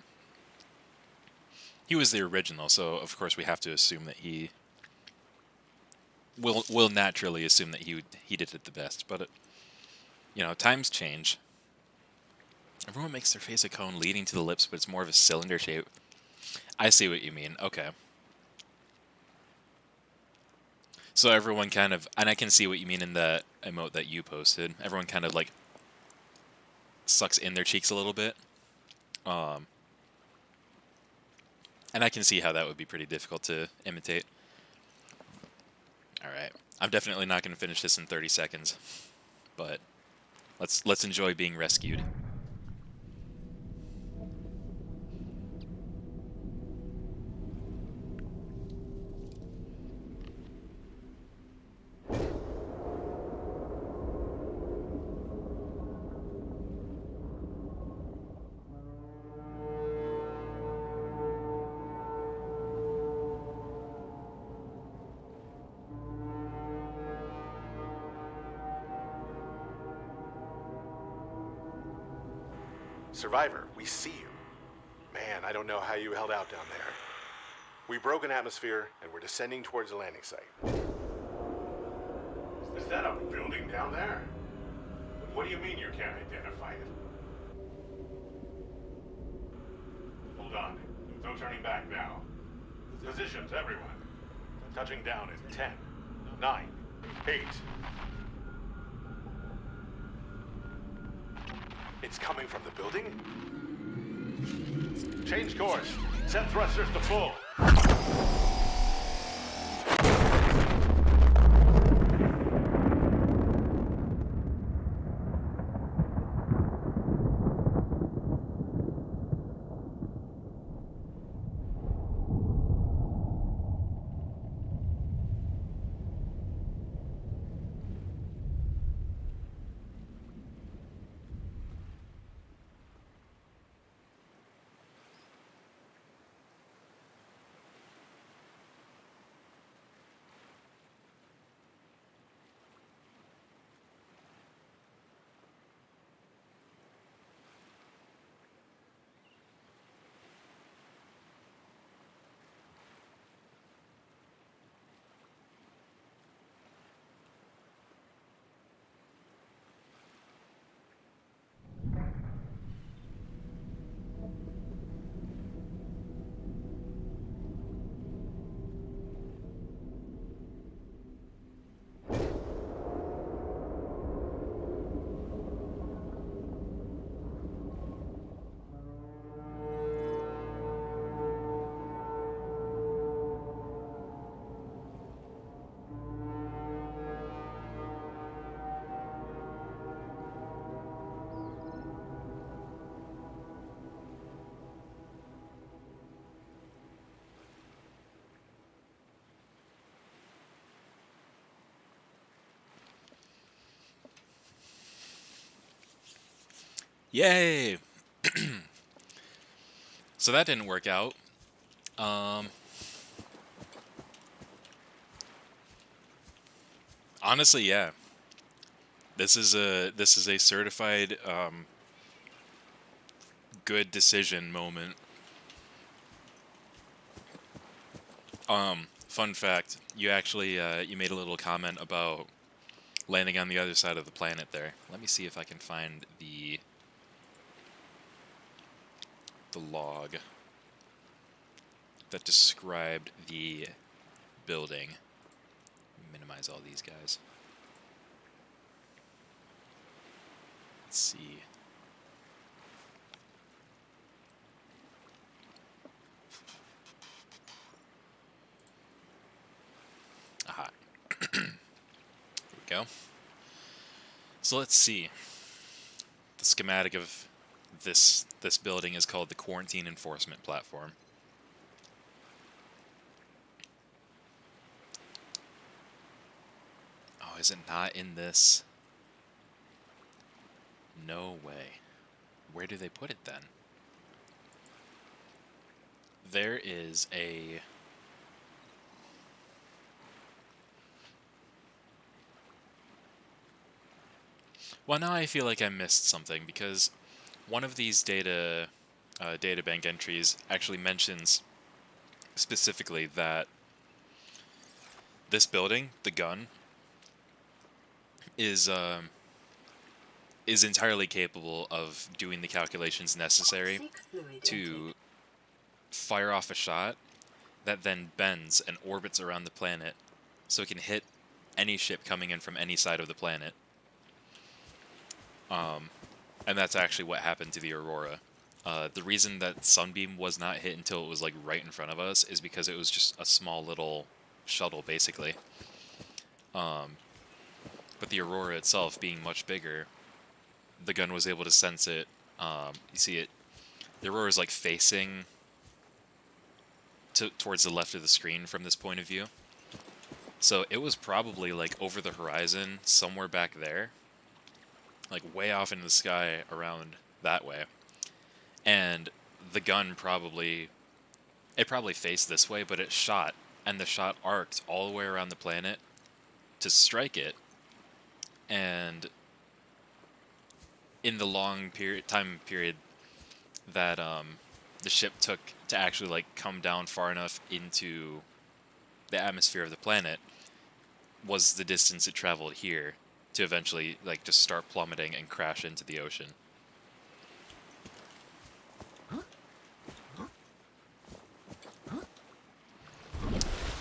[SPEAKER 1] He was the original, so of course we have to assume that we'll naturally assume that he did it the best. But times change. Everyone makes their face a cone leading to the lips, but it's more of a cylinder shape. I see what you mean. Okay. So everyone kind of, and I can see what you mean in the emote that you posted. Everyone kind of like sucks in their cheeks a little bit. And I can see how that would be pretty difficult to imitate. Alright. I'm definitely not going to finish this in 30 seconds. But let's enjoy being rescued.
[SPEAKER 5] Survivor, we see you. Man, I don't know how you held out down there. We broke an atmosphere, and we're descending towards the landing site. Is that a building down there? What do you mean you can't identify it? Hold on. No turning back now. Positions, everyone. Touching down in 10, 9, 8. It's coming from the building? Change course. Set thrusters to full.
[SPEAKER 1] Yay! So that didn't work out. Honestly, yeah. This is a certified good decision moment. Fun fact, you actually you made a little comment about landing on the other side of the planet there. Let me see if I can find the log that described the building. Minimize all these guys. Let's see. Aha. Here we go. So let's see. The schematic of this building is called the Quarantine Enforcement Platform. Oh, is it not in this? No way. Where do they put it then? There is a... Well, now I feel like I missed something, because one of these data bank entries actually mentions specifically that this building, the gun, is entirely capable of doing the calculations necessary to fire off a shot that then bends and orbits around the planet so it can hit any ship coming in from any side of the planet. And that's actually what happened to the Aurora. The reason that Sunbeam was not hit until it was like right in front of us is because it was just a small little shuttle, basically. But the Aurora itself being much bigger, the gun was able to sense it. You see it. The Aurora is like facing towards the left of the screen from this point of view. So it was probably like over the horizon, somewhere back there. Like way off into the sky around that way. And the gun probably faced this way, but it shot, and the shot arced all the way around the planet to strike it. And in the long time period that the ship took to actually like come down far enough into the atmosphere of the planet was the distance it traveled here to eventually like just start plummeting and crash into the ocean.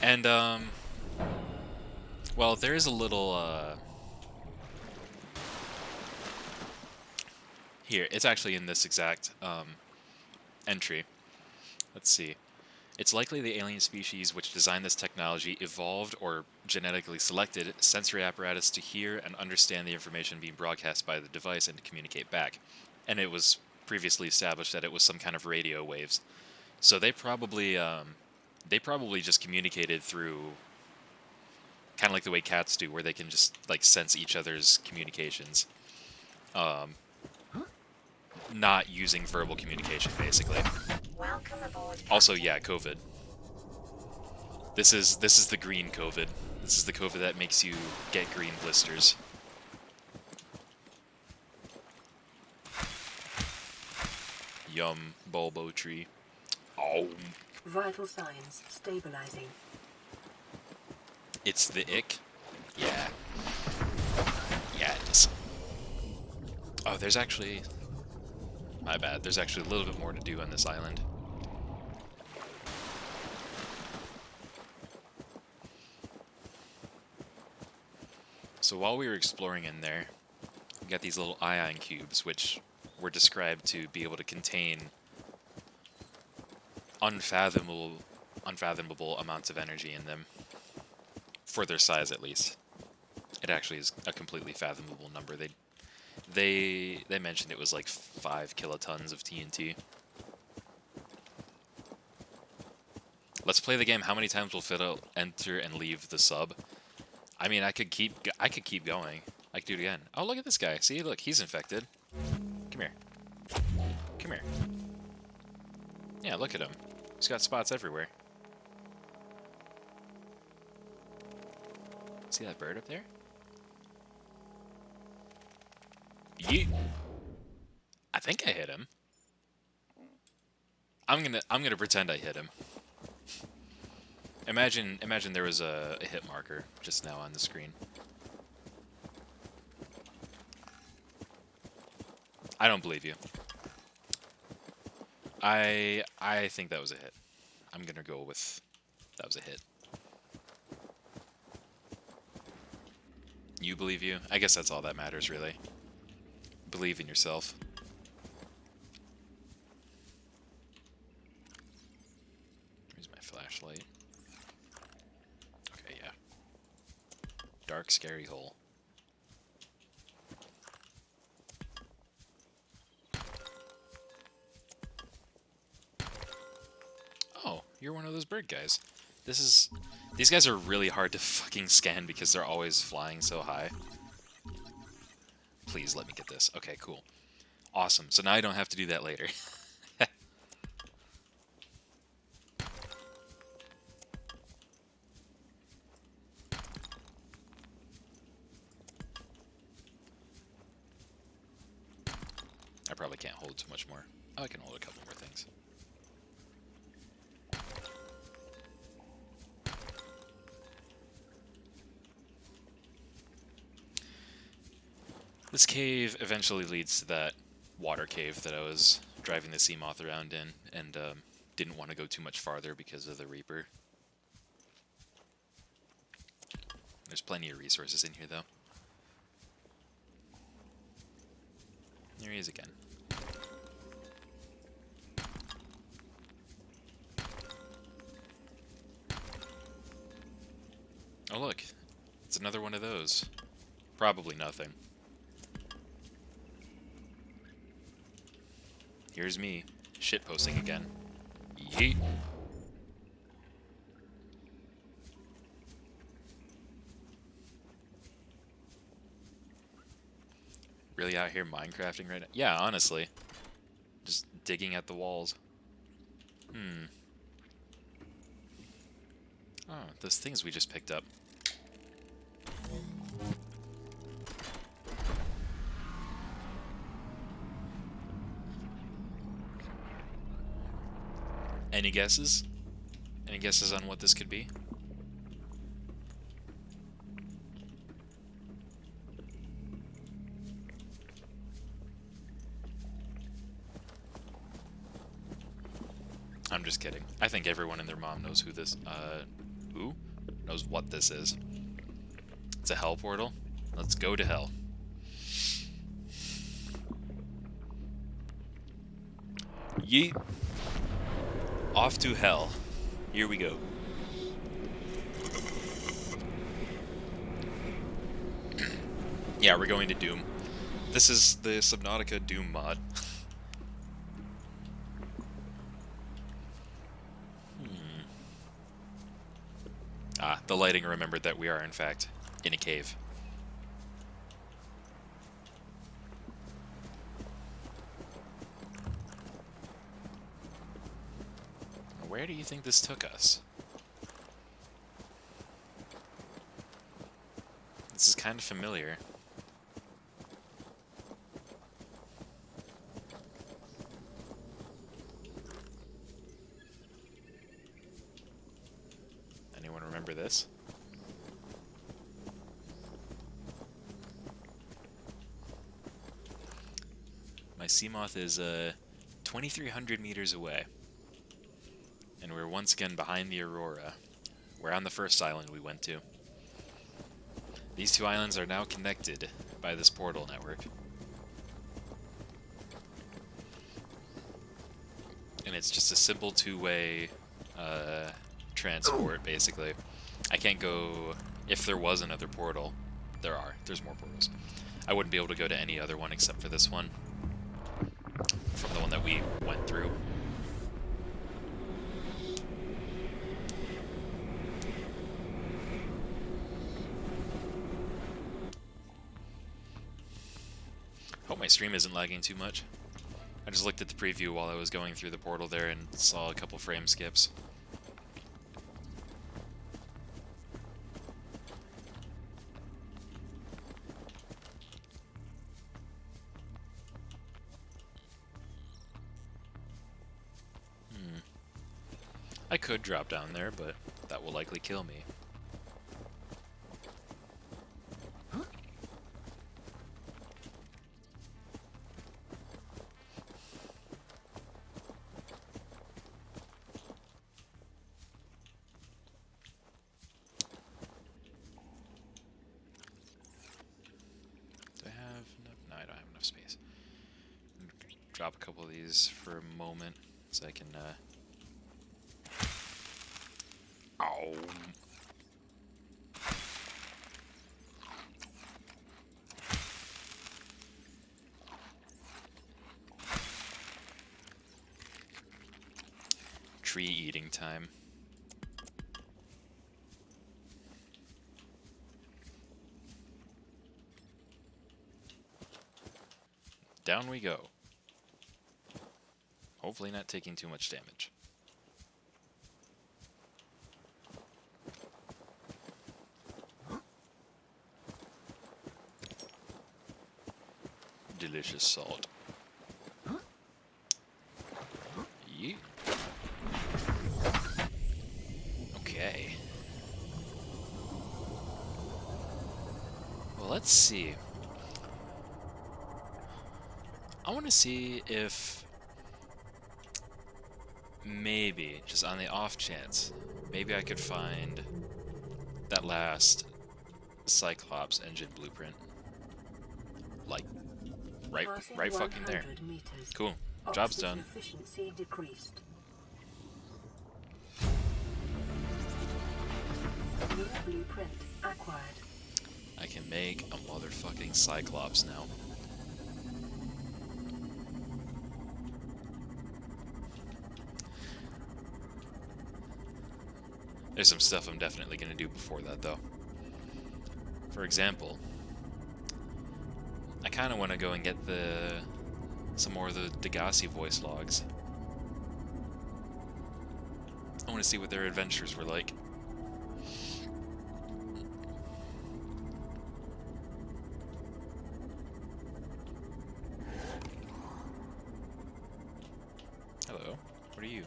[SPEAKER 1] And well, there is a little here. It's actually in this exact entry. Let's see. It's likely the alien species which designed this technology evolved or genetically selected sensory apparatus to hear and understand the information being broadcast by the device and to communicate back. And it was previously established that it was some kind of radio waves. So they probably just communicated through kind of like the way cats do, where they can just like sense each other's communications. Not using verbal communication, basically.
[SPEAKER 3] Welcome aboard.
[SPEAKER 1] Also, yeah, COVID. This is the green COVID. This is the COVID that makes you get green blisters. Yum, bulbo tree. Oh.
[SPEAKER 2] Vital signs stabilizing.
[SPEAKER 1] It's the ick? Yeah. Yeah, it is. Oh, there's actually... My bad. There's actually a little bit more to do on this island. So while we were exploring in there, we got these little ion cubes, which were described to be able to contain unfathomable amounts of energy in them. For their size, at least. It actually is a completely fathomable number. They mentioned it was like 5 kilotons of TNT. Let's play the game. How many times will Fiddle enter and leave the sub? I mean, I could keep going. I could do it again. Oh, look at this guy. See, look, he's infected. Come here. Come here. Yeah, look at him. He's got spots everywhere. See that bird up there? Yeet. I think I hit him. I'm gonna pretend I hit him. Imagine there was a hit marker just now on the screen. I don't believe you. I think that was a hit. I'm gonna go with that was a hit. You believe you? I guess that's all that matters, really. Believe in yourself. Here's my flashlight. Okay, yeah. Dark, scary hole. Oh, you're one of those bird guys. These guys are really hard to fucking scan because they're always flying so high. Please let me get this. Okay, cool. Awesome. So now I don't have to do that later. I probably can't hold too much more. Oh, I can hold a couple more things. This cave eventually leads to that water cave that I was driving the Seamoth around in, and didn't want to go too much farther because of the Reaper. There's plenty of resources in here, though. There he is again. Oh look, it's another one of those. Probably nothing. Here's me, shitposting again. Yeet. Really out here Minecrafting right now? Yeah, honestly. Just digging at the walls. Oh, those things we just picked up. Any guesses? Any guesses on what this could be? I'm just kidding. I think everyone and their mom knows who this, who? Knows what this is. It's a hell portal. Let's go to hell. Yeet. Off to hell. Here we go. Yeah, we're going to Doom. This is the Subnautica Doom mod. Ah, the lighting remembered that we are, in fact, in a cave. Where do you think this took us? This is kind of familiar. Anyone remember this? My Seamoth is 2,300 meters away. And we're once again behind the Aurora. We're on the first island we went to. These two islands are now connected by this portal network. And it's just a simple two-way transport, basically. I can't go... If there was another portal, there's more portals. I wouldn't be able to go to any other one except for this one. From the one that we went through. Hope my stream isn't lagging too much. I just looked at the preview while I was going through the portal there and saw a couple frame skips. I could drop down there, but that will likely kill me. Drop a couple of these for a moment so I can ow. Tree eating time. Down we go. Hopefully not taking too much damage. Delicious salt. Yeah. Okay. Well, let's see. I want to see if maybe, just on the off chance, maybe I could find that last Cyclops engine blueprint. Like, right fucking there. Cool. Job's done.
[SPEAKER 2] Efficiency decreased. New blueprint acquired.
[SPEAKER 1] I can make a motherfucking Cyclops now. There's some stuff I'm definitely going to do before that, though. For example, I kind of want to go and get some more of the Degassi voice logs. I want to see what their adventures were like. Hello, what are you?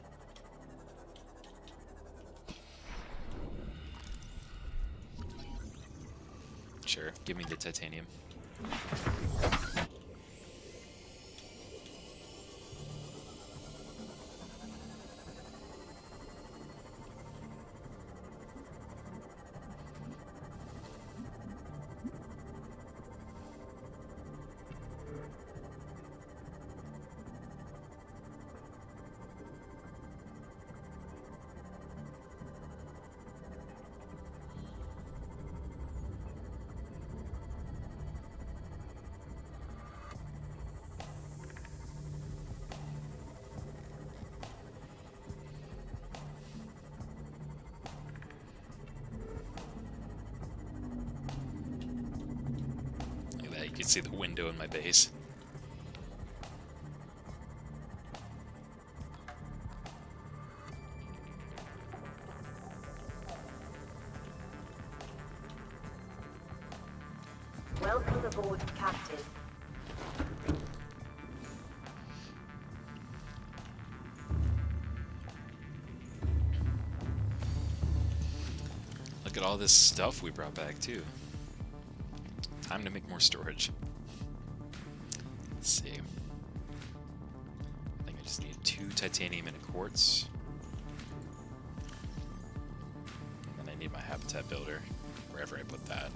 [SPEAKER 1] Sure, give me the titanium. Look at that, you can see the window in my base.
[SPEAKER 2] Welcome aboard, Captain.
[SPEAKER 1] Look at all this stuff we brought back too. Time to make more storage. Let's see. I think I just need 2 titanium and a quartz. And then I need my habitat builder, wherever I put that.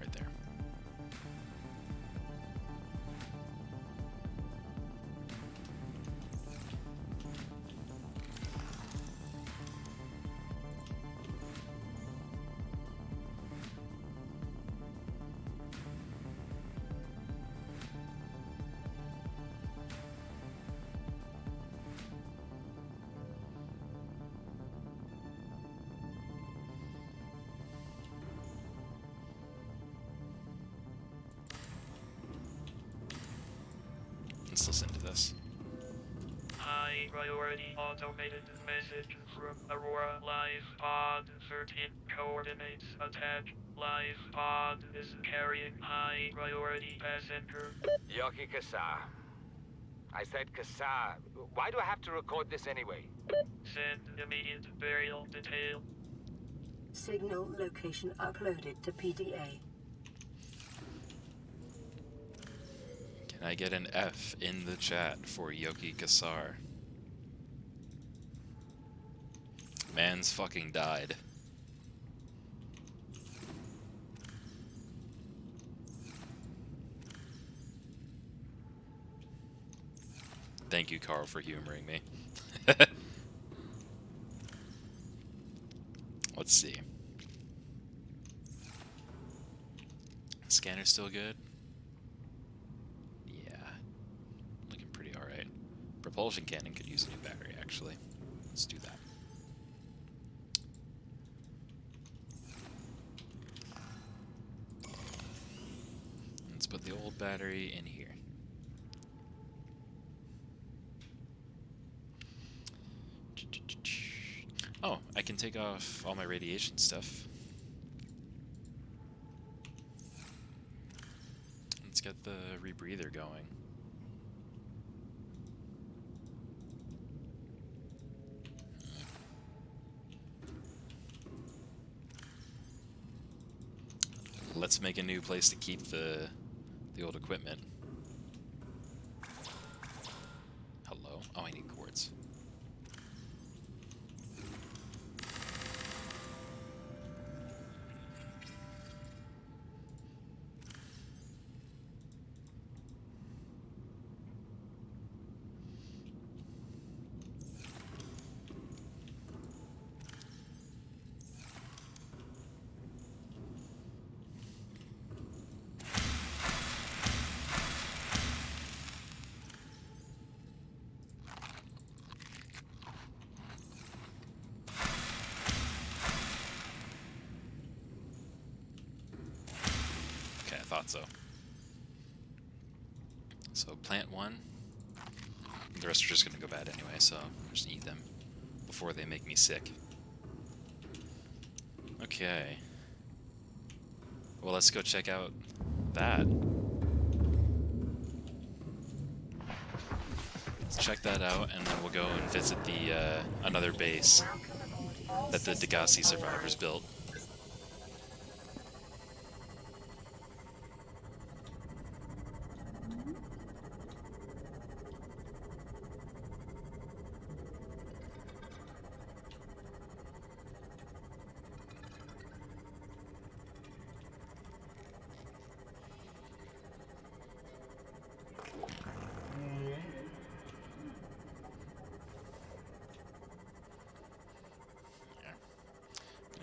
[SPEAKER 1] Right there. Let's listen to this.
[SPEAKER 11] High priority automated message from Aurora Live Pod 13 coordinates attack. Live Pod is carrying high priority passenger.
[SPEAKER 6] Yoki Kassar. I said Kassar. Why do I have to record this anyway?
[SPEAKER 11] Send immediate burial detail.
[SPEAKER 2] Signal location uploaded to PDA.
[SPEAKER 1] Can I get an F in the chat for Yoki Kassar? Man's fucking died. Thank you, Carl, for humoring me. Let's see. Scanner's still good? Yeah. Looking pretty alright. Propulsion cannon could use a new battery, actually. Let's do that. Let's put the old battery in here. Oh, I can take off all my radiation stuff. Let's get the rebreather going. Let's make a new place to keep the old equipment. Hello? Oh, I need quartz. Thought so. So plant 1. The rest are just gonna go bad anyway, so I'll just eat them before they make me sick. Okay. Well, let's go check out that. Let's check that out, and then we'll go and visit the another base.
[SPEAKER 2] Welcome aboard,
[SPEAKER 1] that the Degassi survivors built.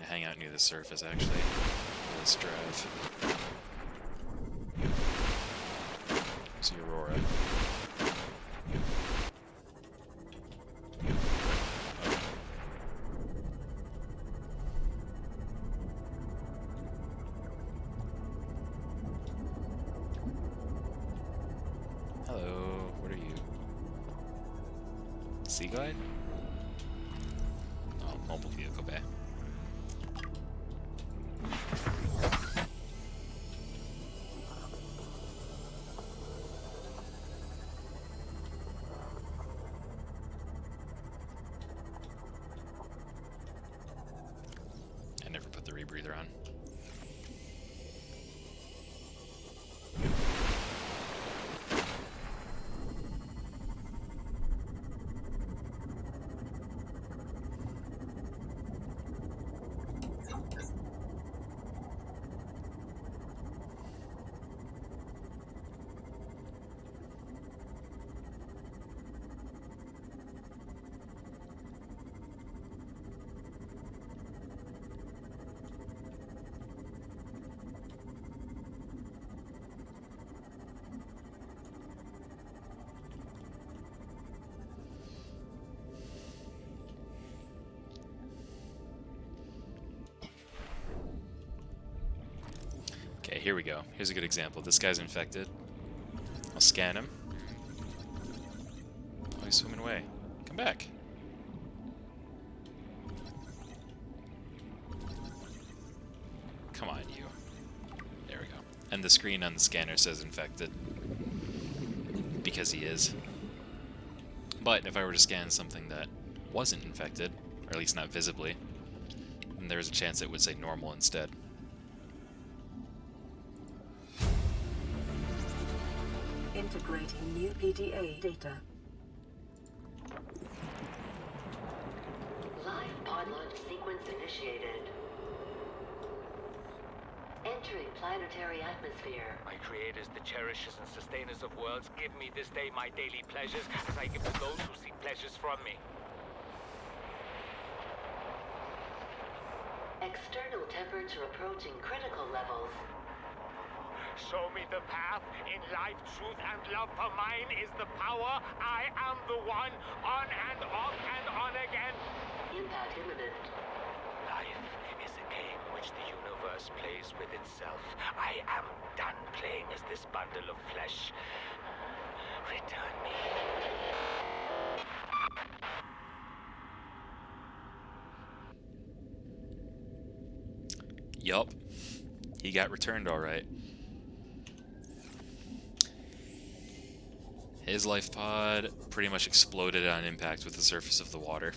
[SPEAKER 1] Hang out near the surface, actually, for this drive. See Aurora. Hello, what are you? Sea Glide? Oh, mobile vehicle bay. I never put the rebreather on. Okay, here we go. Here's a good example. This guy's infected. I'll scan him. Oh, he's swimming away. Come back. Come on, you. There we go. And the screen on the scanner says infected. Because he is. But if I were to scan something that wasn't infected, or at least not visibly, then there's a chance it would say normal instead.
[SPEAKER 2] Integrating new PDA data.
[SPEAKER 8] Live pod launch sequence initiated. Entering planetary atmosphere.
[SPEAKER 6] My creators, the cherishers and sustainers of worlds, give me this day my daily pleasures, as I give to those who seek pleasures from me.
[SPEAKER 8] External temperature approaching critical levels.
[SPEAKER 6] Show me the path. In life, truth, and love for mine is the power. I am the one. On and off and on again.
[SPEAKER 8] Impact imminent.
[SPEAKER 6] Life is a game which the universe plays with itself. I am done playing as this bundle of flesh. Return me.
[SPEAKER 1] Yup. He got returned alright. His life pod pretty much exploded on impact with the surface of the water.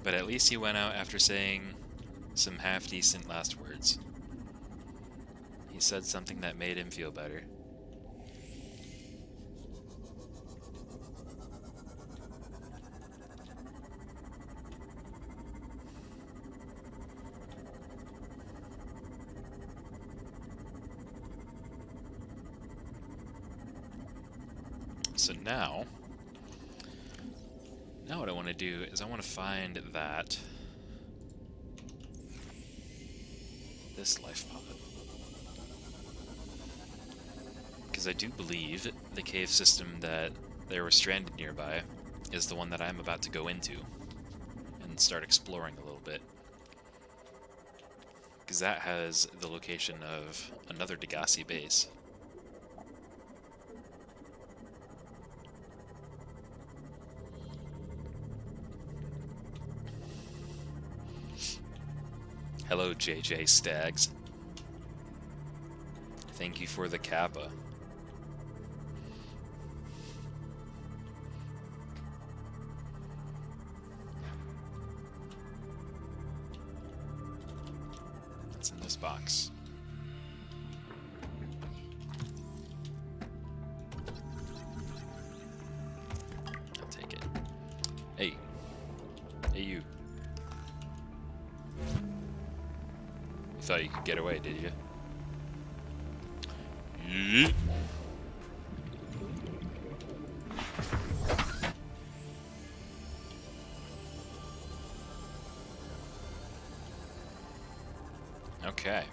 [SPEAKER 1] But at least he went out after saying some half-decent last words. He said something that made him feel better. So now what I want to do is I want to find this life pod. Because I do believe the cave system that they were stranded nearby is the one that I'm about to go into and start exploring a little bit. Because that has the location of another Degassi base. Hello, JJ Stags. Thank you for the Kappa. What's in this box? I'll take it. Hey. Hey, you. You thought you could get away, did you? Yeet. Okay.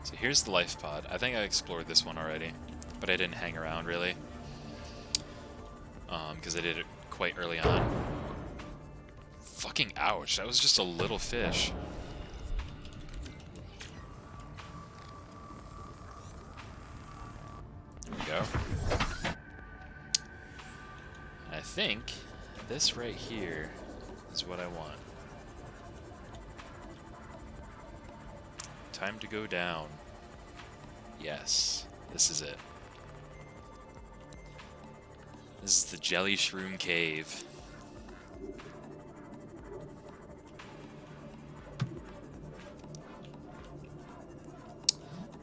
[SPEAKER 1] So here's the life pod. I think I explored this one already, but I didn't hang around really. Because I did it quite early on. Fucking ouch, that was just a little fish. There we go. I think this right here is what I want. Time to go down. Yes, this is it. This is the Jelly Shroom Cave.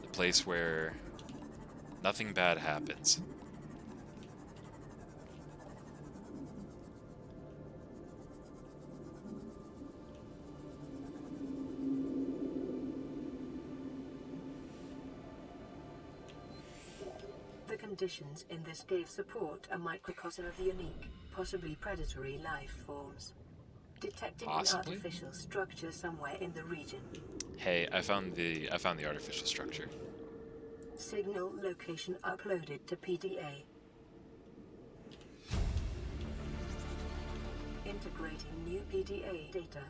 [SPEAKER 1] The place where nothing bad happens.
[SPEAKER 2] The conditions in this cave support a microcosm of unique, possibly predatory life forms. Detecting an artificial structure somewhere in the region.
[SPEAKER 1] Hey, I found the artificial structure.
[SPEAKER 2] Signal location uploaded to PDA. Integrating new PDA data.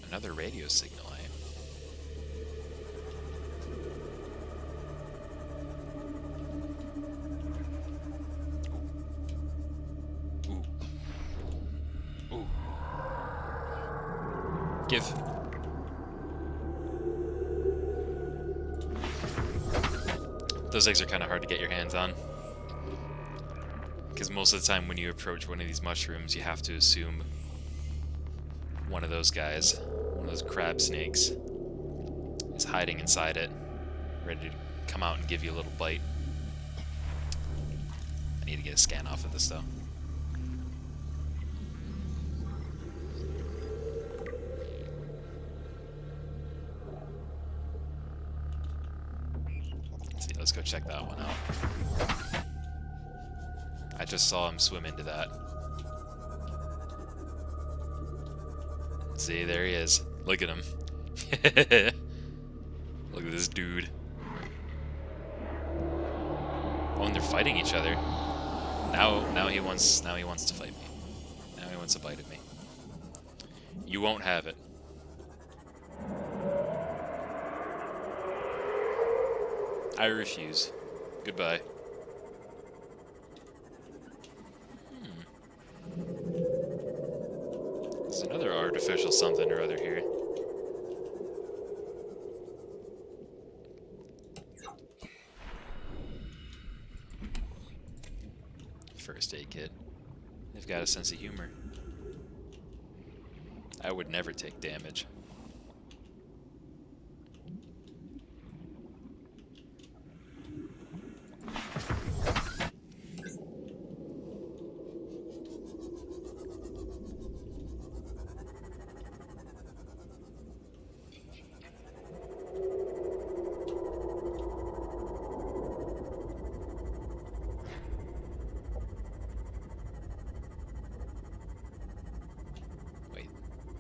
[SPEAKER 1] Another radio signal, eh? Ooh. Ooh. Give. Those eggs are kind of hard to get your hands on. Because most of the time when you approach one of these mushrooms, you have to assume one of those guys, one of those crab snakes, is hiding inside it, ready to come out and give you a little bite. I need to get a scan off of this though. Let's see, let's go check that one out. I just saw him swim into that. See, there he is. Look at him. Look at this dude. Oh, and they're fighting each other. Now he wants to fight me. Now he wants a bite of me. You won't have it. I refuse. Goodbye. There's another artificial something or other here. First aid kit. They've got a sense of humor. I would never take damage.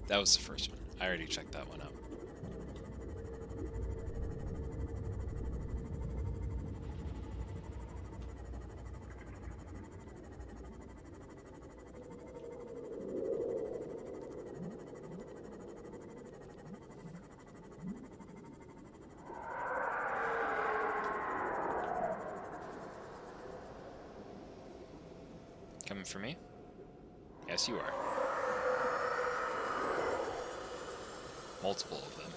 [SPEAKER 1] That was the first one. I already checked that one out. Coming for me? Yes, you are. Multiple of them.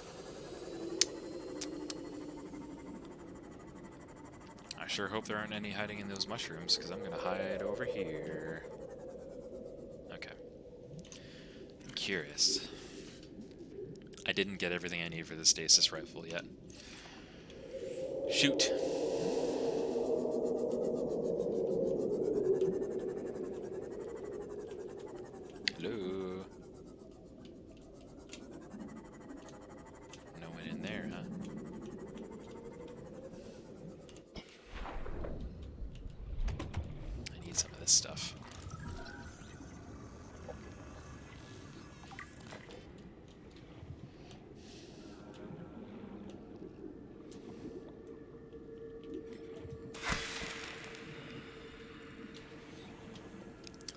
[SPEAKER 1] I sure hope there aren't any hiding in those mushrooms, because I'm gonna hide over here. Okay. I'm curious. I didn't get everything I need for the stasis rifle yet. Shoot! Hello? No one in there, huh? I need some of this stuff.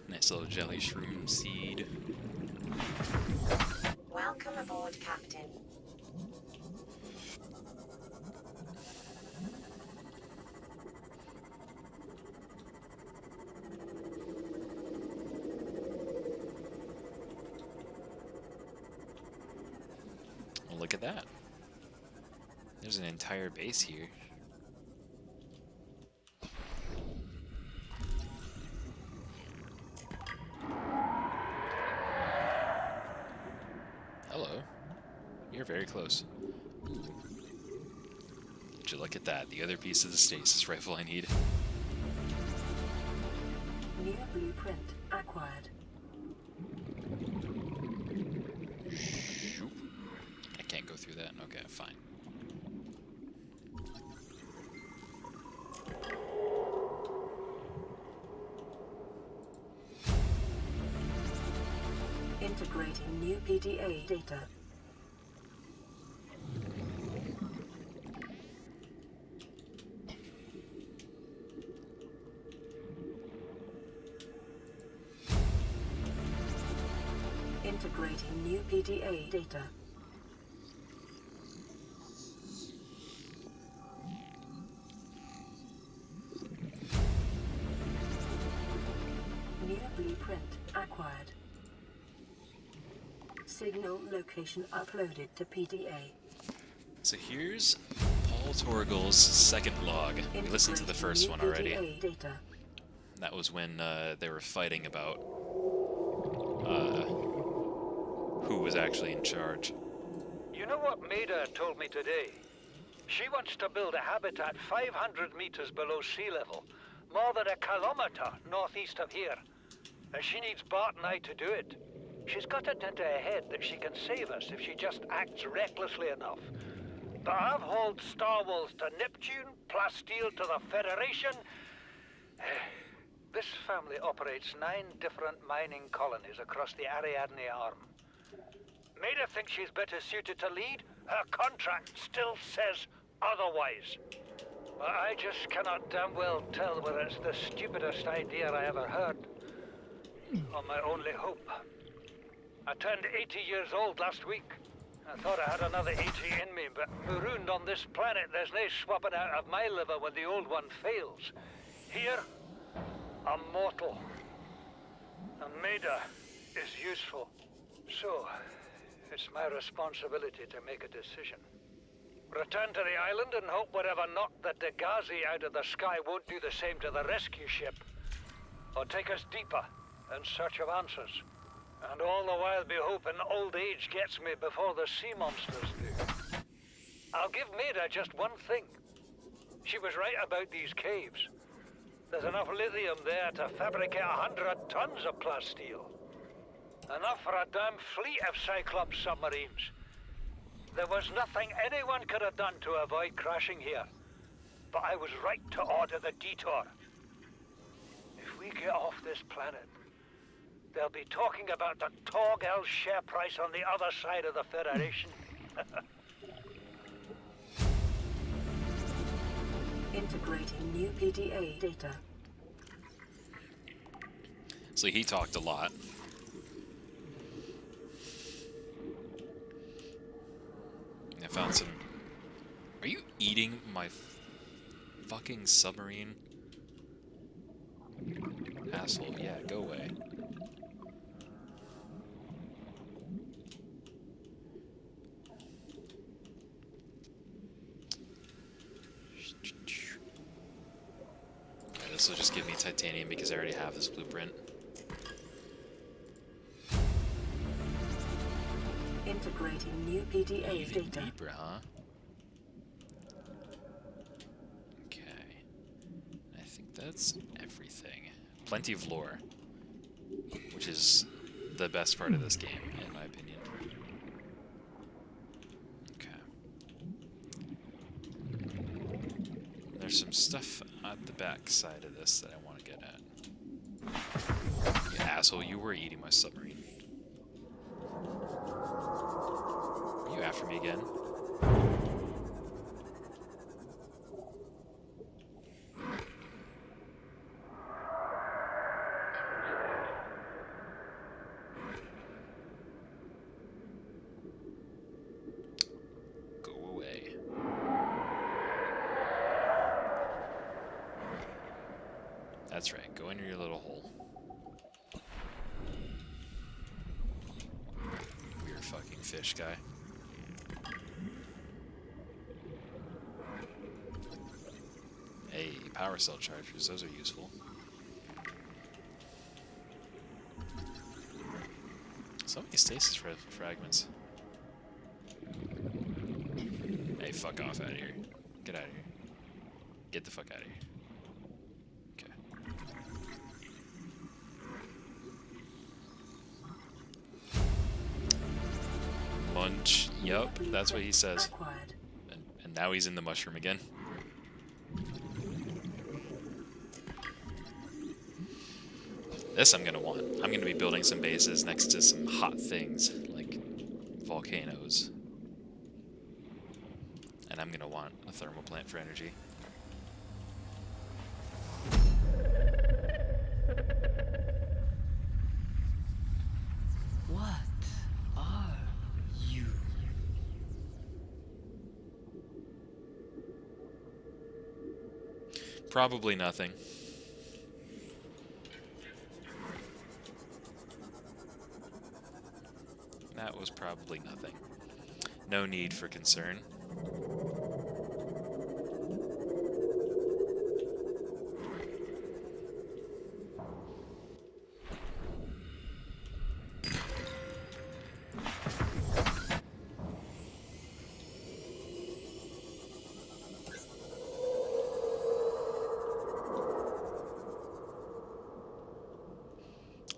[SPEAKER 1] Nice little jelly shroom seed.
[SPEAKER 2] Welcome aboard, Captain.
[SPEAKER 1] Well, look at that. There's an entire base here. Hello. You're very close. Ooh. Would you look at that? The other piece of the stasis rifle I need.
[SPEAKER 2] New blueprint acquired.
[SPEAKER 1] Shoop. I can't go through that. Okay, fine.
[SPEAKER 2] Integrating new PDA data. Integrating new PDA data. New blueprint acquired. Signal location uploaded to PDA.
[SPEAKER 1] So here's Paul Torgal's second log. We listened to the first one already.
[SPEAKER 2] PDA data.
[SPEAKER 1] That was when they were fighting about who was actually in charge.
[SPEAKER 9] You know what Maida told me today? She wants to build a habitat 500 meters below sea level, more than a kilometer northeast of here. And she needs Bart and I to do it. She's got it into her head that she can save us if she just acts recklessly enough. But I've hauled Star Wars to Neptune, Plasteel to the Federation. This family operates 9 different mining colonies across the Ariadne Arm. Maida thinks she's better suited to lead. Her contract still says otherwise. But I just cannot damn well tell whether it's the stupidest idea I ever heard, or my only hope. I turned 80 years old last week. I thought I had another 80 in me, but marooned on this planet, there's no swapping out of my liver when the old one fails. Here, I'm mortal. And Maida is useful. So, it's my responsibility to make a decision. Return to the island and hope whatever knocked the Dagazi out of the sky won't do the same to the rescue ship. Or take us deeper in search of answers. And all the while be hoping old age gets me before the sea monsters do. I'll give Maida just one thing. She was right about these caves. There's enough lithium there to fabricate 100 tons of plasteel. Enough for a damn fleet of Cyclops submarines. There was nothing anyone could have done to avoid crashing here. But I was right to order the detour. If we get off this planet, they'll be talking about the Torgal share price on the other side of the Federation.
[SPEAKER 2] Integrating new PDA data.
[SPEAKER 1] So he talked a lot. I found some... Are you eating my fucking submarine? Asshole, yeah, go away. this will just give me titanium because I already have this blueprint.
[SPEAKER 2] Integrating new PDA
[SPEAKER 1] Even
[SPEAKER 2] data.
[SPEAKER 1] deeper, huh? Okay. I think that's everything. Plenty of lore, which is the best part of this game, in my opinion. Okay. There's some stuff at the back side of this that I want to get at. You asshole, you were eating my submarine. Are you after me again? Go away. That's right, go into your little hole. Weird fucking fish guy. Hey, power cell chargers, those are useful. So many stasis fragments. Hey, fuck off out of here. Get out of here. Get the fuck out of here. Okay. Munch. Yup, that's what he says.
[SPEAKER 2] Acquired.
[SPEAKER 1] And now he's in the mushroom again. This I'm gonna want. I'm gonna be building some bases next to some hot things, like volcanoes. And I'm gonna want a thermal plant for energy.
[SPEAKER 12] What are you?
[SPEAKER 1] Probably nothing. That was probably nothing. No need for concern.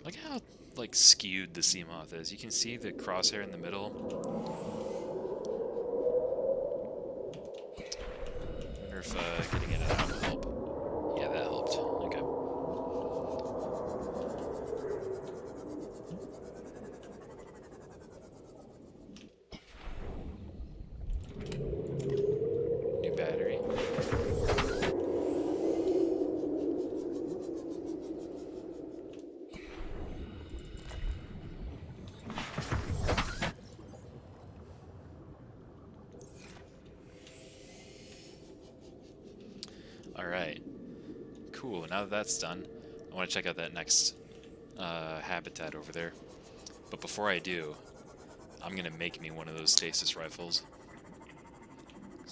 [SPEAKER 1] Look how, like, skewed the Seamoth is. You can see the crosshair in the middle. I wonder if getting in and out will help. Yeah, that helped. Okay. New battery. Alright, cool, now that that's done, I want to check out that next habitat over there. But before I do, I'm going to make me one of those stasis rifles.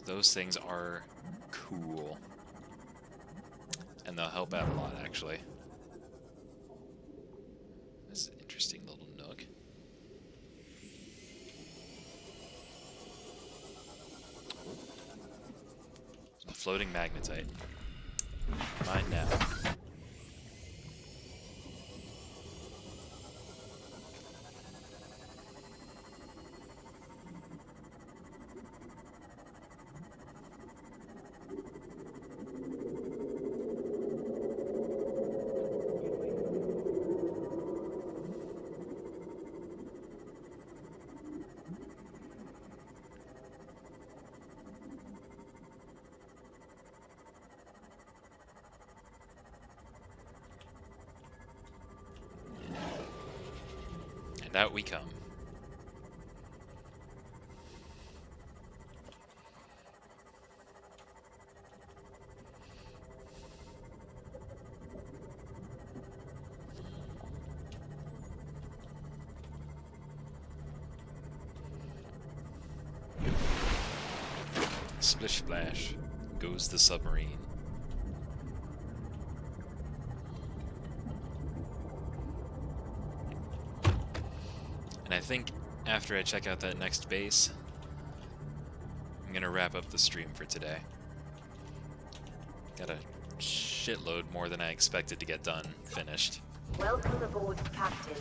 [SPEAKER 1] Those things are cool. And they'll help out a lot, actually. This is an interesting little nook. A floating magnetite. Mine now. And out we come. Splish splash goes the submarine. And I think after I check out that next base, I'm gonna wrap up the stream for today. Got a shitload more than I expected to get done, finished.
[SPEAKER 2] Welcome aboard, Captain.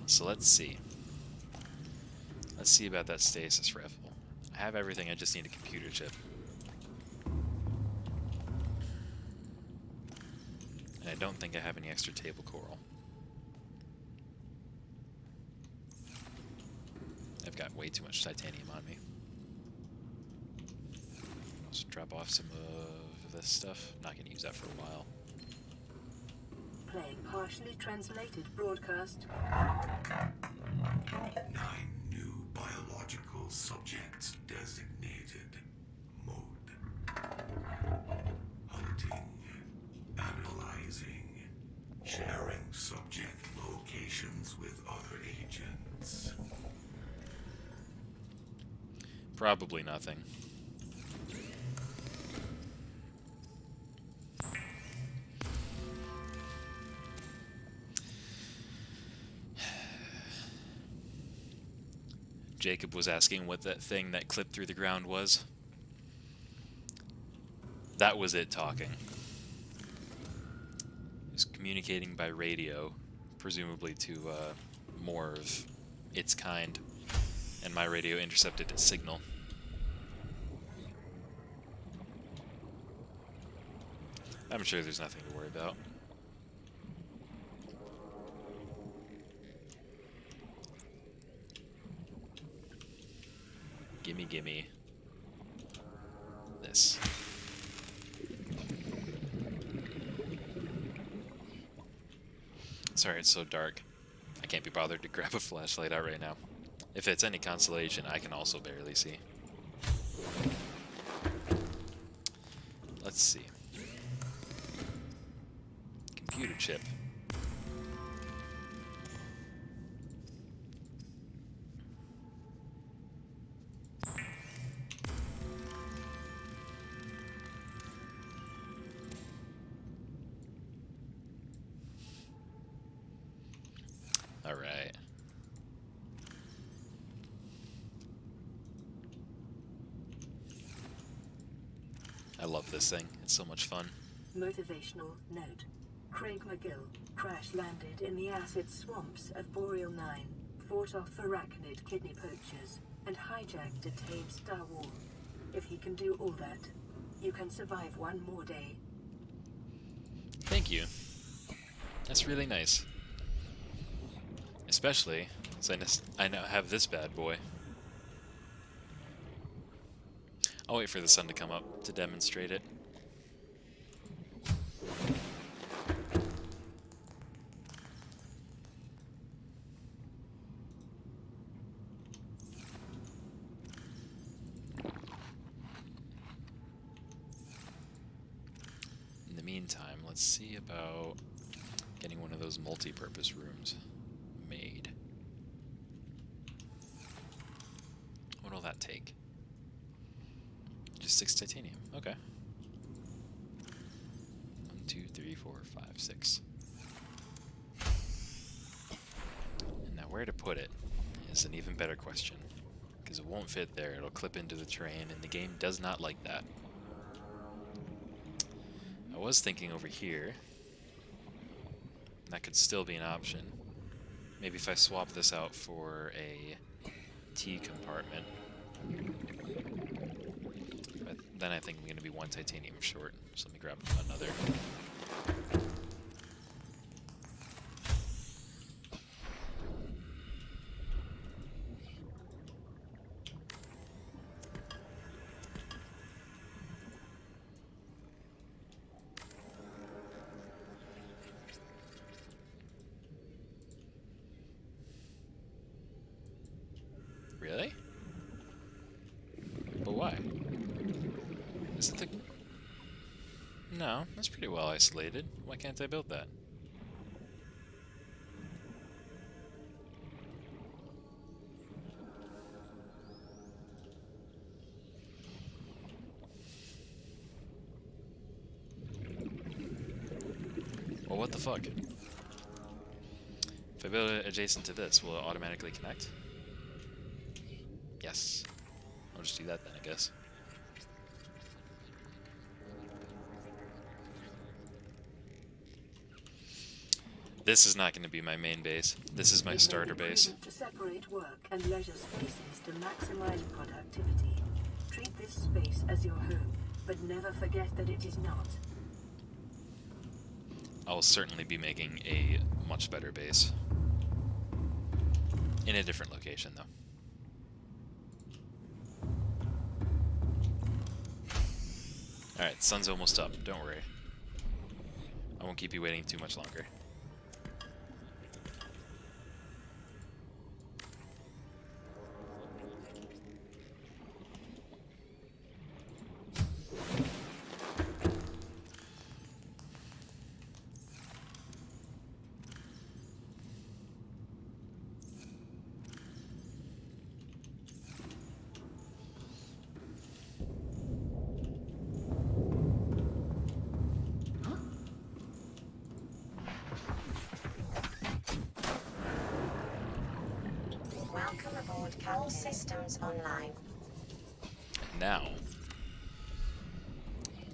[SPEAKER 1] So let's see. Let's see about that stasis rifle. I have everything, I just need a computer chip. And I don't think I have any extra table coral. I've got way too much titanium on me. Let's drop off some of this stuff. Not gonna use that for a while.
[SPEAKER 2] Playing partially translated broadcast.
[SPEAKER 13] 9 new biological subjects designated. Mode. Hunting. Analyzing. Sharing subject locations with other agents.
[SPEAKER 1] Probably nothing. Jacob was asking what that thing that clipped through the ground was. That was it talking. It was communicating by radio, presumably to more of its kind, and my radio intercepted its signal. I'm sure there's nothing to worry about. Gimme this. Sorry, it's so dark. I can't be bothered to grab a flashlight out right now. If it's any consolation, I can also barely see. Let's see. Computer chip. All right. I love this thing. It's so much fun.
[SPEAKER 2] Motivational note. Craig McGill crash-landed in the acid swamps of Boreal 9, fought off arachnid kidney poachers, and hijacked a tame Star War. If he can do all that, you can survive one more day.
[SPEAKER 1] Thank you. That's really nice. Especially since I now have this bad boy. I'll wait for the sun to come up to demonstrate it. In the meantime, let's see about getting one of those multi-purpose rooms made. What will that take? Just 6 titanium. Okay. 1, 2, 3, 4, 5, 6. And now where to put it is an even better question. Because it won't fit there. It'll clip into the terrain, and the game does not like that. I was thinking over here. That could still be an option. Maybe if I swap this out for a T compartment. But then I think I'm going to be 1 titanium short. So let me grab another. Really? But why? Is it the... No, that's pretty well isolated. Why can't I build that? the fuck? If I build it adjacent to this, will it automatically connect? Yes. I'll just do that then, I guess. This is not going to be my main base. This is my starter base.
[SPEAKER 2] To separate work and leisure spaces to maximize productivity. Treat this space as your home, but never forget that it is not.
[SPEAKER 1] I will certainly be making a much better base. In a different location, though. Alright, sun's almost up. Don't worry. I won't keep you waiting too much longer.
[SPEAKER 3] Welcome aboard. All systems online.
[SPEAKER 1] Now,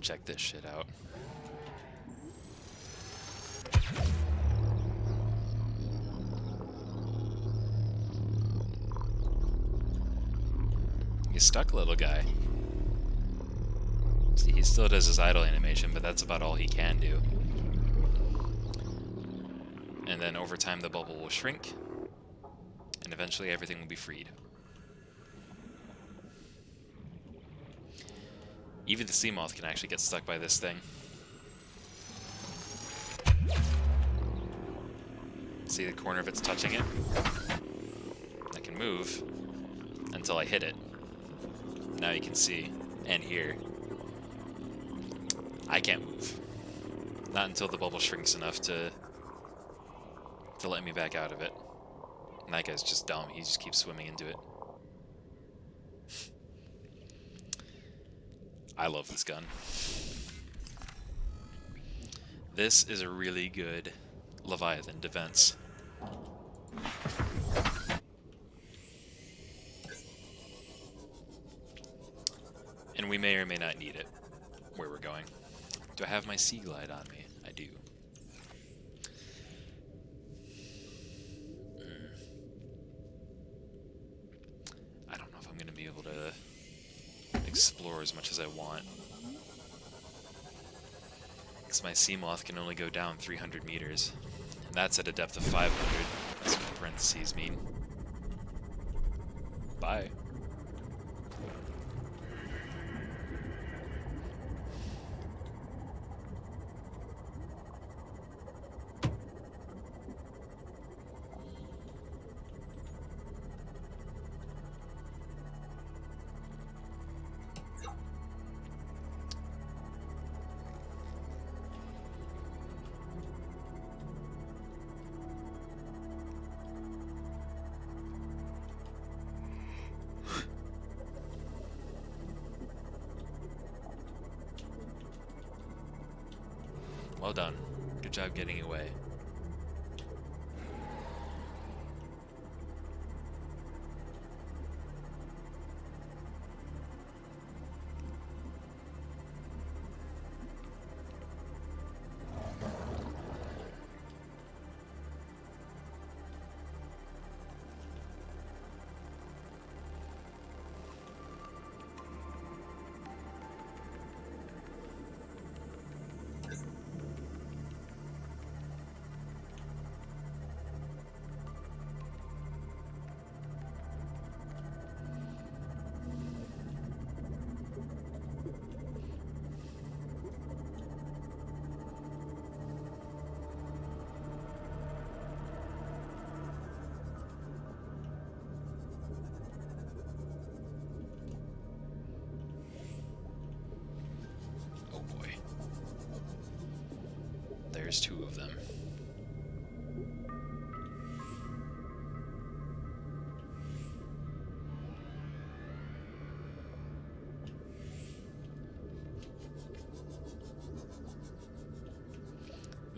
[SPEAKER 1] check this shit out. You stuck, little guy. See, he still does his idle animation, but that's about all he can do. And then over time the bubble will shrink, and eventually everything will be freed. Even the sea moth can actually get stuck by this thing. See the corner of it's touching it? I can move until I hit it. Now you can see and hear. I can't move. Not until the bubble shrinks enough to let me back out of it. And that guy's just dumb. He just keeps swimming into it. I love this gun. This is a really good Leviathan defense. And we may or may not need it where we're going. Do I have my Sea Glide on me? I do. I don't know if I'm going to be able to explore as much as I want. Because my sea moth can only go down 300 meters. And that's at a depth of 500. That's what parentheses mean. Bye. Well done. Good job getting away. There's two of them.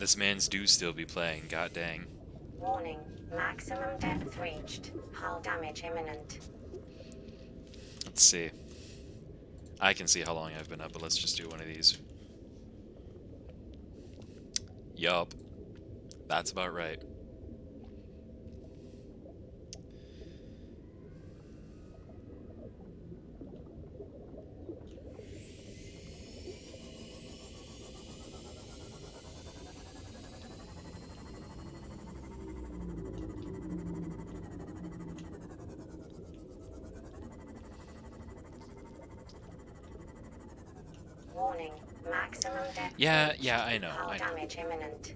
[SPEAKER 1] This man's do still be playing, god dang.
[SPEAKER 3] Warning, maximum depth reached. Hull damage imminent.
[SPEAKER 1] Let's see. I can see how long I've been up, but let's just do one of these. Yup. That's about right.
[SPEAKER 3] Warning, maximum depth
[SPEAKER 1] Yeah,
[SPEAKER 3] reached.
[SPEAKER 1] yeah, I know.
[SPEAKER 3] Hull damage imminent.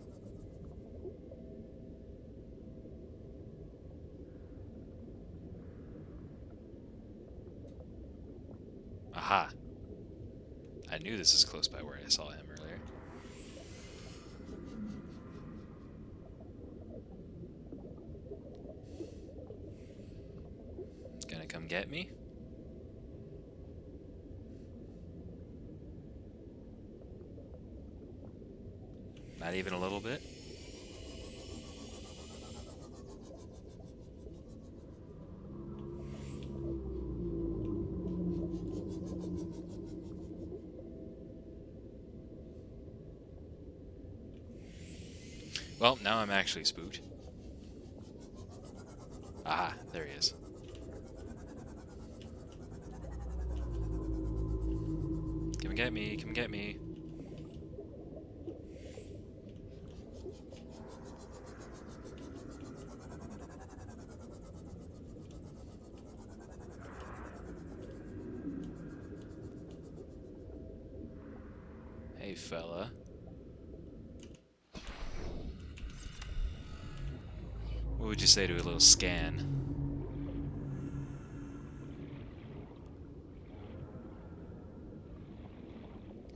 [SPEAKER 1] Aha. I knew this is close by where I saw him earlier. Gonna come get me? Not even a little bit? Well, now I'm actually spooked. Aha, there he is. Come get me, come get me. Hey, fella. What would you say to a little scan?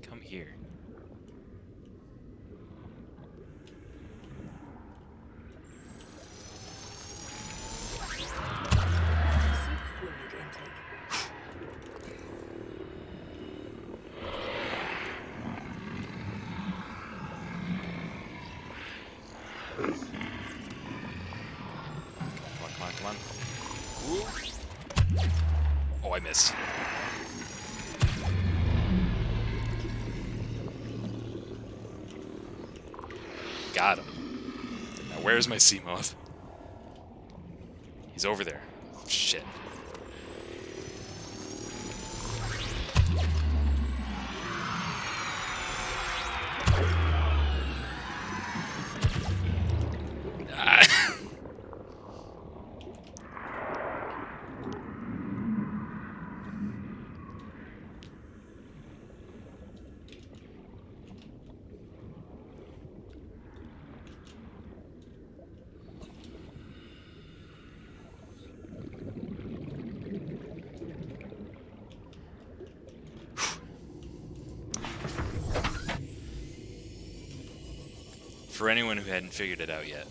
[SPEAKER 1] Come here.
[SPEAKER 2] Fluid intake.
[SPEAKER 1] Come on, come on. Woo. Oh, I missed. Got him. Now where's my sea moth? He's over there. Shit. Ah. For anyone who hadn't figured it out yet,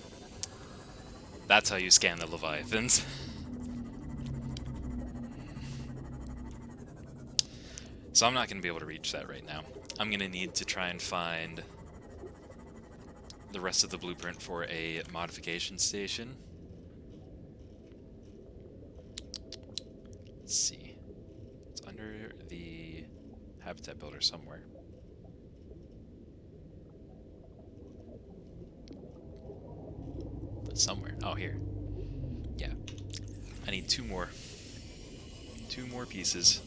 [SPEAKER 1] that's how you scan the Leviathans. So I'm not going to be able to reach that right now. I'm going to need to try and find the rest of the blueprint for a modification station. Let's see. It's under the habitat builder somewhere. Somewhere. Oh, here. Yeah. I need two more. Two more pieces.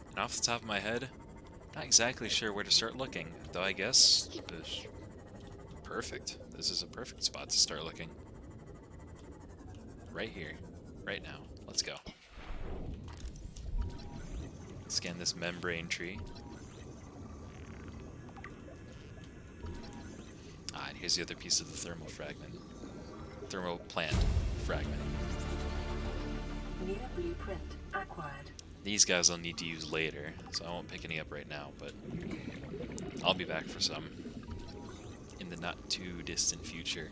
[SPEAKER 1] And off the top of my head, not exactly sure where to start looking, though I guess perfect. This is a perfect spot to start looking. Right here. Right now. Let's go. Scan this membrane tree. Ah, and here's the other piece of the thermal fragment. Thermal plant fragment.
[SPEAKER 2] New blueprint acquired.
[SPEAKER 1] These guys I'll need to use later, so I won't pick any up right now, but I'll be back for some in the not too distant future.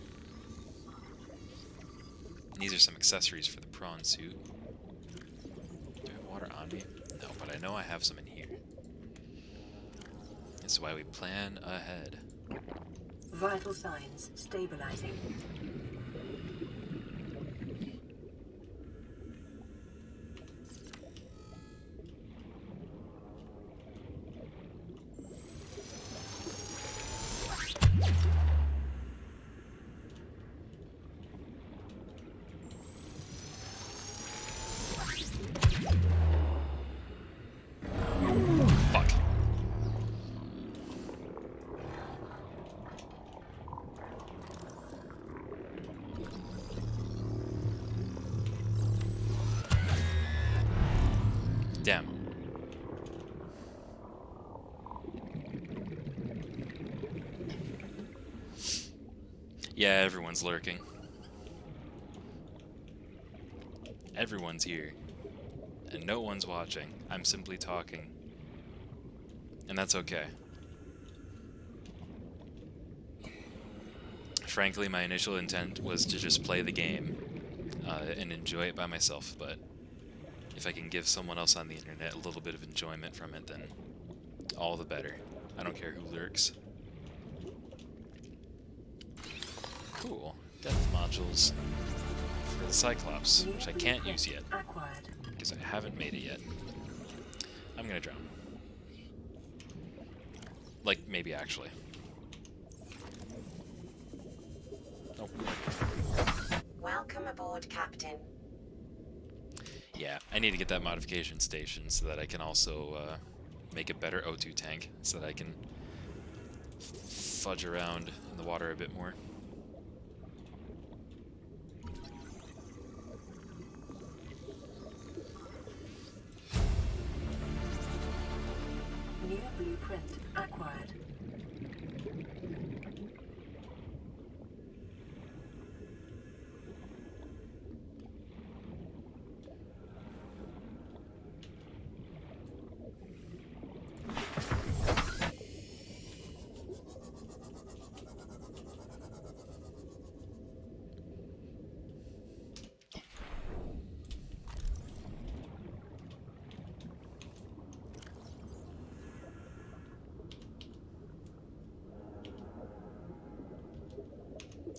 [SPEAKER 1] And these are some accessories for the prawn suit. water on me? No, but I know I have some in here. That's why we plan ahead.
[SPEAKER 2] Vital signs stabilizing.
[SPEAKER 1] Fuck. Damn. Yeah, everyone's lurking. Everyone's here. And no one's watching. I'm simply talking. And that's okay. Frankly, my initial intent was to just play the game and enjoy it by myself, but if I can give someone else on the internet a little bit of enjoyment from it, then all the better. I don't care who lurks. Cool. Depth modules for the Cyclops, which I can't use yet, because I haven't made it yet. I'm gonna drown. Like, maybe actually. Oh.
[SPEAKER 14] Welcome aboard, Captain.
[SPEAKER 1] Yeah, I need to get that modification station so that I can also make a better O2 tank, so that I can fudge around in the water a bit more.
[SPEAKER 2] New blueprint acquired.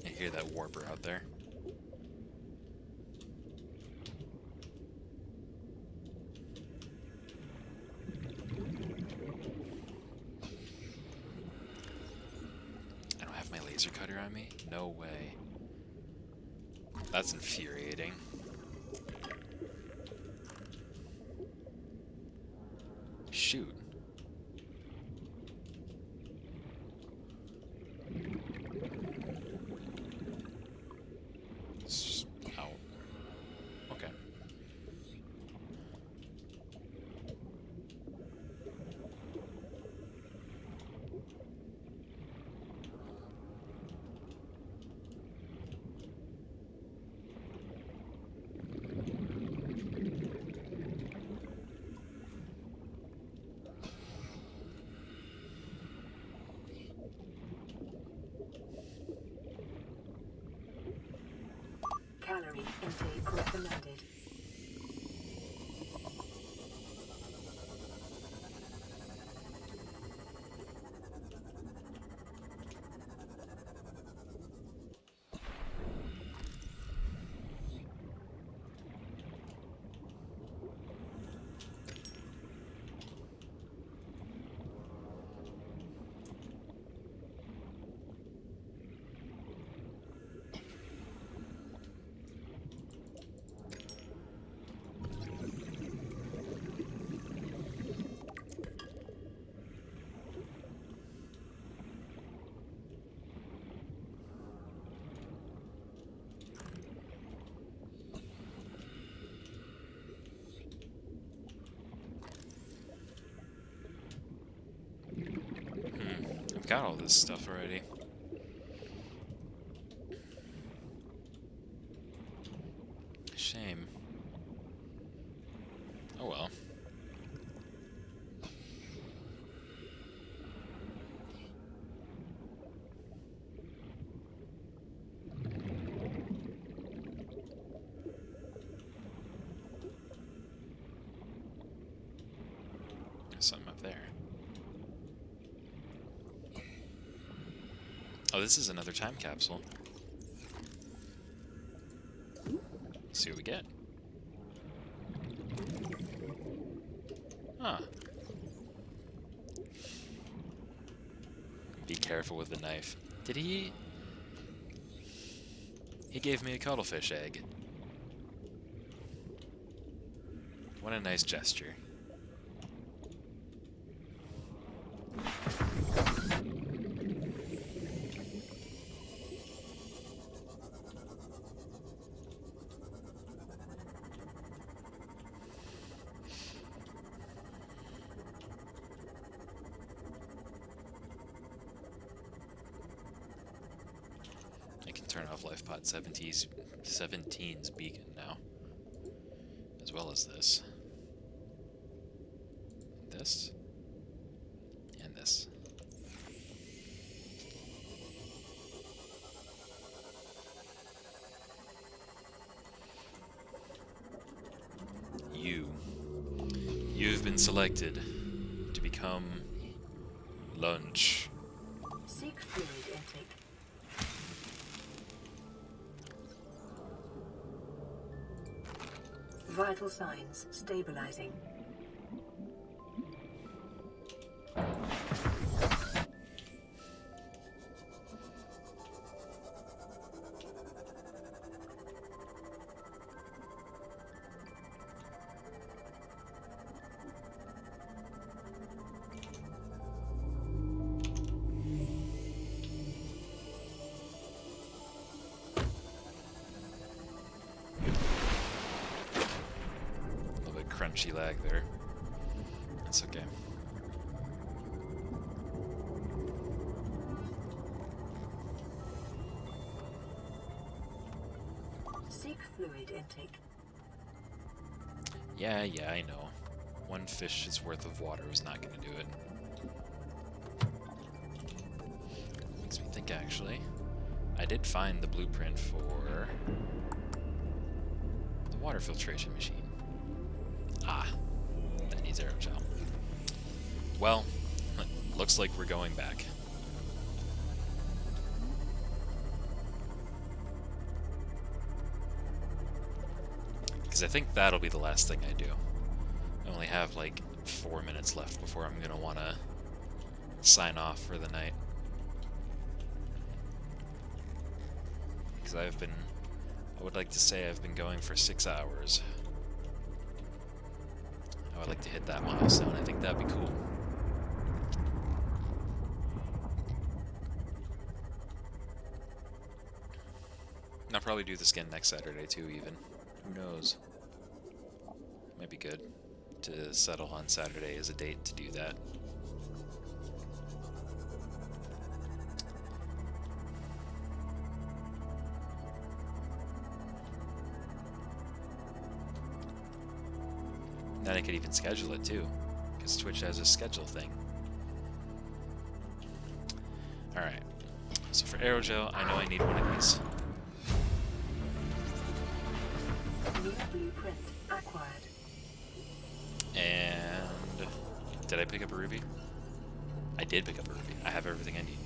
[SPEAKER 1] I hear that warper out there. I don't have my laser cutter on me? No way. That's infuriating. Shoot. Ow. Okay.
[SPEAKER 2] Calorie intake recommended.
[SPEAKER 1] I've got all this stuff already. Shame. Oh well. something up there. Oh, this is another time capsule. Let's see what we get. Huh. Be careful with the knife. Did he... He gave me a cuttlefish egg. What a nice gesture. I can turn off LifePod 17's beacon now, as well as this. This. And this. You've been selected to become lunch.
[SPEAKER 2] Seek fluid intake. Vital signs stabilizing.
[SPEAKER 1] Crunchy lag there. That's okay.
[SPEAKER 2] Seek fluid intake.
[SPEAKER 1] Yeah, I know. One fish's worth of water was not going to do it. Makes me think, actually. I did find the blueprint for the water filtration machine. Ah, that needs aerogel. Well, looks like we're going back. Because I think that'll be the last thing I do. I only have like 4 minutes left before I'm going to want to sign off for the night. Because I would like to say I've been going for 6 hours. I would like to hit that milestone. I think that'd be cool. And I'll probably do this again next Saturday too, even. Who knows? Might be good to settle on Saturday as a date to do that. Then I could even schedule it too, because Twitch has a schedule thing. Alright, so for aerogel, I know I need one of these.
[SPEAKER 2] New blueprint acquired.
[SPEAKER 1] And did I pick up a ruby? I did pick up a ruby. I have everything I need.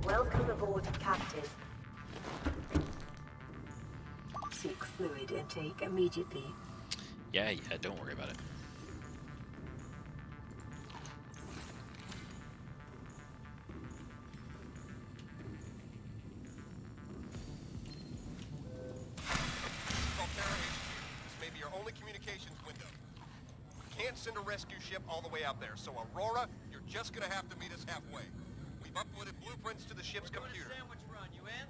[SPEAKER 2] Welcome aboard, Captain. Seek fluid intake immediately.
[SPEAKER 1] Yeah, don't worry about it.
[SPEAKER 15] Communications window. We can't send a rescue ship all the way out there, so Aurora, you're just gonna have to meet us halfway. We've uploaded blueprints to the ship's computer.
[SPEAKER 6] Sandwich run, you in?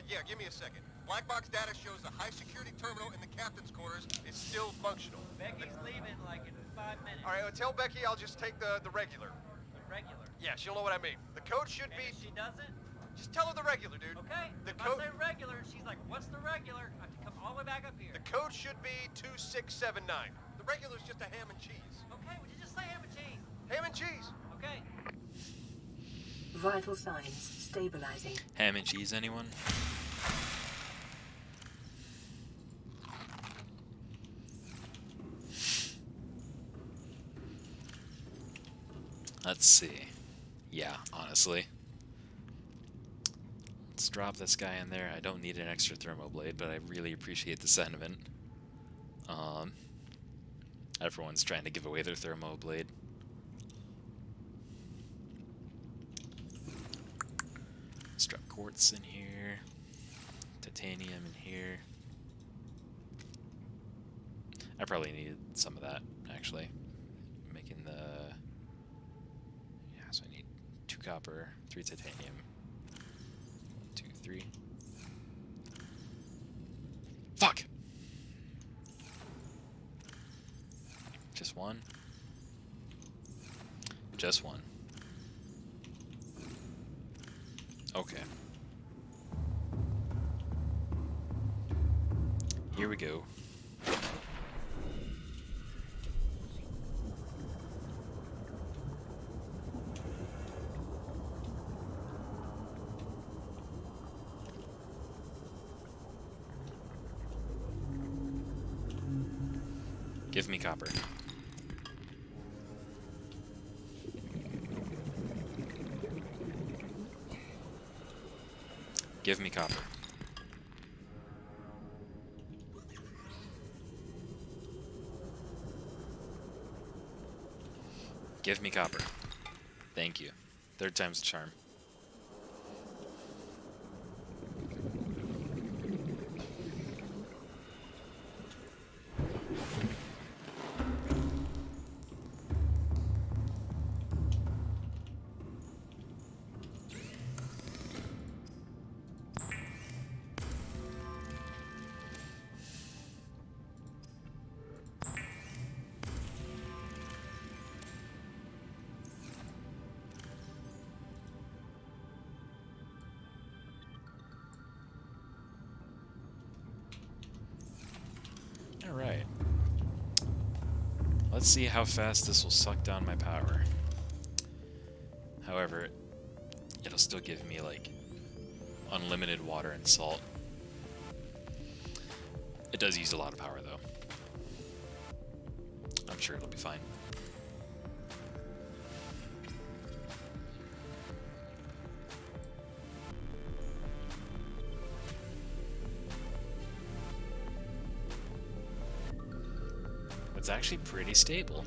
[SPEAKER 15] Yeah, give me a second. Black box data shows the high-security terminal in the captain's quarters is still functional.
[SPEAKER 6] Becky's leaving like in 5 minutes.
[SPEAKER 15] All right, tell Becky I'll just take the regular.
[SPEAKER 6] The regular?
[SPEAKER 15] Yeah, she'll know what I mean. The code should
[SPEAKER 6] And
[SPEAKER 15] be...
[SPEAKER 6] if she doesn't?
[SPEAKER 15] Just tell her the regular, dude.
[SPEAKER 6] Okay.
[SPEAKER 15] The
[SPEAKER 6] If
[SPEAKER 15] code...
[SPEAKER 6] I say regular and she's like, what's the regular? I have to come all the way back up here.
[SPEAKER 15] The code should be 2679. The regular's just a ham and cheese.
[SPEAKER 6] Okay, would you just say ham and cheese?
[SPEAKER 15] Ham and cheese.
[SPEAKER 6] Okay.
[SPEAKER 2] Vital signs stabilizing.
[SPEAKER 1] Ham and cheese, anyone? Let's see. Yeah, honestly. Let's drop this guy in there. I don't need an extra thermoblade, but I really appreciate the sentiment. Everyone's trying to give away their thermoblade. Let's drop quartz in here. Titanium in here. I probably needed some of that, actually. Making the... Yeah, so I need 2 copper, 3 titanium. 2, 3. Fuck! Just one? Just one. Okay. Here we go. Give me copper. Give me copper. Give me copper. Thank you. 3rd time's the charm. Alright. Let's see how fast this will suck down my power. However, it'll still give me, like, unlimited water and salt. It does use a lot of power, though. I'm sure it'll be fine. It's actually pretty stable.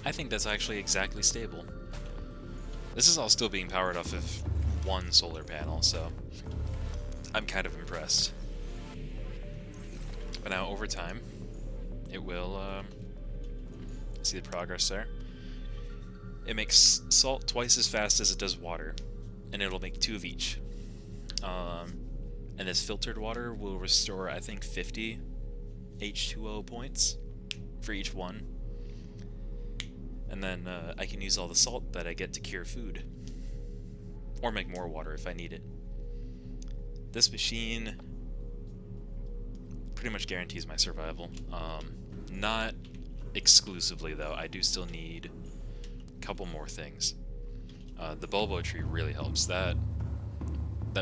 [SPEAKER 1] I think that's actually exactly stable. This is all still being powered off of 1 solar panel, so I'm kind of impressed. But now over time, it will, see the progress there. It makes salt twice as fast as it does water, and it'll make 2 of each. And this filtered water will restore, I think, 50 H2O points for each one. And then I can use all the salt that I get to cure food. Or make more water if I need it. This machine pretty much guarantees my survival. Not exclusively, though. I do still need a couple more things. The bulbo tree really helps. That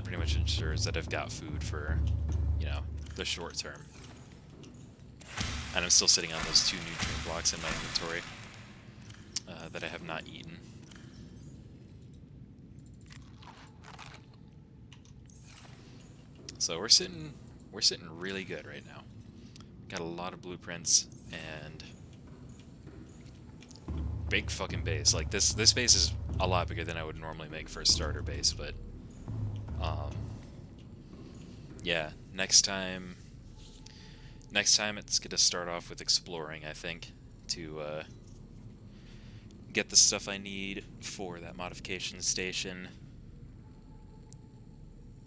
[SPEAKER 1] pretty much ensures that I've got food for, you know, the short term. And I'm still sitting on those 2 nutrient blocks in my inventory. that I have not eaten. So we're sitting really good right now. Got a lot of blueprints and big fucking base. Like this base is a lot bigger than I would normally make for a starter base, but yeah, next time it's gonna start off with exploring, I think, to get the stuff I need for that modification station,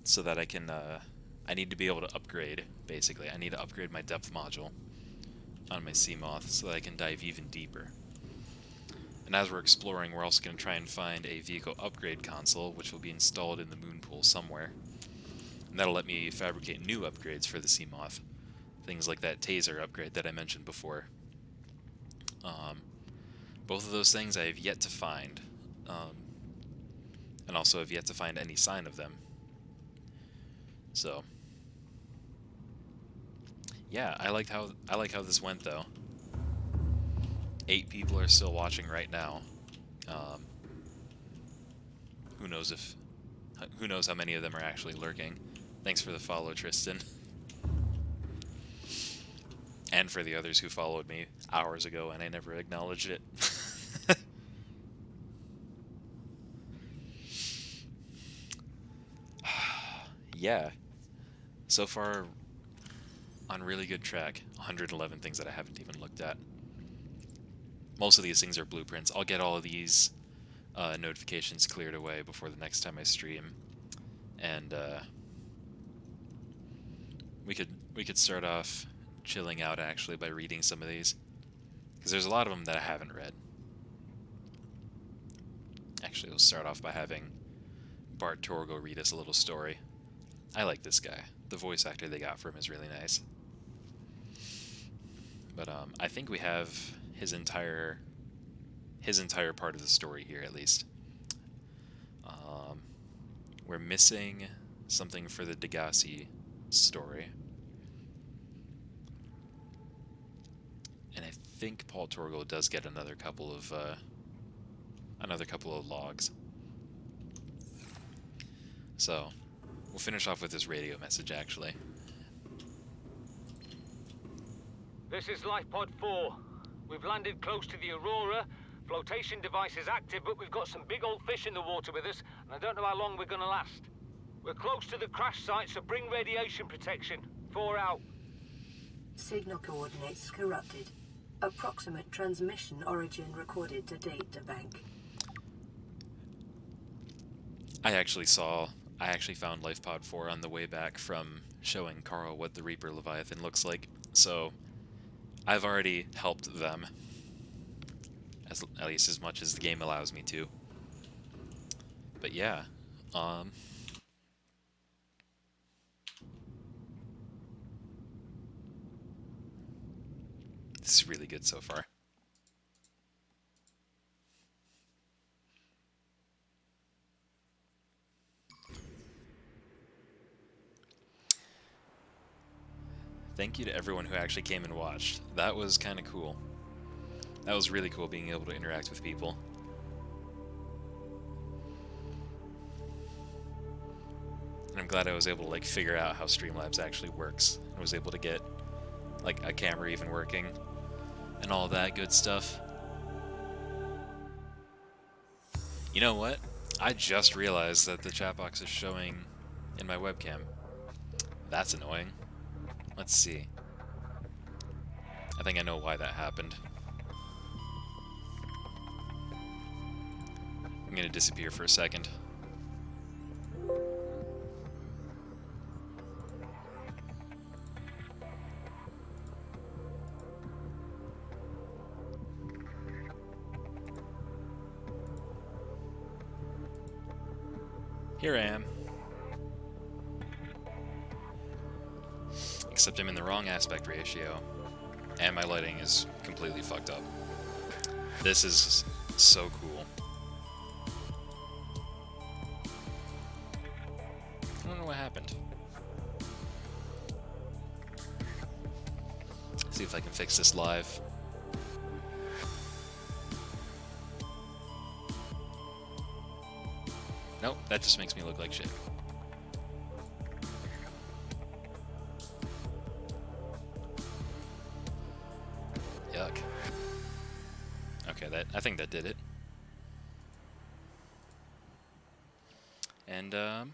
[SPEAKER 1] so that I can I need to be able to upgrade, basically. I need to upgrade my depth module on my Seamoth so that I can dive even deeper. And as we're exploring, we're also going to try and find a vehicle upgrade console, which will be installed in the moon pool somewhere. And that'll let me fabricate new upgrades for the Seamoth. Things like that taser upgrade that I mentioned before. Both of those things I have yet to find. And also have yet to find any sign of them. So yeah, I like how this went, though. 8 people are still watching right now. Who knows how many of them are actually lurking. Thanks for the follow, Tristan. And for the others who followed me hours ago and I never acknowledged it. Yeah. So far, on really good track. 111 things that I haven't even looked at. Most of these things are blueprints. I'll get all of these notifications cleared away before the next time I stream, and we could start off chilling out actually by reading some of these, because there's a lot of them that I haven't read. Actually, we'll start off by having Bart Torgo read us a little story. I like this guy. The voice actor they got for him is really nice. But I think we have his entire part of the story here, at least. We're missing something for the Degassi story, and I think Paul Torgo does get another couple of logs. So we'll finish off with this radio message, actually.
[SPEAKER 6] This is Lifepod 4. We've landed close to the Aurora. Flotation device is active, but we've got some big old fish in the water with us, and I don't know how long we're gonna last. We're close to the crash site, so bring radiation protection. 4 out.
[SPEAKER 2] Signal coordinates corrupted. Approximate transmission origin recorded to data bank.
[SPEAKER 1] I actually found Lifepod 4 on the way back from showing Carl what the Reaper Leviathan looks like, so I've already helped them, at least as much as the game allows me to. But yeah, this is really good so far. Thank you to everyone who actually came and watched. That was kind of cool. That was really cool, being able to interact with people. And I'm glad I was able to, like, figure out how Streamlabs actually works. I was able to get, like, a camera even working and all that good stuff. You know what? I just realized that the chat box is showing in my webcam. That's annoying. Let's see. I think I know why that happened. I'm gonna disappear for a second. Here I am. Except I'm in the wrong aspect ratio, and my lighting is completely fucked up. This is so cool. I don't know what happened. See if I can fix this live. Nope, that just makes me look like shit. Yuck. Okay, I think that did it. And now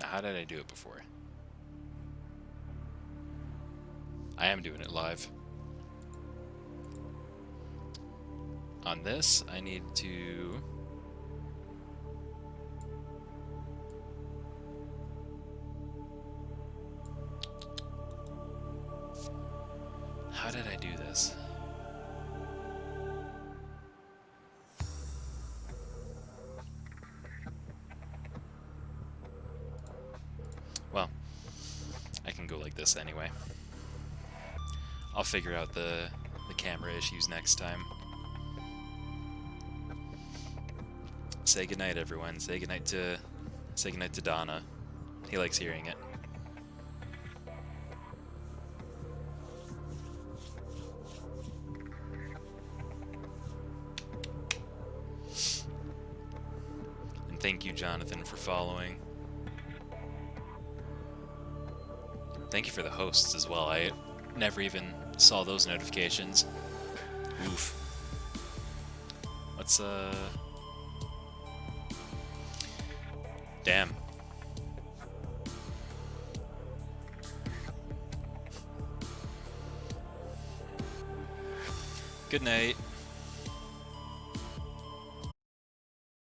[SPEAKER 1] how did I do it before? I am doing it live. On this, I need to... How did I do this? Well, I can go like this anyway. I'll figure out the camera issues next time. Say goodnight, everyone. Say goodnight to Donna. He likes hearing it. And thank you, Jonathan, for following. Thank you for the hosts as well. I never even saw those notifications. Oof. Let's damn. Good night.